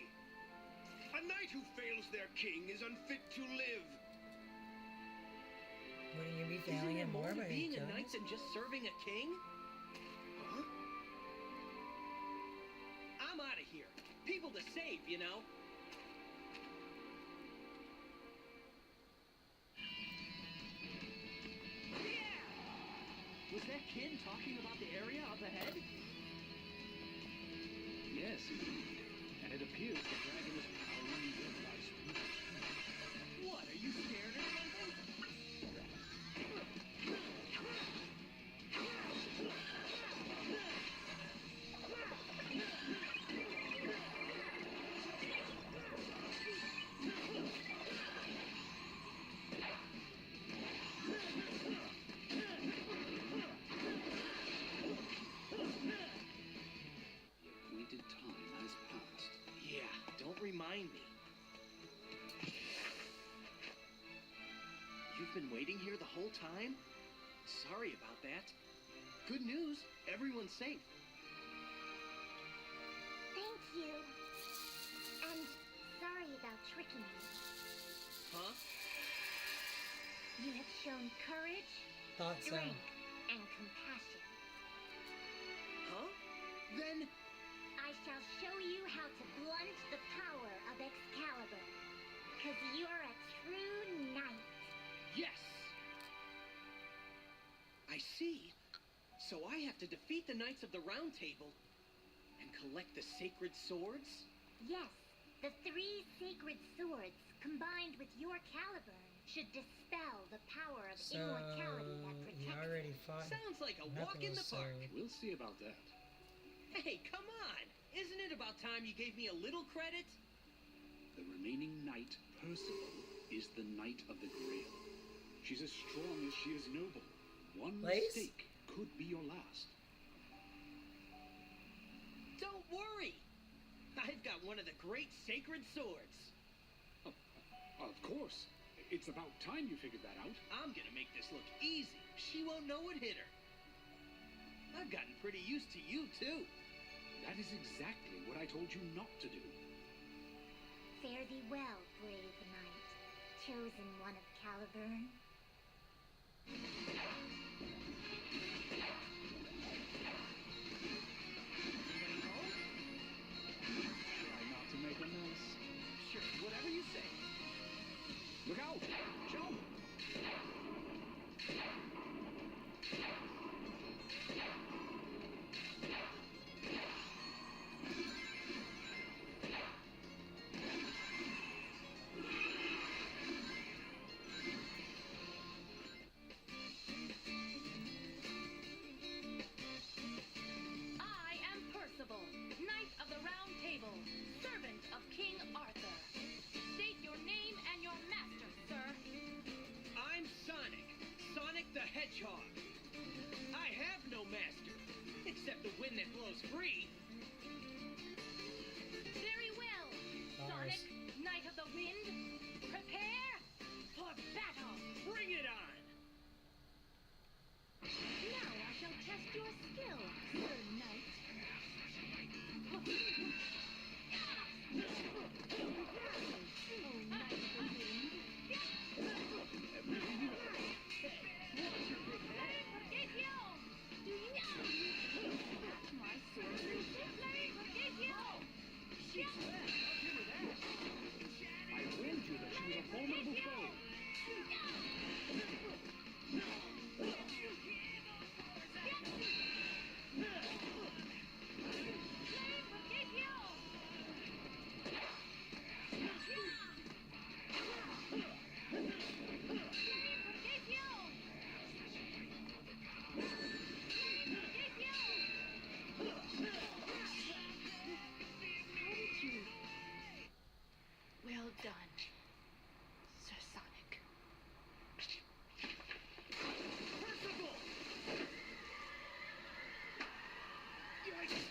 A knight who fails their king is unfit to live. Wouldn't you be Isn't failing there it more more to by being a killing knight us? than just serving a king? Huh? I'm out of here. People to save, you know. Was that kid talking about the area up ahead? Yes, and it appears the dragon is powering the lights. What, are you scared or something? Remind me. You've been waiting here the whole time? Sorry about that. Good news, everyone's safe. Thank you. And sorry about tricking you. Huh? You have shown courage, Thought so. strength, and compassion. Huh? Then I shall show you how to blunt the power of Excalibur. 'Cause you're a true knight. yes! I see. So I have to defeat the Knights of the Round Table and collect the sacred swords? Yes, the 3 sacred swords combined with your caliber should dispel the power of So immortality that you protects already fought. Sounds like a walk in the Knuckles, park. so We'll see about that. Hey, come on! Isn't it about time you gave me a little credit? The remaining knight, Percival, is the Knight of the Grail. She's as strong as she is noble. One Lace? mistake could be your last. Don't worry! I've got one of the great sacred swords. Of course. It's about time you figured that out. I'm gonna make this look easy. She won't know what hit her. I've gotten pretty used to you, too. That is exactly what I told you not to do. Fare thee well, brave knight, chosen one of Caliburn. Try not to make a mess. Sure, whatever you say. Look out! Jump! I am Percival, Knight of the Round Table, servant of King Arthur. State your name and your master, sir. I'm Sonic. Sonic the Hedgehog. I have no master, except the wind that blows free. Very well, Sonic, Knight of the Wind. Prepare for battle. Bring it on! Now I shall test your skill, Sir Knight. Oh, Knight of the Wind. My sword I warned you that she was a formidable foe. Well done, Sir Sonic. Percival! Yikes!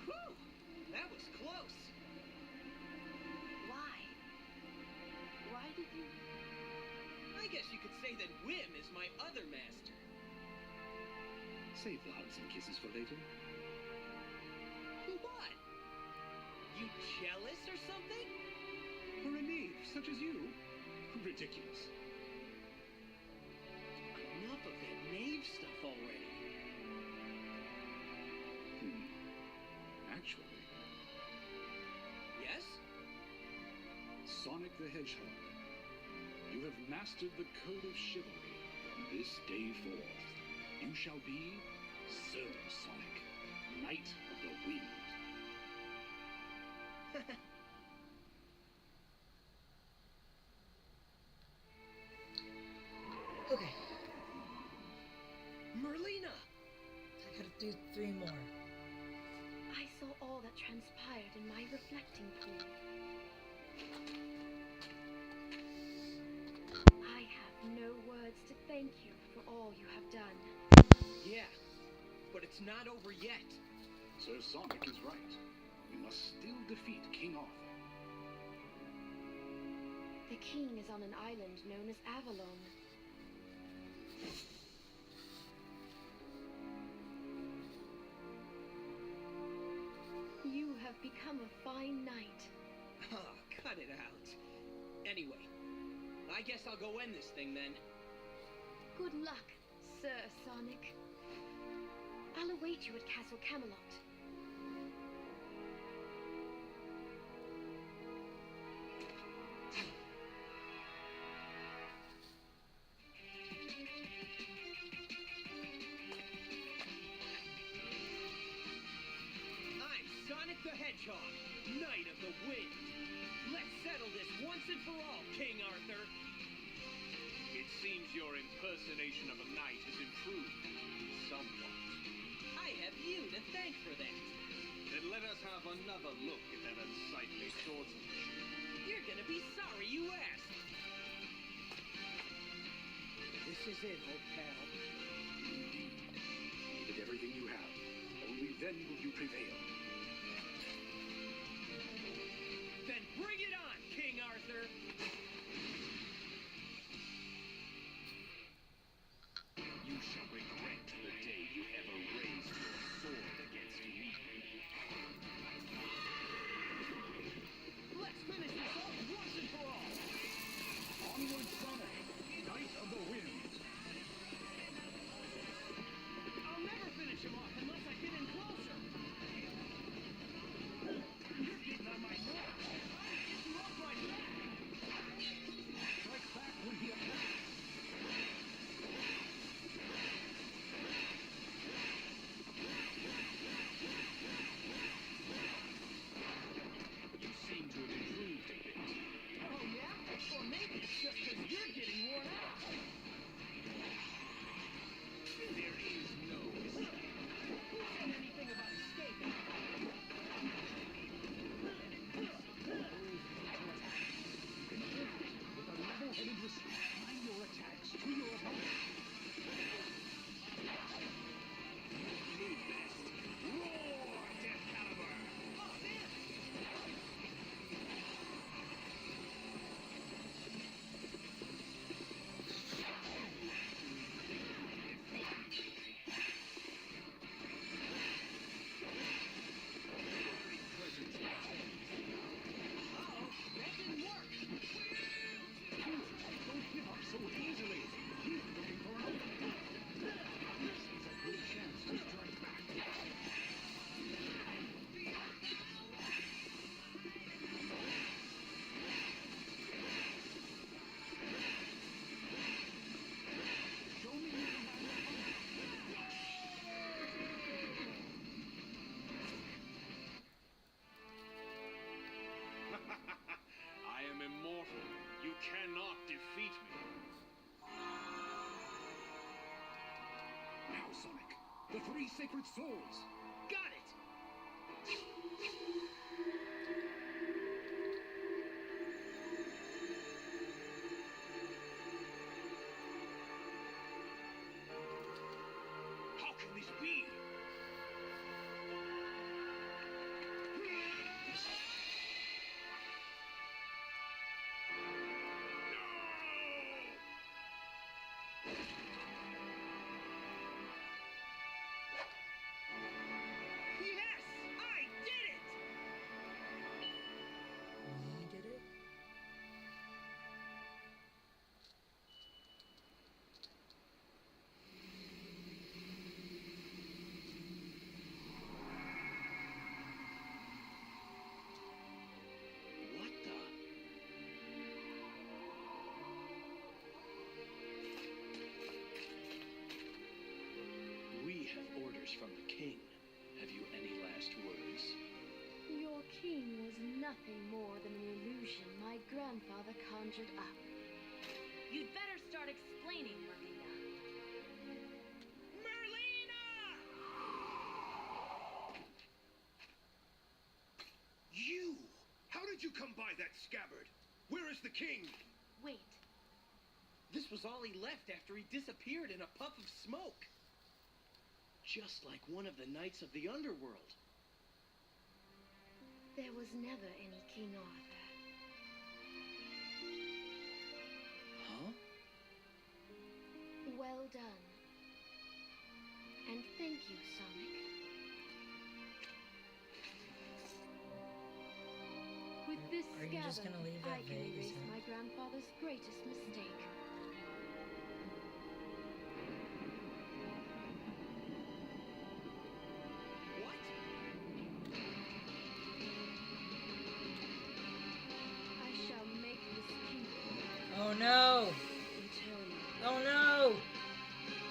Whew! That was close. Why? Why did you... I guess you could say that Whim is my other master. Save the hugs and kisses for later. What? You jealous or something? For a knave such as you? Ridiculous. Enough of that knave stuff already. Actually, Yes? Sonic the Hedgehog, you have mastered the code of chivalry. This day forth, you shall be Sir Sonic, Knight of the Wind. Okay, Merlina! I gotta do 3 more. I saw all that transpired in my reflecting pool. I have no words to thank you for all you have done. Yeah, but it's not over yet. Sir Sonic is right. We must still defeat King Arthur. The king is on an island known as Avalon. You have become a fine knight. Oh, cut it out. Anyway, I guess I'll go end this thing then. Good luck, Sir Sonic. I'll await you at Castle Camelot. I'm Sonic the Hedgehog, Knight of the Wind. Let's settle this once and for all, King Arthur. It seems your impersonation of a knight has improved somewhat. I have you to thank for that. Then let us have another look at that unsightly swordsmanship. You're gonna be sorry you asked. This is it, old pal. Indeed. Give it everything you have. Only then will you prevail. Then bring it on, King Arthur! You shall break cannot defeat me. Now, Sonic, the 3 sacred swords. Got it! How can this be? Yes! I did it! We did it? What the? We have orders from the king. Have you any last words? Your king was nothing more than an illusion my grandfather conjured up. You'd better start explaining, Marina. You! How did you come by that scabbard? Where is the king? Wait. This was all he left after he disappeared in a puff of smoke. Just like one of the knights of the underworld. There was never any King Arthur. Huh? Well done. And thank you, Sonic. With this Are you just scabbard, gonna leave that I can vague as erase hell? my grandfather's greatest mistake. What? I shall make this kingdom Oh no! eternal. Oh no!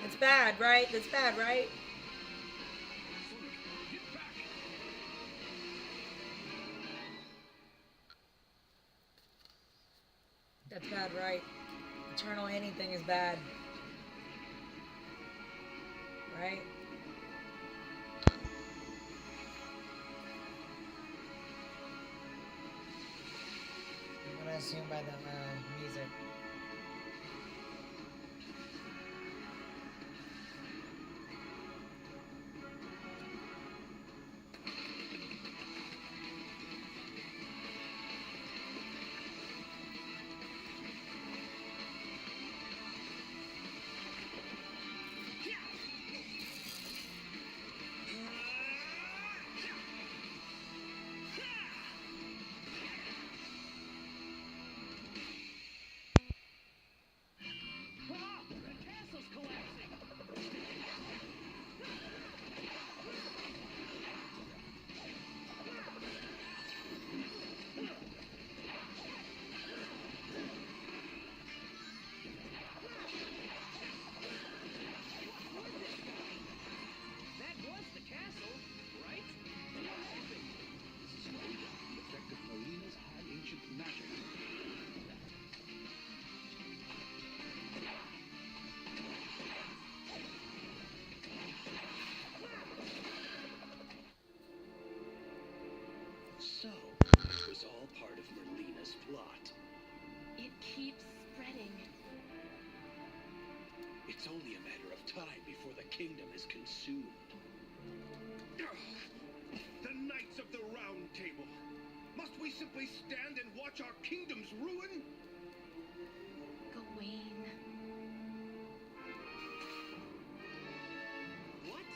That's bad, right? That's bad, right? Sonic, get back! That's bad, right? Eternal anything is bad. Right? I'm gonna assume by the music. Ah! The castle's collapsing! That was the castle, right? What happened? This is the effect of Marina's high ancient magic. So, it was all part of Merlina's plot. It keeps spreading. It's only a matter of time before the kingdom is consumed. The Knights of the Round Table. Must we simply stand and watch our kingdom's ruin? Gawain. What?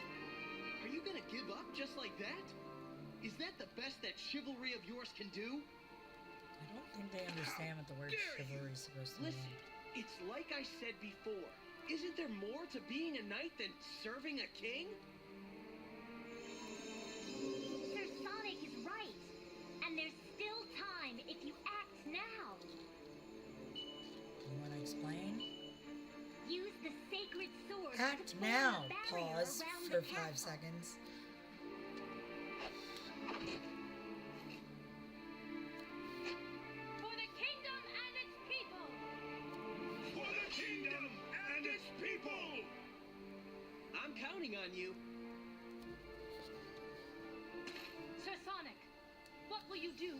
Are you gonna give up just like that? Is that the best that chivalry of yours can do? I don't think they understand what the word chivalry is supposed to Listen, mean. it's like I said before. Isn't there more to being a knight than serving a king? Sir Sonic is right. And there's still time if you act now. You wanna explain? Use the sacred sword Act to form now! a barrier Pause around for the 5 castle. seconds. For the kingdom and its people, counting on you. Sir Sonic, what will you do?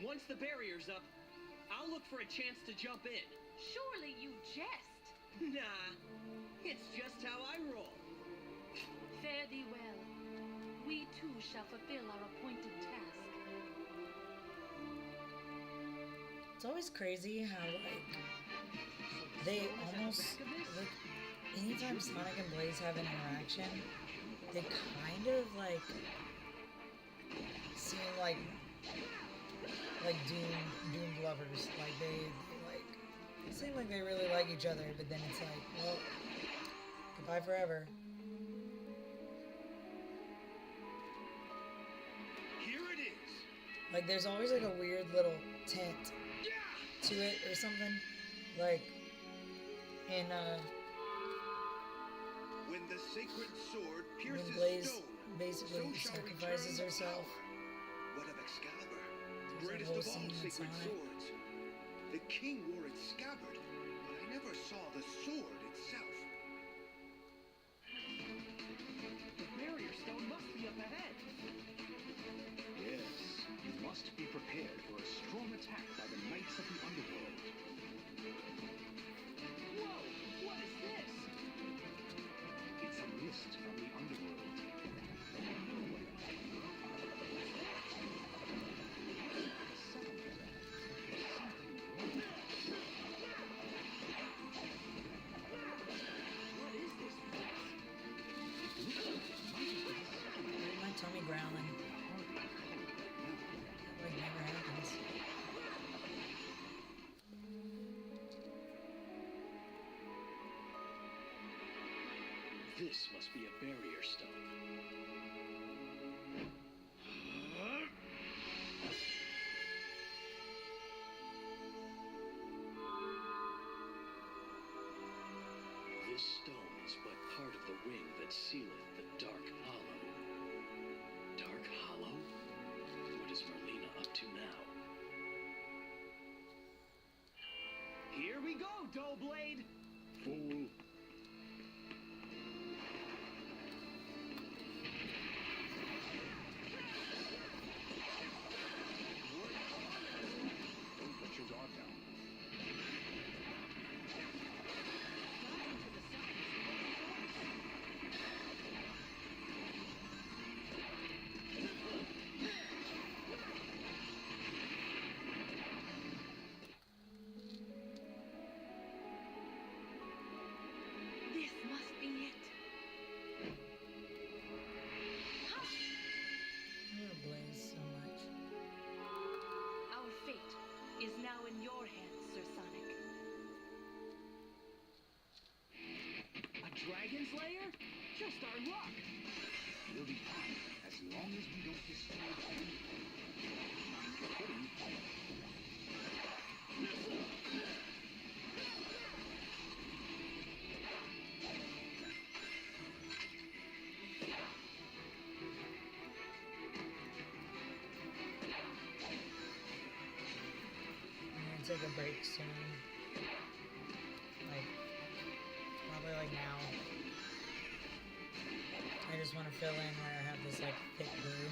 Once the barrier's up, I'll look for a chance to jump in. Surely you jest. Nah, it's just how I roll. Fare thee well. We too shall fulfill our appointed task. It's always crazy how, like, they almost, like, anytime Sonic and Blaze have an interaction, they kind of, like, seem like doomed lovers. Like, they seem like they really like each other, but then it's like, well, goodbye forever. Here it is. Like, there's always, like, a weird little tint to it or something. Like, in, When the sacred sword when pierces Blaze stone, basically so shall sacrifices return the herself. power. What of Excalibur? There's a Greatest whole of all scene in sacred Sonic. swords. The king wore its scabbard, but I never saw the sword itself. The barrier stone must be up ahead. Yes, you must be prepared for a strong attack by the Knights of the Underworld. Whoa! What is this? It's a mist from the Underworld. What is this place? My tummy growling. That like never happens. This must be a barrier stone. This stone is but part of the ring that sealeth the Dark Hollow. Dark Hollow? What is Merlina up to now? Here we go, Doughblade! Fool! Don't let your guard down. This must be it. Ha! I love Blaze so much. Our fate is now in your hands, Sir Sonic. A dragon slayer? Just our luck! We'll be fine as long as we don't disturb anything. Kidding. I'm gonna take a break soon. Like, probably like now. I just want to fill in where I have this like thick glue.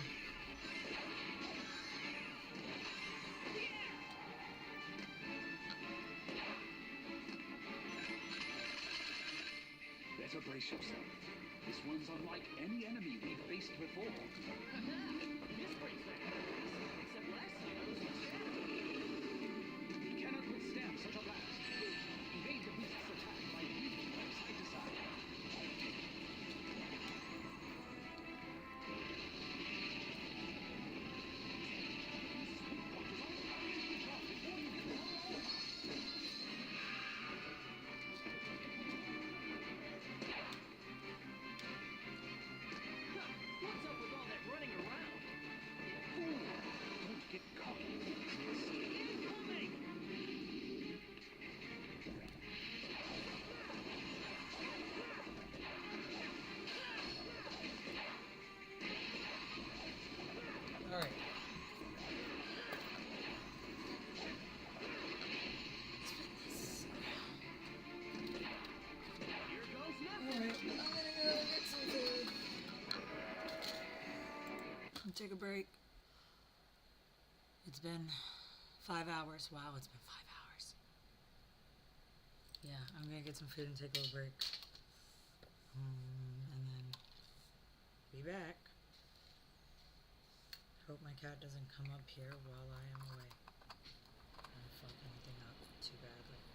Better brace yourself. This one's unlike any enemy we've faced before. This brings back memories. Except last time I was with Shadow. We cannot withstand such a blast. Evade the beast's attack by weaving from side to side. What's up with all that running around? break. It's been 5 hours. Wow, it's been 5 hours. Yeah, I'm gonna get some food and take a little break. And then be back. Hope my cat doesn't come up here while I am away and fuck anything up too badly.